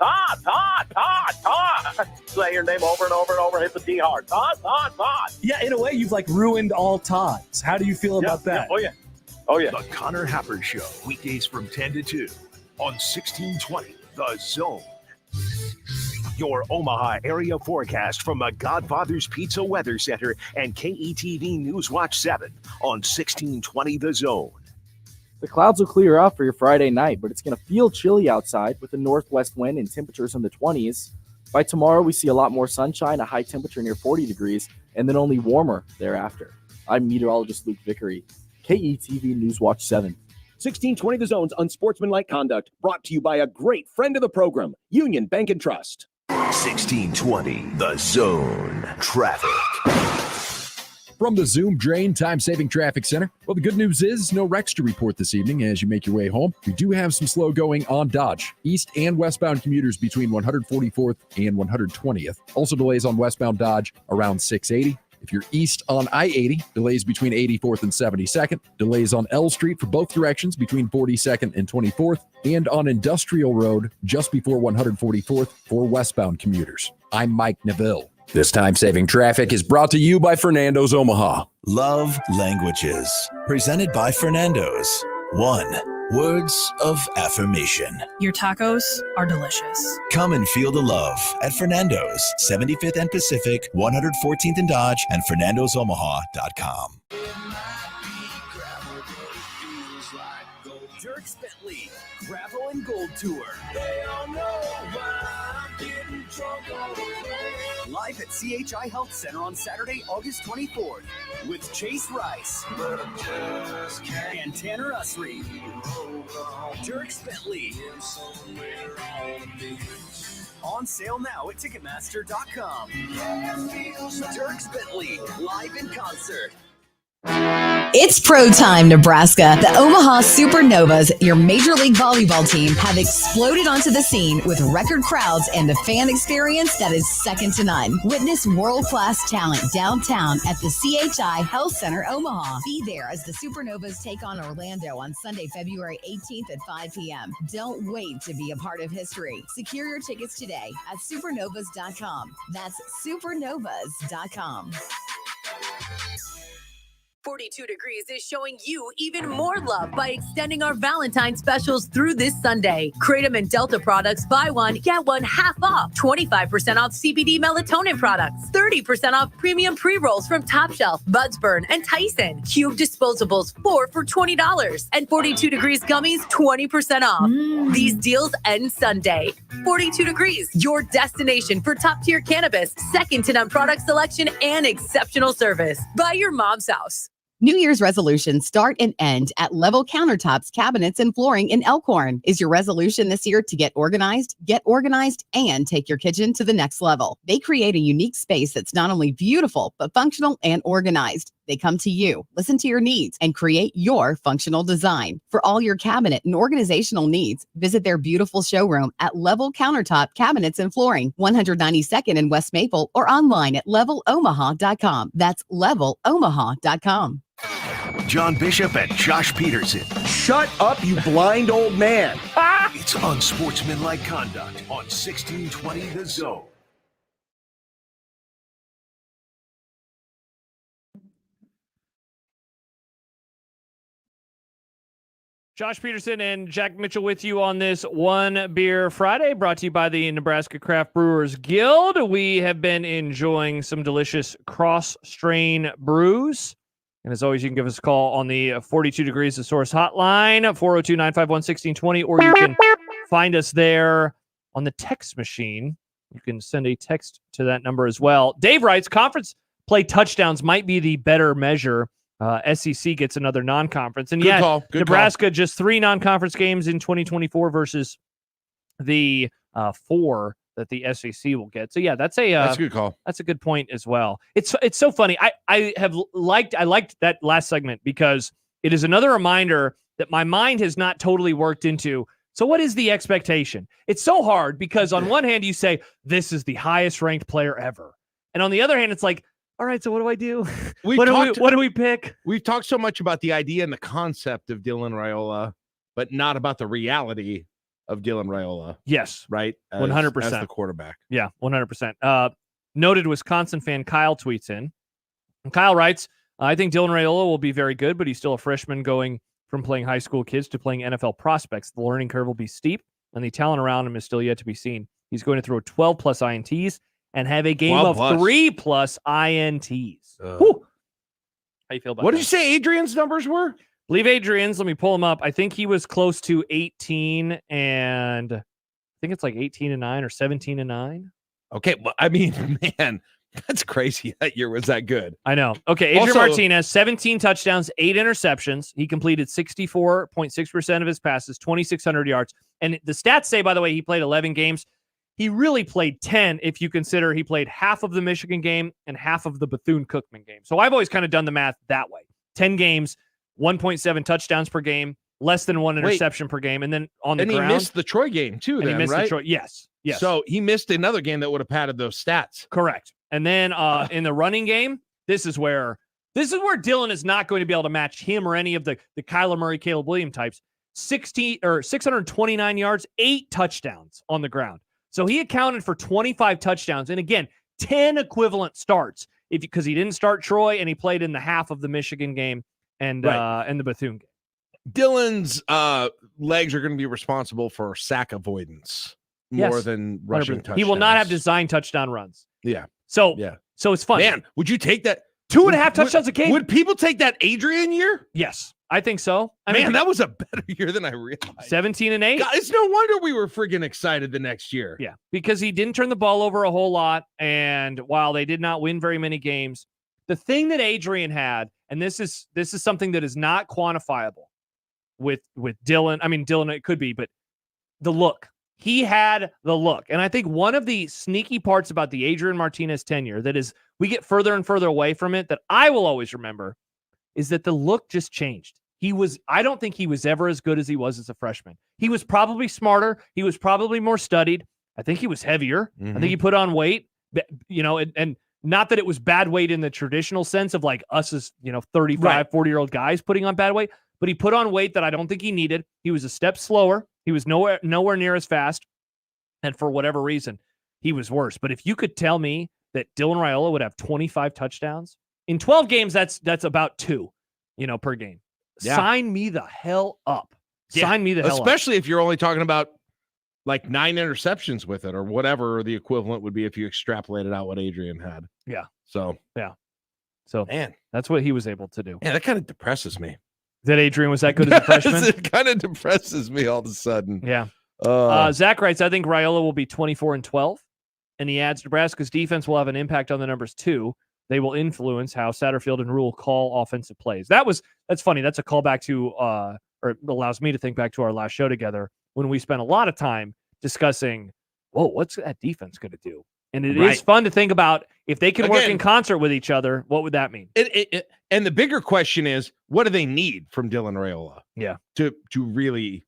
Say your name over and over and over. Hit the D hard. Todd. Yeah, in a way, you've ruined all Todds. How do you feel about that? Oh, yeah. The Connor Happer Show. Weekdays from 10 to 2 on 1620 The Zone. Your Omaha area forecast from the Godfather's Pizza Weather Center and KETV News Watch 7 on 1620 The Zone. The clouds will clear up for your Friday night, but it's going to feel chilly outside with a northwest wind and temperatures in the 20s. By tomorrow, we see a lot more sunshine, a high temperature near 40 degrees, and then only warmer thereafter. I'm meteorologist Luke Vickery, KETV News Watch 7. 1620 The Zone's Unsportsmanlike Conduct, brought to you by a great friend of the program, Union Bank and Trust. 1620 The Zone. Traffic. From the Zoom Drain Time-Saving Traffic Center. Well, the good news is no wrecks to report this evening as you make your way home. We do have some slow going on Dodge. East and westbound commuters between 144th and 120th. Also delays on westbound Dodge around 680. If you're east on I-80, delays between 84th and 72nd. Delays on L Street for both directions between 42nd and 24th. And on Industrial Road just before 144th for westbound commuters. I'm Mike Neville. This time-saving traffic is brought to you by Fernando's Omaha. Love Languages, presented by Fernando's. 1. Words of affirmation. Your tacos are delicious. Come and feel the love at Fernando's, 75th and Pacific, 114th and Dodge, and FernandosOmaha.com. Dirk Bentley, Gravel and Gold Tour. They all know why I'm getting drunk on the plane. Live at CHI Health Center on Saturday, August 24th with Chase Rice and Tanner Usry. Dirk Bentley. On sale now at Ticketmaster.com. Dirk Bentley, live in concert. It's pro time, Nebraska. The Omaha Supernovas, your Major League Volleyball team, have exploded onto the scene with record crowds and a fan experience that is second to none. Witness world-class talent downtown at the CHI Health Center, Omaha. Be there as the Supernovas take on Orlando on Sunday, February 18th at 5 p.m. Don't wait to be a part of history. Secure your tickets today at supernovas.com. That's supernovas.com. 42 Degrees is showing you even more love by extending our Valentine's specials through this Sunday. Kratom and Delta products, buy one, get one half off. 25% off CBD melatonin products. 30% off premium pre-rolls from Top Shelf, Buds Burn, and Tyson. Cube disposables, 4 for $20. And 42 Degrees gummies, 20% off. These deals end Sunday. 42 Degrees, your destination for top-tier cannabis, second-to-none product selection, and exceptional service. By your mom's house. New Year's resolutions start and end at Level Countertops, Cabinets, and Flooring in Elkhorn. Is your resolution this year to get organized, and take your kitchen to the next level? They create a unique space that's not only beautiful, but functional and organized. They come to you, listen to your needs, and create your functional design. For all your cabinet and organizational needs, visit their beautiful showroom at Level Countertop, Cabinets, and Flooring, 192nd in West Maple, or online at levelomaha.com. That's levelomaha.com. John Bishop and Josh Peterson. Shut up, you blind old man. It's Unsportsmanlike Conduct on 1620 The Zone. Josh Peterson and Jack Mitchell with you on this One Beer Friday, brought to you by the Nebraska Craft Brewers Guild. We have been enjoying some delicious cross-strain brews. And as always, you can give us a call on the 42 Degrees of Source hotline, 402-951-1620, or you can find us there on the text machine. You can send a text to that number as well. Dave writes, conference play touchdowns might be the better measure. SEC gets another non-conference. And Good Nebraska just 3 non-conference games in 2024 versus the 4 that the SEC will get. So that's a good call. That's a good point as well. It's so funny. I liked that last segment because it is another reminder that my mind has not totally worked into. So what is the expectation? It's so hard because on one hand you say this is the highest ranked player ever. And on the other hand, it's like, all right, so what do I do? What do we pick? We've talked so much about the idea and the concept of Dylan Raiola, but not about the reality of Dylan Raiola. Yes. Right? 100%. As the quarterback. Yeah, 100%. Noted Wisconsin fan Kyle tweets in. And Kyle writes, I think Dylan Raiola will be very good, but he's still a freshman going from playing high school kids to playing NFL prospects. The learning curve will be steep, and the talent around him is still yet to be seen. He's going to throw 12-plus INTs and have a game of 3+ INTs. How you feel about what that? did you say Adrian's numbers were? I believe Adrian's, let me pull him up. I think he was close to 18, and I think it's like 18-9 or 17-9. Okay, well, I mean, man, that's crazy. That year was that good. I know. Okay, Adrian Martinez, 17 touchdowns, 8 interceptions. He completed 64.6% of his passes, 2,600 yards. And the stats say, by the way, he played 11 games. He really played 10 if you consider he played half of the Michigan game and half of the Bethune-Cookman game. So I've always kind of done the math that way. 10 games, 1.7 touchdowns per game, less than 1 interception per game. And then on the ground. And he missed the Troy game too, and then, he missed right? the Troy. Yes. So he missed another game that would have padded those stats. Correct. And then in the running game, this is where Dylan is not going to be able to match him or any of the Kyler Murray, Caleb Williams types. 629 yards, 8 touchdowns on the ground. So he accounted for 25 touchdowns. And again, 10 equivalent starts because he didn't start Troy and he played in the half of the Michigan game and the Bethune game. Dylan's legs are going to be responsible for sack avoidance more than rushing 100%. touchdowns. He will not have designed touchdown runs. Yeah. So it's fun. Man, would you take that? 2.5 touchdowns a game. Would people take that Adrian year? Yes, I think so. That was a better year than I realized. 17-8. God, it's no wonder we were friggin' excited the next year. Yeah, because he didn't turn the ball over a whole lot. And while they did not win very many games, the thing that Adrian had, and this is something that is not quantifiable with Dylan. I mean, Dylan, it could be, but the look. He had the look. And I think one of the sneaky parts about the Adrian Martinez tenure that is we get further and further away from it that I will always remember is that the look just changed. I don't think he was ever as good as he was as a freshman. He was probably smarter. He was probably more studied. I think he was heavier. I think he put on weight, and not that it was bad weight in the traditional sense of like us as, 35, 40-year-old guys putting on bad weight, but he put on weight that I don't think he needed. He was a step slower. He was nowhere near as fast. And for whatever reason, he was worse. But if you could tell me that Dylan Raiola would have 25 touchdowns in 12 games, that's about 2, per game. Yeah. Sign me the hell up. Sign me the hell up. Especially if you're only talking about like 9 interceptions with it or whatever the equivalent would be if you extrapolated out what Adrian had. Yeah. So, man, that's what he was able to do. Yeah, that kind of depresses me. That Adrian was that good as a freshman? It kind of depresses me all of a sudden. Yeah. Zach writes, I think Raiola will be 24-12. And he adds, Nebraska's defense will have an impact on the numbers too. They will influence how Satterfield and Rule call offensive plays. That's funny. That's a callback to, or it allows me to think back to our last show together when we spent a lot of time discussing, what's that defense going to do? And it is fun to think about if they can work in concert with each other, what would that mean? And the bigger question is, what do they need from Dylan Raiola? Yeah. To really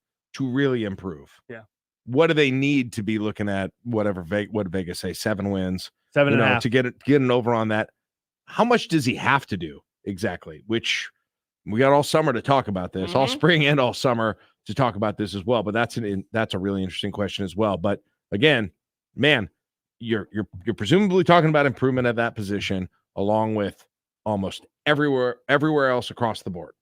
improve. Yeah. What do they need to be looking at? What did Vegas say? 7 wins, 7.5 to get an over on that. How much does he have to do exactly? Which we got all summer to talk about this, all spring and all summer to talk about this as well. But that's a really interesting question as well. But again, man, you're presumably talking about improvement at that position, along with almost everywhere else across the board.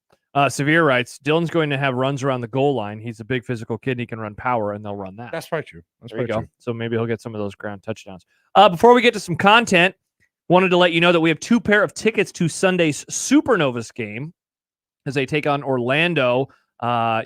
Severe writes, Dylan's going to have runs around the goal line. He's a big physical kid. And he can run power, and they'll run that. That's probably true. There you go. So maybe he'll get some of those ground touchdowns. Before we get to some content, wanted to let you know that we have 2 pair of tickets to Sunday's Supernovas game as they take on Orlando.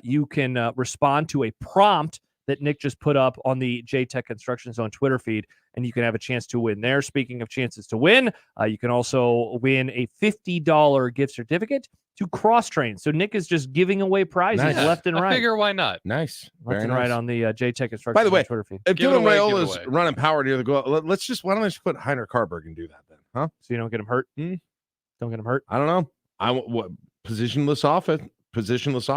You can respond to a prompt that Nick just put up on the JTech Construction Zone Twitter feed, and you can have a chance to win there. Speaking of chances to win, you can also win a $50 gift certificate to Cross Train. So Nick is just giving away prizes left and right. I figure why not? Nice. Left and right on the JTech Construction By the way, Zone Twitter feed. if Dylan Raiola's running power near the goal, why don't I just put Heinrich Harburg and do that then? Huh? So you don't get him hurt? Don't get him hurt? I don't know. What positionless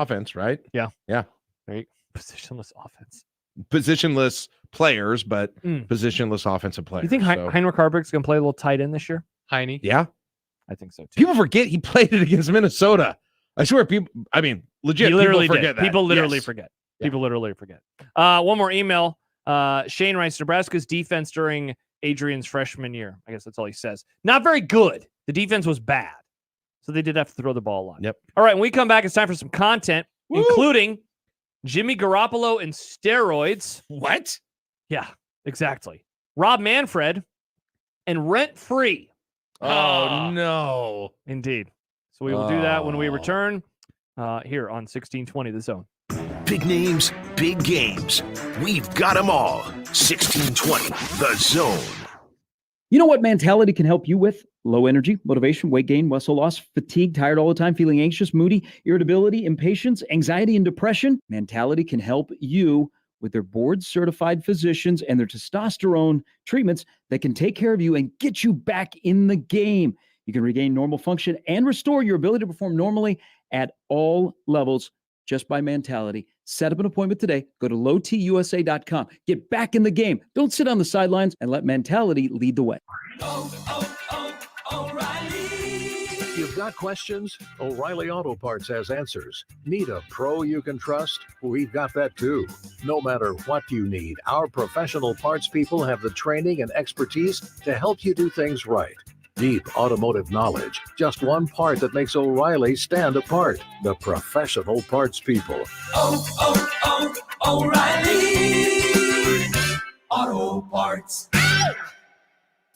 offense, right? Yeah. Yeah. There you go. Positionless offense. Positionless players, but positionless offensive players. You think Heinrich Harburg's going to play a little tight end this year? Heine? Yeah. I think so too. People forget he played it against Minnesota. I swear, legit. He literally people forget did. that. People literally Yes. forget. Yeah. People literally forget. One more email. Shane writes, Nebraska's defense during Adrian's freshman year. I guess that's all he says. Not very good. The defense was bad. So they did have to throw the ball a lot. Yep. All right, when we come back, it's time for some content, including Jimmy Garoppolo and steroids. What? Yeah, exactly. Rob Manfred and Rent Free. Oh, no. Indeed. So we will do that when we return here on 1620 The Zone. Big names, big games. We've got them all. 1620 The Zone. You know what Mentality can help you with? Low energy, motivation, weight gain, muscle loss, fatigue, tired all the time, feeling anxious, moody, irritability, impatience, anxiety, and depression. Mentality can help you with their board-certified physicians and their testosterone treatments that can take care of you and get you back in the game. You can regain normal function and restore your ability to perform normally at all levels just by Mentality. Set up an appointment today. Go to lowtusa.com. Get back in the game. Don't sit on the sidelines and let Mentality lead the way. You've got questions? O'Reilly Auto Parts has answers. Need a pro you can trust? We've got that too. No matter what you need, our professional parts people have the training and expertise to help you do things right. Deep automotive knowledge. Just one part that makes O'Reilly stand apart. The professional parts people. O'Reilly Auto Parts.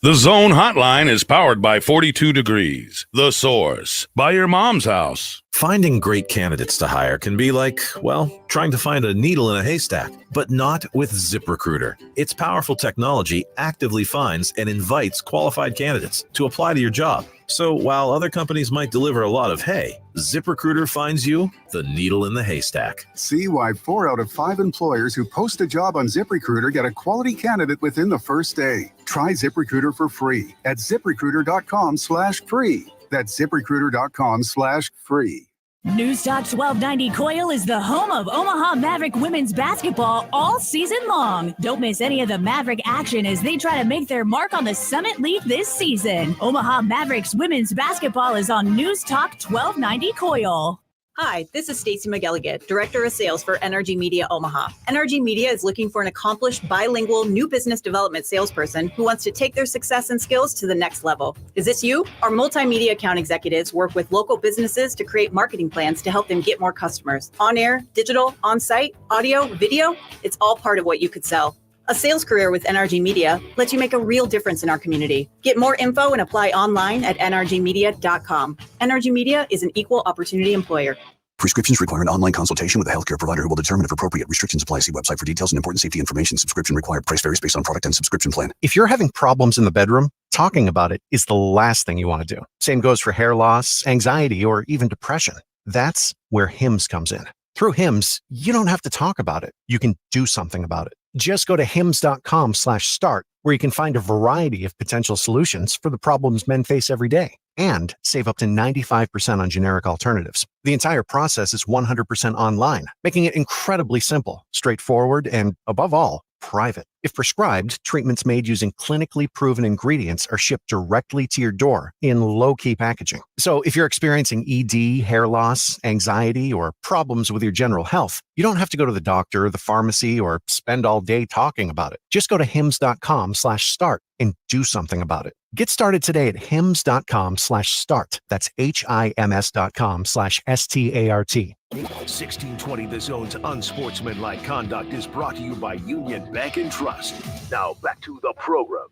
The Zone Hotline is powered by 42 Degrees, The Source, by your mom's house. Finding great candidates to hire can be like, well, trying to find a needle in a haystack, but not with ZipRecruiter. Its powerful technology actively finds and invites qualified candidates to apply to your job. So while other companies might deliver a lot of hay, ZipRecruiter finds you the needle in the haystack. See why 4 out of 5 employers who post a job on ZipRecruiter get a quality candidate within the first day. Try ZipRecruiter for free at ZipRecruiter.com/free. That's ZipRecruiter.com/free. News Talk 1290 Coil is the home of Omaha Maverick women's basketball all season long. Don't miss any of the Maverick action as they try to make their mark on the Summit League this season. Omaha Mavericks women's basketball is on News Talk 1290 Coil. Hi, this is Stacey McElligott, Director of Sales for NRG Media Omaha. NRG Media is looking for an accomplished bilingual new business development salesperson who wants to take their success and skills to the next level. Is this you? Our multimedia account executives work with local businesses to create marketing plans to help them get more customers. On air, digital, on site, audio, video, it's all part of what you could sell. A sales career with NRG Media lets you make a real difference in our community. Get more info and apply online at nrgmedia.com. NRG Media is an equal opportunity employer. Prescriptions require an online consultation with a healthcare provider who will determine if appropriate. Restrictions apply. See website for details and important safety information. Subscription required. Price varies based on product and subscription plan. If you're having problems in the bedroom, talking about it is the last thing you want to do. Same goes for hair loss, anxiety, or even depression. That's where HIMS comes in. Through HIMS, you don't have to talk about it. You can do something about it. Just go to hims.com/start, where you can find a variety of potential solutions for the problems men face every day and save up to 95% on generic alternatives. The entire process is 100% online, making it incredibly simple, straightforward, and above all, private. If prescribed, treatments made using clinically proven ingredients are shipped directly to your door in low-key packaging. So if you're experiencing ED, hair loss, anxiety, or problems with your general health, you don't have to go to the doctor, the pharmacy, or spend all day talking about it. Just go to hims.com/start and do something about it. Get started today at hims.com/start. That's HIMS.com/START. 1620 The Zone's Unsportsmanlike Conduct is brought to you by Union Bank and Trust. Now back to the program.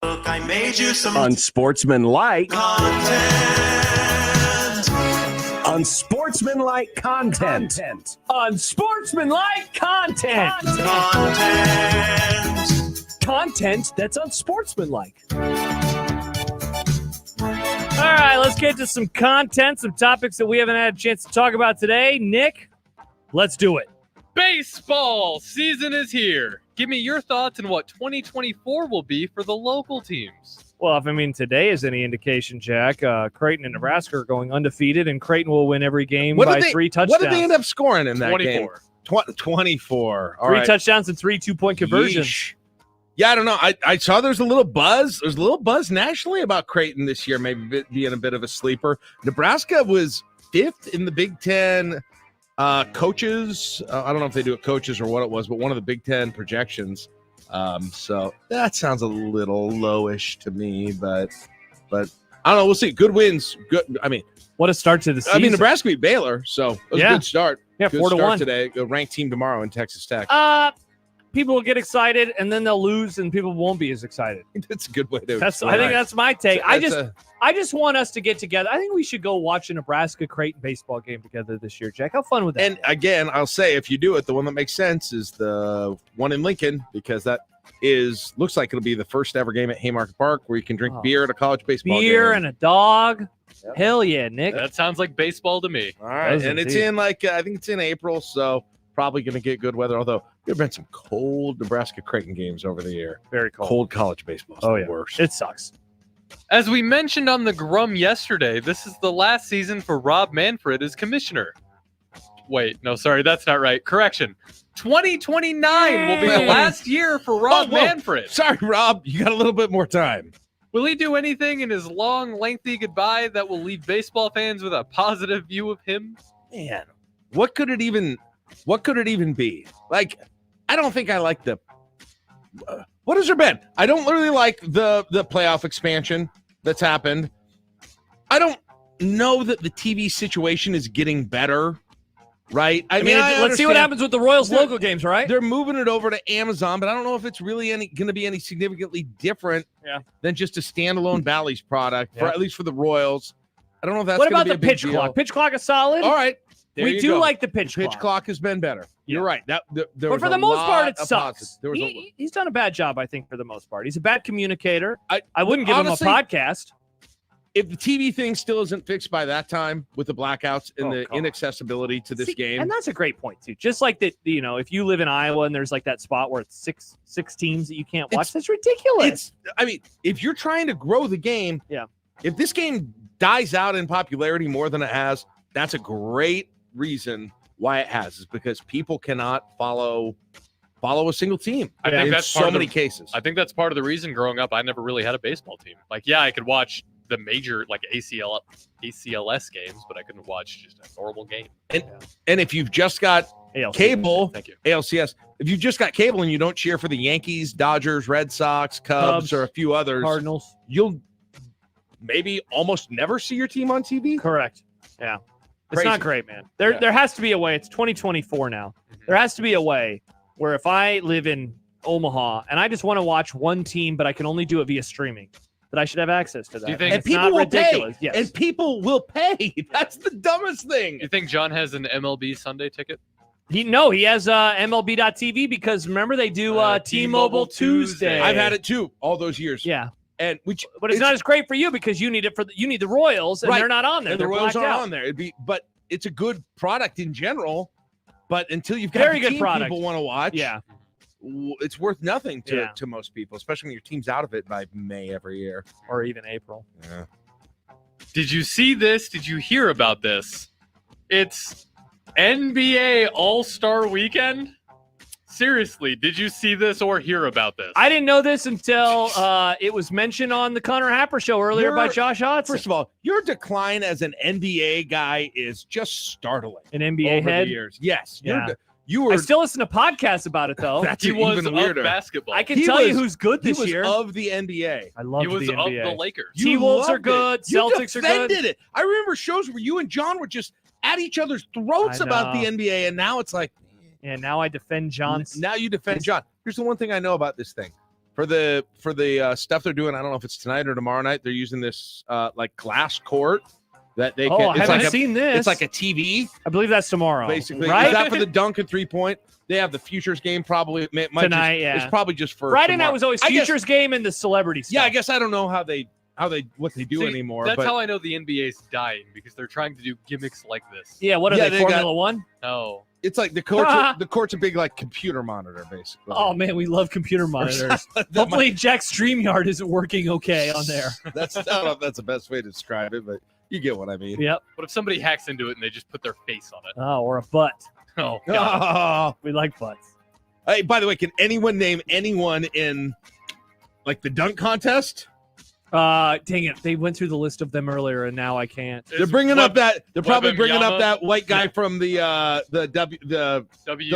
Look, I made you some Unsportsmanlike content. Unsportsmanlike content. Unsportsmanlike content. Content that's unsportsmanlike. All right, let's get to some content, some topics that we haven't had a chance to talk about today. Nick, let's do it. Baseball season is here. Give me your thoughts on what 2024 will be for the local teams. Well, if today is any indication, Jack, Creighton and Nebraska are going undefeated, and Creighton will win every game by 3 touchdowns. What did they end up scoring in that 24. game? 24. All 3 right. touchdowns and 3 2-point conversions. Yeesh. Yeah, I don't know. I saw there's a little buzz. There's a little buzz nationally about Creighton this year, maybe being a bit of a sleeper. Nebraska was 5th in the Big Ten coaches. I don't know if they do it coaches or what it was, but one of the Big Ten projections. So that sounds a little lowish to me, but I don't know. We'll see. Good wins. Good. What a start to the season. Nebraska beat Baylor, so it was a good start. Yeah, good 4-1 start today. A ranked team tomorrow in Texas Tech. People will get excited, and then they'll lose, and people won't be as excited. That's a good way to. I think that's my take. I just want us to get together. I think we should go watch a Nebraska Creighton baseball game together this year, Jack. How fun would that? And again, I'll say, if you do it, the one that makes sense is the one in Lincoln, because that looks like it'll be the first ever game at Haymarket Park where you can drink beer at a college baseball game. Beer and a dog. Yep. Hell yeah, Nick. That sounds like baseball to me. All right, and it's in I think it's in April, so probably going to get good weather. Although there have been some cold Nebraska Creighton games over the year. Very cold. Cold college baseball. The worst. It sucks. As we mentioned on the Grum yesterday, this is the last season for Rob Manfred as commissioner. Wait, no, sorry, that's not right. Correction. 2029 will be the last year for Rob Manfred. Sorry, Rob. You got a little bit more time. Will he do anything in his long, lengthy goodbye that will leave baseball fans with a positive view of him? Man, what could it even be? Like, I don't think I like the what has there been? I don't really like the playoff expansion that's happened. I don't know that the TV situation is getting better, right? I mean, let's see what happens with the Royals local games, right? They're moving it over to Amazon, but I don't know if it's really going to be any significantly different than just a standalone Bally's product, for at least for the Royals. I don't know if that's what going about to be a the big pitch deal. clock? Pitch clock is solid. All right. We do like the pitch clock. Pitch clock has been better. You're right. But for the most part, it sucks. He's done a bad job, I think, for the most part. He's a bad communicator. I wouldn't give him a podcast. If the TV thing still isn't fixed by that time with the blackouts and the inaccessibility to this game. And that's a great point, too. Just like that, if you live in Iowa and there's like that spot where it's six teams that you can't watch, that's ridiculous. If you're trying to grow the game, if this game dies out in popularity more than it has, that's a great reason why it has, is because people cannot follow a single team. I think that's so many cases. I think that's part of the reason growing up I never really had a baseball team. Like, I could watch the major ACLS games, but I couldn't watch just a normal game. And if you've just got cable, thank you. ALCS, if you've just got cable and you don't cheer for the Yankees, Dodgers, Red Sox, Cubs, or a few others, Cardinals, you'll maybe almost never see your team on TV. Correct. Yeah. Crazy. It's not great, man. There has to be a way. It's 2024 now. There has to be a way where if I live in Omaha and I just want to watch one team, but I can only do it via streaming, that I should have access to that. Do you think and people will ridiculous? pay? Yes. And people will pay. That's the dumbest thing. You think John has an MLB Sunday ticket? He has MLB.TV because remember they do T-Mobile Tuesday. I've had it too all those years. Yeah. But it's not as great for you because you need it you need the Royals and they're not on there. And the Royals aren't on there. But it's a good product in general. But until you've got very the good team product people want to watch, it's worth nothing to most people, especially when your team's out of it by May every year or even April. Yeah. Did you see this? Did you hear about this? It's NBA All-Star Weekend. Seriously, did you see this or hear about this? I didn't know this until it was mentioned on the Connor Happer show earlier by Josh Hodgson. First of all, your decline as an NBA guy is just startling. An NBA over head? the years. Yes. You I still listen to podcasts about it though. That's He was even of weirder. basketball. I can tell you who's good this he was year. of the NBA. I love He was the of NBA. the Lakers. You T-Wolves are loved good. it. You Celtics are good. defended it. I remember shows where you and John were just at each other's throats I about the know. NBA, and now it's like, Yeah, now I defend John. now you defend John. Here's the one thing I know about this thing. For the stuff they're doing, I don't know if it's tonight or tomorrow night. They're using this like glass court that they can. I haven't like seen this. It's like a TV, I believe that's tomorrow. basically. right? Is that for the dunk and 3-point? They have the futures game probably might Tonight, just, yeah. It's probably just for Friday night tomorrow. was always I guess- futures game and the celebrity stuff. Yeah, I guess I don't know what they do See, anymore. That's but how I know the NBA is dying, because they're trying to do gimmicks like this. Yeah, what are Yeah, they? they got- Formula One? No. it's like the court's a big like computer monitor basically. Oh man, we love computer monitors. Hopefully, Jack's StreamYard isn't working okay on there. That's I don't know if that's the best way to describe it, but you get what I mean. Yep. What if somebody hacks into it and they just put their face on it? Oh, or a butt. Oh, God. We like butts. Hey, by the way, can anyone name anyone in like the dunk contest? Dang it! They went through the list of them earlier, and now I can't. They're bringing up that. They're probably Webem bringing Yama? up that white guy from the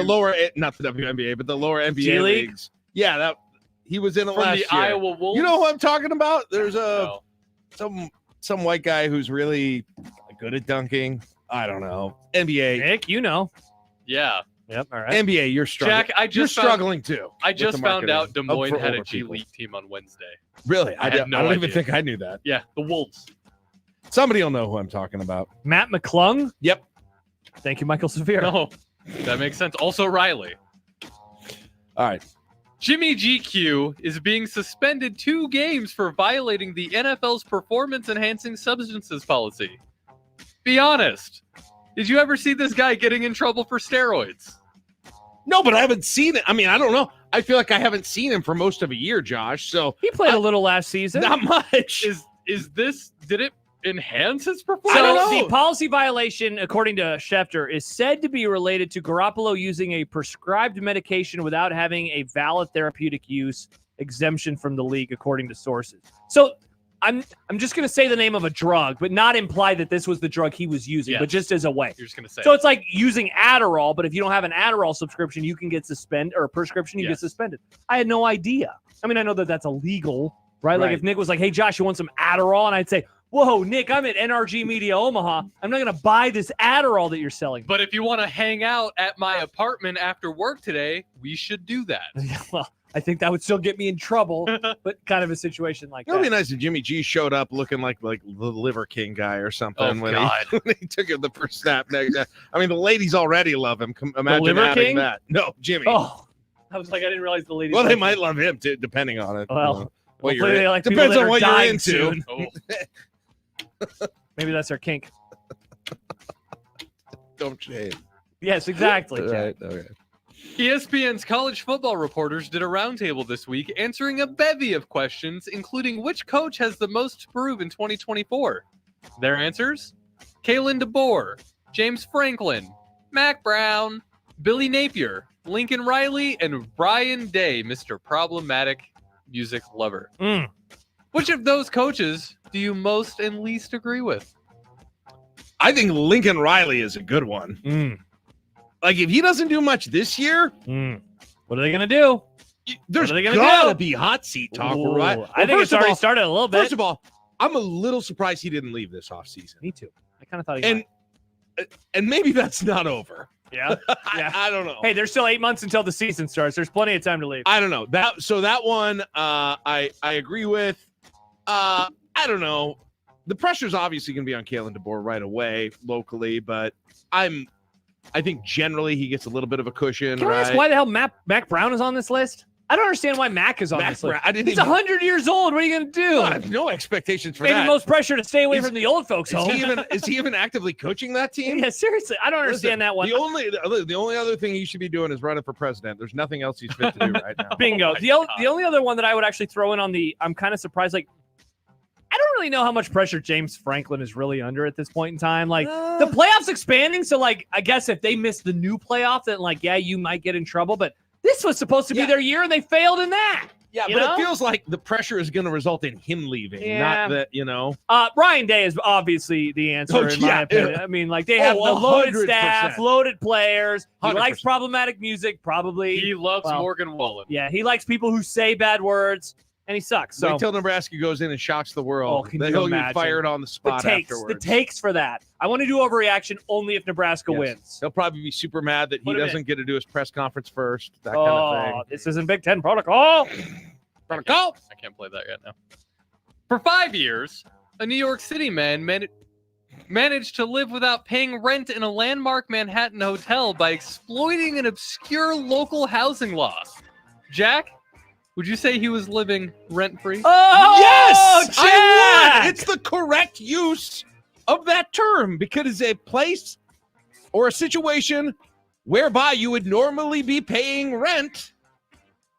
lower, not the WNBA, but the lower NBA G League? leagues. Yeah, that he was in it From last the year. Iowa Wolves? You know who I'm talking about? There's No. some white guy who's really good at dunking. I don't know. NBA, Nick, you know. Yeah. Yep. All right. NBA, you're struggling. Jack, I you're just found- struggling too. I with just the found out marketing Des Moines for had a older G people. League team on Wednesday. Really? I had no I don't even idea. think I knew that. Yeah, the Wolves. Somebody will know who I'm talking about. Matt McClung. Yep. Thank you, Michael Severe. No, that makes sense. Also, Riley. All right. Jimmy GQ is being suspended 2 games for violating the NFL's performance-enhancing substances policy. Be honest. Did you ever see this guy getting in trouble for steroids? No, but I haven't seen it. I mean, I don't know. I feel like I haven't seen him for most of a year, Josh. So He played a little last season. not much. Did it enhance his So performance? the policy violation, according to Schefter, is said to be related to Garoppolo using a prescribed medication without having a valid therapeutic use exemption from the league, according to sources. So I'm just going to say the name of a drug, but not imply that this was the drug he was using, but just as a way. You're just going to say So it's like using Adderall, but if you don't have an Adderall subscription, you can get suspended, or a prescription, you get suspended. I had no idea. I mean, I know that that's illegal, right? Like Right. if Nick was like, hey, Josh, you want some Adderall? And I'd say, whoa, Nick, I'm at NRG Media Omaha. I'm not going to buy this Adderall that you're selling. But if you want to hang out at my apartment after work today, we should do that. Well, I think that would still get me in trouble, but kind of a situation like It would be that. nice if Jimmy G showed up looking like the Liver King guy or something Oh, when, God. when he took the first snap. I mean, the ladies already love him. Imagine Liver adding King? that. No, Jimmy. Oh, I was like, I didn't realize the ladies. well, they liked might it. love him too, depending on it. Well, what hopefully they like people depends that on are what you're dying into. soon. Oh. Maybe that's our kink. Don't shave. Yes, exactly. All Jack. right. Okay. ESPN's college football reporters did a roundtable this week answering a bevy of questions, including which coach has the most to prove in 2024. Their answers? Kalen DeBoer, James Franklin, Mac Brown, Billy Napier, Lincoln Riley, and Brian Day, Mr. Problematic Music Lover. Mm. Which of those coaches do you most and least agree with? I think Lincoln Riley is a good one. Mm. Like, if he doesn't do much this year, What are they going to do? there's What are they gonna gotta do? be hot seat talk, Ooh, right? I think it's already started a little bit. First of all, I'm a little surprised he didn't leave this offseason. Me too. I kind of thought he might. And maybe that's not over. Yeah. Yeah. I don't know. Hey, there's still 8 months until the season starts. There's plenty of time to leave. I don't know. That one I agree with. I don't know. The pressure's obviously going to be on Kalen DeBoer right away locally, but I think generally he gets a little bit of a cushion. Can I ask right? why the hell Mac Brown is on this list? I don't understand why Mac is on Mac this list. Brown- I didn't He's even- 100 years old. What are you going to do? I have no expectations for Maybe that. most pressure to stay away Is- from the old folks home. Is he even actively coaching that team? Yeah, seriously. I don't understand that one. The only other thing he should be doing is running for president. There's nothing else he's fit to do right now. Bingo. The only other one that I would actually throw in on I'm kind of surprised. Like, I don't really know how much pressure James Franklin is really under at this point in time. Like, the playoffs expanding. So, like, I guess if they miss the new playoff, then, like, yeah, you might get in trouble. But this was supposed to be their year, and they failed in that. Yeah, You but know? it feels like the pressure is going to result in him leaving, Yeah. not that, you know. Ryan Day is obviously the answer in my opinion. I mean, like they have the loaded 100%. staff, loaded players. He 100%. likes problematic music, probably. He loves Morgan Wallen. Yeah, he likes people who say bad words, and he sucks. So Wait till Nebraska goes in and shocks the world. can Then you he'll get imagine? fired on the spot the afterwards. takes for that. I want to do overreaction only if Nebraska Yes. wins. He'll probably be super mad that he Put him doesn't get to do his press conference first. That Oh, kind of thing. this isn't Big Ten protocol. Protocol. I can't play that yet now. For 5 years, a New York City man managed to live without paying rent in a landmark Manhattan hotel by exploiting an obscure local housing law. Jack, would you say he was living rent-free? Oh, yes! I Jack! would! It's the correct use of that term because it's a place or a situation whereby you would normally be paying rent,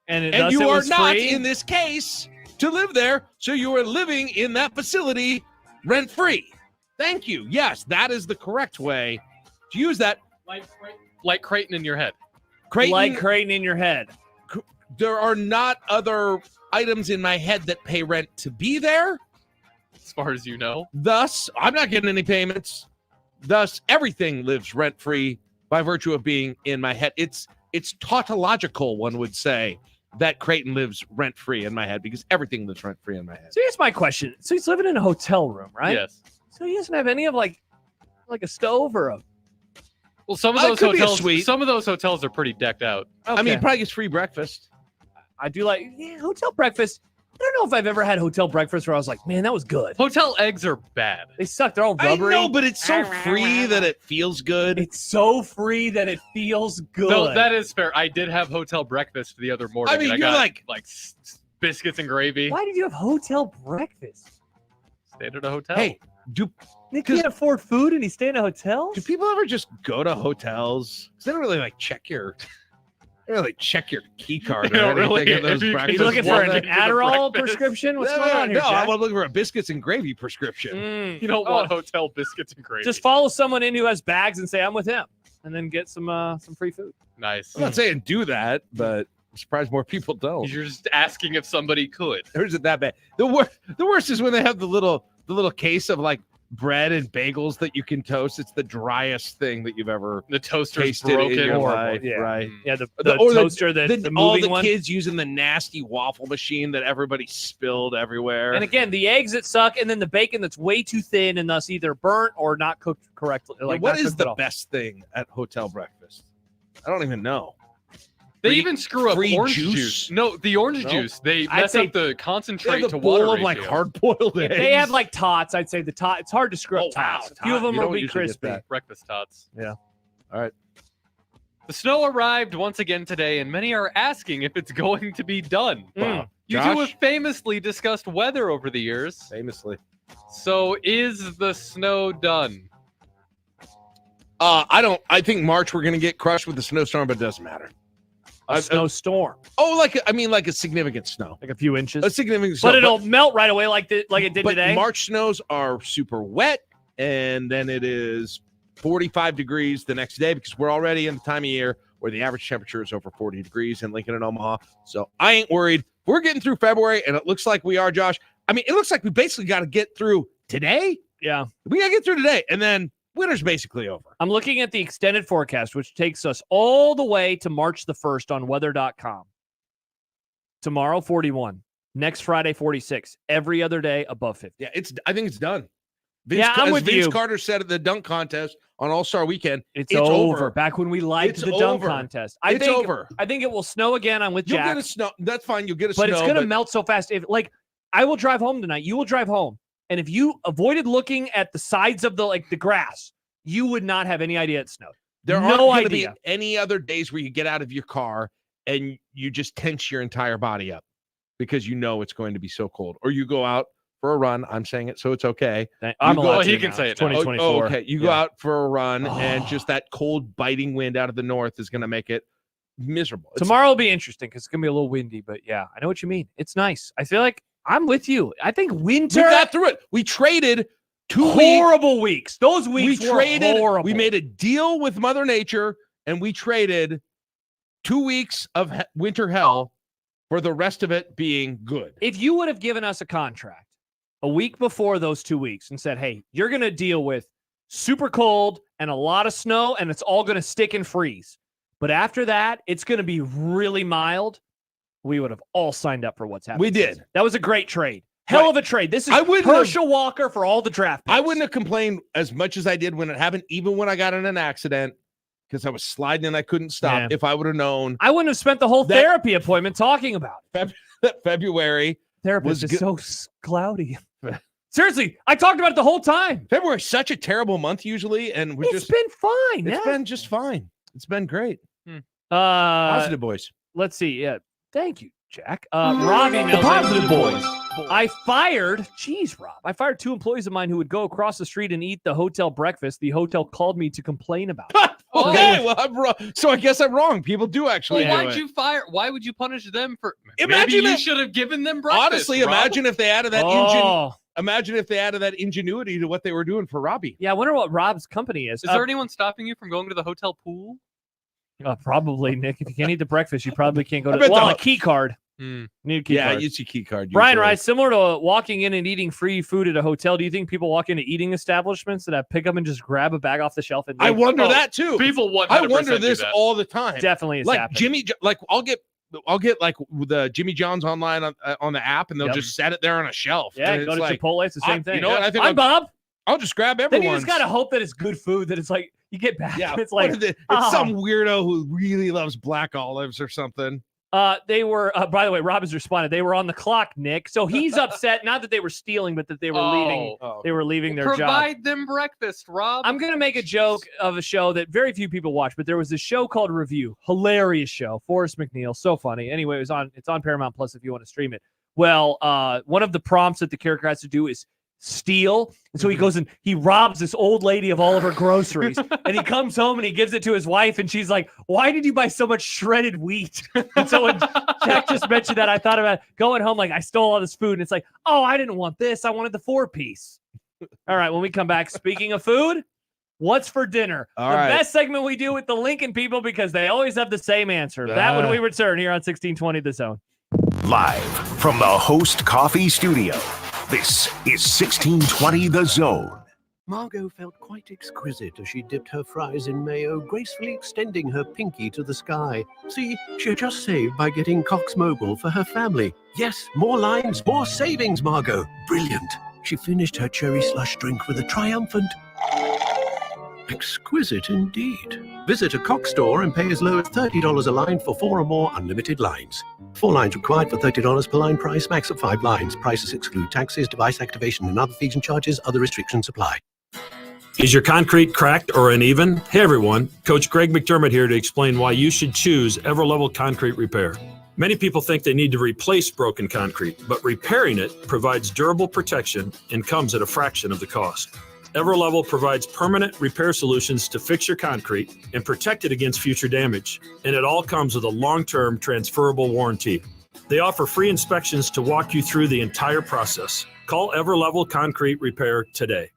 and you it are was not, free? in this case, to live there, so you are living in that facility rent-free. Thank you. Yes, that is the correct way to use that. Like Creighton in your head. Like Creighton in your head. There are not other items in my head that pay rent to be there. As far as you know. Thus, I'm not getting any payments. Thus, everything lives rent-free by virtue of being in my head. It's tautological, one would say, that Creighton lives rent-free in my head because everything lives rent-free in my head. So here's my question. So he's living in a hotel room, right? Yes. So he doesn't have any of like a stove or a. Well, some of It those could be a hotels. suite. Some of those hotels are pretty decked out. I mean, he probably gets free breakfast. I do like hotel breakfast. I don't know if I've ever had hotel breakfast where I was like, man, that was good. Hotel eggs are bad. They suck. They're all I rubbery. know, but it's so free that it feels good. It's so free that it feels good. No, that is fair. I did have hotel breakfast the other morning. I mean, and you're got, biscuits and gravy. Why did you have hotel breakfast? Stayed at a hotel. Hey, Nick can't afford food and he stay in a hotel? Do people ever just go to hotels? Because they don't really check your. They don't really check your key card They or don't anything really- in those if you can breakfast. You looking for an Walnut Adderall breakfast. prescription? What's No, going on here, no, Jack? I'm looking for a biscuits and gravy prescription. You don't want hotel biscuits and gravy. Just follow someone in who has bags and say, I'm with him. And then get some free food. Nice. I'm not saying do that, but I'm surprised more people don't. You're just asking if somebody could. Or is it that bad? The worst is when they have the little case of bread and bagels that you can toast. It's the driest thing that you've ever The toaster's tasted in broken. your Horrible. life, Yeah. right? Yeah, the Or toaster, the all moving the one. kids using the nasty waffle machine that everybody spilled everywhere. And again, the eggs that suck, and then the bacon that's way too thin and thus either burnt or not cooked correctly. Yeah, Like what not is cooked at the all. best thing at hotel breakfast? I don't even know. They Free- even screw up free orange juice? juice. No, the orange No? juice. They I'd mess say- up the They concentrate have to a bowl water of ratio. hard-boiled eggs. If they have tots, I'd say the tot. It's hard to screw up wow, tots. A few of tot. them You will don't be usually get crispy. that. Breakfast tots. Yeah. All right. The snow arrived once again today, and many are asking if it's going to be done. Wow. You two have famously discussed weather over the years. Famously. So is the snow done? I think March we're gonna get crushed with the snowstorm, but it doesn't matter. A snowstorm, like a significant snow, like a few inches. a significant snow, But it'll melt right away, like it did but today. March snows are super wet, and then it is 45 degrees the next day because we're already in the time of year where the average temperature is over 40 degrees in Lincoln and Omaha. So I ain't worried. We're getting through February, and it looks like we are, Josh. I mean, it looks like we basically got to get through today. Yeah, we got to get through today, and then winter's basically over. I'm looking at the extended forecast, which takes us all the way to March the 1st on weather.com. Tomorrow, 41. Next Friday, 46. Every other day, above 50. Yeah, I think it's done. I'm with Vince you. Carter said at the dunk contest on All-Star Weekend, It's over. Back when we liked It's the dunk over. contest. It's over. I think it will snow again. I'm with You'll Jack. get a snow. That's fine. You'll get a But snow. it's going to melt so fast. I will drive home tonight. You will drive home. And if you avoided looking at the sides of the grass, you would not have any idea it snowed. There no aren't going to be idea. any other days where you get out of your car and you just tense your entire body up because you know it's going to be so cold. Or you go out for a run. I'm saying it so it's okay. I'm You allowed go- to he can now. say It's it now. 2024. Okay, you go out for a run and just that cold biting wind out of the north is going to make it miserable. Tomorrow will be interesting because it's going to be a little windy. But yeah, I know what you mean. It's nice. I feel like I'm with you. I think winter. We got through it. We traded 2 horrible weeks. Those weeks we were traded. horrible. We made a deal with Mother Nature, and we traded 2 weeks of winter hell for the rest of it being good. If you would have given us a contract a week before those 2 weeks and said, hey, you're going to deal with super cold and a lot of snow, and it's all going to stick and freeze. But after that, it's going to be really mild. We would have all signed up for what's happening. We did. That was a great trade. Hell of a trade. This is Herschel Walker for all the draft picks. I wouldn't have complained as much as I did when it happened, even when I got in an accident, because I was sliding and I couldn't stop. If I would have known. I wouldn't have spent the whole therapy appointment talking about it. February. Therapist is so cloudy. Seriously, I talked about it the whole time. February is such a terrible month usually, and It's been fine. It's been just fine. It's been great. Positive boys. Let's see. Yeah. Thank you, Jack. Rob emails. Positive boys. I fired 2 employees of mine who would go across the street and eat the hotel breakfast. The hotel called me to complain about it. Okay, well, I'm wrong. So I guess I'm wrong. People do actually. Well, why'd you fire? Why would you punish them for? Imagine maybe you should have given them breakfast. Honestly, Rob. imagine if they added that Imagine if they added that ingenuity to what they were doing for Robbie. Yeah, I wonder what Rob's company is. Is there anyone stopping you from going to the hotel pool? Probably, Nick. If you can't eat the breakfast, you probably can't go I to. bet Well, the- a key card. Need a key card. use your key card. Brian usually. writes, similar to walking in and eating free food at a hotel, do you think people walk into eating establishments that have pick up and just grab a bag off the shelf? And I wonder that too. People 100% I wonder do this that. all the time. Definitely is like happening. I'll get like the Jimmy John's online on the app, and they'll just set it there on a shelf. Yeah, and go it's to like, Chipotle. It's the same thing. You know what? I think Hi, Bob. I'll just grab Then everyone. you just gotta hope that it's good food. That it's like you get back. Yeah, It's like it's some weirdo who really loves black olives or something. They were. By the way, Rob has responded. They were on the clock, Nick. So he's upset. Not that they were stealing, but that they were leaving. They were leaving their job. Provide them breakfast, Rob. I'm gonna make a joke of a show that very few people watch, but there was this show called Review. Hilarious show. Forrest McNeil, so funny. Anyway, it's on Paramount Plus if you want to stream it. Well, one of the prompts that the character has to do is steal. And so he goes and he robs this old lady of all of her groceries. And he comes home and he gives it to his wife. And she's like, why did you buy so much shredded wheat? And so when Jack just mentioned that, I thought about going home like I stole all this food. And it's like, oh, I didn't want this. I wanted the 4-piece. All right, when we come back, speaking of food, what's for dinner? All the right. best segment we do with the Lincoln people because they always have the same answer. That when we return here on 1620 The Zone. Live from the Host Coffee Studio, this is 1620 The Zone. Margot felt quite exquisite as she dipped her fries in mayo, gracefully extending her pinky to the sky. See, she had just saved by getting Cox Mobile for her family. Yes, more lines, more savings, Margot. Brilliant. She finished her cherry slush drink with a triumphant... exquisite indeed. Visit a Cox store and pay as low as $30 a line for 4 or more unlimited lines. 4 lines required for $30 per line price, max of 5 lines. Prices exclude taxes, device activation, and other fees and charges. Other restrictions apply. Is your concrete cracked or uneven? Hey everyone, Coach Greg McDermott here to explain why you should choose Everlevel Concrete Repair. Many people think they need to replace broken concrete, but repairing it provides durable protection and comes at a fraction of the cost. Everlevel provides permanent repair solutions to fix your concrete and protect it against future damage, and it all comes with a long-term transferable warranty. They offer free inspections to walk you through the entire process. Call Everlevel Concrete Repair today.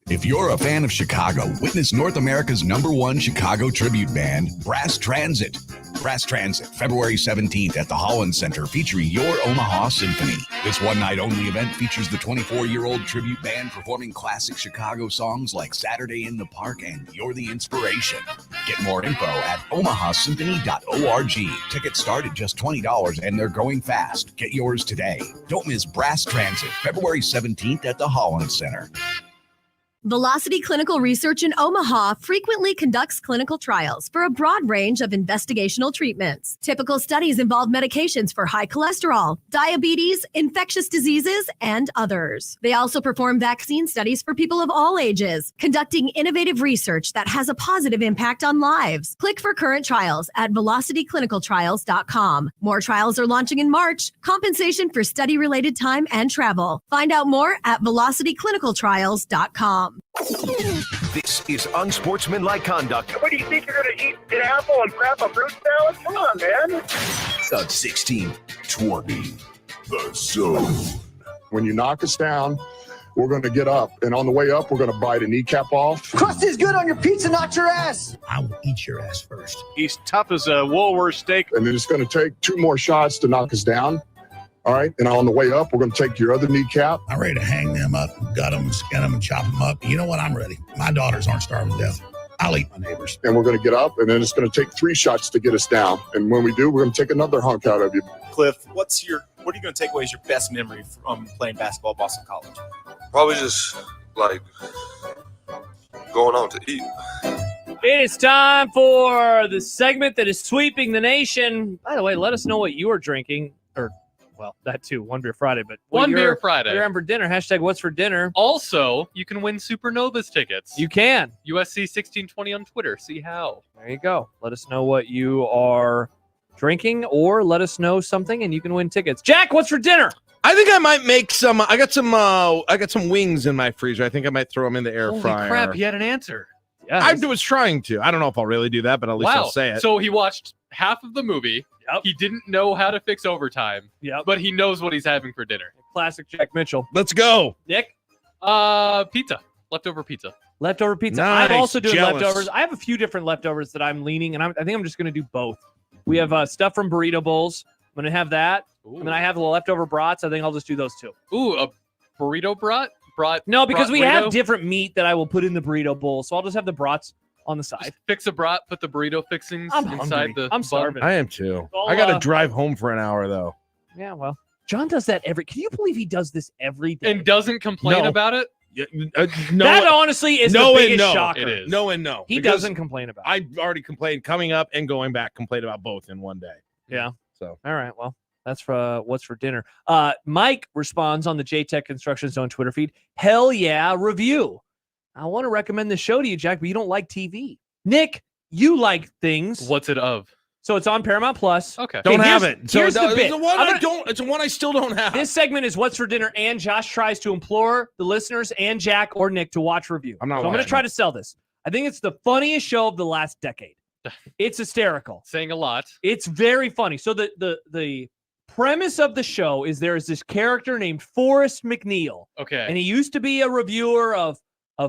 If you're a fan of Chicago, witness North America's #1 Chicago tribute band, Brass Transit. Brass Transit, February 17th at the Holland Center, featuring your Omaha Symphony. This one-night-only event features the 24-year-old tribute band performing classic Chicago songs like Saturday in the Park and You're the Inspiration. Get more info at omahasymphony.org. Tickets start at just $20 and they're going fast. Get yours today. Don't miss Brass Transit, February 17th at the Holland Center. Velocity Clinical Research in Omaha frequently conducts clinical trials for a broad range of investigational treatments. Typical studies involve medications for high cholesterol, diabetes, infectious diseases, and others. They also perform vaccine studies for people of all ages, conducting innovative research that has a positive impact on lives. Click for current trials at velocityclinicaltrials.com. More trials are launching in March. Compensation for study-related time and travel. Find out more at velocityclinicaltrials.com. This is Unsportsmanlike Conduct. What do you think you're going to eat? An apple and crap a fruit salad? Come on, man. The 1620 The Zone. When you knock us down, we're going to get up, and on the way up, we're going to bite a kneecap off. Crust is good on your pizza, not your ass. I will eat your ass first. He's tough as a Woolworth steak. And then it's going to take 2 more shots to knock us down. All right, and on the way up, we're going to take your other kneecap. I'm ready to hang them up, gut them, skin them, and chop them up. You know what? I'm ready. My daughters aren't starving to death. I'll eat my neighbors. And we're going to get up, and then it's going to take 3 shots to get us down. And when we do, we're going to take another hunk out of you. Cliff, what are you going to take away as your best memory from playing basketball at Boston College? Probably just like going out to eat. It is time for the segment that is sweeping the nation. By the way, let us know what you are drinking, or well, that too, One Beer Friday, but One Beer Friday. What you're having for dinner, hashtag what's for dinner. Also, you can win Supernovas tickets. You can. USC 1620 on Twitter. See how. There you go. Let us know what you are drinking, or let us know something and you can win tickets. Jack, what's for dinner? I think I might make some. I got some wings in my freezer. I think I might throw them in the air fryer. Holy crap, he had an answer. Yeah, I was trying to. I don't know if I'll really do that, but at least I'll say it. So he watched half of the movie. Yep. He didn't know how to fix overtime. Yep. But he knows what he's having for dinner. Classic Jack Mitchell. Let's go. Nick? Pizza. Leftover pizza. Leftover pizza. Nice. I'm also doing Jealous. leftovers. I have a few different leftovers that I'm leaning, and I think I'm just going to do both. We have stuff from burrito bowls. I'm going to have that. Ooh. And then I have the leftover brats. I think I'll just do those two. Ooh, a burrito brat? No, because we have burrito? different meat that I will put in the burrito bowl. So I'll just have the brats on the side. Just fix a brat, put the burrito fixings I'm inside hungry. the I'm bun. starving. I am too. I'll, I got to drive home for an hour though. Yeah, well, John does that can you believe he does this every day? And doesn't complain No. about it? No, that honestly is no the and biggest no. shocker. It is. No and no. He Because doesn't complain about it. I've already complained coming up and going back. Complained about both in one day. Yeah. So all right, well, that's for what's for dinner. Mike responds on the JTech Construction Zone Twitter feed. Hell yeah, review. I want to recommend the show to you, Jack, but you don't like TV. Nick, you like things. What's it of? So it's on Paramount Plus. Okay. don't have it. So Here's the bit. It's the one I don't. It's the one I still don't have. This segment is what's for dinner, and Josh tries to implore the listeners and Jack or Nick to watch review. I'm not So I'm going to watching try it. to sell this. I think it's the funniest show of the last decade. It's hysterical. Saying a lot. It's very funny. So the premise of the show is there is this character named Forrest McNeil. Okay. And he used to be a reviewer of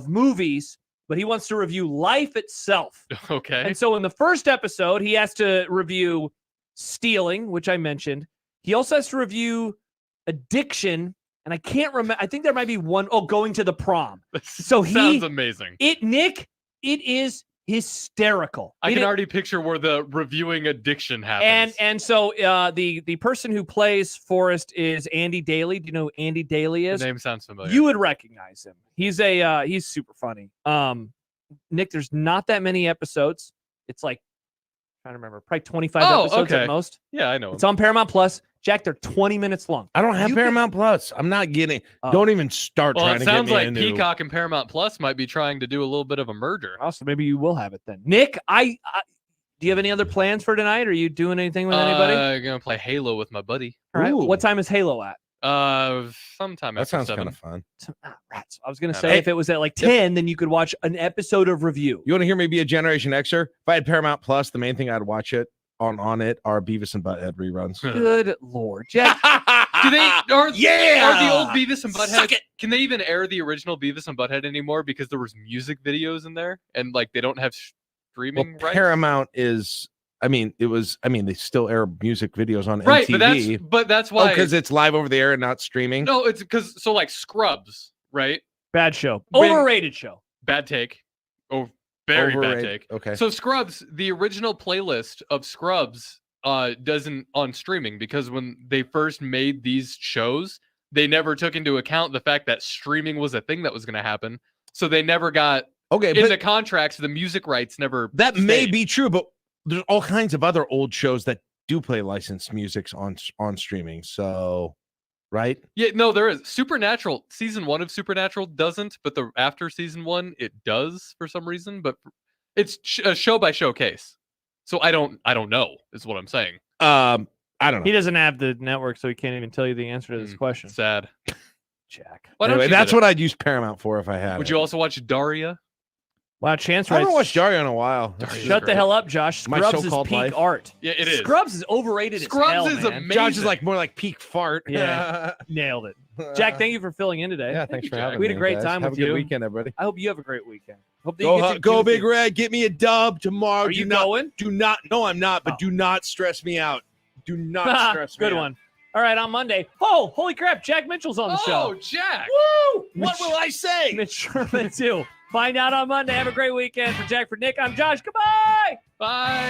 movies, but he wants to review life itself. Okay. And so in the first episode, he has to review stealing, which I mentioned. He also has to review addiction, and I can't remember. I think there might be one. Oh, going to the prom. So Sounds amazing. Nick, it is hysterical. I can already picture where the reviewing addiction happens. And so the person who plays Forrest is Andy Daly. Do you know who Andy Daly is? The name sounds familiar. You would recognize him. He's he's super funny. Nick, there's not that many episodes. It's like, I'm trying to remember, probably 25 episodes at most. Yeah, I know. It's on Paramount Plus. Jack, they're 20 minutes long. I don't have You Paramount Plus. I'm not getting. Don't even start Well, trying it to get sounds me like into. Peacock and Paramount Plus might be trying to do a little bit of a merger. Also, maybe you will have it then. Nick, do you have any other plans for tonight? Are you doing anything with anybody? I'm gonna play Halo with my buddy. All right. Ooh. What time is Halo at? Sometime That after sounds 7. kind of fun. Rats. I was gonna say if it was at like 10, then you could watch an episode of review. You want to hear me be a Generation Xer? If I had Paramount Plus, the main thing I'd watch it on it are Beavis and Butthead reruns. Good Lord, Jack. Do they are the old Yeah! Beavis and Butthead? Can they even air the original Beavis and Butthead anymore because there was music videos in there and like they don't have streaming Well, rights? Paramount is. I mean, they still air music videos on Right, MTV. but that's why because it's live over the air and not streaming. No, it's because so like Scrubs, right? Bad show. When- Overrated show. Bad take. Oh, very bad Overrated. take. Okay. So Scrubs, the original playlist of Scrubs doesn't on streaming because when they first made these shows, they never took into account the fact that streaming was a thing that was going to happen. So they never got Okay, in but the contracts, the music rights never that may stayed. be true, but there's all kinds of other old shows that do play licensed music on streaming. So, right? Yeah, no, there is. Supernatural, season 1 of Supernatural doesn't, but the after season 1 it does for some reason, but it's a show by show case. So I don't know is what I'm saying. I don't know. He doesn't have the network, so he can't even tell you the answer to this question. Sad. Jack. Why don't Anyway, you that's get what it? I'd use Paramount for if I had Would it. you also watch Daria? Wow, Chance I haven't writes, watched Dario in a while. Shut the hell up, Josh. My Scrubs is so-called peak life. art. Yeah, it is. Scrubs is overrated Scrubs as hell, is man. amazing. Josh is like more like peak fart. Yeah, nailed it. Jack, thank you for filling in today. Yeah, thanks for having We me. had a great guys. time Have with a good you. weekend, everybody. I hope you have a great weekend. Hope that you get to Go do Big things. Red. Get me a dub tomorrow. Are you going? Do not. No, I'm not. But do not stress me out. Do not stress me out. Good one. All right, on Monday. Oh, holy crap. Jack Mitchell's on the show. Oh, Jack. Woo! What will I say? Mitch Sherman, too. Find out on Monday. Have a great weekend. For Jack, for Nick, I'm Josh. Goodbye. Bye.